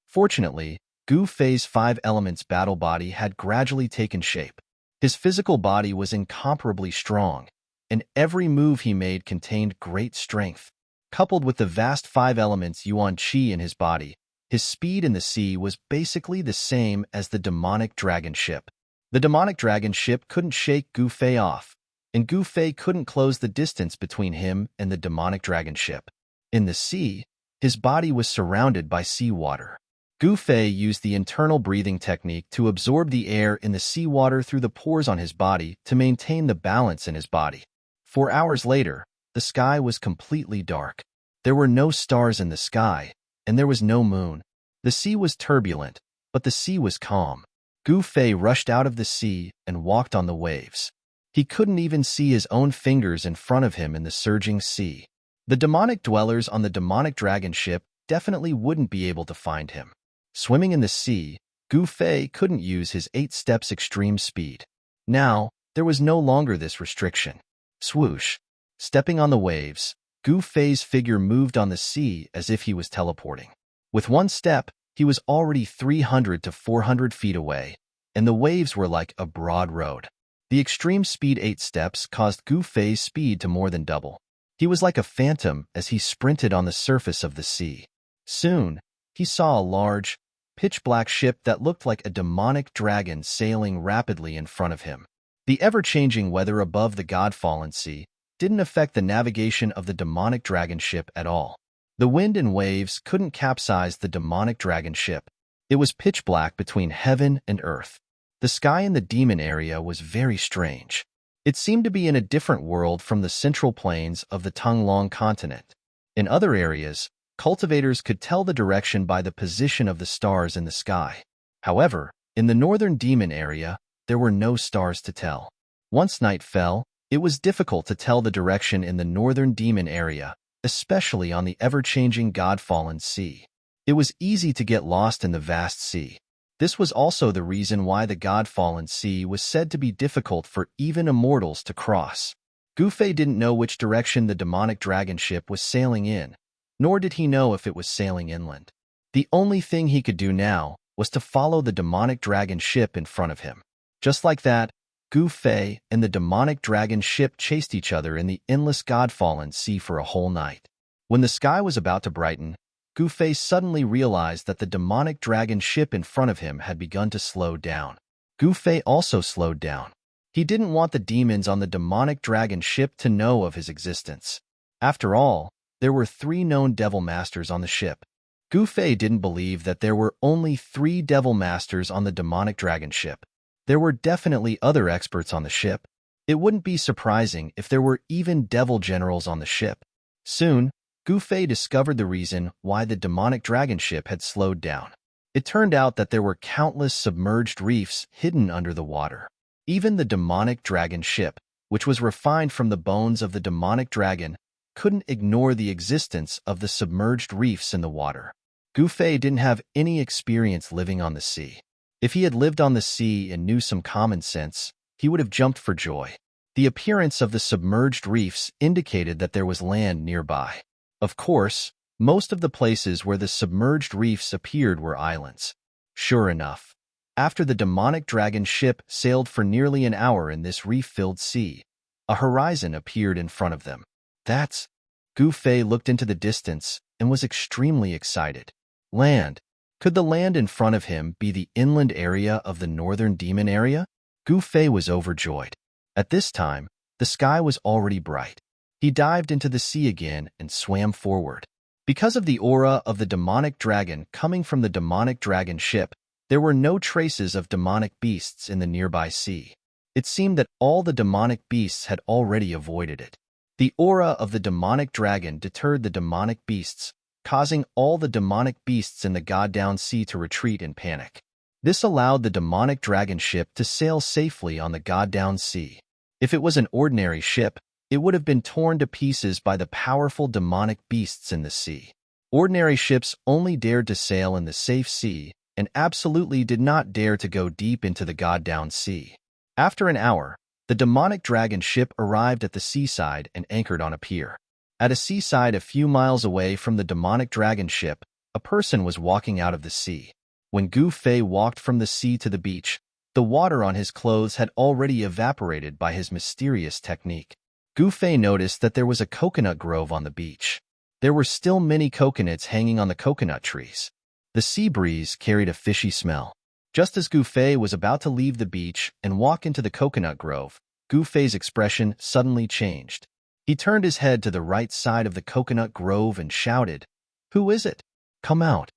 Fortunately, Gu Fei's 5 elements battle body had gradually taken shape. His physical body was incomparably strong, and every move he made contained great strength. Coupled with the vast 5 elements yuan qi in his body, his speed in the sea was basically the same as the demonic dragon ship. The demonic dragon ship couldn't shake Gu Fei off, and Gu Fei couldn't close the distance between him and the demonic dragon ship. In the sea, his body was surrounded by seawater. Gu Fei used the internal breathing technique to absorb the air in the seawater through the pores on his body to maintain the balance in his body. 4 hours later, the sky was completely dark. There were no stars in the sky, and there was no moon. The sea was turbulent, but the sea was calm. Gu Fei rushed out of the sea and walked on the waves. He couldn't even see his own fingers in front of him in the surging sea. The demonic dwellers on the demonic dragon ship definitely wouldn't be able to find him. Swimming in the sea, Gu Fei couldn't use his 8 steps extreme speed. Now, there was no longer this restriction. Swoosh! Stepping on the waves, Gu Fei's figure moved on the sea as if he was teleporting. With 1 step, he was already 300 to 400 feet away, and the waves were like a broad road. The extreme speed 8 steps caused Gu Fei's speed to more than double. He was like a phantom as he sprinted on the surface of the sea. Soon, he saw a large, pitch-black ship that looked like a demonic dragon sailing rapidly in front of him. The ever-changing weather above the God-fallen sea didn't affect the navigation of the demonic dragon ship at all. The wind and waves couldn't capsize the demonic dragon ship. It was pitch black between heaven and earth. The sky in the demon area was very strange. It seemed to be in a different world from the central plains of the Tunglong continent. In other areas, cultivators could tell the direction by the position of the stars in the sky. However, in the northern demon area, there were no stars to tell. Once night fell, it was difficult to tell the direction in the northern demon area, especially on the ever-changing God-fallen sea. It was easy to get lost in the vast sea. This was also the reason why the God-fallen sea was said to be difficult for even immortals to cross. Gufei didn't know which direction the demonic dragon ship was sailing in, nor did he know if it was sailing inland. The only thing he could do now was to follow the demonic dragon ship in front of him. Just like that, Gufei and the demonic dragon ship chased each other in the endless God-fallen sea for a whole night. When the sky was about to brighten, Gufei suddenly realized that the demonic dragon ship in front of him had begun to slow down. Gufei also slowed down. He didn't want the demons on the demonic dragon ship to know of his existence. After all, there were 3 known devil masters on the ship. Gufei didn't believe that there were only 3 devil masters on the demonic dragon ship. There were definitely other experts on the ship. It wouldn't be surprising if there were even devil generals on the ship. Soon, Gufei discovered the reason why the demonic dragon ship had slowed down. It turned out that there were countless submerged reefs hidden under the water. Even the demonic dragon ship, which was refined from the bones of the demonic dragon, couldn't ignore the existence of the submerged reefs in the water. Gufei didn't have any experience living on the sea. If he had lived on the sea and knew some common sense, he would have jumped for joy. The appearance of the submerged reefs indicated that there was land nearby. Of course, most of the places where the submerged reefs appeared were islands. Sure enough, after the demonic dragon ship sailed for nearly an hour in this reef-filled sea, a horizon appeared in front of them. Gufei looked into the distance and was extremely excited. Land. Could the land in front of him be the inland area of the northern demon area? Gufei was overjoyed. At this time, the sky was already bright. He dived into the sea again and swam forward. Because of the aura of the demonic dragon coming from the demonic dragon ship, there were no traces of demonic beasts in the nearby sea. It seemed that all the demonic beasts had already avoided it. The aura of the demonic dragon deterred the demonic beasts, causing all the demonic beasts in the God-down sea to retreat in panic. This allowed the demonic dragon ship to sail safely on the God-down sea. If it was an ordinary ship, it would have been torn to pieces by the powerful demonic beasts in the sea. Ordinary ships only dared to sail in the safe sea and absolutely did not dare to go deep into the God-down sea. After an hour, the demonic dragon ship arrived at the seaside and anchored on a pier. At a seaside a few miles away from the demonic dragon ship, a person was walking out of the sea. When Gufei walked from the sea to the beach, the water on his clothes had already evaporated by his mysterious technique. Gufei noticed that there was a coconut grove on the beach. There were still many coconuts hanging on the coconut trees. The sea breeze carried a fishy smell. Just as Gufei was about to leave the beach and walk into the coconut grove, Gufei's expression suddenly changed. He turned his head to the right side of the coconut grove and shouted, "Who is it? Come out."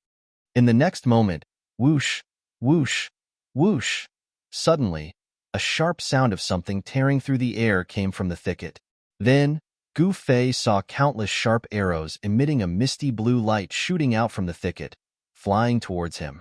In the next moment, whoosh, whoosh, whoosh. Suddenly, a sharp sound of something tearing through the air came from the thicket. Then, Gufei saw countless sharp arrows emitting a misty blue light shooting out from the thicket, flying towards him.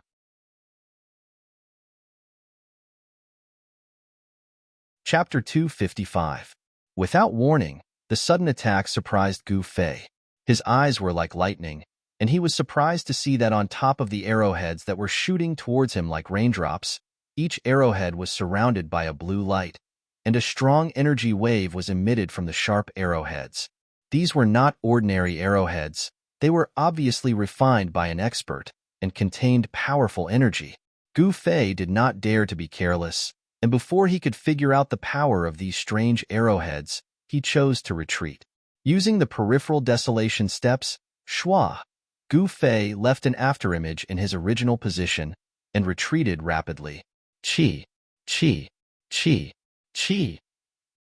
Chapter 255. Without warning, the sudden attack surprised Gufei. His eyes were like lightning, and he was surprised to see that on top of the arrowheads that were shooting towards him like raindrops, each arrowhead was surrounded by a blue light, and a strong energy wave was emitted from the sharp arrowheads. These were not ordinary arrowheads. They were obviously refined by an expert and contained powerful energy. Gufei did not dare to be careless, and before he could figure out the power of these strange arrowheads, he chose to retreat. Using the peripheral desolation steps, Shua, Gufei left an afterimage in his original position and retreated rapidly. Chi, chi, chi, chi.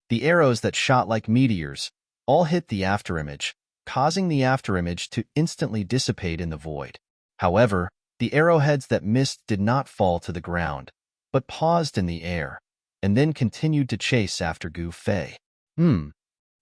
The arrows that shot like meteors all hit the afterimage, causing the afterimage to instantly dissipate in the void. However, the arrowheads that missed did not fall to the ground, but paused in the air, and then continued to chase after Gu Fei.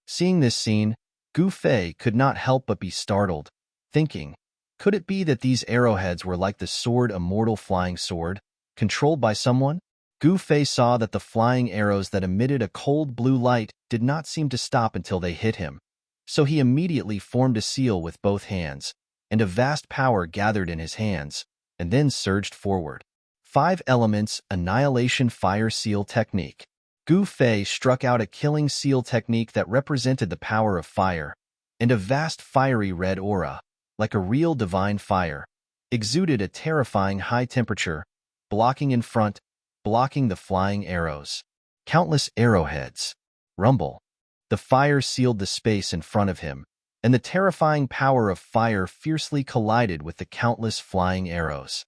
Seeing this scene, Gu Fei could not help but be startled, thinking, could it be that these arrowheads were like the sword immortal flying sword, controlled by someone? Gu Fei saw that the flying arrows that emitted a cold blue light did not seem to stop until they hit him, so he immediately formed a seal with both hands, and a vast power gathered in his hands, and then surged forward. 5 Elements Annihilation Fire Seal Technique. Gu Fei struck out a killing seal technique that represented the power of fire, and a vast fiery red aura, like a real divine fire, exuded a terrifying high temperature, blocking in front, blocking the flying arrows. Countless arrowheads. Rumble. The fire sealed the space in front of him, and the terrifying power of fire fiercely collided with the countless flying arrows.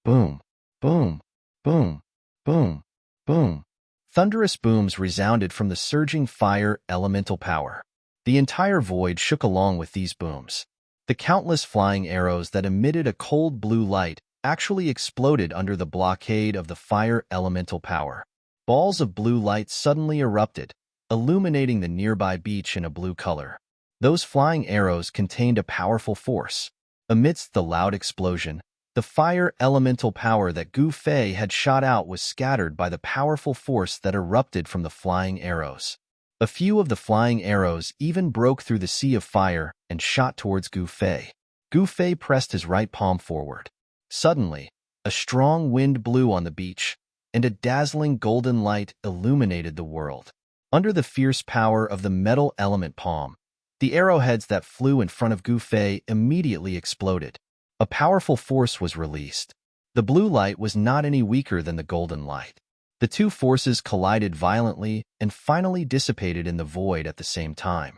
Boom, boom, boom, boom, boom. Thunderous booms resounded from the surging fire elemental power. The entire void shook along with these booms. The countless flying arrows that emitted a cold blue light actually exploded under the blockade of the fire elemental power. Balls of blue light suddenly erupted, illuminating the nearby beach in a blue color. Those flying arrows contained a powerful force. Amidst the loud explosion, the fire elemental power that Gu Fei had shot out was scattered by the powerful force that erupted from the flying arrows. A few of the flying arrows even broke through the sea of fire and shot towards Gu Fei. Gu Fei pressed his right palm forward. Suddenly, a strong wind blew on the beach, and a dazzling golden light illuminated the world. Under the fierce power of the metal element palm, the arrowheads that flew in front of Gu Fei immediately exploded. A powerful force was released. The blue light was not any weaker than the golden light. The two forces collided violently and finally dissipated in the void at the same time.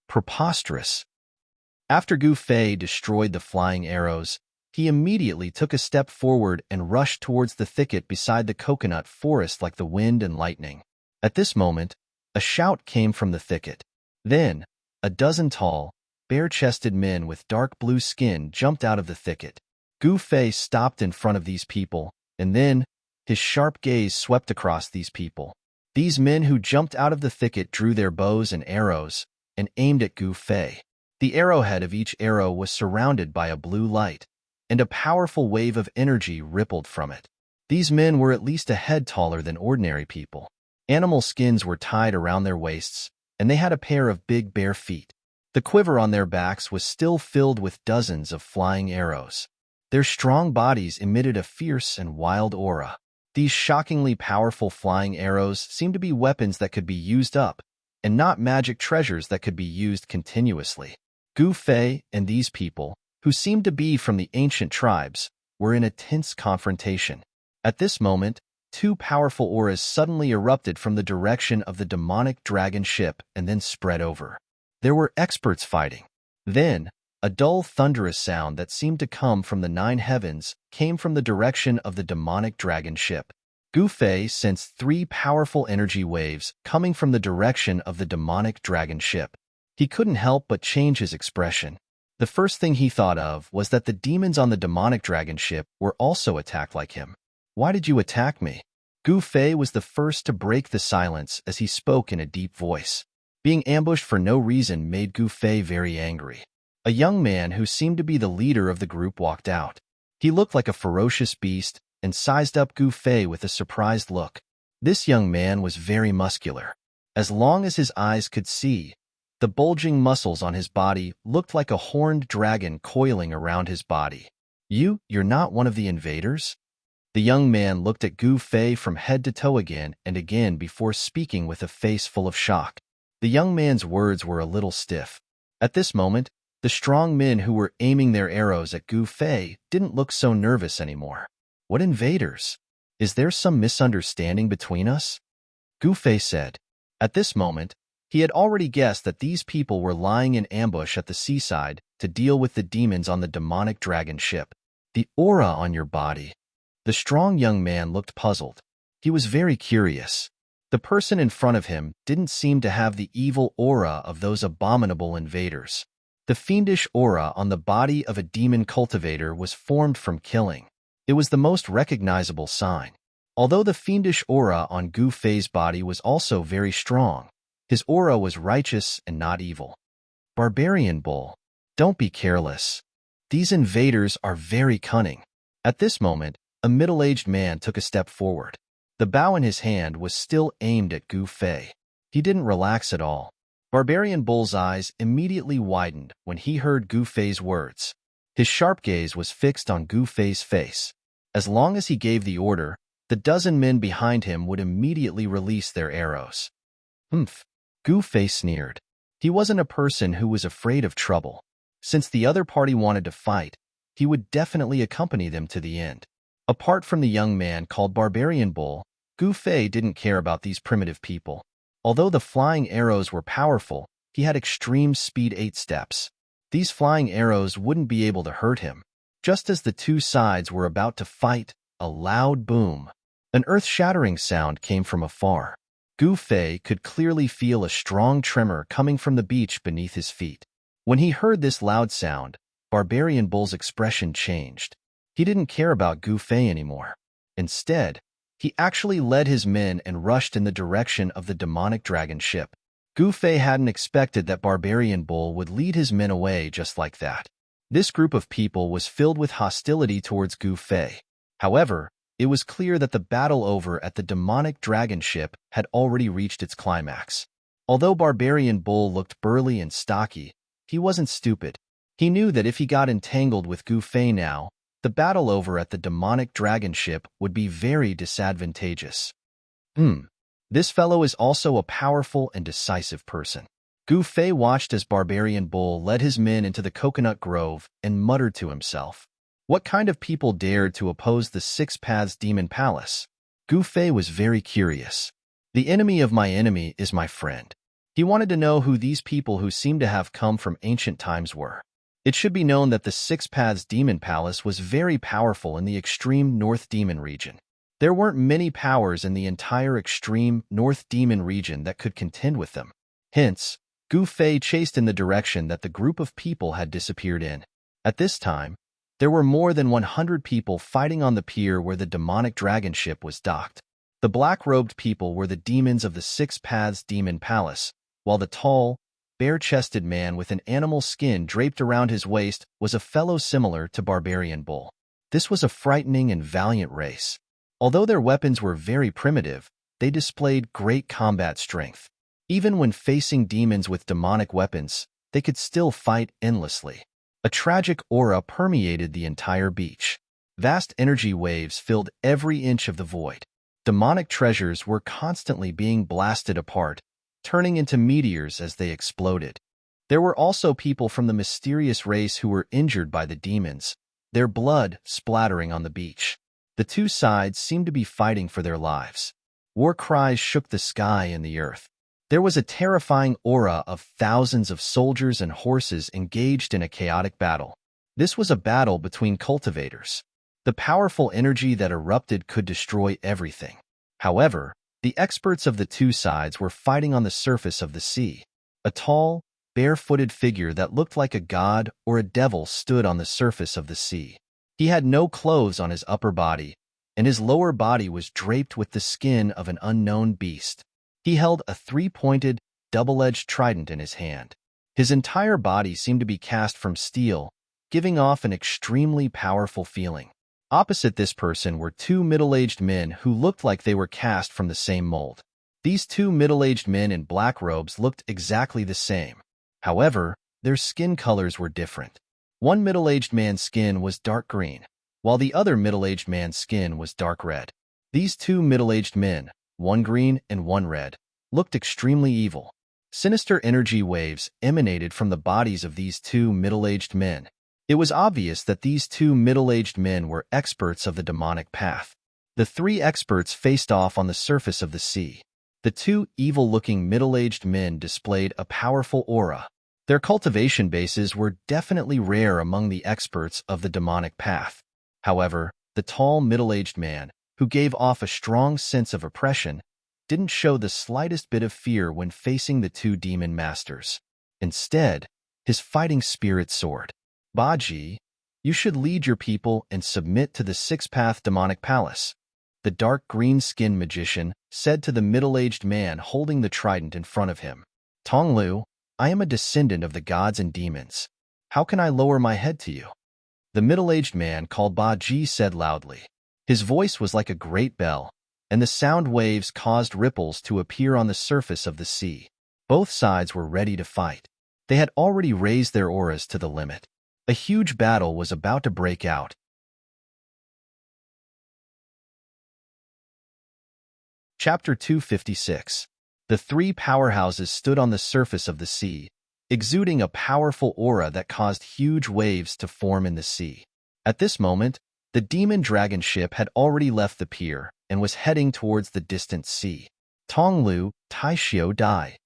Preposterous. After Gu Fei destroyed the flying arrows, he immediately took a step forward and rushed towards the thicket beside the coconut forest like the wind and lightning. At this moment, a shout came from the thicket. Then, a dozen tall, bare-chested men with dark blue skin jumped out of the thicket. Gu Fei stopped in front of these people, and then, his sharp gaze swept across these people. These men who jumped out of the thicket drew their bows and arrows and aimed at Gu Fei. The arrowhead of each arrow was surrounded by a blue light, and a powerful wave of energy rippled from it. These men were at least a head taller than ordinary people. Animal skins were tied around their waists, and they had a pair of big bare feet. The quiver on their backs was still filled with dozens of flying arrows. Their strong bodies emitted a fierce and wild aura. These shockingly powerful flying arrows seemed to be weapons that could be used up, and not magic treasures that could be used continuously. Gu Fei and these people, who seemed to be from the ancient tribes, were in a tense confrontation. At this moment, 2 powerful auras suddenly erupted from the direction of the demonic dragon ship and then spread over. There were experts fighting. Then, a dull thunderous sound that seemed to come from the 9 heavens came from the direction of the demonic dragon ship. Gu Fei sensed 3 powerful energy waves coming from the direction of the demonic dragon ship. He couldn't help but change his expression. The first thing he thought of was that the demons on the demonic dragon ship were also attacked like him. Why did you attack me? Gu Fei was the first to break the silence as he spoke in a deep voice. Being ambushed for no reason made Gu Fei very angry. A young man who seemed to be the leader of the group walked out. He looked like a ferocious beast and sized up Gu Fei with a surprised look. This young man was very muscular. As long as his eyes could see, the bulging muscles on his body looked like a horned dragon coiling around his body. You're not one of the invaders? The young man looked at Gu Fei from head to toe again and again before speaking with a face full of shock. The young man's words were a little stiff. At this moment, the strong men who were aiming their arrows at Gu Fei didn't look so nervous anymore. What invaders? Is there some misunderstanding between us? Gu Fei said. At this moment, he had already guessed that these people were lying in ambush at the seaside to deal with the demons on the demonic dragon ship. The aura on your body. The strong young man looked puzzled. He was very curious. The person in front of him didn't seem to have the evil aura of those abominable invaders. The fiendish aura on the body of a demon cultivator was formed from killing. It was the most recognizable sign. Although the fiendish aura on Gu Fei's body was also very strong, his aura was righteous and not evil. Barbarian Bull, don't be careless. These invaders are very cunning. At this moment, a middle-aged man took a step forward. The bow in his hand was still aimed at Gu Fei. He didn't relax at all. Barbarian Bull's eyes immediately widened when he heard Gu Fei's words. His sharp gaze was fixed on Gu Fei's face. As long as he gave the order, the dozen men behind him would immediately release their arrows. Humph! Gu Fei sneered. He wasn't a person who was afraid of trouble. Since the other party wanted to fight, he would definitely accompany them to the end. Apart from the young man called Barbarian Bull, Gu Fei didn't care about these primitive people. Although the flying arrows were powerful, he had extreme speed 8 steps. These flying arrows wouldn't be able to hurt him. Just as the two sides were about to fight, a loud boom. An earth-shattering sound came from afar. Gu Fei could clearly feel a strong tremor coming from the beach beneath his feet. When he heard this loud sound, Barbarian Bull's expression changed. He didn't care about Gu Fei anymore. Instead, he actually led his men and rushed in the direction of the demonic dragon ship. Gu Fei hadn't expected that Barbarian Bull would lead his men away just like that. This group of people was filled with hostility towards Gu Fei. However, it was clear that the battle over at the demonic dragon ship had already reached its climax. Although Barbarian Bull looked burly and stocky, he wasn't stupid. He knew that if he got entangled with Gu Fei now, the battle over at the demonic dragon ship would be very disadvantageous. This fellow is also a powerful and decisive person. Gu Fei watched as Barbarian Bull led his men into the coconut grove and muttered to himself. What kind of people dared to oppose the Six Paths Demon Palace? Gu Fei was very curious. The enemy of my enemy is my friend. He wanted to know who these people who seemed to have come from ancient times were. It should be known that the Six Paths Demon Palace was very powerful in the extreme North Demon region. There weren't many powers in the entire extreme North Demon region that could contend with them. Hence, Gu Fei chased in the direction that the group of people had disappeared in. At this time, there were more than 100 people fighting on the pier where the demonic dragon ship was docked. The black-robed people were the demons of the Six Paths Demon Palace, while the tall, bare-chested man with an animal skin draped around his waist was a fellow similar to Barbarian Bull. This was a frightening and valiant race. Although their weapons were very primitive, they displayed great combat strength. Even when facing demons with demonic weapons, they could still fight endlessly. A tragic aura permeated the entire beach. Vast energy waves filled every inch of the void. Demonic treasures were constantly being blasted apart, turning into meteors as they exploded. There were also people from the mysterious race who were injured by the demons, their blood splattering on the beach. The two sides seemed to be fighting for their lives. War cries shook the sky and the earth. There was a terrifying aura of thousands of soldiers and horses engaged in a chaotic battle. This was a battle between cultivators. The powerful energy that erupted could destroy everything. However, the experts of the two sides were fighting on the surface of the sea. A tall, barefooted figure that looked like a god or a devil stood on the surface of the sea. He had no clothes on his upper body, and his lower body was draped with the skin of an unknown beast. He held a three-pointed, double-edged trident in his hand. His entire body seemed to be cast from steel, giving off an extremely powerful feeling. Opposite this person were two middle-aged men who looked like they were cast from the same mold. These two middle-aged men in black robes looked exactly the same. However, their skin colors were different. One middle-aged man's skin was dark green, while the other middle-aged man's skin was dark red. These two middle-aged men, one green and one red, looked extremely evil. Sinister energy waves emanated from the bodies of these two middle-aged men. It was obvious that these two middle-aged men were experts of the demonic path. The three experts faced off on the surface of the sea. The two evil-looking middle-aged men displayed a powerful aura. Their cultivation bases were definitely rare among the experts of the demonic path. However, the tall middle-aged man, who gave off a strong sense of oppression, didn't show the slightest bit of fear when facing the two demon masters. Instead, his fighting spirit soared. Baji, you should lead your people and submit to the Six-Path Demonic Palace. the dark green-skinned magician, said to the middle-aged man holding the trident in front of him. Tong Lu, I am a descendant of the gods and demons. How can I lower my head to you? The middle-aged man called Ba Ji said loudly. His voice was like a great bell, and the sound waves caused ripples to appear on the surface of the sea. Both sides were ready to fight. They had already raised their auras to the limit. A huge battle was about to break out. Chapter 256. The three powerhouses stood on the surface of the sea, exuding a powerful aura that caused huge waves to form in the sea. At this moment, the demon dragon ship had already left the pier and was heading towards the distant sea. Tong Lu, Taishio Dai.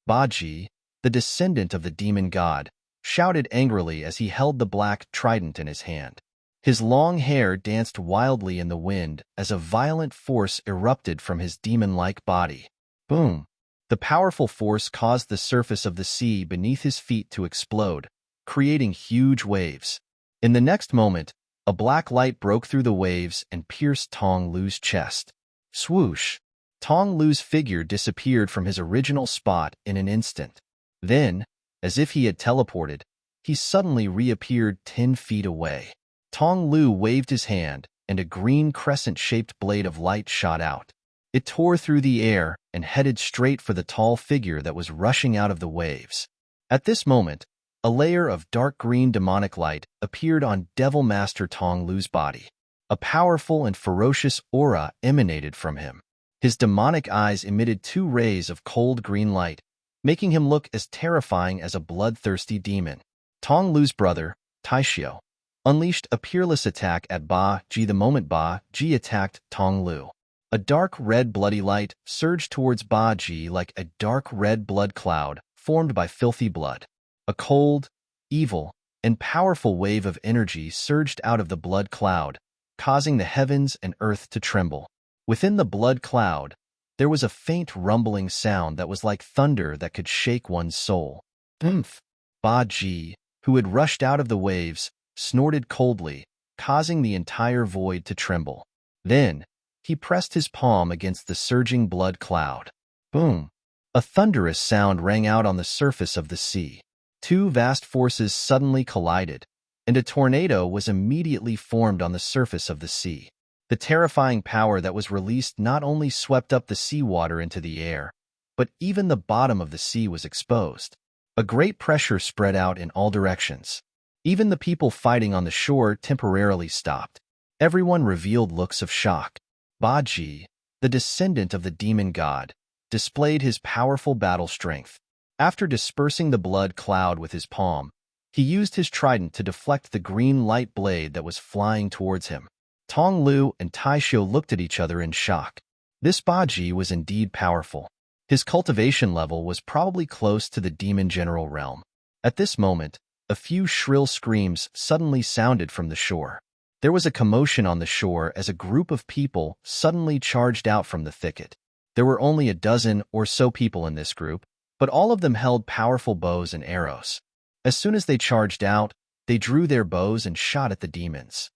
Ba Ji, the descendant of the demon god, shouted angrily as he held the black trident in his hand. His long hair danced wildly in the wind as a violent force erupted from his demon-like body. Boom! The powerful force caused the surface of the sea beneath his feet to explode, creating huge waves. In the next moment, a black light broke through the waves and pierced Tong Lu's chest. Swoosh! Tong Lu's figure disappeared from his original spot in an instant. Then, as if he had teleported, he suddenly reappeared 10 feet away. Tong Lu waved his hand, and a green crescent-shaped blade of light shot out. It tore through the air and headed straight for the tall figure that was rushing out of the waves. At this moment, a layer of dark green demonic light appeared on Devil Master Tong Lu's body. A powerful and ferocious aura emanated from him. His demonic eyes emitted 2 rays of cold green light, making him look as terrifying as a bloodthirsty demon. Tong Lu's brother, Taishio, unleashed a peerless attack at Ba Ji the moment Ba Ji attacked Tong Lu. A dark red bloody light surged towards Ba Ji like a dark red blood cloud formed by filthy blood. A cold, evil, and powerful wave of energy surged out of the blood cloud, causing the heavens and earth to tremble. Within the blood cloud, there was a faint rumbling sound that was like thunder that could shake one's soul. Oomph! Ba Ji, who had rushed out of the waves, snorted coldly, causing the entire void to tremble. Then, he pressed his palm against the surging blood cloud. Boom! A thunderous sound rang out on the surface of the sea. 2 vast forces suddenly collided, and a tornado was immediately formed on the surface of the sea. The terrifying power that was released not only swept up the seawater into the air, but even the bottom of the sea was exposed. A great pressure spread out in all directions. Even the people fighting on the shore temporarily stopped. Everyone revealed looks of shock. Ba Ji, the descendant of the demon god, displayed his powerful battle strength. After dispersing the blood cloud with his palm, he used his trident to deflect the green light blade that was flying towards him. Tong Lu and Taishio looked at each other in shock. This Ba Ji was indeed powerful. His cultivation level was probably close to the demon general realm. At this moment, a few shrill screams suddenly sounded from the shore. There was a commotion on the shore as a group of people suddenly charged out from the thicket. There were only a dozen or so people in this group, but all of them held powerful bows and arrows. As soon as they charged out, they drew their bows and shot at the demons.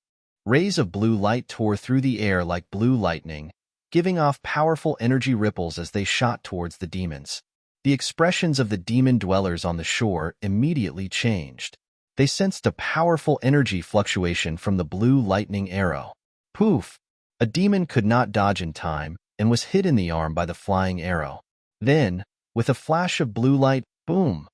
Rays of blue light tore through the air like blue lightning, giving off powerful energy ripples as they shot towards the demons. The expressions of the demon dwellers on the shore immediately changed. They sensed a powerful energy fluctuation from the blue lightning arrow. Poof! A demon could not dodge in time and was hit in the arm by the flying arrow. Then, with a flash of blue light, boom!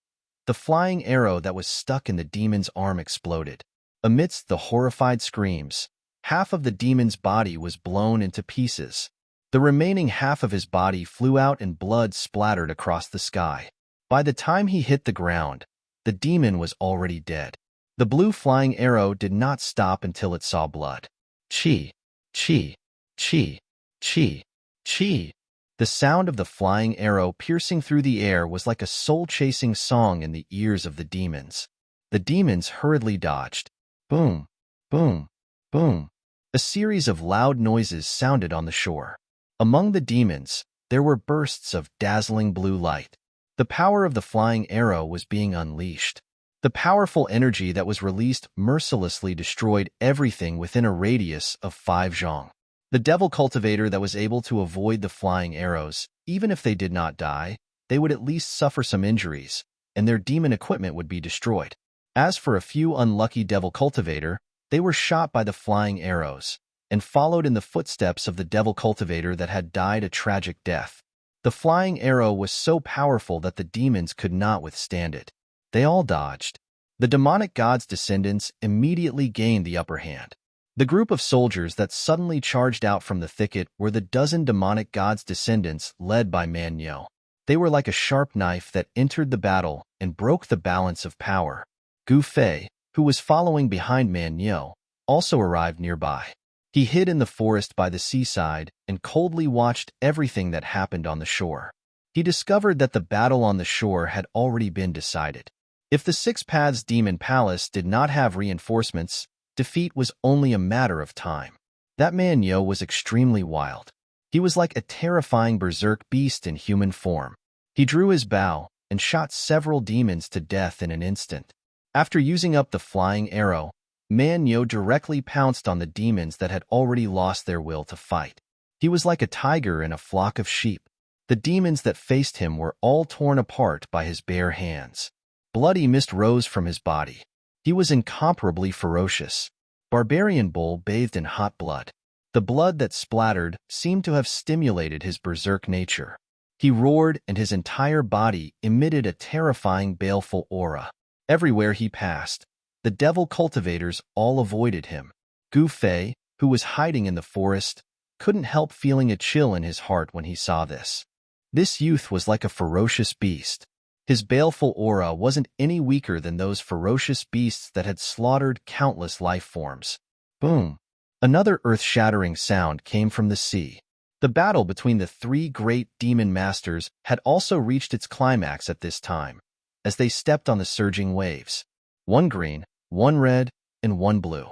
The flying arrow that was stuck in the demon's arm exploded. Amidst the horrified screams, half of the demon's body was blown into pieces. The remaining half of his body flew out and blood splattered across the sky. By the time he hit the ground, the demon was already dead. The blue flying arrow did not stop until it saw blood. Chi, chi, chi, chi, chi. The sound of the flying arrow piercing through the air was like a soul-chasing song in the ears of the demons. The demons hurriedly dodged. Boom, boom, boom. A series of loud noises sounded on the shore. Among the demons, there were bursts of dazzling blue light. The power of the flying arrow was being unleashed. The powerful energy that was released mercilessly destroyed everything within a radius of 5 zhong. The devil cultivator that was able to avoid the flying arrows, even if they did not die, they would at least suffer some injuries, and their demon equipment would be destroyed. As for a few unlucky devil cultivator, they were shot by the flying arrows, and followed in the footsteps of the devil cultivator that had died a tragic death. The flying arrow was so powerful that the demons could not withstand it. They all dodged. The demonic god's descendants immediately gained the upper hand. The group of soldiers that suddenly charged out from the thicket were the dozen demonic god's descendants led by Man Yo. They were like a sharp knife that entered the battle and broke the balance of power. Gu Fei, who was following behind Man Yo, also arrived nearby. He hid in the forest by the seaside and coldly watched everything that happened on the shore. He discovered that the battle on the shore had already been decided. If the Six Paths Demon Palace did not have reinforcements, defeat was only a matter of time. That Man Yo was extremely wild. He was like a terrifying berserk beast in human form. He drew his bow and shot several demons to death in an instant. After using up the flying arrow, Man Yo directly pounced on the demons that had already lost their will to fight. He was like a tiger in a flock of sheep. The demons that faced him were all torn apart by his bare hands. Bloody mist rose from his body. He was incomparably ferocious. Barbarian Bull bathed in hot blood. The blood that splattered seemed to have stimulated his berserk nature. He roared, and his entire body emitted a terrifying, baleful aura. Everywhere he passed, the devil cultivators all avoided him. Gu Fei, who was hiding in the forest, couldn't help feeling a chill in his heart when he saw this. This youth was like a ferocious beast. His baleful aura wasn't any weaker than those ferocious beasts that had slaughtered countless life forms. Boom! Another earth-shattering sound came from the sea. The battle between the three great demon masters had also reached its climax at this time, as they stepped on the surging waves. One green, one red, and one blue.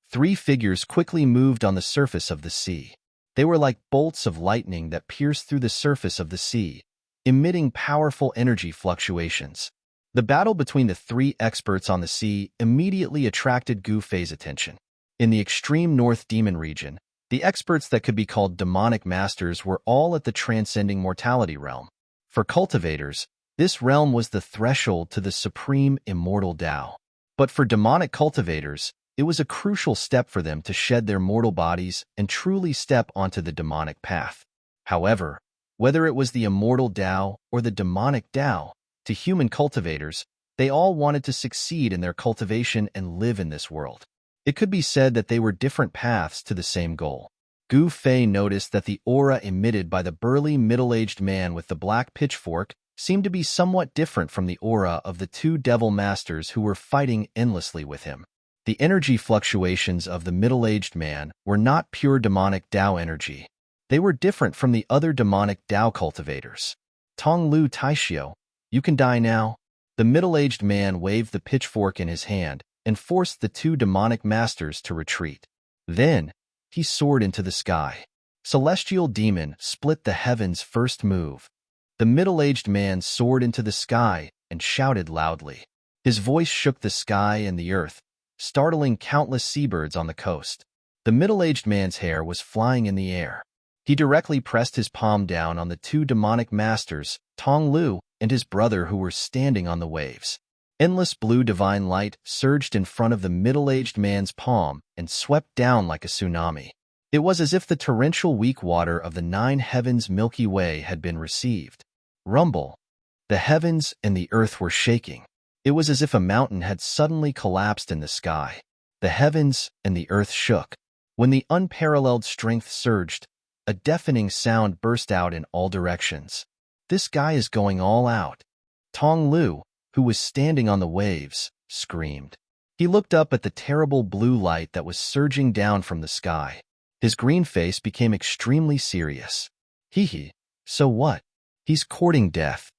Three figures quickly moved on the surface of the sea. They were like bolts of lightning that pierced through the surface of the sea, emitting powerful energy fluctuations. The battle between the three experts on the sea immediately attracted Gu Fei's attention. In the extreme north demon region, the experts that could be called demonic masters were all at the transcending mortality realm. For cultivators, this realm was the threshold to the supreme immortal Tao. But for demonic cultivators, it was a crucial step for them to shed their mortal bodies and truly step onto the demonic path. However, whether it was the immortal Tao or the demonic Tao, to human cultivators, they all wanted to succeed in their cultivation and live in this world. It could be said that they were different paths to the same goal. Gu Fei noticed that the aura emitted by the burly middle-aged man with the black pitchfork seemed to be somewhat different from the aura of the two devil masters who were fighting endlessly with him. The energy fluctuations of the middle-aged man were not pure demonic Tao energy. They were different from the other demonic Tao cultivators. Tonglu Taishio, you can die now. The middle-aged man waved the pitchfork in his hand and forced the two demonic masters to retreat. Then, he soared into the sky. Celestial Demon split the heavens first move. The middle-aged man soared into the sky and shouted loudly. His voice shook the sky and the earth, startling countless seabirds on the coast. The middle-aged man's hair was flying in the air. He directly pressed his palm down on the two demonic masters, Tong Lu and his brother, who were standing on the waves. Endless blue divine light surged in front of the middle-aged man's palm and swept down like a tsunami. It was as if the torrential weak water of the nine heavens Milky Way had been received. Rumble. The heavens and the earth were shaking. It was as if a mountain had suddenly collapsed in the sky. The heavens and the earth shook. When the unparalleled strength surged, a deafening sound burst out in all directions. This guy is going all out. Tong Lu, who was standing on the waves, screamed. He looked up at the terrible blue light that was surging down from the sky. His green face became extremely serious. Hee, so what? He's courting death.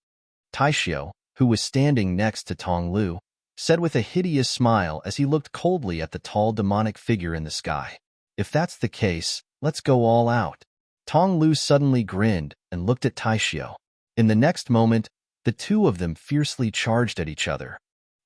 Taishio, who was standing next to Tong Lu, said with a hideous smile as he looked coldly at the tall demonic figure in the sky. If that's the case, let's go all out. Tong Lu suddenly grinned and looked at Taishio. In the next moment, the two of them fiercely charged at each other.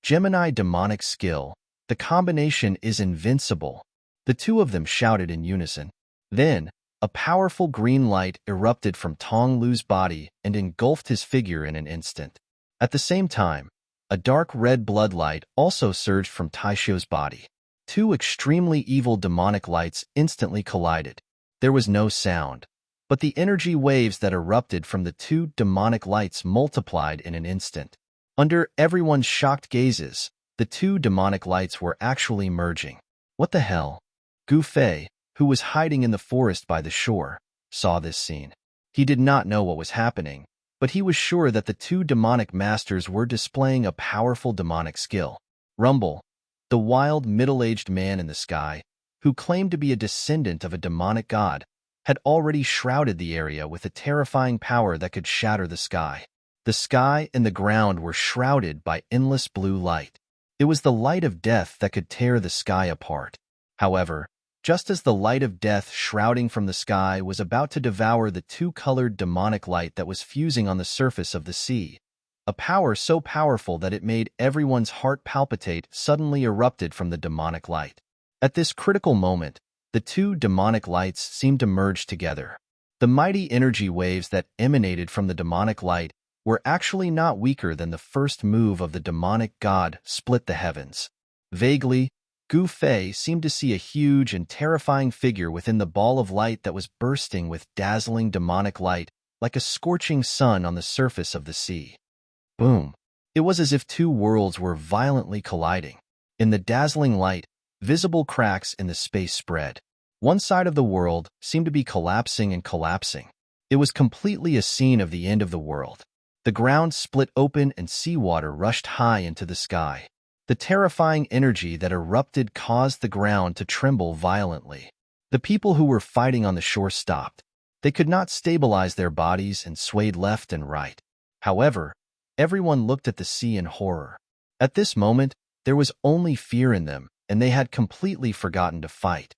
Gemini demonic skill. The combination is invincible. The two of them shouted in unison. Then, A powerful green light erupted from Tong Lu's body and engulfed his figure in an instant. At the same time, a dark red blood light also surged from Taishio's body. Two extremely evil demonic lights instantly collided. There was no sound, but the energy waves that erupted from the two demonic lights multiplied in an instant. Under everyone's shocked gazes, the two demonic lights were actually merging. What the hell? Gu Fei, who was hiding in the forest by the shore, saw this scene. He did not know what was happening, but he was sure that the two demonic masters were displaying a powerful demonic skill. Rumble, the wild middle-aged man in the sky, who claimed to be a descendant of a demonic god, had already shrouded the area with a terrifying power that could shatter the sky. The sky and the ground were shrouded by endless blue light. It was the light of death that could tear the sky apart. However, just as the light of death shrouding from the sky was about to devour the two-colored demonic light that was fusing on the surface of the sea, a power so powerful that it made everyone's heart palpitate suddenly erupted from the demonic light. At this critical moment, the two demonic lights seemed to merge together. The mighty energy waves that emanated from the demonic light were actually not weaker than the first move of the demonic god split the heavens. Vaguely, Gu Fei seemed to see a huge and terrifying figure within the ball of light that was bursting with dazzling demonic light like a scorching sun on the surface of the sea. Boom! It was as if two worlds were violently colliding. In the dazzling light, visible cracks in the space spread. One side of the world seemed to be collapsing and collapsing. It was completely a scene of the end of the world. The ground split open and seawater rushed high into the sky. The terrifying energy that erupted caused the ground to tremble violently. The people who were fighting on the shore stopped. They could not stabilize their bodies and swayed left and right. However, everyone looked at the sea in horror. At this moment, there was only fear in them, and they had completely forgotten to fight.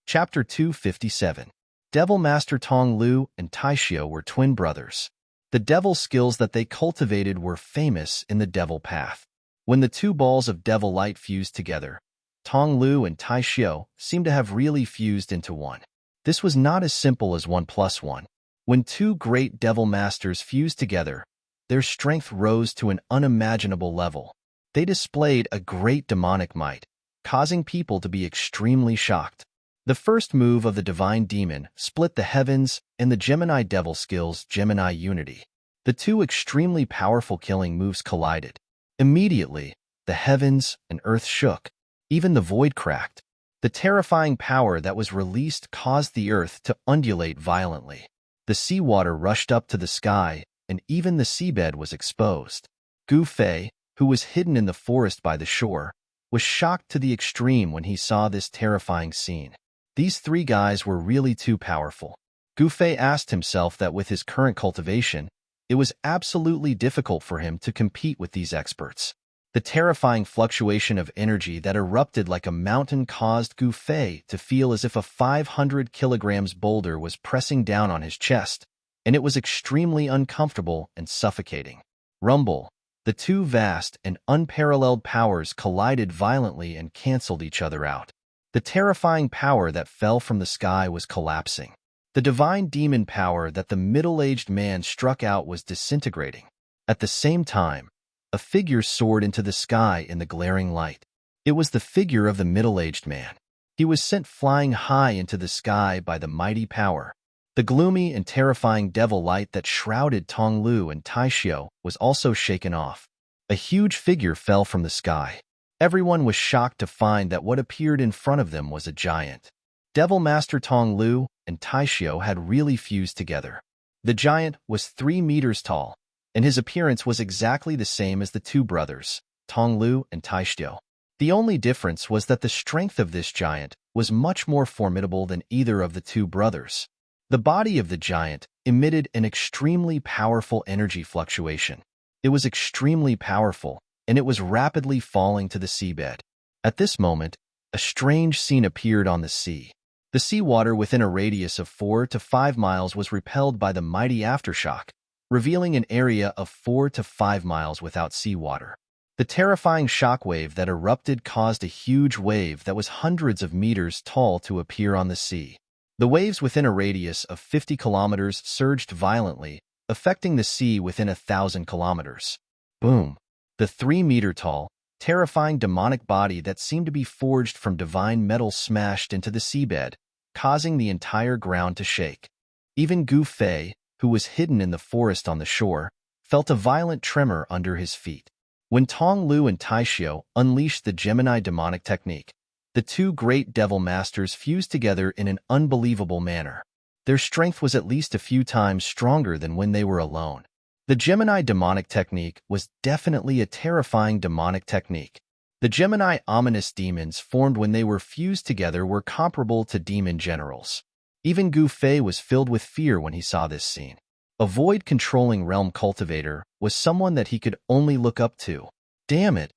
Chapter 257. Devil Master Tong Lu and Taishio were twin brothers. The devil skills that they cultivated were famous in the devil path. When the two balls of devil light fused together, Tong Lu and Taishio seemed to have really fused into one. This was not as simple as 1+1. When two great devil masters fused together, their strength rose to an unimaginable level. They displayed a great demonic might, causing people to be extremely shocked. The first move of the divine demon split the heavens and the Gemini devil skills Gemini Unity. The two extremely powerful killing moves collided. Immediately, the heavens and earth shook. Even the void cracked. The terrifying power that was released caused the earth to undulate violently. The seawater rushed up to the sky, and even the seabed was exposed. Gu Fei, who was hidden in the forest by the shore, was shocked to the extreme when he saw this terrifying scene. These three guys were really too powerful. Gu Fei asked himself that with his current cultivation, it was absolutely difficult for him to compete with these experts. The terrifying fluctuation of energy that erupted like a mountain caused Gu Fei to feel as if a 500 kilograms boulder was pressing down on his chest, and it was extremely uncomfortable and suffocating. Rumble, the two vast and unparalleled powers collided violently and canceled each other out. The terrifying power that fell from the sky was collapsing. The divine demon power that the middle-aged man struck out was disintegrating. At the same time, a figure soared into the sky in the glaring light. It was the figure of the middle-aged man. He was sent flying high into the sky by the mighty power. The gloomy and terrifying devil light that shrouded Tong Lu and Taishio was also shaken off. A huge figure fell from the sky. Everyone was shocked to find that what appeared in front of them was a giant. Devil Master Tong Lu and Taishio had really fused together. The giant was 3 meters tall, and his appearance was exactly the same as the two brothers, Tong Lu and Taishio. The only difference was that the strength of this giant was much more formidable than either of the two brothers. The body of the giant emitted an extremely powerful energy fluctuation. It was extremely powerful, and it was rapidly falling to the seabed. At this moment, a strange scene appeared on the sea. The seawater within a radius of 4 to 5 miles was repelled by the mighty aftershock, revealing an area of 4 to 5 miles without seawater. The terrifying shockwave that erupted caused a huge wave that was hundreds of meters tall to appear on the sea. The waves within a radius of 50 kilometers surged violently, affecting the sea within 1,000 kilometers. Boom! The 3-meter-tall, terrifying demonic body that seemed to be forged from divine metal smashed into the seabed, causing the entire ground to shake. Even Gu Fei, who was hidden in the forest on the shore, felt a violent tremor under his feet. When Tong Lu and Taishio unleashed the Gemini demonic technique, the two great devil masters fused together in an unbelievable manner. Their strength was at least a few times stronger than when they were alone. The Gemini demonic technique was definitely a terrifying demonic technique. The Gemini ominous demons formed when they were fused together were comparable to demon generals. Even Gu Fei was filled with fear when he saw this scene. A void-controlling realm cultivator was someone that he could only look up to. Damn it!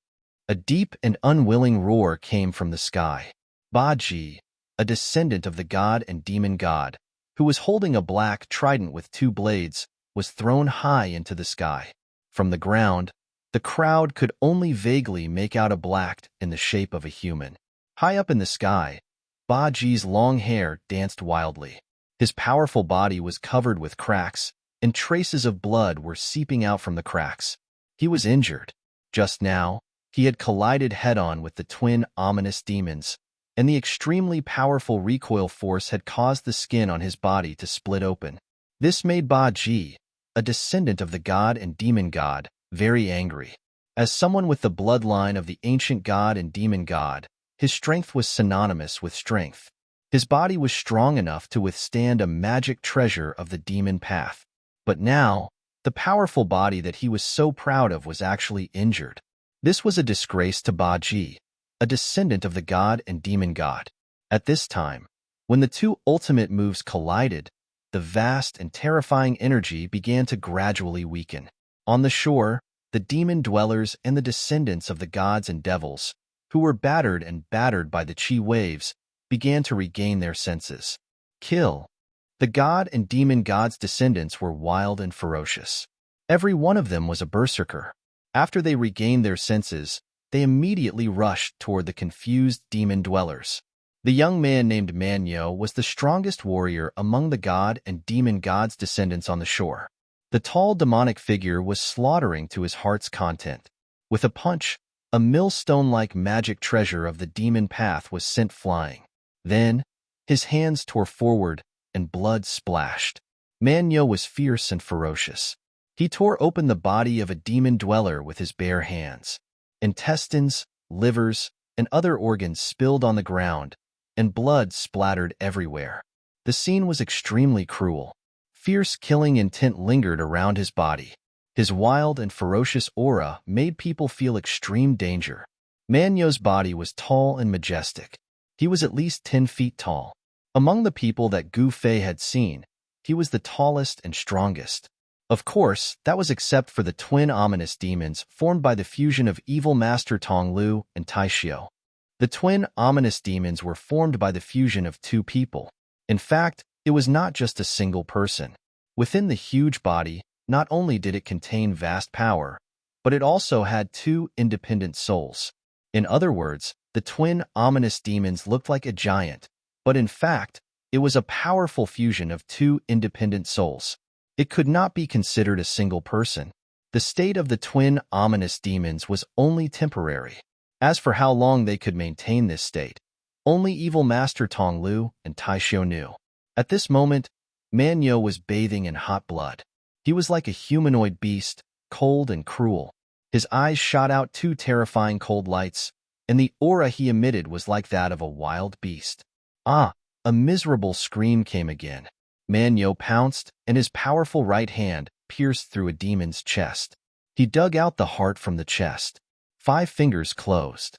A deep and unwilling roar came from the sky. Ba Ji, a descendant of the god and demon god, who was holding a black trident with 2 blades, was thrown high into the sky. From the ground, the crowd could only vaguely make out a black in the shape of a human. High up in the sky, Ba Ji's long hair danced wildly. His powerful body was covered with cracks, and traces of blood were seeping out from the cracks. He was injured. Just now, he had collided head-on with the twin ominous demons, and the extremely powerful recoil force had caused the skin on his body to split open. This made Ba Ji, a descendant of the god and demon god, very angry. As someone with the bloodline of the ancient god and demon god, his strength was synonymous with strength. His body was strong enough to withstand a magic treasure of the demon path. But now, the powerful body that he was so proud of was actually injured. This was a disgrace to Ba Ji, a descendant of the god and demon god. At this time, when the two ultimate moves collided, the vast and terrifying energy began to gradually weaken. On the shore, the demon dwellers and the descendants of the gods and devils, who were battered by the chi waves, began to regain their senses. Kill. The god and demon god's descendants were wild and ferocious. Every one of them was a berserker. After they regained their senses, they immediately rushed toward the confused demon dwellers. The young man named Manyo was the strongest warrior among the god and demon god's descendants on the shore. The tall demonic figure was slaughtering to his heart's content. With a punch, a millstone-like magic treasure of the demon path was sent flying. Then, his hands tore forward, and blood splashed. Manyo was fierce and ferocious. He tore open the body of a demon dweller with his bare hands. Intestines, livers, and other organs spilled on the ground, and blood splattered everywhere. The scene was extremely cruel. Fierce killing intent lingered around his body. His wild and ferocious aura made people feel extreme danger. Manyo's body was tall and majestic. He was at least 10 feet tall. Among the people that Gu Fei had seen, he was the tallest and strongest. Of course, that was except for the twin ominous demons formed by the fusion of evil master Tong Lu and Taishio. The twin ominous demons were formed by the fusion of 2 people. In fact, it was not just a single person. Within the huge body, not only did it contain vast power, but it also had 2 independent souls. In other words, the twin ominous demons looked like a giant, but in fact, it was a powerful fusion of 2 independent souls. It could not be considered a single person. The state of the twin ominous demons was only temporary. As for how long they could maintain this state, only evil master Tong Lu and Taishio knew. At this moment, Manyo was bathing in hot blood. He was like a humanoid beast, cold and cruel. His eyes shot out 2 terrifying cold lights, and the aura he emitted was like that of a wild beast. Ah! A miserable scream came again. Manyo pounced, and his powerful right hand pierced through a demon's chest. He dug out the heart from the chest. 5 fingers closed.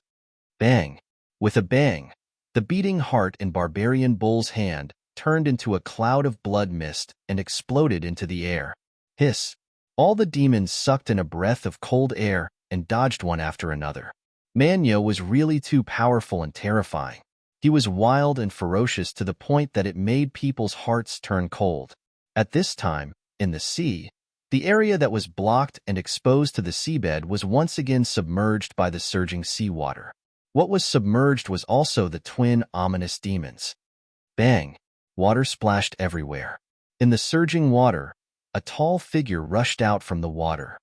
Bang! With a bang, the beating heart in Barbarian Bull's hand turned into a cloud of blood mist and exploded into the air. Hiss! All the demons sucked in a breath of cold air and dodged one after another. Manyo was really too powerful and terrifying. He was wild and ferocious to the point that it made people's hearts turn cold. At this time, in the sea, The area that was blocked and exposed to the seabed was once again submerged by the surging seawater. What was submerged was also the twin ominous demons. Bang! Water splashed everywhere. In the surging water, a tall figure rushed out from the water.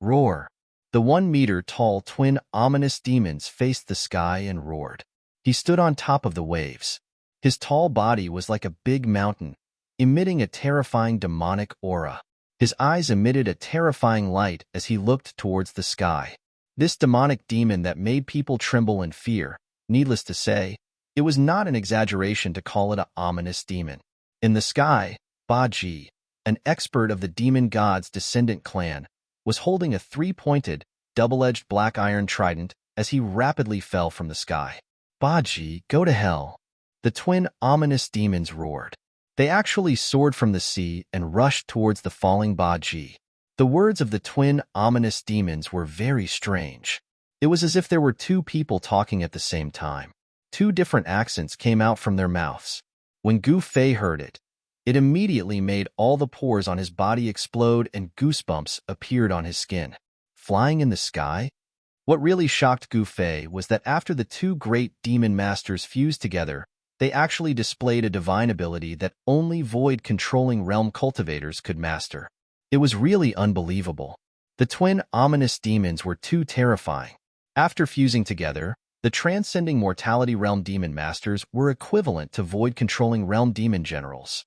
Roar! The 1-meter-tall twin ominous demons faced the sky and roared. He stood on top of the waves. His tall body was like a big mountain, emitting a terrifying demonic aura. His eyes emitted a terrifying light as he looked towards the sky. This demonic demon that made people tremble in fear. Needless to say, it was not an exaggeration to call it an ominous demon. In the sky, Baji, an expert of the demon god's descendant clan, was holding a 3-pointed, double-edged black iron trident as he rapidly fell from the sky. Baji, go to hell! The twin ominous demons roared. They actually soared from the sea and rushed towards the falling Baji. The words of the twin ominous demons were very strange. It was as if there were two people talking at the same time. Two different accents came out from their mouths. When Gu Fei heard it, it immediately made all the pores on his body explode and goosebumps appeared on his skin. Flying in the sky? What really shocked Gu Fei was that after the two great demon masters fused together, they actually displayed a divine ability that only void-controlling realm cultivators could master. It was really unbelievable. The twin ominous demons were too terrifying. After fusing together, the transcending mortality realm demon masters were equivalent to void-controlling realm demon generals.